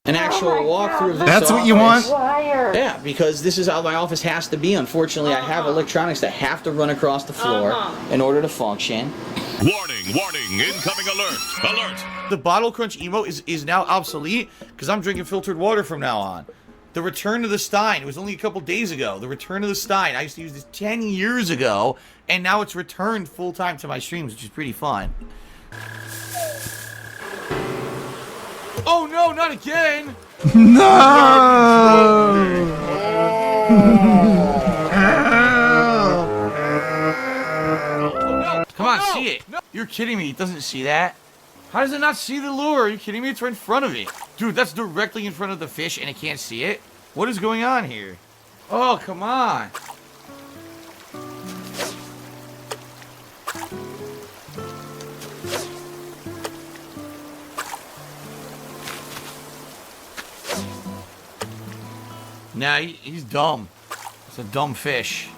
an actual walkthrough of this that's what you office. want? Yeah, because this is how my office has to be. Unfortunately, I have electronics that have to run across the floor in order to function. Warning, warning, incoming alert, alert. The bottle crunch emote is now obsolete because I'm drinking filtered water from now on. The Return of the Stein. It was only a couple days ago. The Return of the Stein. I used to use this 10 years ago, and now it's returned full-time to my streams, which is pretty fun. Oh no, not again! Come on, see it. You're kidding me. It doesn't see that. How does it not see the lure? Are you kidding me? It's right in front of it. Dude, that's directly in front of the fish and it can't see it? What is going on here? Oh, come on. Nah, he's dumb. It's a dumb fish.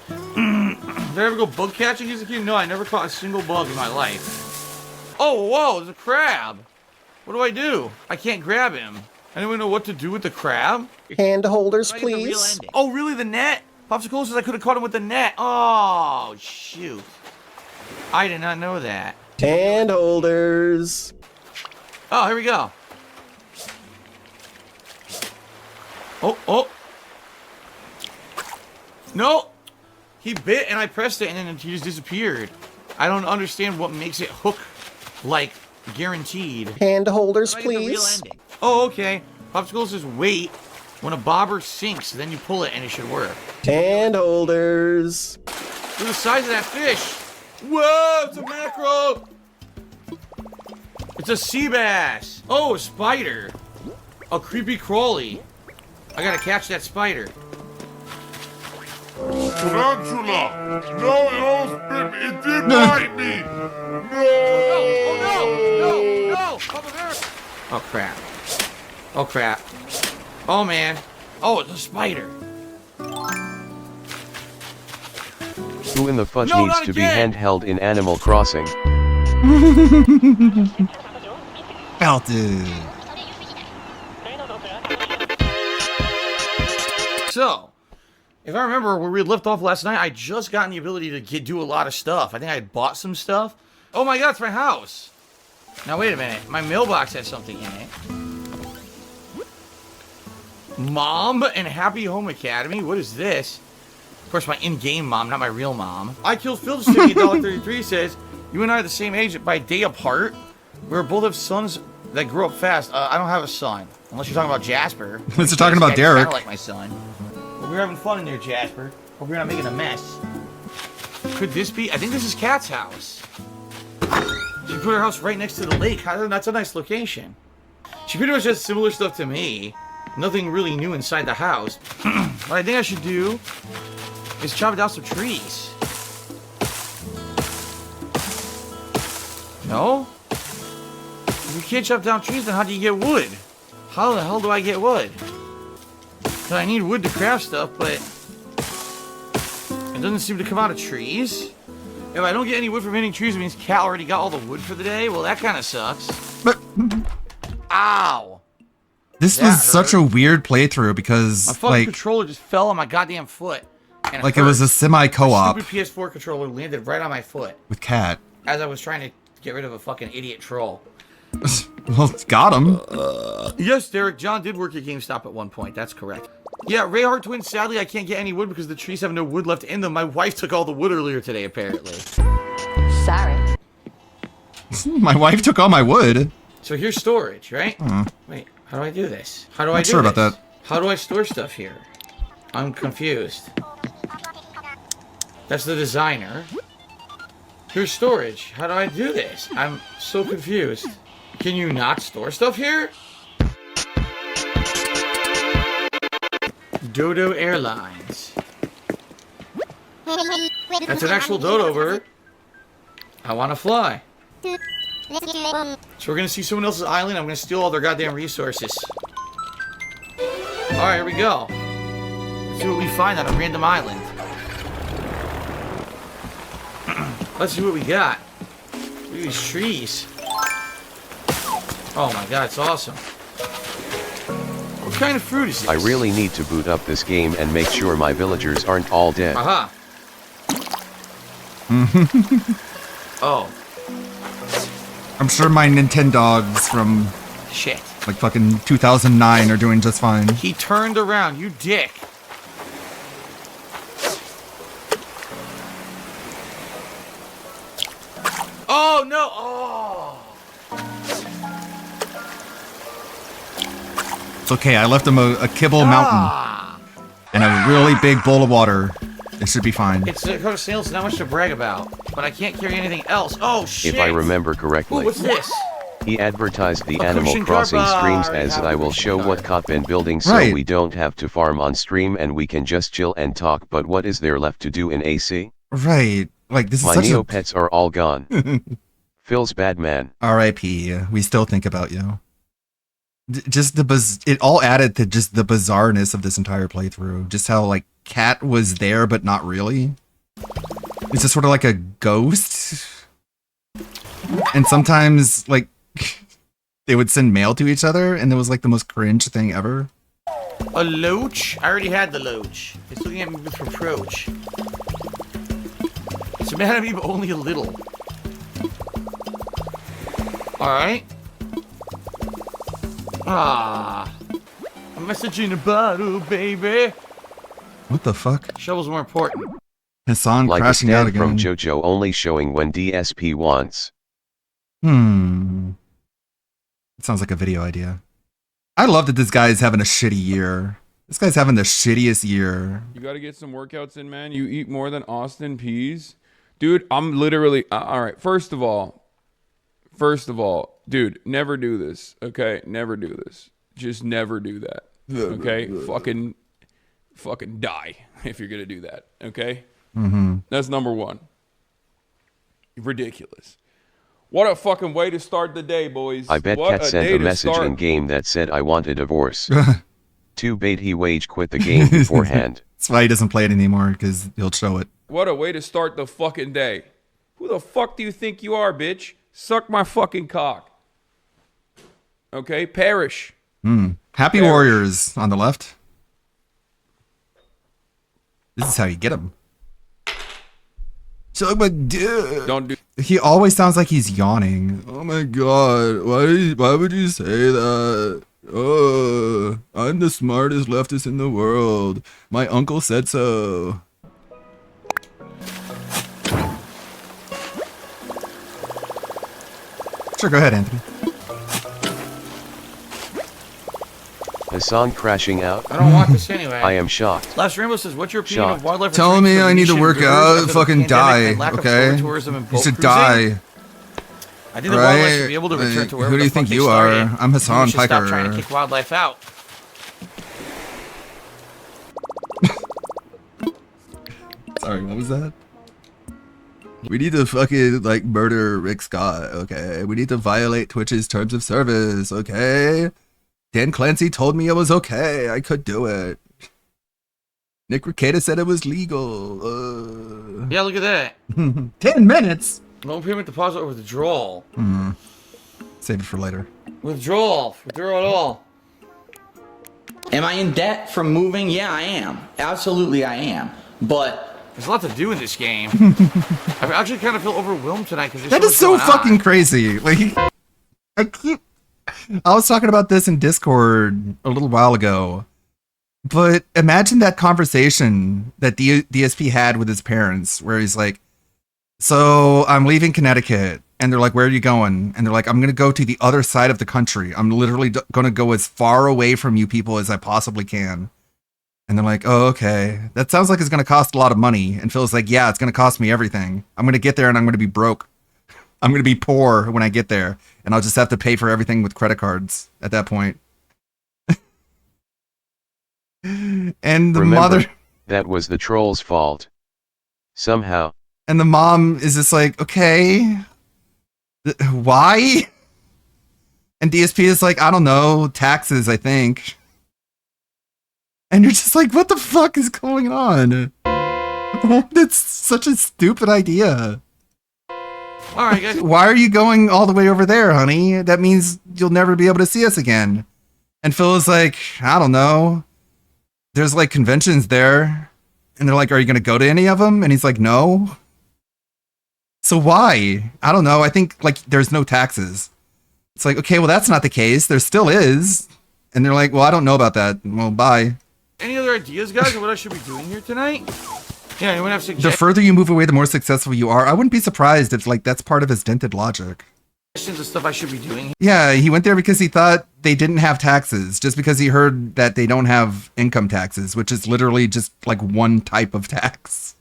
Did I ever go bug catching as a kid? No, I never caught a single bug in my life. Oh, whoa, there's a crab. What do? I can't grab him. I don't even know what to do with the crab. Hand holders, please. Oh, really? The net? Popsicle says I could have caught him with the net. Oh, shoot. I did not know that. Hand holders. Oh, here we go. Oh. No. He bit and I pressed it and then he just disappeared. I don't understand what makes it hook like guaranteed. Hand holders, please. Oh, okay. Popsicle says wait. When a bobber sinks, then you pull it and it should work. Hand holders. Look at the size of that fish. Whoa, it's a mackerel. It's a sea bass. Oh, a spider. A creepy crawly. I gotta catch that spider. Tarantula! No, it did bite me! No! No! Papa Bear! Oh, crap. Oh, crap. Oh, man. Oh, it's a spider. Who in the fudge needs to be handheld in Animal Crossing? Felt it. So, if I remember where we left off last night, I just gotten the ability to do a lot of stuff. I think I had bought some stuff. Oh my god, it's my house. Now wait a minute. My mailbox has something in it. Mom and Happy Home Academy? What is this? Of course, my in-game mom, not my real mom. I Killed Phil City $1.33 says, you and I are the same age by day apart. We both have sons that grow up fast. I don't have a son. Unless you're talking about Jasper. Unless you're talking about Derek. Kind of like my son. But we're having fun in there, Jasper. Hope you're not making a mess. Could this be? I think this is Kat's house. She put her house right next to the lake. That's a nice location. She pretty much has similar stuff to me. Nothing really new inside the house. What I think I should do is chop down some trees. No? If you can't chop down trees, then how do you get wood? How the hell do I get wood? I need wood to craft stuff, but it doesn't seem to come out of trees. If I don't get any wood from hitting trees, it means Cal already got all the wood for the day. Well, that kind of sucks. Ow! This was such a weird playthrough because, my fucking controller just fell on my goddamn foot. And it was a semi-co-op. My stupid PS4 controller landed right on my foot. With Cat. As I was trying to get rid of a fucking idiot troll. Well, got him. Yes, Derek, John did work at GameStop at one point. That's correct. Yeah, Ray Hart Twins, sadly, I can't get any wood because the trees have no wood left in them. My wife took all the wood earlier today, apparently. Sorry. My wife took all my wood. So here's storage, right? Wait, how do I do this? How do I Not do sure this? about that. How do I store stuff here? I'm confused. That's the designer. Here's storage. How do I do this? I'm so confused. Can you not store stuff here? Dodo Airlines. That's an actual dodo bird. I want to fly. So we're going to see someone else's island. I'm going to steal all their goddamn resources. Alright, here we go. Let's see what we find on a random island. Let's see what we got. Look at these trees. Oh my god, it's awesome. What kind of fruit is this? I really need to boot up this game and make sure my villagers aren't all dead. Aha. Oh. I'm sure my Nintendogs from... Shit. like fucking 2009 are doing just fine. He turned around, you dick. Oh no! Oh. It's okay. I left him a kibble mountain and a really big bowl of water. It should be fine. It's Dakota Sales, not much to brag about, but I can't carry anything else. Oh shit! If I remember correctly. Ooh, what's this? He advertised the A Animal cushion Crossing car streams bar. as Yeah, I will show what cop been building so Right. we don't have to farm on stream and we can just chill and talk, but what is there left to do in AC? Right. Like, this is My such a... Neopets are all gone. Phil's bad man. R.I.P. We still think about you. Just it all added to just the bizarreness of this entire playthrough. Just how, like, Cat was there, but not really. It's just sort of like a ghost. And sometimes, like, they would send mail to each other, and it was, like, the most cringe thing ever. A loach? I already had the loach. It's looking at me with reproach. It's mad at me, but only a little. Alright. Ah. A message in a bottle, baby. What the fuck? Shovel's more important. Hassan Like a crashing out stand from again. JoJo only showing when DSP wants. It sounds like a video idea. I love that this guy is having a shitty year. This guy's having the shittiest year. You got to get some workouts in, man. You eat more than Austin Peas. Dude, I'm literally... all right, first of all, dude, never do this, okay? Never do this. Just never do that, okay? Fucking die if you're going to do that, okay? That's number one. Ridiculous. What a fucking way to start the day, boys. I bet What Cat sent day a to message start. in game that said I want a divorce. Too bait he wage quit the game beforehand. That's why he doesn't play it anymore, because he'll show it. What a way to start the fucking day. Who the fuck do you think you are, bitch? Suck my fucking cock. Okay, perish. Happy Perish. Warriors on the left. This is how you get him. So, but dude, Don't do. he always sounds like he's yawning. Oh my god, why would you say that? Oh, I'm the smartest leftist in the world. My uncle said so. Sure, go ahead, Anthony. Hassan crashing out? I don't want this anyway. I am shocked. Last Rainbow says, what's your opinion Shocked. of wildlife? Telling me I need to work out, fucking die, okay? okay? You should die. I think the wildlife should be able to return Like, to wherever who do you the fuck think they you are? started. I'm Hassan We should stop trying to Piker. kick wildlife out. Sorry, what was that? We need to fucking, like, murder Rick Scott, okay? We need to violate Twitch's terms of service, okay? Dan Clancy told me it was okay. I could do it. Nick Rekieta said it was legal. Yeah, look at that. 10 minutes? Loan payment, deposit, or withdrawal. Save it for later. Withdrawal. Withdraw it all. Am I in debt from moving? Yeah, I am. Absolutely, I am. But there's a lot to do in this game. I actually kind of feel overwhelmed tonight because That is so fucking crazy. Like, I was talking about this in Discord a little while ago, but imagine that conversation that DSP had with his parents, where he's like, "So I'm leaving Connecticut," and they're like, "Where are you going?" And they're like, "I'm gonna go to the other side of the country. I'm literally gonna go as far away from you people as I possibly can." And they're like, "Oh, okay. That sounds like it's going to cost a lot of money." And Phil's like, "Yeah, it's going to cost me everything. I'm going to get there and I'm going to be broke. I'm going to be poor when I get there. And I'll just have to pay for everything with credit cards at that point." And the Remember, mother that was the troll's fault. Somehow. and the mom is just like, "Okay, why?" And DSP is like, "I don't know, taxes, I think." And you're just like, what the fuck is going on? That's such a stupid idea. All right, guys. Why are you going all the way over there, honey? That means you'll never be able to see us again. And Phil is like, I don't know. There's like conventions there. And they're like, are you going to go to any of them? And he's like, no. So why? I don't know. I think like there's no taxes. It's like, okay, well, that's not the case. There still is. And they're like, well, I don't know about that. Well, bye. Any other ideas, guys, on what I should be doing here tonight? Yeah, anyone have The suggestions further you move away, the more successful you are. I wouldn't be surprised if, like, that's part of his dented logic. of stuff I should be doing? Yeah, he went there because he thought they didn't have taxes, just because he heard that they don't have income taxes, which is literally just like one type of tax.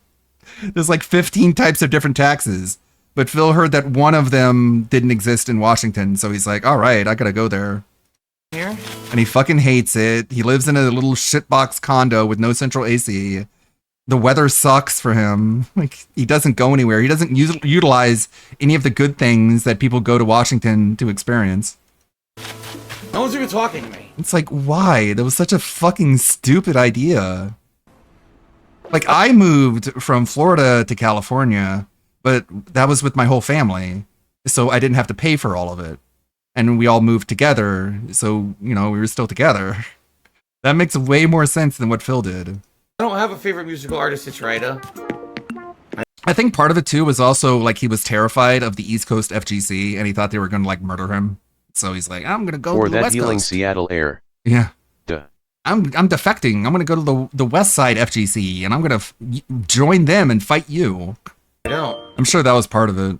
There's like 15 types of different taxes, but Phil heard that one of them didn't exist in Washington, so he's like, all right, I gotta go there. Here? And he fucking hates it. He lives in a little shitbox condo with no central AC. The weather sucks for him. Like, he doesn't go anywhere. He doesn't utilize any of the good things that people go to Washington to experience. No one's even talking to me. It's like, why? That was such a fucking stupid idea. Like, I moved from Florida to California, but that was with my whole family. So I didn't have to pay for all of it. And we all moved together. So, you know, we were still together. That makes way more sense than what Phil did. I don't have a favorite musical artist, it's Ryda. I think part of it too was also like he was terrified of the East Coast FGC and he thought they were going to like murder him. So he's like, I'm going to go For to the that West healing Coast. Seattle air. Yeah. Duh. I'm defecting. I'm going to go to the West Side FGC and I'm going to join them and fight you. I don't. I'm sure that was part of it.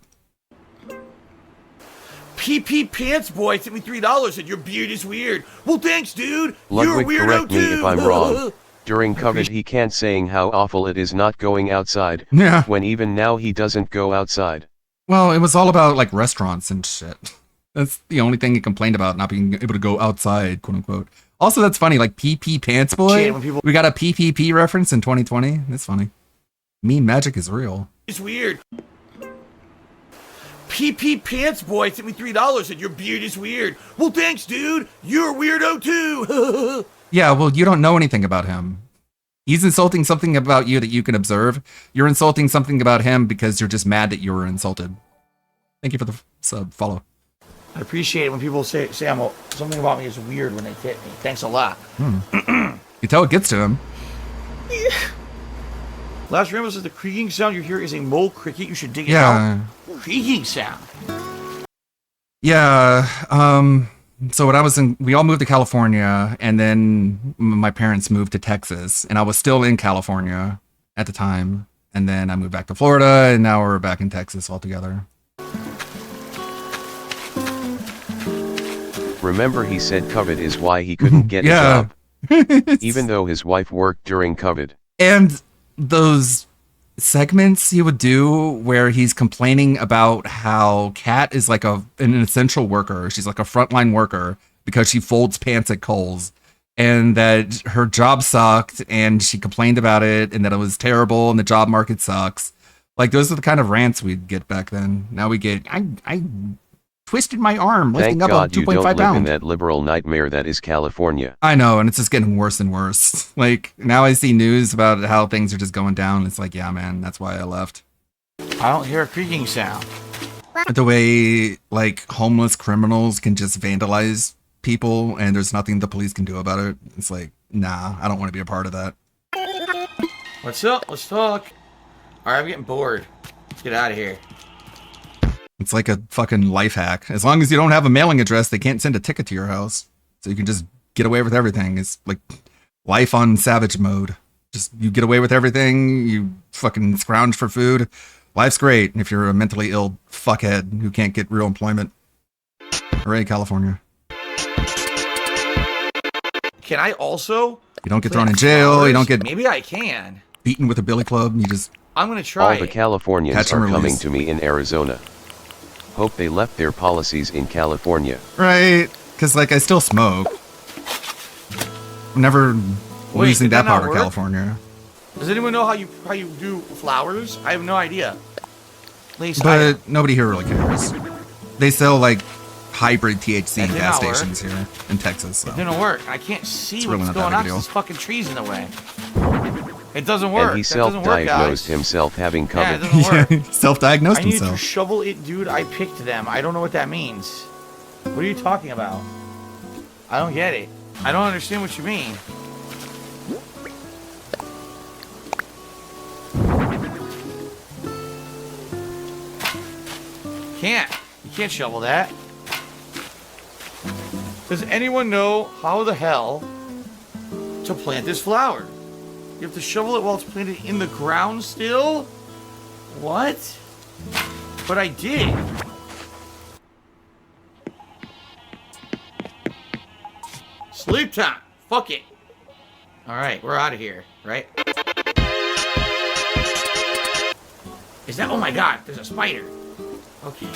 PP Pants Boy sent me $3 and your beard is weird. Well, thanks, dude. Ludwig, You're a weirdo correct me too. if I'm wrong. During COVID he can't saying how awful it is not going outside. Yeah. When even now he doesn't go outside. Well, it was all about like restaurants and shit. That's the only thing he complained about, not being able to go outside, quote unquote. Also, that's funny, like PP Pants Boy. We got a PPP reference in 2020. That's funny. Mean magic is real. It's weird. PP Pants Boy sent me $3 and your beard is weird. Well, thanks, dude. You're a weirdo too. Yeah, well, you don't know anything about him. He's insulting something about you that you can observe. You're insulting something about him because you're just mad that you were insulted. Thank you for the sub follow. I appreciate it when people say something about me is weird when they hit me. Thanks a lot. You tell it gets to him. Last Rambo says the creaking sound you hear is a mole cricket. You should dig it Yeah. out. Creaking sound. Yeah, so when we all moved to California, and then my parents moved to Texas, and I was still in California at the time, and then I moved back to Florida, and now we're back in Texas all together. Remember he said COVID is why he couldn't get Yeah. a job. Even though his wife worked during COVID. And those segments he would do where he's complaining about how Kat is like an essential worker. She's like a frontline worker because she folds pants at Kohl's, and that her job sucked and she complained about it and that it was terrible and the job market sucks. Like, those are the kind of rants we'd get back then. Now we get, I twisted my arm lifting Thank up God a you 2.5 don't live in pound. that liberal nightmare that is California. I know, and it's just getting worse and worse. Like, now I see news about how things are just going down. It's like, yeah, man, that's why I left. I don't hear a creaking sound. The way, like, homeless criminals can just vandalize people and there's nothing the police can do about it. It's like, nah, I don't want to be a part of that. What's up? Let's talk. All right, I'm getting bored. Let's get out of here. It's like a fucking life hack. As long as you don't have a mailing address, they can't send a ticket to your house. So you can just get away with everything. It's like life on savage mode. Just, you get away with everything. You fucking scrounge for food. Life's great if you're a mentally ill fuckhead who can't get real employment. Hooray, California. Can I also? You don't get thrown in jail. You don't get Maybe I can. beaten with a billy club. You just... I'm gonna try. All the Californians Catch and are coming release. to me in Arizona. Hope they left their policies in California. Right, because like I still smoke. I'm never Wait, losing did that that not part of work? California. Does anyone know how you do flowers? I have no idea. At least But nobody here really cares. They sell like hybrid THC That did gas not work. stations here in Texas. So. it didn't work. I can't see It's what's really not going that on. big a 'cause deal. There's fucking trees in the way. It doesn't work. And he That doesn't work, self-diagnosed guys. himself having Yeah, it COVID. doesn't work. Self-diagnosed I need to himself. shovel it, dude. I picked them. I don't know what that means. What are you talking about? I don't get it. I don't understand what you mean. You can't shovel that. Does anyone know how the hell to plant this flower? You have to shovel it while it's planted in the ground still? What? But I did. Sleep time. Fuck it. Alright, we're out of here, right? Is that? Oh my god, there's a spider. Okay.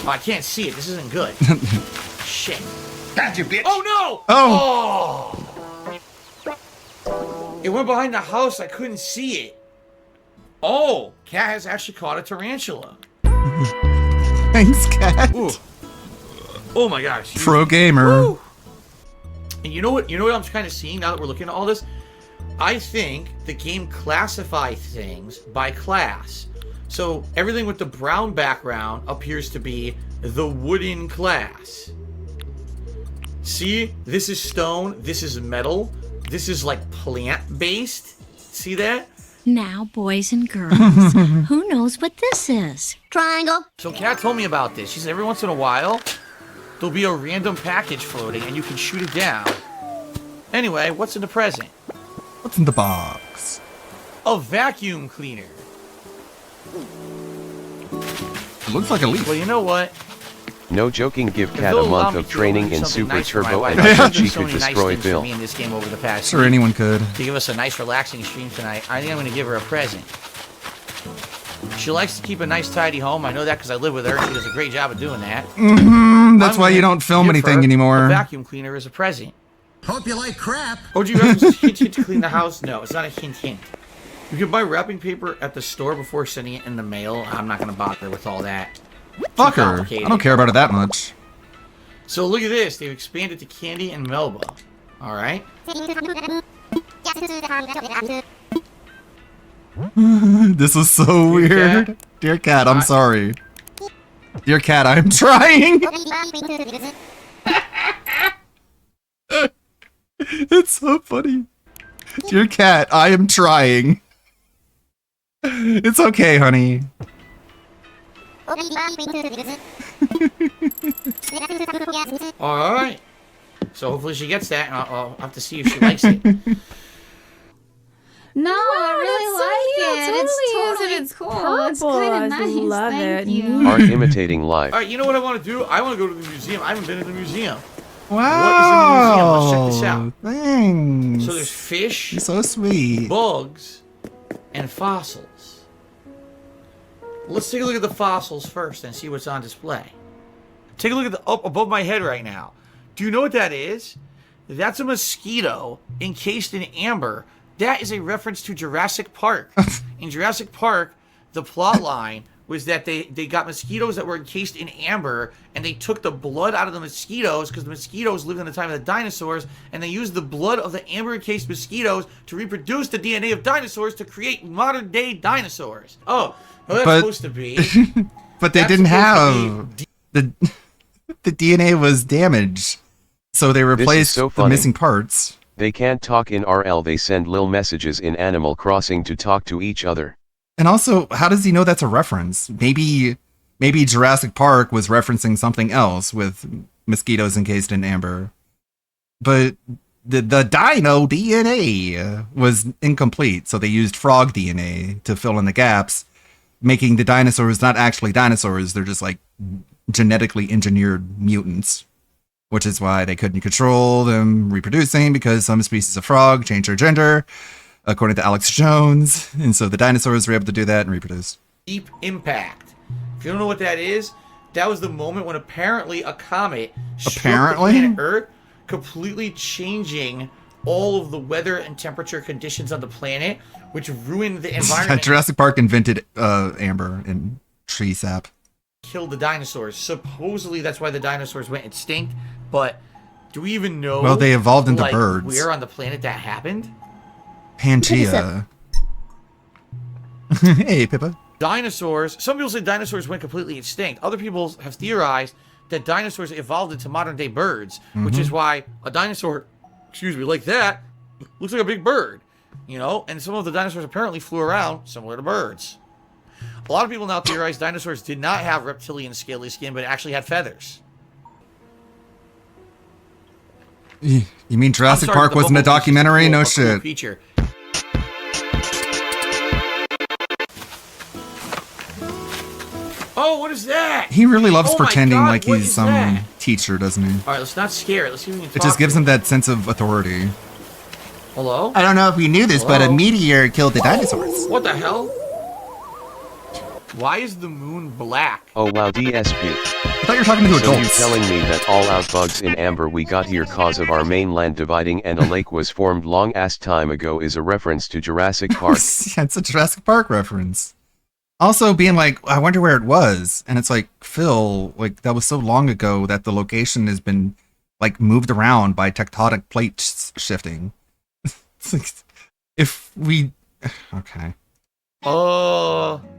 Oh, I can't see it. This isn't good. Shit. Got you, bitch. Oh no! Oh. It went behind the house. I couldn't see it. Oh, Cat has actually caught a tarantula. Thanks, Cat. Ooh. Oh my gosh. Pro gamer. Woo. And you know what? You know what I'm kind of seeing now that we're looking at all this? I think the game classifies things by class. So everything with the brown background appears to be the wooden class. See? This is stone. This is metal. This is like plant-based. See that? Now, boys and girls, who knows what this is? Triangle. So Kat told me about this. She said every once in a while, there'll be a random package floating and you can shoot it down. Anyway, what's in the present? What's in the box? A vacuum cleaner. It looks like a leaf. Well, you know what? No joking, give Kat they'll a allow month me of to training do in something Super nice for my Turbo wife. and I She's bet she done so could many nice destroy things for Phil. me in this game over the past Sure, week. anyone could. To give us a nice relaxing stream tonight, I think I'm going to give her a present. She likes to keep a nice tidy home. I know that because I live with her. She does a great job of doing that. That's why you don't film give anything her anymore. A vacuum cleaner as a present. Hope you like crap. Oh, do you reference hint to clean the house? No, it's not a hint. You can buy wrapping paper at the store before sending it in the mail. I'm not going to bother with all that. Fuck her. I don't care about it that much. So look at this. They've expanded to Candy and Melba. All right. This was so weird. Dear Cat, I'm sorry. Dear Cat, I'm trying. It's so funny. Dear Cat, I am trying. It's okay, honey. Alright. So hopefully she gets that, and I'll have to see if she likes it. No, I really like it. It's totally cool. It's kind of nice. love Thank it. you. Art imitating life. Alright, you know what I want to do? I want to go to the museum. I haven't been to the museum. Wow. What is in the museum? Let's check this out. Thanks. So there's fish, You're so sweet. bugs, and fossils. Let's take a look at the fossils first and see what's on display. Take a look at the up above my head right now. Do you know what that is? That's a mosquito encased in amber. That is a reference to Jurassic Park. In Jurassic Park, the plot line was that they got mosquitoes that were encased in amber, and they took the blood out of the mosquitoes because the mosquitoes lived in the time of the dinosaurs, and they used the blood of the amber encased mosquitoes to reproduce the DNA of dinosaurs to create modern day dinosaurs. Oh, well, that's supposed to be. But they That's didn't supposed to have the DNA was damaged, so they This is replaced so the funny. missing parts. They can't talk in RL, they send lil messages in Animal Crossing to talk to each other. And also, how does he know that's a reference? Maybe Jurassic Park was referencing something else with mosquitoes encased in amber. But the dino DNA was incomplete, so they used frog DNA to fill in the gaps, making the dinosaurs not actually dinosaurs, they're just like genetically engineered mutants. Which is why they couldn't control them reproducing, because some species of frog change their gender, according to Alex Jones. And so the dinosaurs were able to do that and reproduce. Deep impact. If you don't know what that is, that was the moment when apparently a comet struck Apparently? the planet Earth, completely changing all of the weather and temperature conditions on the planet, which ruined the environment. Jurassic Park invented amber and tree sap. Killed the dinosaurs. Supposedly that's why the dinosaurs went extinct, but do we even know? Well, they evolved into like, birds. Where on the planet that happened? Pangea. Hey, Pippa. Dinosaurs. Some people say dinosaurs went completely extinct. Other people have theorized that dinosaurs evolved into modern day birds, which is why a dinosaur, like that, looks like a big bird, you know? And some of the dinosaurs apparently flew around similar to birds. A lot of people now theorize dinosaurs did not have reptilian scaly skin, but actually had feathers. You mean Jurassic I'm sorry, Park but the wasn't a Bumblebee is just documentary? a No cool shit. feature. Oh, what is that? He really loves Oh my pretending God, like what he's is some that? teacher, doesn't he? All right, let's not scare it. Let's see if we can It talk just gives to him that sense of authority. Hello? I don't know if you knew this, but a Hello? meteor killed the dinosaurs. What the hell? Why is the moon black? Oh wow, DSP. I thought you were talking to So you adults. telling me that all out bugs in amber we got here cause of our mainland dividing and a lake was formed long ass time ago is a reference to Jurassic Park. Yeah, it's a Jurassic Park reference. Also being like, I wonder where it was. And it's like, Phil, like that was so long ago that the location has been like moved around by tectonic plates shifting. It's like, if we, okay.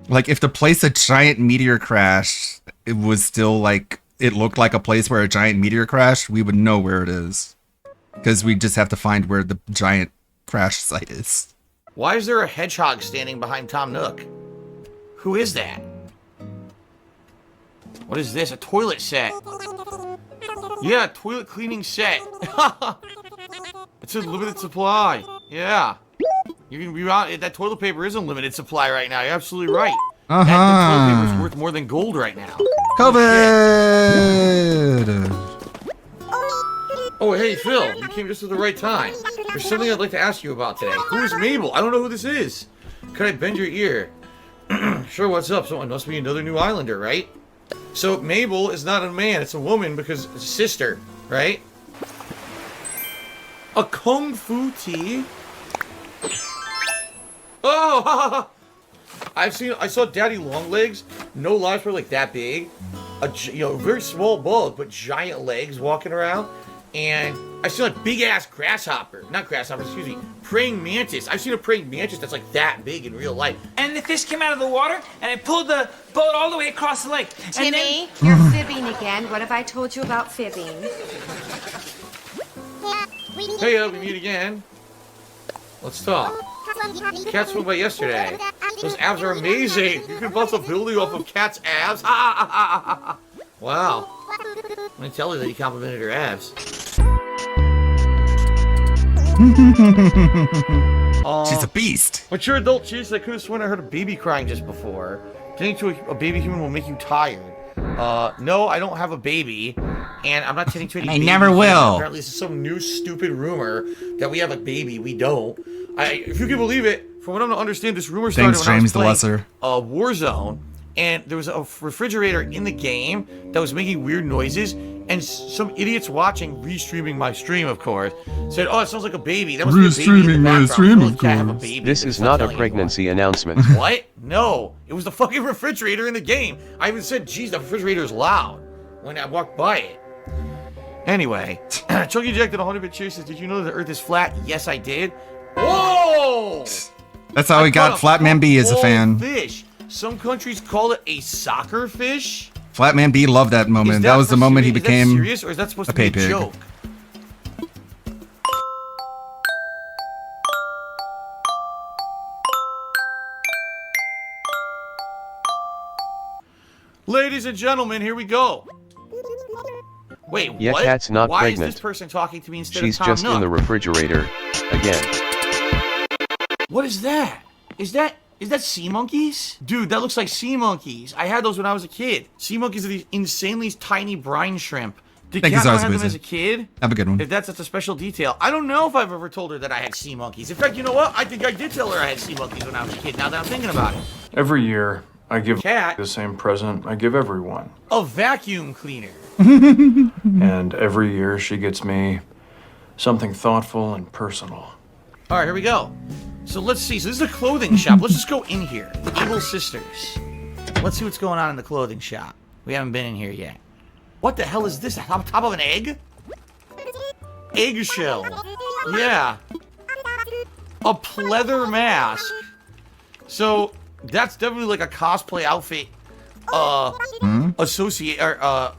Like if the place a giant meteor crashed, it was still like, it looked like a place where a giant meteor crashed, we would know where it is. Because we just have to find where the giant crash site is. Why is there a hedgehog standing behind Tom Nook? Who is that? What is this? A toilet set. Yeah, a toilet cleaning set. It's a limited supply. Yeah. You can reroute that toilet paper is a limited supply right now. You're absolutely right. That toilet paper is worth more than gold right now. COVID! Oh, hey, Phil. You came just at the right time. There's something I'd like to ask you about today. Who is Mabel? I don't know who this is. Could I bend your ear? Sure, what's up? Someone must be another new islander, right? So Mabel is not a man, it's a woman because it's a sister, right? A kung fu tea? Oh! I saw Daddy Longlegs, no lies were like that big. A very small bug, but giant legs walking around. And I've seen like big ass grasshopper, not grasshopper, excuse me, praying mantis. I've seen a praying mantis that's like that big in real life. And the fish came out of the water, and it pulled the boat all the way across the lake. And Timmy, then... you're fibbing again. What have I told you about fibbing? Hey, we meet again. Let's talk. Cat swim by yesterday. Those abs are amazing. You can bounce a building off of Cat's abs. Wow. I'm gonna tell her that you complimented her abs. She's a beast. Mature adult cheese. I could have sworn I heard a baby crying just before. Getting to a baby human will make you tired. No, I don't have a baby, and I'm not tending to any. I baby never humans. will. Apparently, this is some new stupid rumor that we have a baby. We don't. If you can believe it, from what I'm to understand, this rumor started Thanks, when I James was the Lesser. Warzone, and there was a refrigerator in the game that was making weird noises, and some idiots watching, restreaming my stream, of course, said, "Oh, it sounds like a baby." That must be a baby in the background. This is not a pregnancy announcement. What? No, it was the fucking refrigerator in the game. I even said, "Geez, the refrigerator is loud" when I walked by it. Anyway, Chunky Jack did 100-bit cheers. Says, "Did you know that the Earth is flat?" Yes, I did. Whoa! That's how we got Flatman B as a fan. Fish. Some countries call it a soccer fish. Flatman B loved that moment. That was the moment he became Is that serious, or is that supposed a to be a pay pig. joke? Ladies and gentlemen, here we go. Wait, Yeah, what? Cat's not Why pregnant. is this person talking to me instead She's of Tom just Nook? in the refrigerator. Again. What is that? Is that sea monkeys? Dude, that looks like sea monkeys. I had those when I was a kid. Sea monkeys are these insanely tiny brine shrimp. Did Thank you, Kat not have them Zazabuza. as a kid? Have a good one. If that's such a special detail. I don't know if I've ever told her that I had sea monkeys. In fact, you know what? I think I did tell her I had sea monkeys when I was a kid, now that I'm thinking about it. Every year, I give Cat. the same present I give everyone. A vacuum cleaner. And every year she gets me something thoughtful and personal. All right, here we go. So let's see. So this is a clothing shop. Let's just go in here. The Evil Sisters. Let's see what's going on in the clothing shop. We haven't been in here yet. What the hell is this? On top of an egg? Eggshell. Yeah. A pleather mask. So that's definitely like a cosplay outfit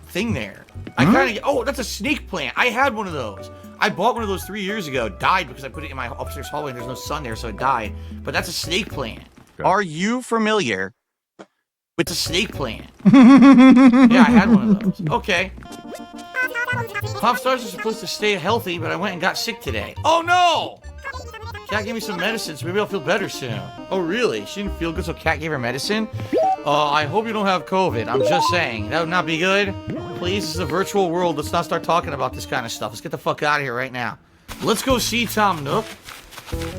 thing there. I kind of oh, that's a snake plant. I had one of those. I bought one of those 3 years ago. Died because I put it in my upstairs hallway and there's no sun there, so it died. But that's a snake plant. Okay. Are you familiar with the snake plant? Yeah, I had one of those. Okay. Pop stars are supposed to stay healthy, but I went and got sick today. Oh no! Cat gave me some medicine, so maybe I'll feel better soon. Oh really? She didn't feel good, so Cat gave her medicine? I hope you don't have COVID. I'm just saying. That would not be good. Please, this is a virtual world. Let's not start talking about this kind of stuff. Let's get the fuck out of here right now. Let's go see Tom Nook.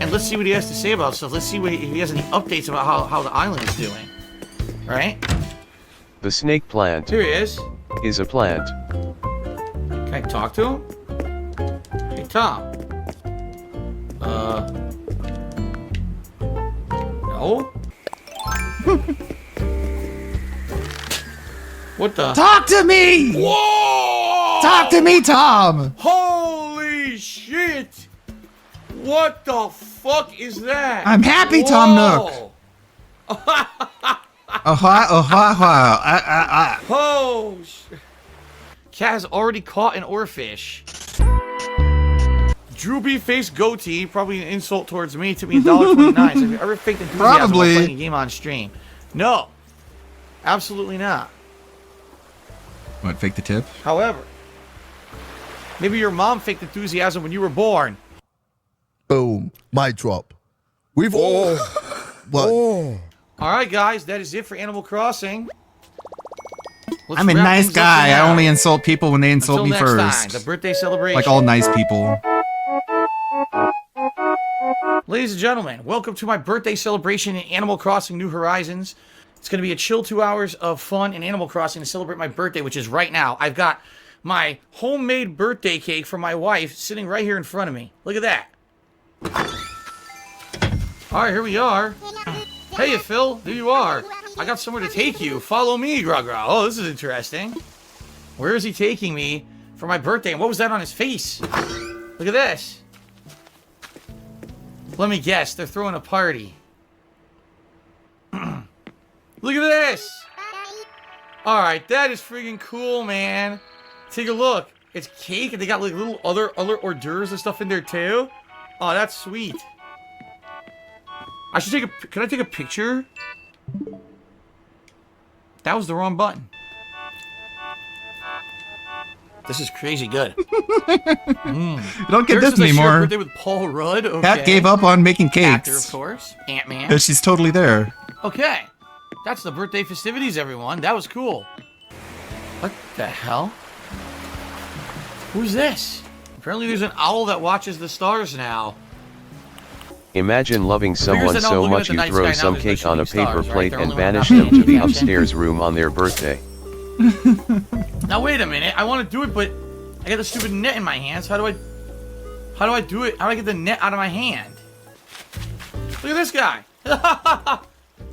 And let's see what he has to say about stuff. Let's see if he has any updates about how the island is doing. Right? The snake plant. Here he is. Is a plant. Can I talk to him? Hey, Tom. No? What the? Talk to me! Whoa! Talk to me, Tom! Holy shit! What the fuck is that? I'm happy, Tom Nook. Oh, Cat has already caught an oarfish. Droopy face goatee, probably an insult towards me. Took me $1.29. Have you ever faked enthusiasm while playing a game on stream? No, absolutely not. What, fake the tip? However, maybe your mom faked enthusiasm when you were born. Boom. Mic drop. We've all... What? All right, guys, that is it for Animal Crossing. Let's I'm a wrap nice things up guy. now. I only insult people when they insult Until me next first. time, the birthday celebration. Like all nice people. Ladies and gentlemen, welcome to my birthday celebration in Animal Crossing New Horizons. It's going to be a chill 2 hours of fun in Animal Crossing to celebrate my birthday, which is right now. I've got my homemade birthday cake from my wife sitting right here in front of me. Look at that. All right, here we are. Hey, Phil, there you are. I got somewhere to take you. Follow me, Gragra. Oh, this is interesting. Where is he taking me for my birthday? And what was that on his face? Look at this. Let me guess. They're throwing a party. Look at this. All right, that is freaking cool, man. Take a look. It's cake, and they got like little other hors d'oeuvres and stuff in there too. Oh, that's sweet. I should take a... Can I take a picture? That was the wrong button. This is crazy good. Don't get this anymore. Birthday with Paul Rudd. Okay. Kat gave up on making Actor, cakes. of course. Ant-Man. Because she's totally there. Okay. That's the birthday festivities, everyone. That was cool. What the hell? Who's this? Apparently there's an owl that watches the stars now. Imagine loving someone that so looking much at the you night throw sky now, some there's cake no on a shooting paper stars, right? plate They're and only banish not them to the paying upstairs room on their birthday. Now wait a minute. I want to do it, but I got the stupid net in my hands. How do I do it? How do I get the net out of my hand? Look at this guy.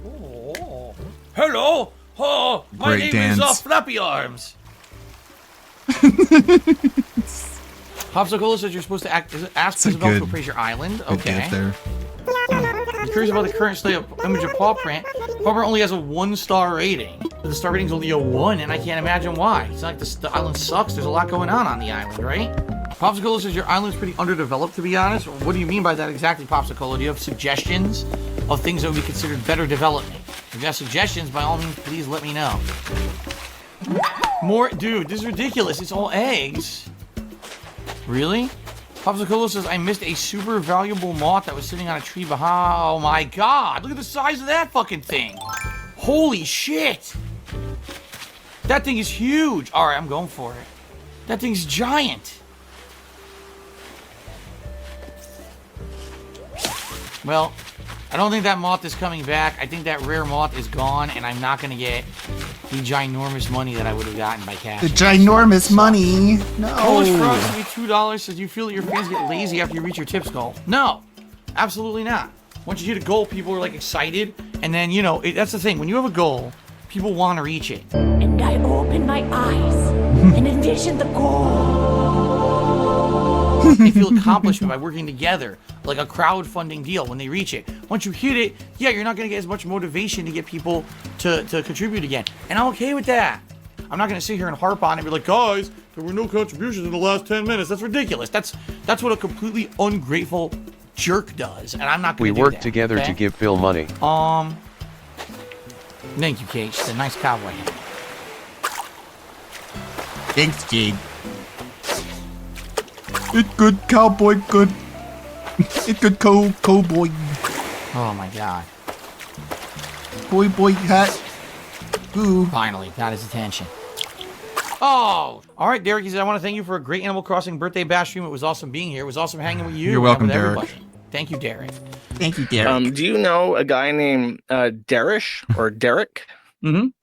Oh. Hello. Oh, my Great name is dance. Flappy Arms. Popsicle says you're supposed to ask Isabel to good- appraise your island. Good Okay. gift there. I'm curious about the current state of image of paw print. Paw print only has a 1-star rating. The star rating's only a 1, and I can't imagine why. It's not like the island sucks. There's a lot going on the island, right? Popsicle says your island's pretty underdeveloped, to be honest. What do you mean by that exactly, Popsicle? Do you have suggestions of things that would be considered better development? If you have suggestions, by all means, please let me know. More, dude, this is ridiculous. It's all eggs. Really? Popsicle says, I missed a super valuable moth that was sitting on a tree behind. Oh my god, look at the size of that fucking thing. Holy shit. That thing is huge. Alright, I'm going for it. That thing's giant. Well, I don't think that moth is coming back. I think that rare moth is gone, and I'm not going to get the ginormous money that I would have gotten by cash. The ginormous money. No. Polish Frogs to me $2 says you feel that your fans get lazy after you reach your tips goal. No, absolutely not. Once you hit a goal, people are like excited, and then you know that's the thing. When you have a goal, people want to reach it. And I open my eyes and envision the goal. They feel accomplishment by working together, like a crowdfunding deal when they reach it. Once you hit it, yeah, you're not going to get as much motivation to get people to contribute again. And I'm okay with that. I'm not going to sit here and harp on it and be like, guys, there were no contributions in the last 10 minutes. That's ridiculous. That's what a completely ungrateful jerk does, and I'm not going We to do work that. together okay? to give Phil money. Thank you, Kate. It's a nice cowboy hat. Thanks, Jade. It good cowboy good. It good cowboy. Oh my god. Boy hat. Ooh. Finally, got his attention. Oh! Alright, Derek, he said, I want to thank you for a great Animal Crossing birthday bash stream. It was awesome being here. It was awesome hanging with you. You're welcome, and with Derek. everybody. Thank you, Derek. Thank you, Derek. Do you know a guy named Derish or Derek? Good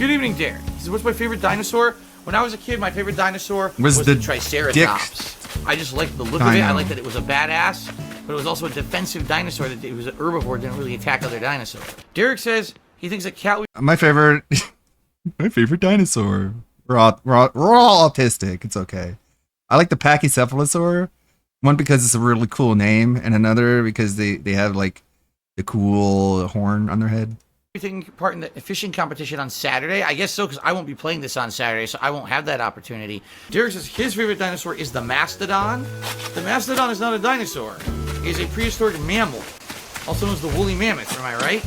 evening, Derek. He said, what's my favorite dinosaur? When I was a kid, my favorite dinosaur was the Triceratops. I just liked the look of it. I liked that it was a badass, but it was also a defensive dinosaur. That it was an herbivore, didn't really attack other dinosaurs. Derek says he thinks that cat. My favorite dinosaur. We're all autistic. It's okay. I like the Pachycephalosaur. One because it's a really cool name, and another because they have like the cool horn on their head. Taking part in the fishing competition on Saturday? I guess so, because I won't be playing this on Saturday, so I won't have that opportunity. Derek says his favorite dinosaur is the mastodon. The mastodon is not a dinosaur. It is a prehistoric mammal, also known as the woolly mammoth. Am I right?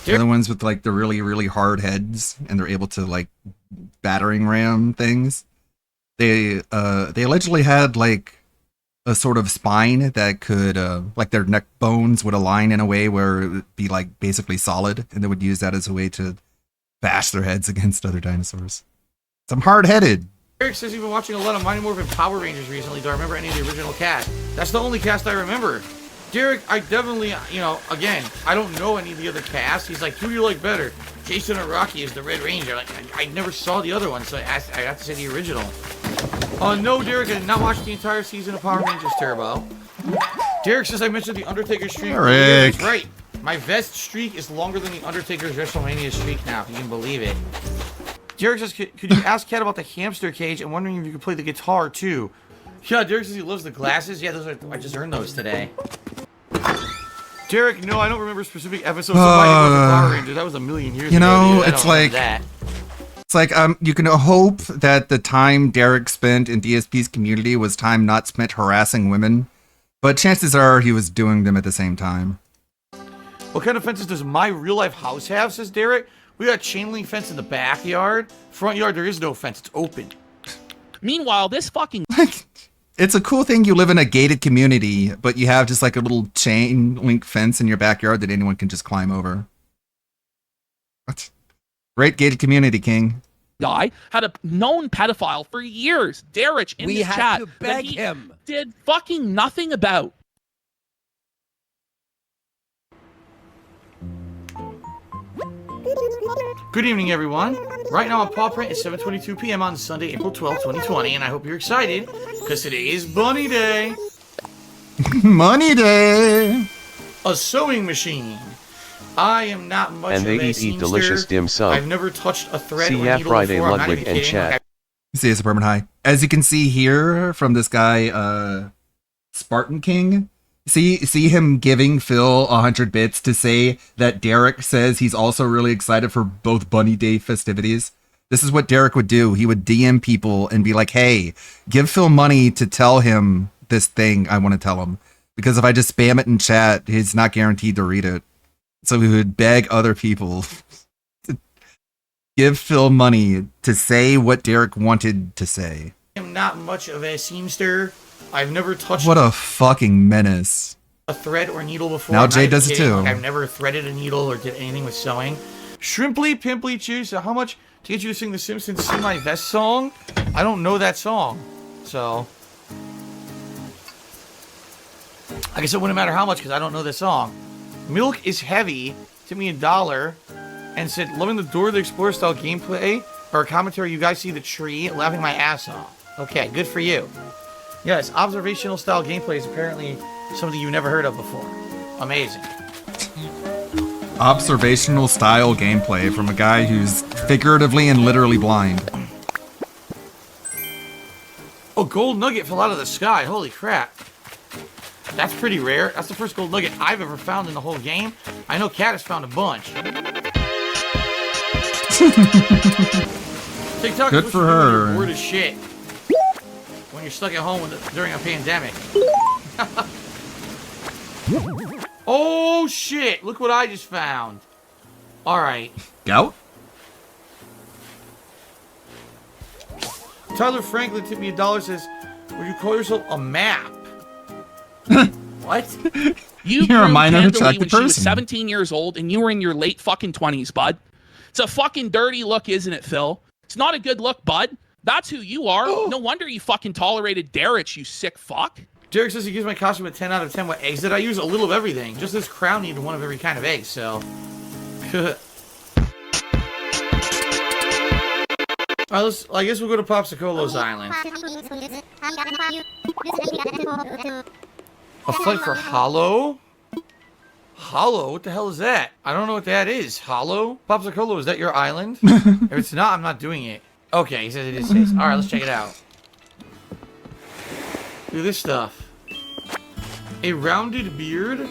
They're the ones with like the really, really hard heads, and they're able to like battering ram things. They allegedly had like a sort of spine that could like their neck bones would align in a way where it would be like basically solid, and they would use that as a way to bash their heads against other dinosaurs. I'm hard-headed. Eric says he's been watching a lot of Mighty Morphin Power Rangers recently. Do I remember any of the original cast? That's the only cast I remember. Derek, I definitely, again, I don't know any of the other cast. He's like, who do you like better? Jason or Rocky is the Red Ranger. Like, I never saw the other one, so I have to say the original. No, Derek, I did not watch the entire season of Power Rangers Turbo. Derek says I mentioned the Undertaker streak. Eric. That's right. My vest streak is longer than the Undertaker's WrestleMania streak now, if you can believe it. Derek says, could you ask Kat about the hamster cage? I'm wondering if you could play the guitar, too. Yeah, Derek says he loves the glasses. Yeah, I just earned those today. Derek, no, I don't remember specific episodes of Mighty Morphin Power Rangers. That was a million years ago. Dude. It's like you can hope that the time Derek spent in DSP's community was time not spent harassing women, but chances are he was doing them at the same time. What kind of fences does my real life house have, says Derek? We got chain link fence in the backyard. Front yard, there is no fence. It's open. Meanwhile, this fucking... It's a cool thing you live in a gated community, but you have just like a little chain link fence in your backyard that anyone can just climb over. What? Great gated community, King. Guy had a known pedophile for years. Derek in the chat to beg him. Did fucking nothing about. Good evening, everyone. Right now on Paw Print, it's 7:22 p.m. on Sunday, April 12th, 2020, and I hope you're excited, because today is Bunny Day. Money Day. A sewing machine. I am not much and of they a eat delicious dim sum. I've never touched a thread See or ya needle Friday before. I'm not Ludwig even and kidding. chat. See a Suburban High. As you can see here from this guy, Spartan King. See him giving Phil 100 bits to say that Derek says he's also really excited for both Bunny Day festivities. This is what Derek would do. He would DM people and be like, hey, give Phil money to tell him this thing I want to tell him. Because if I just spam it in chat, he's not guaranteed to read it. So he would beg other people to give Phil money to say what Derek wanted to say. I'm not much of a seamster. I've never touched What a fucking menace. a thread or needle before. Now I'm not Jay even does it kidding. too. Like, I've never threaded a needle or did anything with sewing. Shrimply Pimply Chew, so how much to get you to sing the Simpsons See My Vest song? I don't know that song. So I guess it wouldn't matter how much because I don't know the song. Milk is heavy, tip me $1, and said, loving the Dora the Explorer style gameplay or commentary. You guys see the tree, laughing my ass off. Okay, good for you. Yes, observational style gameplay is apparently something you've never heard of before. Amazing. Observational style gameplay from a guy who's figuratively and literally blind. Oh, gold nugget fell out of the sky. Holy crap. That's pretty rare. That's the first gold nugget I've ever found in the whole game. I know Cat has found a bunch. TikTok Good is for when her. you're bored as shit. When you're stuck at home during a pandemic. Oh shit! Look what I just found. All right. Gout? Tyler Franklin tipped me $1. Says, "Would you call yourself a map?" What? You're a minor Kimberly attractive when she was person. 17 years old, and you were in your late fucking 20s, bud. It's a fucking dirty look, isn't it, Phil? It's not a good look, bud. That's who you are. No wonder you fucking tolerated Derek, you sick fuck. Derek says he gives my costume a 10 out of 10. What eggs did I use? A little of everything. Just this crown needed one of every kind of egg, so. Alright, I guess we'll go to Popsicolo's Island. A flight for Hollow? Hollow? What the hell is that? I don't know what that is. Hollow? Popsicolo, is that your island? If it's not, I'm not doing it. Okay, he says it is his. Alright, let's check it out. Look at this stuff. A rounded beard.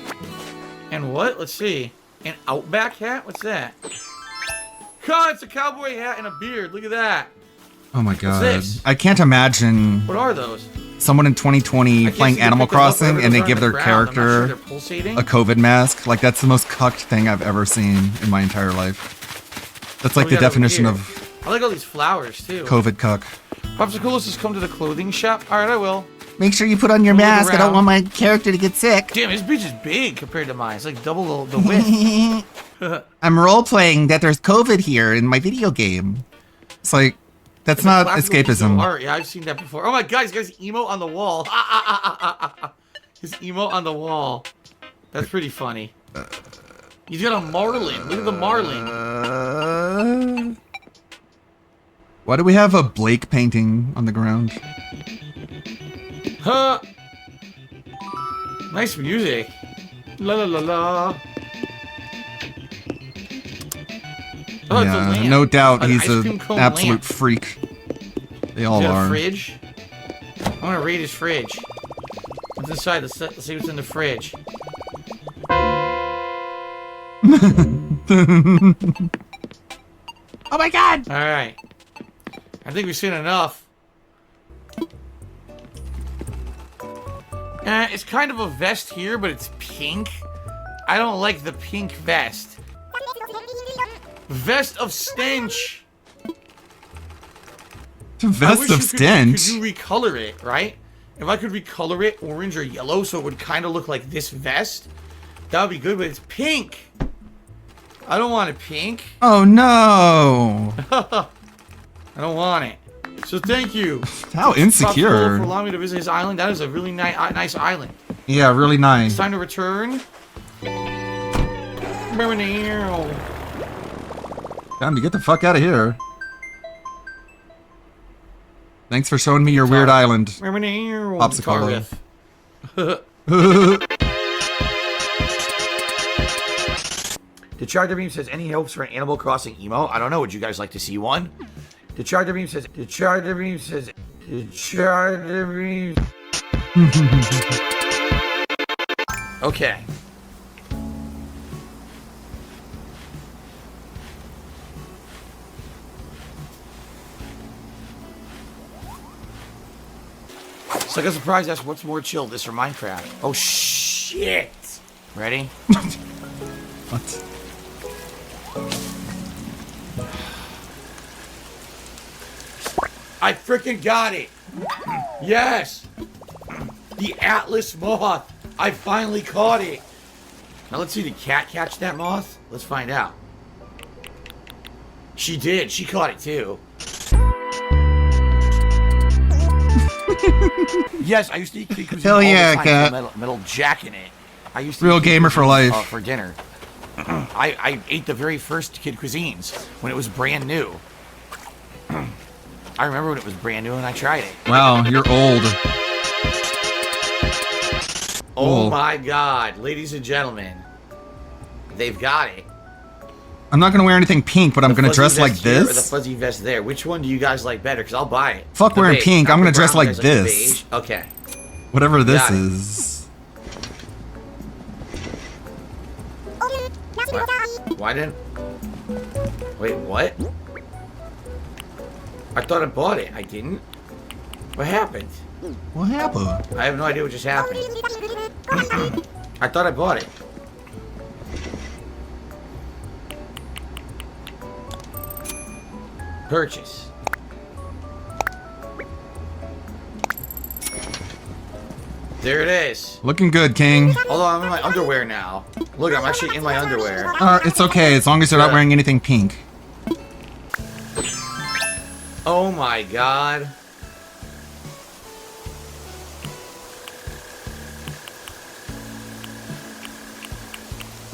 And what? Let's see. An Outback hat? What's that? God, it's a cowboy hat and a beard. Look at that. Oh my god. this? I can't imagine What are those? someone in 2020 playing see the Animal pick 'em up Crossing wherever and they they're give on their the ground. I'm not sure character they're pulsating. a COVID mask. Like, that's the most cucked thing I've ever seen in my entire life. That's like What do the we got over definition here? of I like all these flowers, too. COVID cuck. Popsicolos has come to the clothing shop. Alright, I will. Make sure you put on your Look mask. I don't around. want my character to get sick. Damn, this bitch is big compared to mine. It's like double the width. I'm role playing that there's COVID here in my video game. It's like, that's The not classical piece of escapism. art. Yeah, I've seen that before. Oh my god, he's got his emo on the wall. His emo on the wall. That's pretty funny. He's got a marlin. Look at the marlin. Why do we have a Blake painting on the ground? Huh. Nice music. La la la la. Oh, it's a Yeah, lamp. no doubt An he's ice cream an cone absolute lamp. freak. They all Is that a are. fridge? I want to raid his fridge. What's inside? Let's see what's in the fridge. Oh my god! Alright. I think we've seen enough. It's kind of a vest here, but it's pink. I don't like the pink vest. Vest of stench. I Vest wish of you stench? Could you recolor it, right? If I could recolor it orange or yellow so it would kind of look like this vest, that would be good, but it's pink. I don't want it pink. Oh no! I don't want it. So thank you. How insecure. Popsicle, for allowing me to visit his island. That is a really nice island. Yeah, really It's nice. time to return. Time to get the fuck out of here. Thanks for showing me your weird island. Popsicle. The Charger Beam says, any hopes for an Animal Crossing emo? I don't know. Would you guys like to see one? The Charger Beam says, the Charger Beam says, the Charger Beam. Okay. It's like a surprise. That's what's more chill, this or Minecraft. Oh shit! Ready? What? I freaking got it! Yes! The Atlas moth! I finally caught it! Now let's see, did Cat catch that moth? Let's find out. She did. She caught it too. Yes, I used to eat Kid Cuisine Hell all yeah, the time Cat. with metal jack in it. I used to Real eat Kid gamer for Cuisine, life. for dinner. I ate the very first Kid Cuisines when it was brand new. I remember when it was brand new and I tried it. Wow, you're old. Oh Cool. my god, ladies and gentlemen. They've got it. I'm not gonna wear anything pink, but I'm The gonna fuzzy dress like vest here or the this. fuzzy vest there. Which one do you guys like better? Because I'll buy it. Fuck The wearing beige. pink, I'm Not gonna the dress brown, like guys, the this. beige. Okay. Whatever this Got it. is. Why didn't... Wait, what? I thought I bought it. I didn't. What happened? What happened? I have no idea what just happened. I thought I bought it. Purchase. There it is. Looking good, King. Although I'm in my underwear now. Look, I'm actually in my underwear. It's okay as long as you're not wearing anything pink. Oh my god.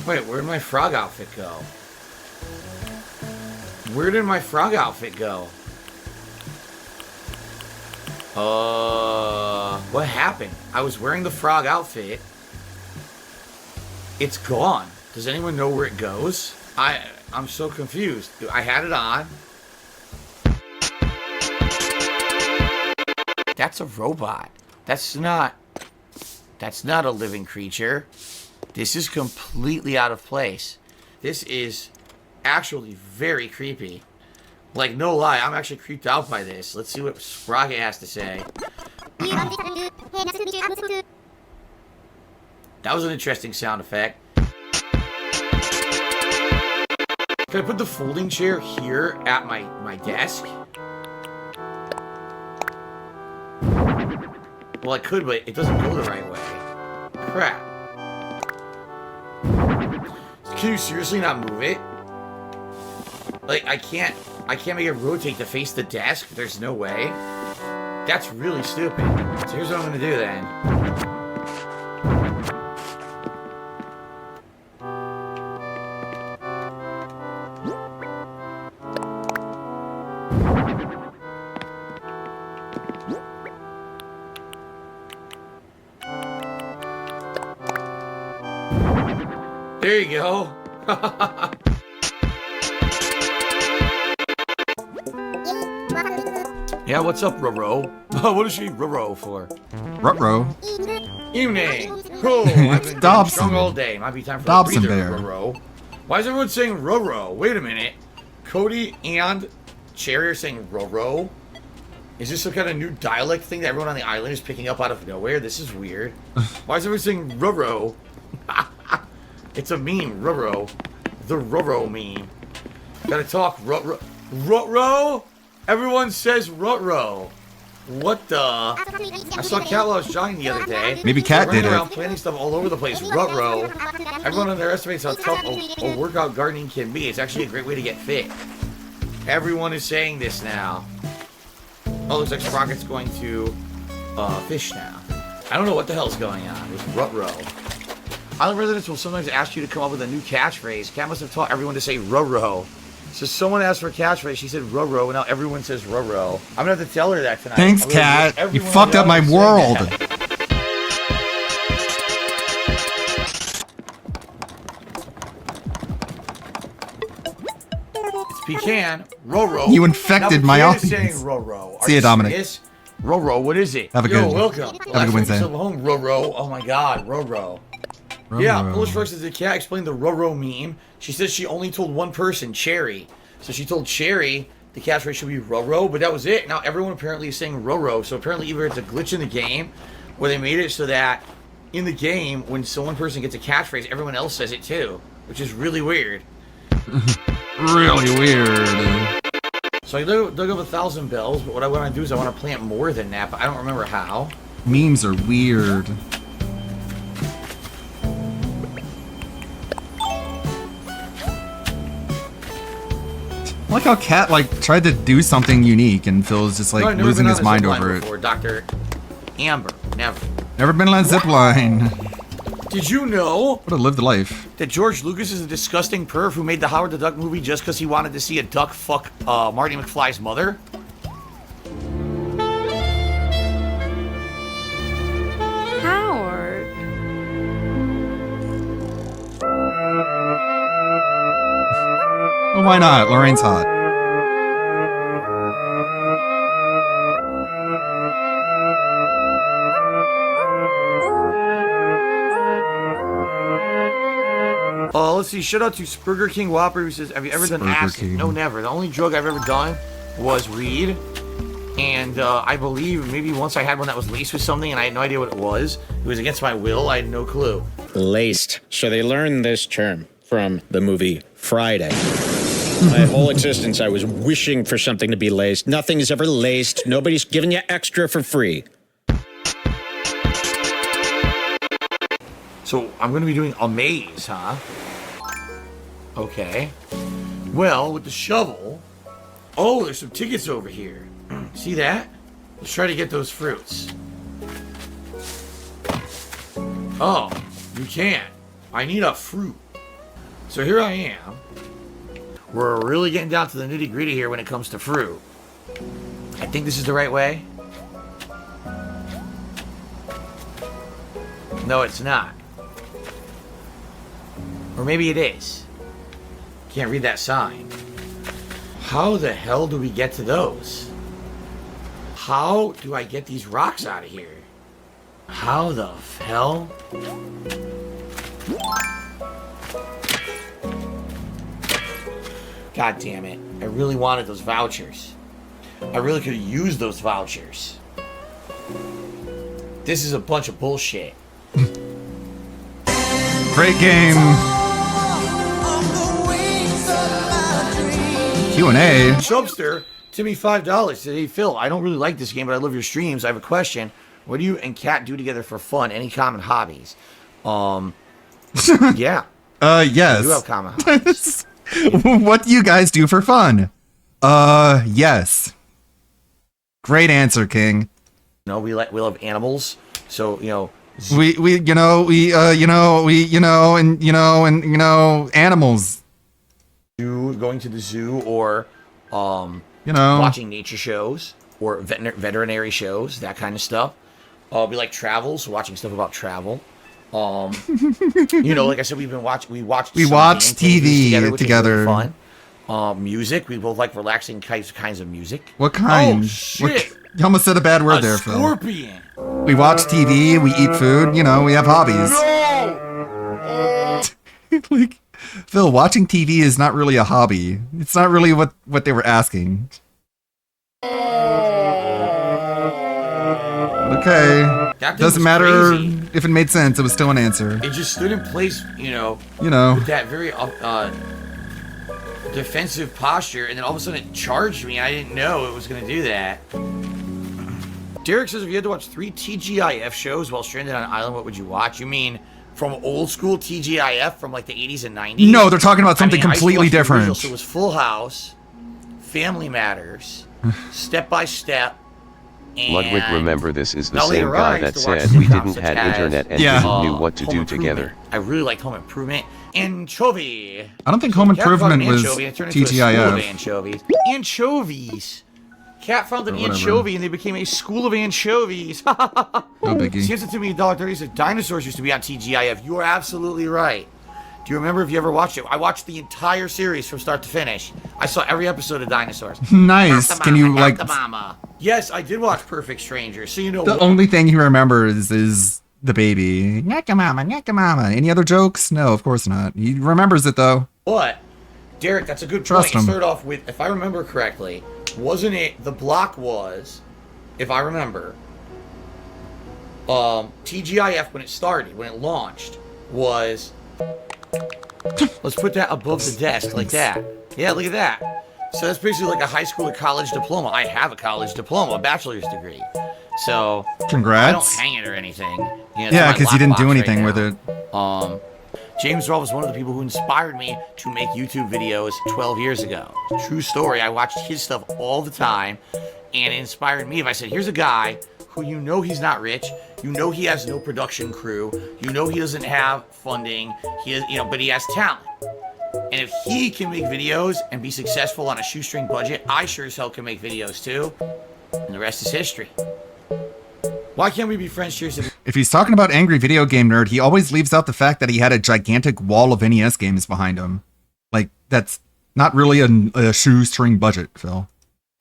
Wait, where'd my frog outfit go? Where did my frog outfit go? What happened? I was wearing the frog outfit. It's gone. Does anyone know where it goes? I'm so confused. I had it on. That's a robot. That's not a living creature. This is completely out of place. This is actually very creepy. Like, no lie, I'm actually creeped out by this. Let's see what Sprocket has to say. That was an interesting sound effect. Can I put the folding chair here at my desk? Well, I could, but it doesn't go the right way. Crap. Can you seriously not move it? Like, I can't make it rotate to face the desk. There's no way. That's really stupid. So here's what I'm gonna do then. There you go. Yeah, what's up, Roro? What is she Roro for? Rutro. Evening. Oh, I've been Dobson. strong all day. Might be time for Dobson a breather, Bear. Roro. Why is everyone saying Roro? Wait a minute. Cody and Cherry are saying Roro? Is this some kind of new dialect thing that everyone on the island is picking up out of nowhere? This is weird. Why is everyone saying Roro? It's a meme, Roro. The Roro meme. Gotta talk, Rutro? Everyone says Rutro. What the? I saw Cat while I was jogging the other day. Maybe Cat running did it. around planting stuff all over the place. Rutro. Everyone underestimates how tough a workout gardening can be. It's actually a great way to get fit. Everyone is saying this now. Oh, looks like Sprocket's going to fish now. I don't know what the hell's going on with Rutro. Island residents will sometimes ask you to come up with a new catchphrase. Cat must have taught everyone to say Roro. So someone asked for a catchphrase, she said Roro, and now everyone says Roro. I'm gonna have to tell her that tonight. Thanks, Cat. You fucked up my world. It's Pecan, Roro. You infected my audience. audience. Saying Roro. See you, Dominic. Serious? Roro, what is it? Have a Yo, good- welcome. have a good Wednesday. Home, Roro. Oh my God, Roro. Yeah, Polish First says the Cat explained the Roro meme. She says she only told one person, Cherry. So she told Cherry the catchphrase should be Roro, but that was it. Now everyone apparently is saying Roro. So apparently either it's a glitch in the game where they made it so that in the game, when one person gets a catchphrase, everyone else says it too, which is really weird. Really weird. So I dug up 1,000 bells, but what I want to do is I want to plant more than that, but I don't remember how. Memes are weird. I like how Cat tried to do something unique and Phil's just No, I've never losing been his on a mind zip line over before, it. Dr. Amber, never. Never been on a zip line. Did you know Would have lived life. that George Lucas is a disgusting perv who made the Howard the Duck movie just because he wanted to see a duck fuck Marty McFly's mother? Howard. Well, why not? Lorraine's hot. Let's see. Shout out to Spurger King Whopper who says, "Have you ever done Spurger acid?" King. No, never. The only drug I've ever done was weed, and I believe maybe once I had one that was laced with something, and I had no idea what it was. It was against my will. I had no clue. Laced. So they learned this term from the movie Friday. My whole existence, I was wishing for something to be laced. Nothing is ever laced. Nobody's giving you extra for free. So I'm going to be doing a maze, huh? Okay. Well, with the shovel... Oh, there's some tickets over here. See that? Let's try to get those fruits. Oh, you can't. I need a fruit. So here I am. We're really getting down to the nitty-gritty here when it comes to fruit. I think this is the right way. No, it's not. Or maybe it is. Can't read that sign. How the hell do we get to those? How do I get these rocks out of here? How the hell? God damn it. I really wanted those vouchers. I really could have used those vouchers. This is a bunch of bullshit. Great game. Q&A. Chubster, Timmy $5. Said, hey Phil, I don't really like this game, but I love your streams. I have a question. What do you and Kat do together for fun? Any common hobbies? Yeah. Yes. We do have common hobbies. What do you guys do for fun? Yes. Great answer, King. No, we love animals. So, you know, animals. Going to the zoo or watching nature shows or veterinary shows, that kind of stuff. We like travel, so watching stuff about travel. Like I said, we watch TV together. Really fun. Music, we both like relaxing kinds of music. What kind? Oh shit! You almost said a bad word there, Phil. Scorpion. We watch TV, we eat food, we have hobbies. Like, Phil, watching TV is not really a hobby. It's not really what they were asking. Okay. Doesn't matter if it made sense, it was still an answer. It just stood in place, with that very defensive posture, and then all of a sudden it charged me. I didn't know it was going to do that. Derek says, if you had to watch 3 TGIF shows while stranded on an island, what would you watch? You mean from old school TGIF from like the 80s and 90s? No, they're talking about something completely different. Original, so it was Full House, Family Matters, Step by Step, and Ludwig, remember this is the Now same later guy on, I that used to watch said we sitcoms didn't such have as, internet and didn't knew what to Home do Improvement. together. I really liked Home Improvement. Anchovy. I don't think Home Improvement was Anchovy, it turned into a school of TGIF. anchovies. Anchovies. Cat found an Whatever. anchovy and they became a school of anchovies. No biggie. Gives it to me $1.30. Said dinosaurs used to be on TGIF. You are absolutely right. Do you remember if you ever watched it? I watched the entire series from start to finish. I saw every episode of Dinosaurs. Nice. Can you like? The mama. Yes, I did watch Perfect Strangers. So you know The only thing he remembers is the baby. Nyaka mama, nyaka mama. Any other jokes? No, of course not. He remembers it though. But Derek, that's a good Trust point. him. It started off with, if I remember correctly, wasn't it the block was, if I remember, TGIF when it started, when it launched, was. Let's put that above the desk like that. Yeah, look at that. So that's basically like a high school or college diploma. I have a college diploma, a bachelor's degree. So Congrats. I don't hang it or anything. It's Yeah, in my because you didn't do lockbox anything right with now. it. James Rolfe was one of the people who inspired me to make YouTube videos 12 years ago. True story. I watched his stuff all the time, and it inspired me. If I said, here's a guy who he's not rich, he has no production crew, he doesn't have funding, but he has talent. And if he can make videos and be successful on a shoestring budget, I sure as hell can make videos too. And the rest is history. Why can't we be friends? Cheers. If he's talking about Angry Video Game Nerd, he always leaves out the fact that he had a gigantic wall of NES games behind him. Like, that's not really a shoestring budget, Phil.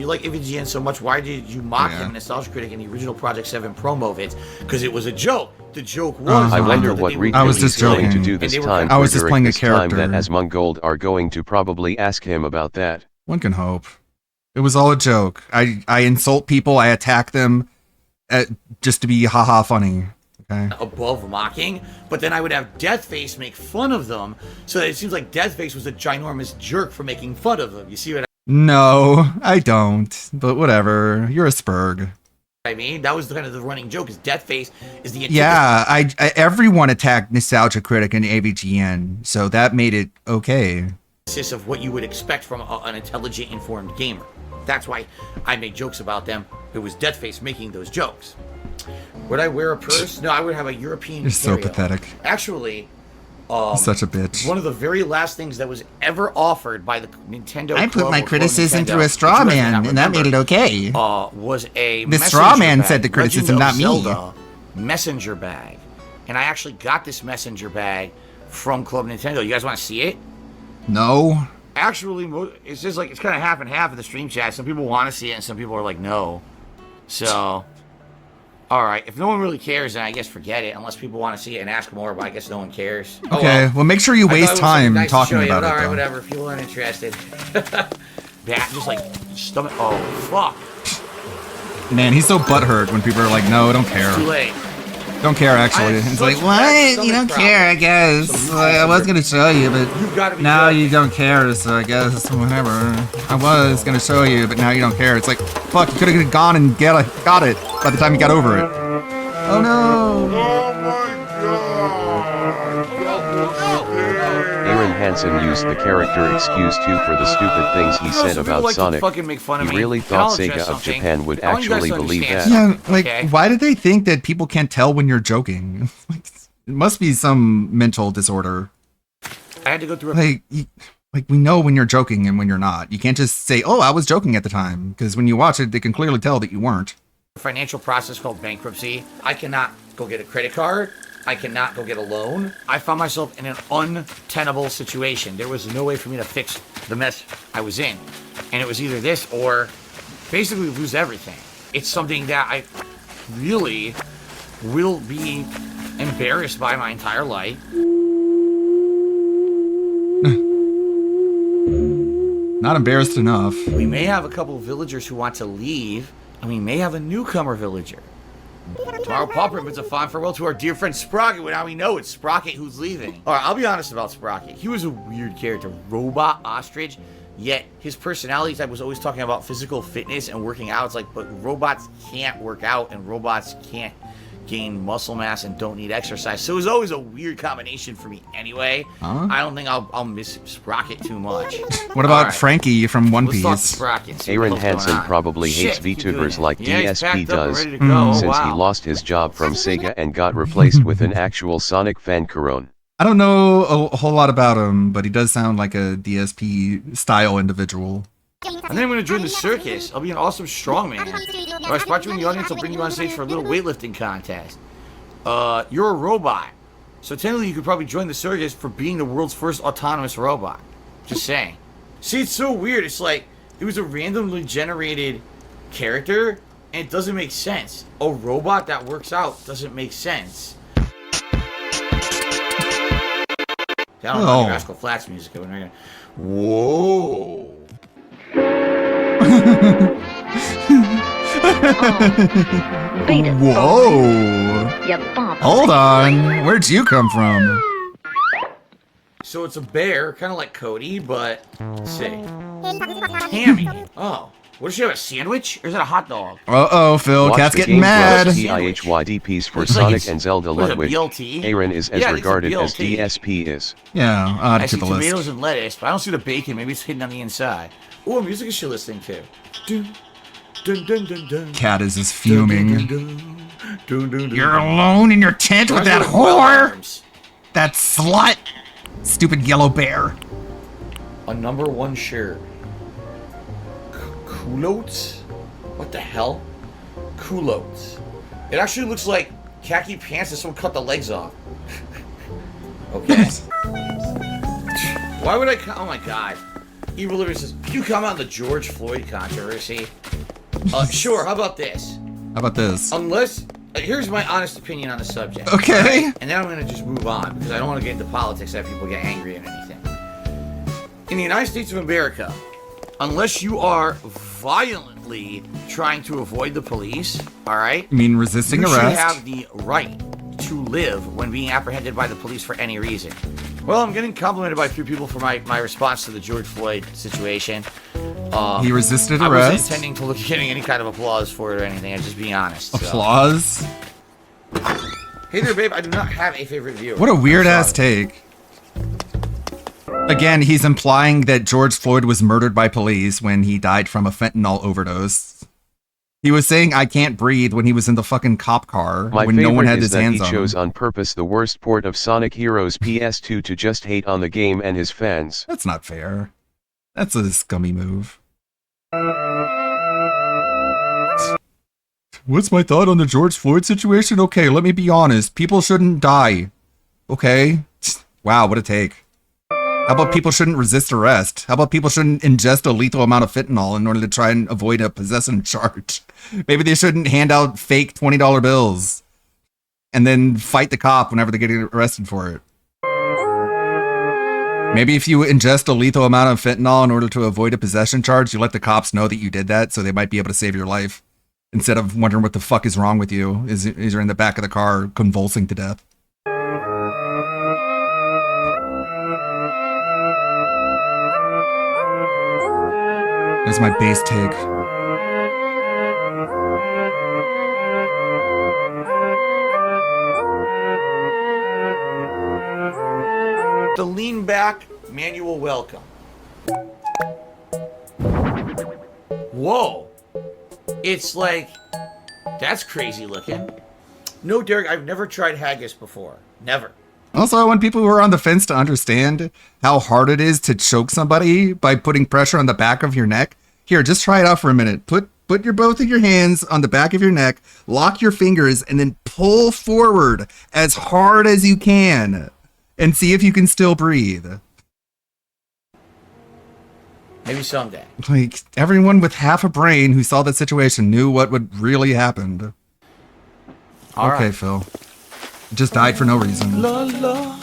You like IVGN so much, why did you mock him, Nostalgia Critic, in the original Project 7 promo vids? Because it was a joke. The joke was... I wonder what Rico is going to do this time. I was just playing a this time character. that Asmongold are going to probably ask him about that. One can hope. It was all a joke. I insult people, I attack them just to be haha funny. Okay. Above mocking, but then I would have Deathface make fun of them, so that it seems like Deathface was a ginormous jerk for making fun of them. You see what I No, I don't. But whatever. You're a spurg. I mean, that was kind of the running joke. Is Deathface is the Yeah, I everyone attacked Nostalgia Critic and AVGN, so that made it okay. antithesis of what you would expect from an intelligent, informed gamer. That's why I made jokes about them. It was Deathface making those jokes. Would I wear a purse? No, I would have a European. You're so carry-on. pathetic. Actually, Such a bitch. one of the very last things that was ever offered by the Nintendo. I put Club my or Club criticism Nintendo, through a straw which you guys may man, not and that made it remember, okay. Was a The straw man messenger said the bag, criticism, Legend of not me. Zelda messenger bag, and I actually got this messenger bag from Club Nintendo. You guys want to see it? No. Actually, it's just like it's kind of half and half in the stream chat. Some people want to see it, and some people are like, no. So, all right. If no one really cares, then I guess forget it. Unless people want to see it and ask more, but I guess no one cares. Oh, Okay, well, make sure you I thought it waste was time nice to talking show you, about but it, all right, though. whatever. If people aren't interested. That just like stomach. Oh fuck! Man, he's so butthurt when people are like, no, don't care. Too late. Don't care, actually. It's like, what? You don't care, I guess. I was going to show you, but now you don't care, so I guess whatever. I was going to show you, but now you don't care. It's like, fuck, you could have gone and got it by the time you got over it. Oh no! Aaron Hansen used the character excuse too for the stupid things he said some people about like to Sonic. fucking make fun of He me, really and thought I'll address Sega of something. Japan would I want you guys actually to believe that. understand Yeah, like, okay? why do they think that people can't tell when you're joking? Like, it must be some mental disorder. I had to go through a Like, we know when you're joking and when you're not. You can't just say, oh, I was joking at the time. Because when you watch it, they can clearly tell that you weren't. financial process called bankruptcy. I cannot go get a credit card. I cannot go get a loan. I found myself in an untenable situation. There was no way for me to fix the mess I was in. And it was either this or basically lose everything. It's something that I really will be embarrassed by my entire life. Not embarrassed enough. We may have a couple of villagers who want to leave, and we may have a newcomer villager. Tomorrow, Pauper bids a fond farewell to our dear friend Sprocket. Well, now we know it's Sprocket who's leaving. All right, I'll be honest about Sprocket. He was a weird character, robot ostrich. Yet his personality type was always talking about physical fitness and working out. It's like, but robots can't work out, and robots can't gain muscle mass and don't need exercise. So it was always a weird combination for me anyway. Huh? I don't think I'll miss Sprocket too much. What about All right. Frankie from One Let's talk Piece? Sprocket. See Aaron what's going Hansen on. probably hates Shit, keep doing VTubers it. like Yeah, he's DSP packed up and does, ready to go. since he Wow. lost his job from Sega and got replaced with an actual Sonic fan Corone. I don't know a whole lot about him, but he does sound like a DSP style individual. And then I'm going to join the circus. I'll be an awesome strongman. If I spot you in the audience, I'll bring you on stage for a little weightlifting contest. You're a robot. So technically you could probably join the circus for being the world's first autonomous robot. Just saying. See, it's so weird. It's like, it was a randomly generated character, and it doesn't make sense. A robot that works out doesn't make sense. I don't know Rascal Flatts music over there. Whoa. Whoa! Hold on, where'd you come from? So it's a bear, kind of like Cody, but let's see. Hammy. Oh, what does she have? A sandwich, or is that a hot dog? Uh-oh, Phil, Watch Cat's the getting Game mad. Plus PIHYDPs for Looks like Sonic it's- and Zelda what is it, Ludwig. BLT? Aaron is as Yeah, it's a regarded as BLT. DSP is. Yeah, add I it see to the tomatoes list. and lettuce, but I don't see the bacon. Maybe it's hidden on the inside. Ooh, what music is she listening to? Dun, dun, dun, dun, dun. Cat is just fuming. Dun, dun, You're alone in your tent with that whore! That slut! Stupid yellow bear. A #1 shirt. Culottes? What the hell? Culottes. It actually looks like khaki pants that someone cut the legs off. Okay. Why would I? Oh my god. Evil Liberty says, "Can you comment on the George Floyd controversy?" Sure. How about this? How about this? Unless, here's my honest opinion on the subject. Okay. And then I'm gonna just move on because I don't want to get into politics that people get angry and anything. In the United States of America, unless you are violently trying to avoid the police, all right? You mean resisting you arrest? should have the right to live when being apprehended by the police for any reason. Well, I'm getting complimented by a few people for my response to the George Floyd situation. He resisted I arrest. wasn't intending to look at getting any kind of applause for it or anything. I'm just being honest. so. Applause? Hey there, babe. I do not have a favorite viewer. What a weird ass take. Again, he's implying that George Floyd was murdered by police when he died from a fentanyl overdose. He was saying I can't breathe when he was in the fucking cop car My when favorite no one had is his that hands he on him. chose on purpose the worst port of Sonic Heroes PS2 to just hate on the game and his fans. That's not fair. That's a scummy move. What's my thought on the George Floyd situation? Okay, let me be honest. People shouldn't die. Okay? Wow, what a take. How about people shouldn't resist arrest? How about people shouldn't ingest a lethal amount of fentanyl in order to try and avoid a possession charge? Maybe they shouldn't hand out fake $20 bills and then fight the cop whenever they get arrested for it. Maybe if you ingest a lethal amount of fentanyl in order to avoid a possession charge, you let the cops know that you did that so they might be able to save your life instead of wondering what the fuck is wrong with you as you're in the back of the car convulsing to death. There's my base take. The lean back manual welcome. Whoa. It's like, that's crazy looking. No, Derek, I've never tried haggis before. Never. Also, I want people who are on the fence to understand how hard it is to choke somebody by putting pressure on the back of your neck. Here, just try it out for a minute. Put your both of your hands on the back of your neck, lock your fingers, and then pull forward as hard as you can and see if you can still breathe. Maybe someday. Like, everyone with half a brain who saw that situation knew what would really happen. All okay, right. Phil. Just died for no reason. La la.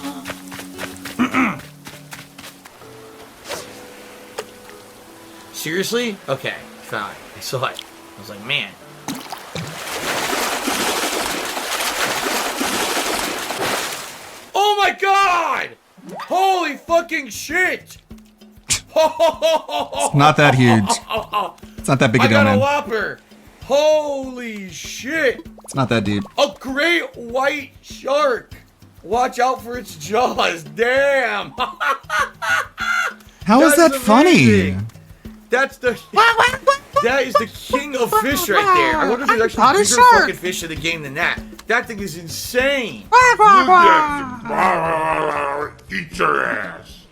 Seriously? Okay, fine. I saw it. I was like, man. Oh my god! Holy fucking shit! It's not that huge. It's not that big a I deal, got a man. whopper! Holy shit! It's not that deep. A great white shark! Watch out for its jaws. Damn! How is that funny? That's the... That is the king of fish right there. I wonder if there's Not actually a bigger shark. fucking fish in the game than that. That thing is insane. Eat your ass.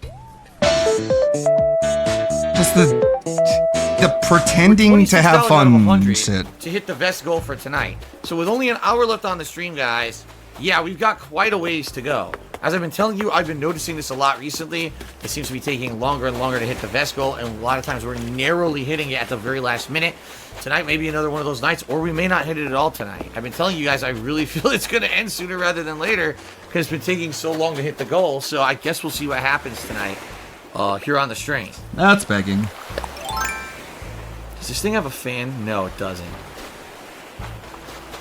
Just the pretending to have fun shit. To hit the best goal for tonight. So with only an hour left on the stream, guys, yeah, we've got quite a ways to go. As I've been telling you, I've been noticing this a lot recently. It seems to be taking longer and longer to hit the vest goal, and a lot of times we're narrowly hitting it at the very last minute. Tonight may be another one of those nights, or we may not hit it at all tonight. I've been telling you guys, I really feel it's going to end sooner rather than later, because it's been taking so long to hit the goal. So I guess we'll see what happens tonight here on the stream. That's begging. Does this thing have a fan? No, it doesn't.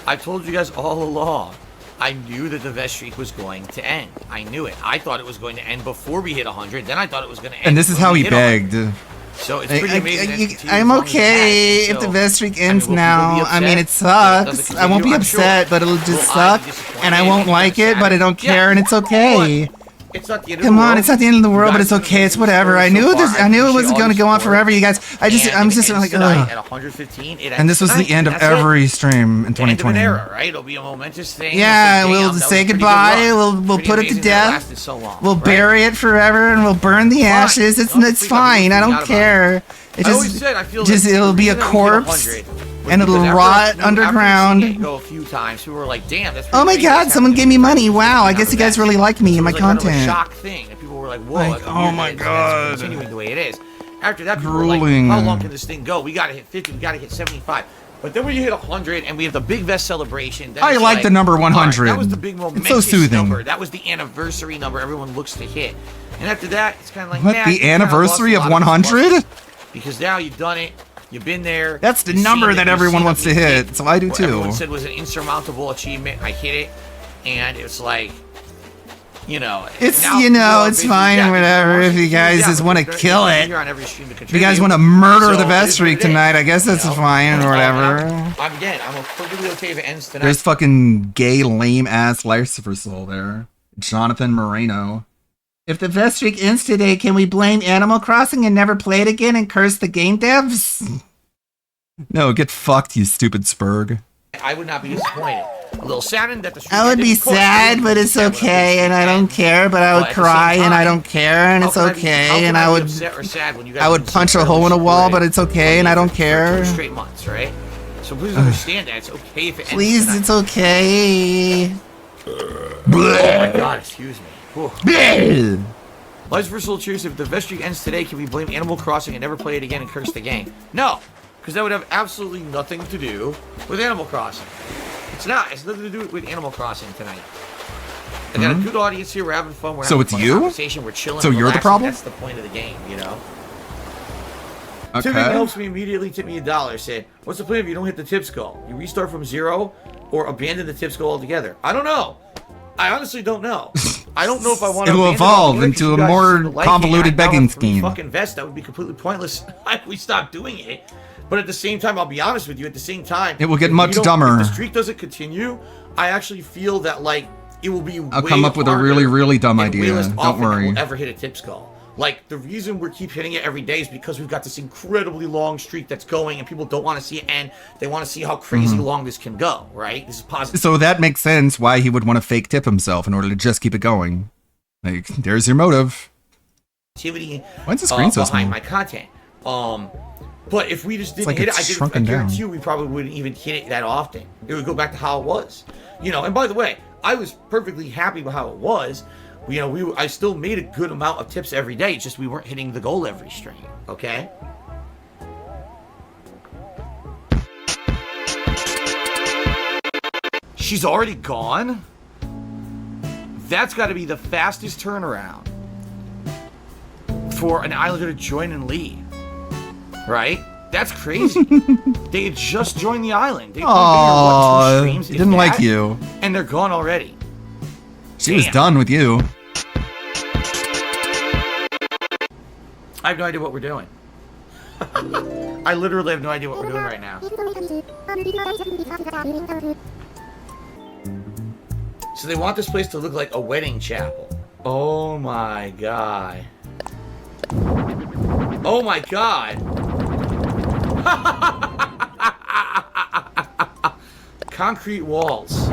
I've told you guys all along. I knew that the vest streak was going to end. I knew it. I thought it was going to end before we hit 100. Then I thought it was going to end. And this is when how we he hit 100. begged. So it's pretty amazing. that it continues I'm as long as it okay has. if the So, vest streak I mean, ends will people be now. I upset mean, it if it doesn't sucks. I won't be continue? I'm upset, sure. but it'll just Will I be suck, disappointed and I if won't it like gets it, but I don't sad? care, and it's okay. What? It's not the end of Come the on, world. it's not the end of the world, but You it's guys have okay. been It's doing whatever. so I knew far. this. I knew it wasn't appreciate going to all go your on forever, you guys. I'm And just if it like, ends tonight ugh. at 115. It And this was ends the end of tonight, and that's it. every stream in The end of an 2020. era, right? It'll be a momentous thing. Yeah, It's like, we'll damn, that say was a pretty good goodbye. run. We'll Pretty put it to amazing that death. lasted so long, We'll right? bury it forever, and we'll burn the ashes. It's fine. I don't care. It I always just said I feel just like it'll the be a reason that we hit corpse, 100 was and it'll because rot after seeing underground. it go a few times, people were like, "Damn, that's." Oh my pretty God! crazy. Someone gave me money. Wow! I guess you guys really like me and my It was like kind of a content. shock thing, and people were like, "Whoa!" Like, that's oh weird my that it's God. continuing the way it is. After that, people were Grueling. like, "How long can this thing go? We got to hit 50. We got to hit 75." But then when you hit 100 and we have the big vest celebration, then I it's like the number all right, 100. that was the big It's momentous so soothing. number. That was the anniversary number everyone looks to hit. And after that, it's kind of like, What, man, the you kinda anniversary lost of a lot its 100? luster. Because now you've done it. You've been there. That's the you've number seen it, that you've everyone seen wants what to you hit, did. so I do What too. Everyone said was an insurmountable achievement. I hit it, and it's like, You know, It's now, it's fine or whatever. If you guys just want to kill it, Here on every stream to if you guys want to murder the Vest Streak tonight, I guess that's fine or whatever. I'm perfectly okay if it ends tonight. There's fucking gay lame ass Lucifer Soul there, Jonathan Moreno. If the Vest Streak ends today, can we blame Animal Crossing and never play it again and curse the game devs? No, get fucked, you stupid spurg. I would not be disappointed. A little saddened that the stream I would be ended. Of course, sad, but it's okay, and I don't care. But I would cry, and I don't care, and it's okay, and I would. I would punch a hole in a wall, but it's okay, and I don't care. Straight months, right? So please understand that it's okay if it ends Please, tonight. it's okay. Oh my god, excuse me. Whew. Lights for Soul Cheers. If the Vest Streak ends today, can we blame Animal Crossing and never play it again and curse the game? No, because that would have absolutely nothing to do with Animal Crossing. It's not. It's nothing to do with Animal Crossing tonight. I got a good audience here. We're having fun. We're So having it's fun you? conversation. We're chilling. So you're the relaxing. problem? That's the point of the game, you know. Okay. Tipping helps me immediately. Tip me $1. Said, what's the plan if you don't hit the tips goal? You restart from 0 or abandon the tips goal altogether? I don't know. I honestly don't know. I don't know if I want to. It'll evolve into a more convoluted begging scheme. Fucking vest. That would be completely pointless if we stopped doing it. But at the same time, I'll be honest with you. At the same time, It will get if much we don't- dumber. If the streak doesn't continue, I actually feel that like it will be. I'll way come up with a harder really, really dumb and way idea. less Don't often that worry. We'll ever hit a tips goal. Like the reason we keep hitting it every day is because we've got this incredibly long streak that's going, and people don't want to see it end. They want to see how crazy long this can go. Right? This is positive. So that makes sense why he would want to fake tip himself in order to just keep it going. Like, there's your motive. Activity. Why's the screen so behind small? my content? But if we just didn't like hit it, it's I shrunken down. guarantee you we probably wouldn't even hit it that often. It would go back to how it was. You know, and by the way, I was perfectly happy with how it was. You know, I still made a good amount of tips every day. It's just we weren't hitting the goal every stream. Okay. She's already gone? That's got to be the fastest turnaround for an Islander to join and leave. Right? That's crazy. They had just joined the island. They've been Aww, here, 2 streams, he if didn't like that, you. And they're gone already. She was done with you. I have no idea what we're doing. I literally have no idea what we're doing right now. So they want this place to look like a wedding chapel. Oh my god. Oh my god. Concrete walls.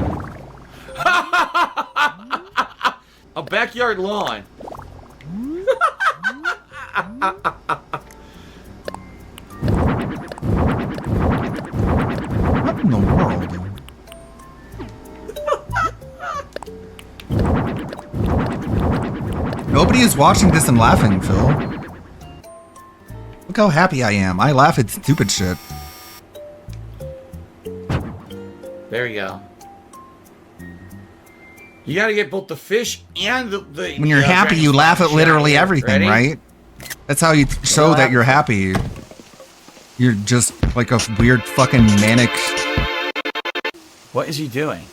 A backyard lawn. What in the world? Nobody is watching this and laughing, Phil. Look how happy I am. I laugh at stupid shit. There you go. You gotta get both the fish and the When you're happy, you laugh at literally everything, right? That's how you show that you're happy. You're just like a weird fucking manic What is he doing?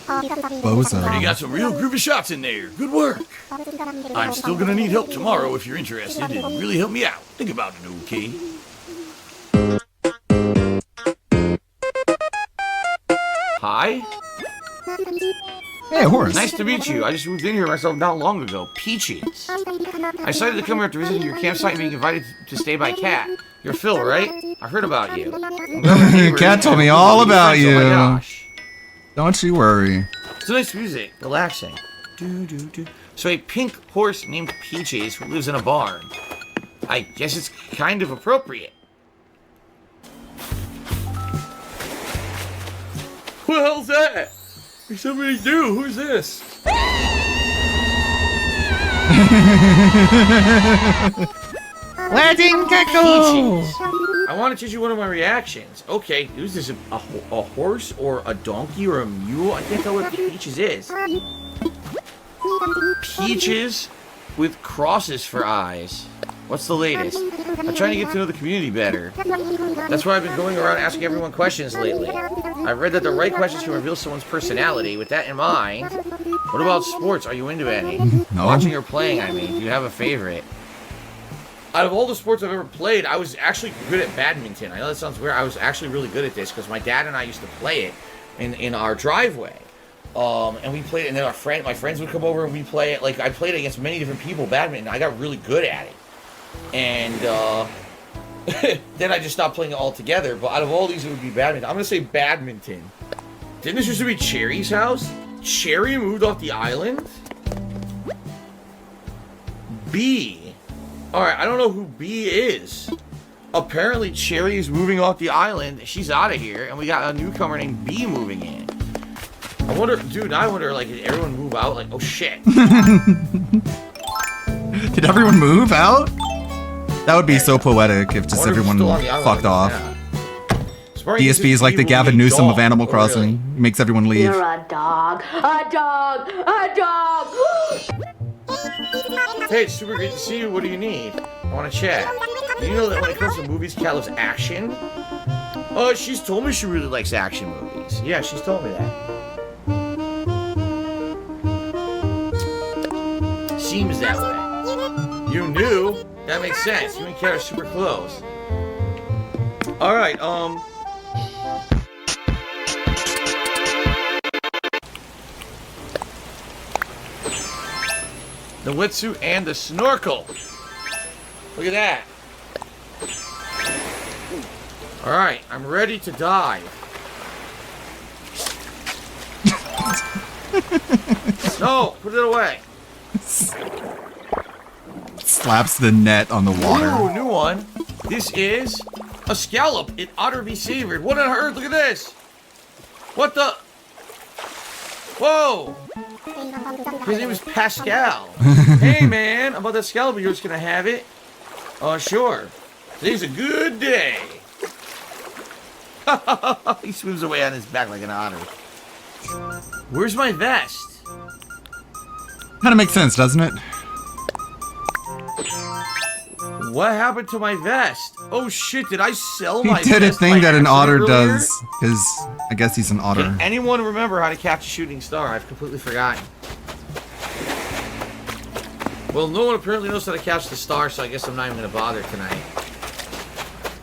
bozo. You got some real groovy shots in there. Good work. I'm still gonna need help tomorrow if you're interested. It really help me out. Think about it, okay? Hi. Hey, horse. Nice to meet you. I just moved in here myself not long ago. Peaches. I decided to come here after visiting your campsite and being invited to stay by Kat. You're Phil, right? I heard about you. Kat told me all about you. Oh my gosh. Don't you worry. It's nice music. Relaxing. So a pink horse named Peaches who lives in a barn. I guess it's kind of appropriate. Who the hell's that? There's somebody new. Who's this? Wedding gecko! I want to teach you one of my reactions. Okay, who's this? A horse or a donkey or a mule? I can't tell what Peaches is. Peaches with crosses for eyes. What's the latest? I'm trying to get to know the community better. That's why I've been going around asking everyone questions lately. I've read that the right questions can reveal someone's personality. With that in mind, what about sports? Are you into any? No. Watching or playing, I mean. Do you have a favorite? Out of all the sports I've ever played, I was actually good at badminton. I know that sounds weird. I was actually really good at this because my dad and I used to play it in our driveway. And we played it, and then my friends would come over and we play it. Like, I played against many different people, badminton. I got really good at it. And then I just stopped playing it altogether. But out of all these, it would be badminton. I'm going to say badminton. Didn't this used to be Cherry's house? Cherry moved off the island? B. Alright, I don't know who B is. Apparently, Cherry is moving off the island. She's out of here. And we got a newcomer named B moving in. I wonder, dude, I wonder, like, did everyone move out? Like, oh shit. Did everyone move out? That would be so poetic if just everyone fucked off. DSP is like the Gavin Newsom of Animal Crossing. He makes everyone leave. You're a dog. A dog. A dog. Hey, it's super great to see you. What do you need? I want to chat. Do you know that when it comes to movies, Cal loves action? Oh, she's told me she really likes action movies. Yeah, she's told me that. Seems that way. You knew? That makes sense. You and Cal are super close. Alright, the wetsuit and the snorkel. Look at that. Alright, I'm ready to dive. No, put it away. Slaps the net on the water. Ooh, new one. This is a scallop. It ought to be savored. What on earth? Look at this. What the? Whoa. His name is Pascal. Hey, man. About that scallop, you're just going to have it? Sure. Today's a good day. He swims away on his back like an otter. Where's my vest? Kind of makes sense, doesn't it? What happened to my vest? Oh shit, did I sell my vest? He did a thing that an otter earlier? does, because I guess he's an otter. Can anyone remember how to catch a shooting star? I've completely forgotten. Well, no one apparently knows how to catch the star, so I guess I'm not even going to bother tonight.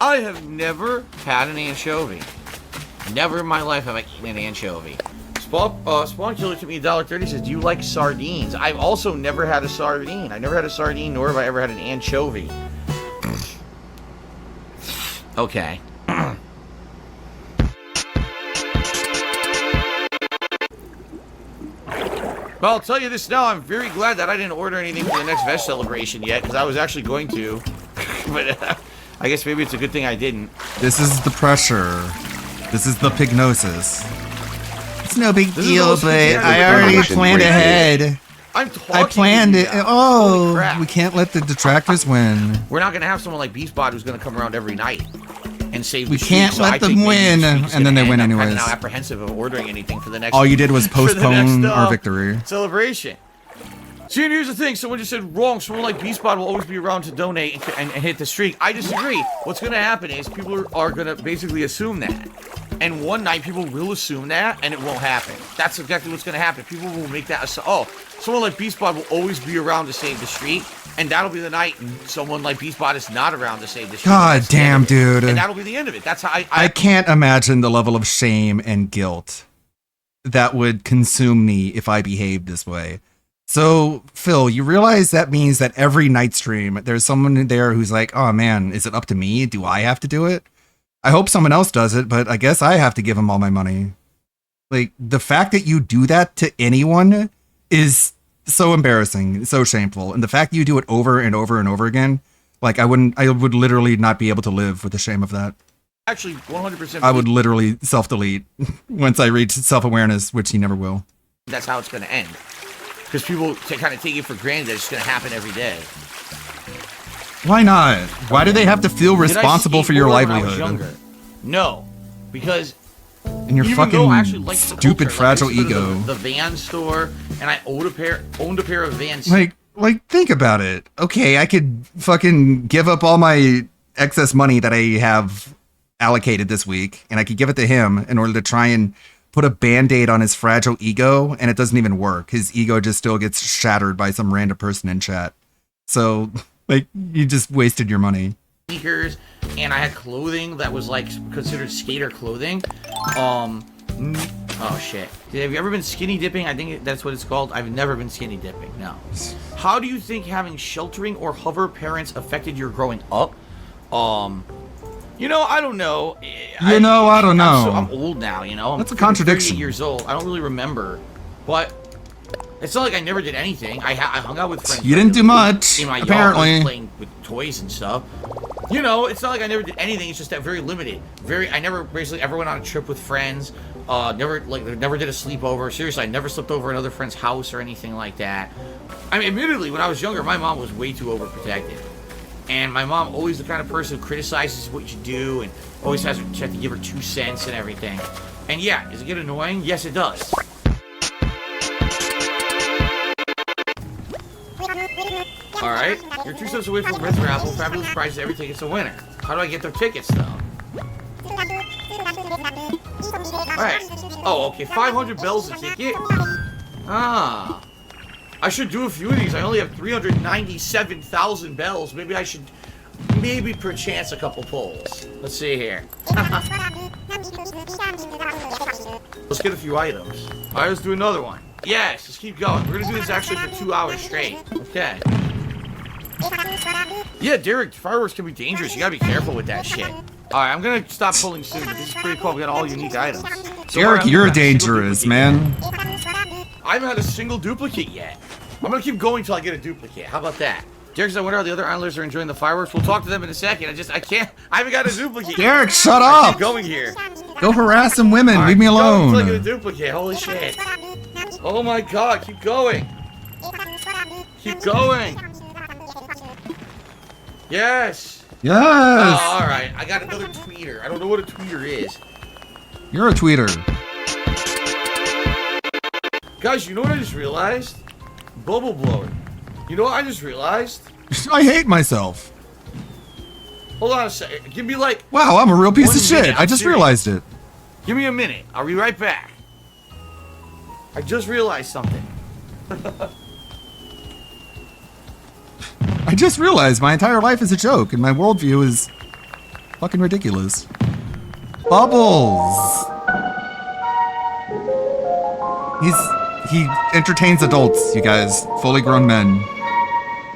I have never had an anchovy. Never in my life have I eaten an anchovy. Spawn Killer took me $1.30, says, do you like sardines? I've also never had a sardine. I never had a sardine, nor have I ever had an anchovy. Okay. Well, I'll tell you this now, I'm very glad that I didn't order anything for the next Vest celebration yet, because I was actually going to. But I guess maybe it's a good thing I didn't. This is the pressure. This is the pignosis. It's no big deal, but I already planned ahead. I planned it. Oh, we can't let the detractors win. We're not going to have someone like Beastbot who's going to come around every night and save We the can't streak, so let them win, and then they win I'm anyways. now apprehensive of ordering anything for the next. All you did was for the postpone next, our victory. celebration. See, and here's the thing. Someone just said wrong. Someone like Beastbot will always be around to donate and hit the streak. I disagree. What's going to happen is people are going to basically assume that. And one night people will assume that, and it won't happen. That's exactly what's going to happen. People will make that oh, someone like Beastbot will always be around to save the streak, and that'll be the night someone like Beastbot is not around to save the streak. God damn, dude. And that'll be the end of it. That's how I can't imagine the level of shame and guilt that would consume me if I behaved this way. So, Phil, you realize that means that every night stream, there's someone there who's like, oh man, is it up to me? Do I have to do it? I hope someone else does it, but I guess I have to give them all my money. Like, the fact that you do that to anyone is so embarrassing, so shameful. And the fact that you do it over and over and over again, like, I would literally not be able to live with the shame of that. Actually, 100%. I would literally self-delete once I reach self-awareness, which he never will. That's how it's going to end. Because people kind of take it for granted that it's going to happen every day. Why not? Why do they have to feel responsible for your livelihood? No, because and your even fucking though I actually liked the stupid culture, fragile like, ego. The Van store, and I owned a pair of Vans. Like, like, think about it. Okay, I could fucking give up all my excess money that I have allocated this week, and I could give it to him in order to try and put a band-aid on his fragile ego, and it doesn't even work. His ego just still gets shattered by some random person in chat. So, like, you just wasted your money. Sneakers, and I had clothing that was like considered skater clothing. Oh shit. Have you ever been skinny dipping? I think that's what it's called. I've never been skinny dipping, no. How do you think having sheltering or hover parents affected your growing up? You know, I don't know. I don't know. I'm old now, you know. That's a contradiction. 38 years old. I don't really remember. But it's not like I never did anything. I hung out with friends. You didn't do much, in my apparently. yard, playing with toys and stuff. You know, it's not like I never did anything. It's just that very limited. I never basically ever went on a trip with friends. Never did a sleepover. Seriously, I never slept over at another friend's house or anything like that. I mean, admittedly, when I was younger, my mom was way too overprotective. And my mom always the kind of person who criticizes what you do and always has to give her 2 cents and everything. And yeah, does it get annoying? Yes, it does. Alright, you're 2 steps away from the Ritz raffle. Fabulous prizes, every ticket's a winner. How do I get their tickets, though? Alright. Oh, okay, 500 bells a ticket? Ah. I should do a few of these. I only have 397,000 bells. Maybe I should, perchance, a couple pulls. Let's see here. Let's get a few items. Alright, let's do another one. Yes, let's keep going. We're gonna do this actually for 2 hours straight. Okay. Yeah, Derek, fireworks can be dangerous. You gotta be careful with that shit. Alright, I'm gonna stop pulling soon, but this is pretty cool. We got all unique items. So Derek, you're dangerous, man. I haven't had a single duplicate yet. I'm gonna keep going till I get a duplicate. How about that? Derek says, I wonder how the other Islanders are enjoying the fireworks. We'll talk to them in a second. I haven't got a duplicate Derek, yet. shut I up! keep going here. Go harass some women. Right, Leave me alone. Until I get a duplicate. Holy shit. Oh my god, keep going. Keep going. Yes. Yes. Oh, alright. I got another tweeter. I don't know what a tweeter is. You're a tweeter. Guys, you know what I just realized? Bubble blowing. You know what I just realized? I hate myself. Hold on a second. Give me like... Wow, I'm a real piece 1 of shit. minute. I just realized it. Give me a minute. I'll be right back. I just realized something. I just realized my entire life is a joke and my worldview is fucking ridiculous. Bubbles! He entertains adults, you guys. Fully grown men.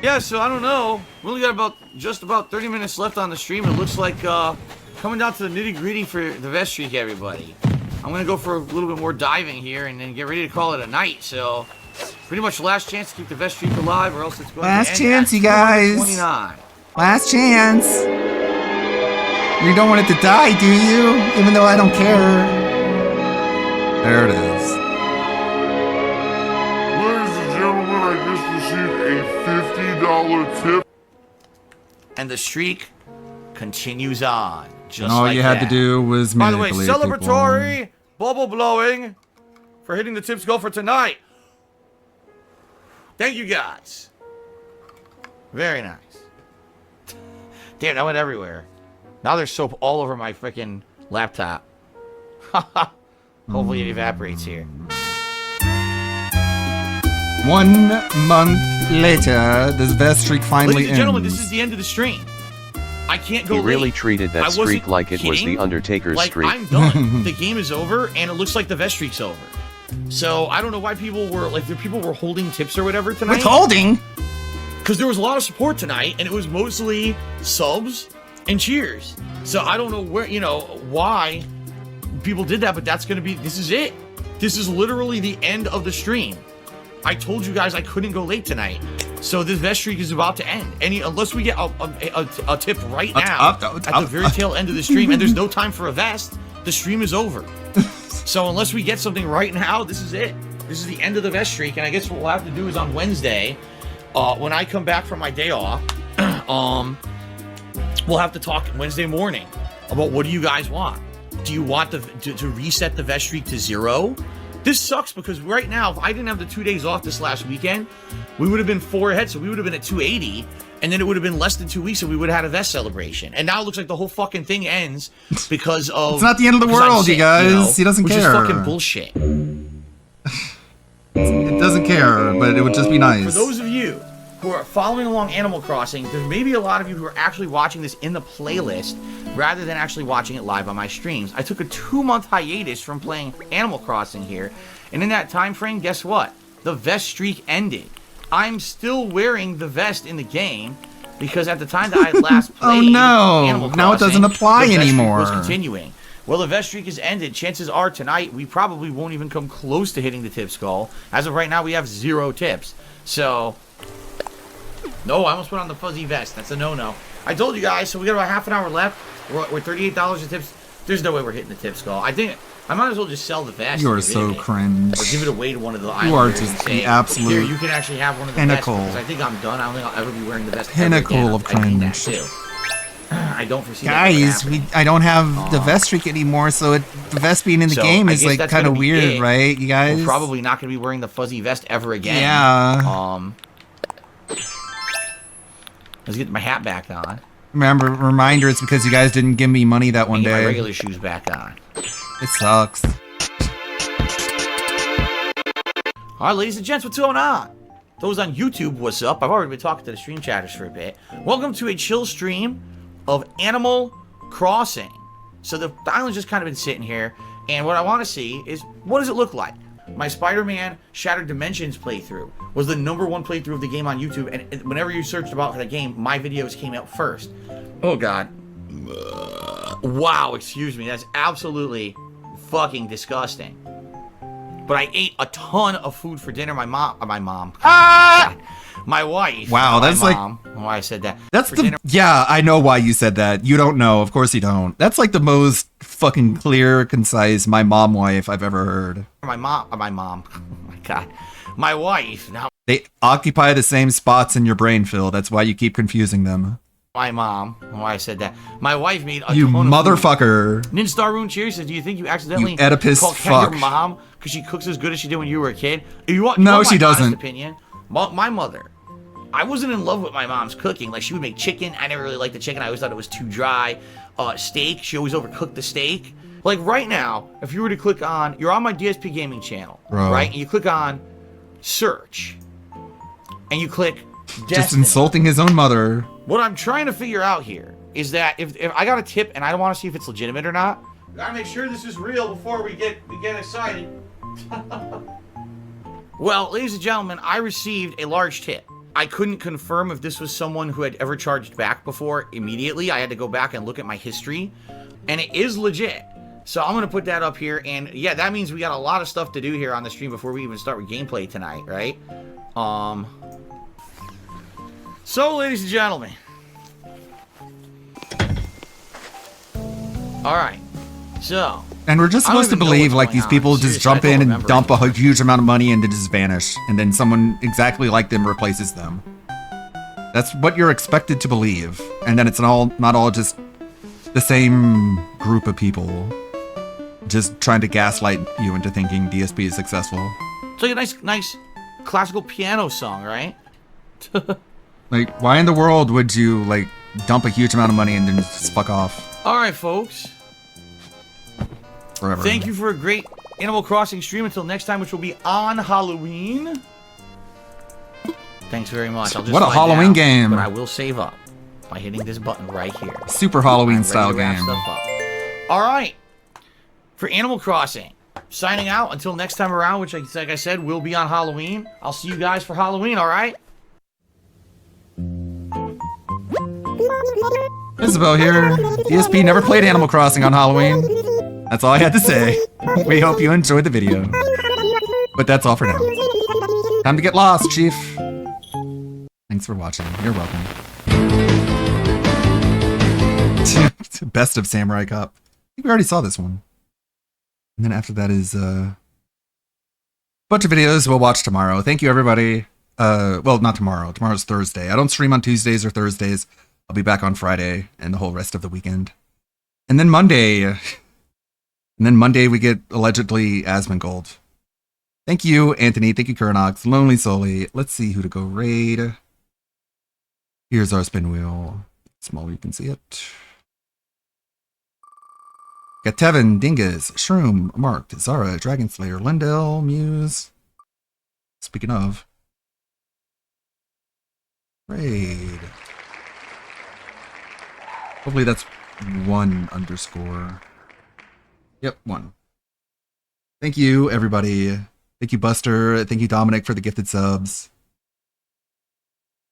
Yeah, so I don't know. We only got just about 30 minutes left on the stream. It looks like coming down to the nitty-gritty for the Vest Streak, everybody. I'm going to go for a little bit more diving here and then get ready to call it a night. So, pretty much last chance to keep the Vest Streak alive or else it's going Last to end chance, you guys. 29. Last chance. You don't want it to die, do you? Even though I don't care. There it is. Ladies and gentlemen, I just received a $50 tip. And the streak continues on. Just And all like you had that. to do was By the way, manipulate celebratory bubble blowing for hitting the tips goal for tonight. Thank you guys. Very nice. Damn, that went everywhere. Now there's soap all over my freaking laptop. Hopefully it evaporates here. 1 month later, this Vest Streak finally Ladies and gentlemen, ends. this is the end of the stream. I can't go He really late. treated I that wasn't streak like it was kidding. the Undertaker's Like, streak. I'm done. The game is over, and it looks like the Vest Streak's over. So I don't know why people were like, the people were holding tips or whatever tonight. Withholding? Because there was a lot of support tonight, and it was mostly subs and cheers. So I don't know where, why people did that, but that's going to be, this is it. This is literally the end of the stream. I told you guys I couldn't go late tonight. So this Vest Streak is about to end. Unless we get a tip right now at the very tail end of the stream, and there's no time for a vest, the stream is over. So unless we get something right now, this is it. This is the end of the Vest Streak, and I guess what we'll have to do is on Wednesday, when I come back from my day off, we'll have to talk Wednesday morning about what do you guys want. Do you want to reset the Vest Streak to 0? This sucks because right now, if I didn't have the 2 days off this last weekend, we would have been 4 ahead, so we would have been at 280, and then it would have been less than 2 weeks, and we would have had a vest celebration. And now it looks like the whole fucking thing ends because of... It's not the end of the because I'm world, sick, you guys. know, He doesn't which care. is fucking bullshit. It doesn't care, but it would just be nice. For those of you who are following along Animal Crossing, there may be a lot of you who are actually watching this in the playlist rather than actually watching it live on my streams. I took a 2-month hiatus from playing Animal Crossing here, and in that time frame, guess what? The vest streak ended. I'm still wearing the vest in the game because at the time that I last played Oh no! Animal Crossing, Now it doesn't apply the vest streak anymore. was continuing. Well, the vest streak has ended. Chances are tonight we probably won't even come close to hitting the tip skull. As of right now, we have 0 tips. So... No, I almost put on the fuzzy vest. That's a no-no. I told you guys, so we got about half an hour left. We're $38 in tips. There's no way we're hitting the tip skull. I think I might as well just sell the vest. You are and get so rid of it. cringe. Or give it away to one of the You are islanders just and say, the absolute here, you can actually have one of the pinnacle. vests. Because I think I'm done. I don't think I'll ever be wearing the vest Pinnacle ever again. of I mean that cringe. too. I don't foresee that ever Guys, happening. I don't have the vest streak anymore, so the vest being in the So, game I is guess like that's kind of gonna be weird, it. right? You guys? We're probably not going to be wearing the fuzzy vest ever again. Yeah. Let's get my hat back on. Remember, reminder, it's because you guys didn't give me money that one And get my day. regular shoes back on. It sucks. All right, ladies and gents, what's going on? Those on YouTube, what's up? I've already been talking to the stream chatters for a bit. Welcome to a chill stream of Animal Crossing. So the island's just kind of been sitting here, and what I want to see is, what does it look like? My Spider-Man Shattered Dimensions playthrough was the #1 playthrough of the game on YouTube, and whenever you searched about for the game, my videos came out first. Oh, God. Wow, excuse me. That's absolutely fucking disgusting. But I ate a ton of food for dinner. My wife. Wow, that's my like- mom. Why I said that. That's For the dinner- yeah. I know why you said that. You don't know. Of course you don't. That's like the most fucking clear, concise my mom wife I've ever heard. My mom. Oh my God. My wife. Now They occupy the same spots in your brain, Phil. That's why you keep confusing them. my mom. Why I said that. My wife made a You ton of motherfucker. food. Ninstar Rune Cheers says, do you think you accidentally You Oedipus called fuck. your mom because she cooks as good as she did when you were a kid? You want, No, you want she my honest doesn't. Opinion? My mother. I wasn't in love with my mom's cooking. Like, she would make chicken. I never really liked the chicken. I always thought it was too dry. Steak. She always overcooked the steak. Like, right now, if you were to click on... You're on my DSP Gaming channel, Bro. right? And you click on search. And you click Just Destiny. insulting his own mother. What I'm trying to figure out here is that if I got a tip and I don't want to see if it's legitimate or not, we gotta make sure this is real before we get excited. Well, ladies and gentlemen, I received a large tip. I couldn't confirm if this was someone who had ever charged back before immediately. I had to go back and look at my history, and it is legit. So I'm gonna put that up here, and yeah, that means we got a lot of stuff to do here on the stream before we even start with gameplay tonight, right? So, ladies and gentlemen. Alright. So. And we're just I don't supposed to even know believe what's like going these on. people just Seriously, jump I don't in and remember dump a anything. huge amount of money and then just vanish. And then someone exactly like them replaces them. That's what you're expected to believe. And then it's not all just the same group of people just trying to gaslight you into thinking DSP is successful. It's like a nice classical piano song, right? Like, why in the world would you like dump a huge amount of money and then just fuck off Alright, folks. forever? Thank you for a great Animal Crossing stream. Until next time, which will be on Halloween. Thanks very much. I'll just What a slide Halloween down, game. But I will save up by hitting this button right here. Super Halloween I'm ready style to wrap game. stuff up. Alright. For Animal Crossing, signing out until next time around, which, like I said, will be on Halloween. I'll see you guys for Halloween, alright? Isabel here. DSP never played Animal Crossing on Halloween. That's all I had to say. We hope you enjoyed the video. But that's all for now. Time to get lost, Chief. Thanks for watching. You're welcome. Best of Samurai Cop. I think we already saw this one. And then after that is a bunch of videos we'll watch tomorrow. Thank you, everybody. Well, not tomorrow. Tomorrow's Thursday. I don't stream on Tuesdays or Thursdays. I'll be back on Friday and the whole rest of the weekend. And then Monday we get allegedly Asmongold. Thank you, Anthony. Thank you, Kurnox. Lonely Solly. Let's see who to go raid. Here's our spin wheel. Smaller, you can see it. Got Tevin, Dingus, Shroom, Marked, Zara, Dragonslayer, Lindell, Muse. Speaking of. Raid. Hopefully that's 1 underscore. Yep, 1. Thank you, everybody. Thank you, Buster. Thank you, Dominic, for the gifted subs.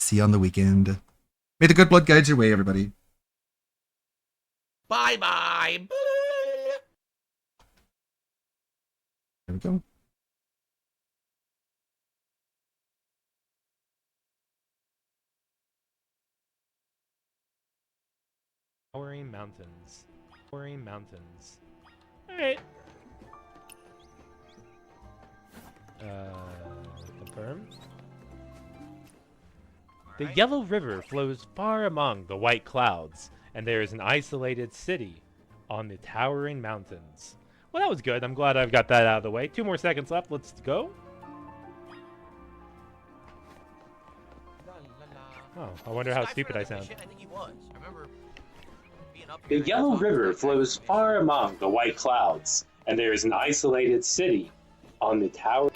See you on the weekend. May the good blood guide your way, everybody. Bye-bye. There we go. Towering mountains. Towering mountains. Alright. Confirm. The Yellow River flows far among the white clouds, and there is an isolated city on the towering mountains. Well, that was good. I'm glad I've got that out of the way. 2 more seconds left. Let's go. Oh, I wonder how stupid I sound. The Yellow River flows far among the white clouds, and there is an isolated city on the tower.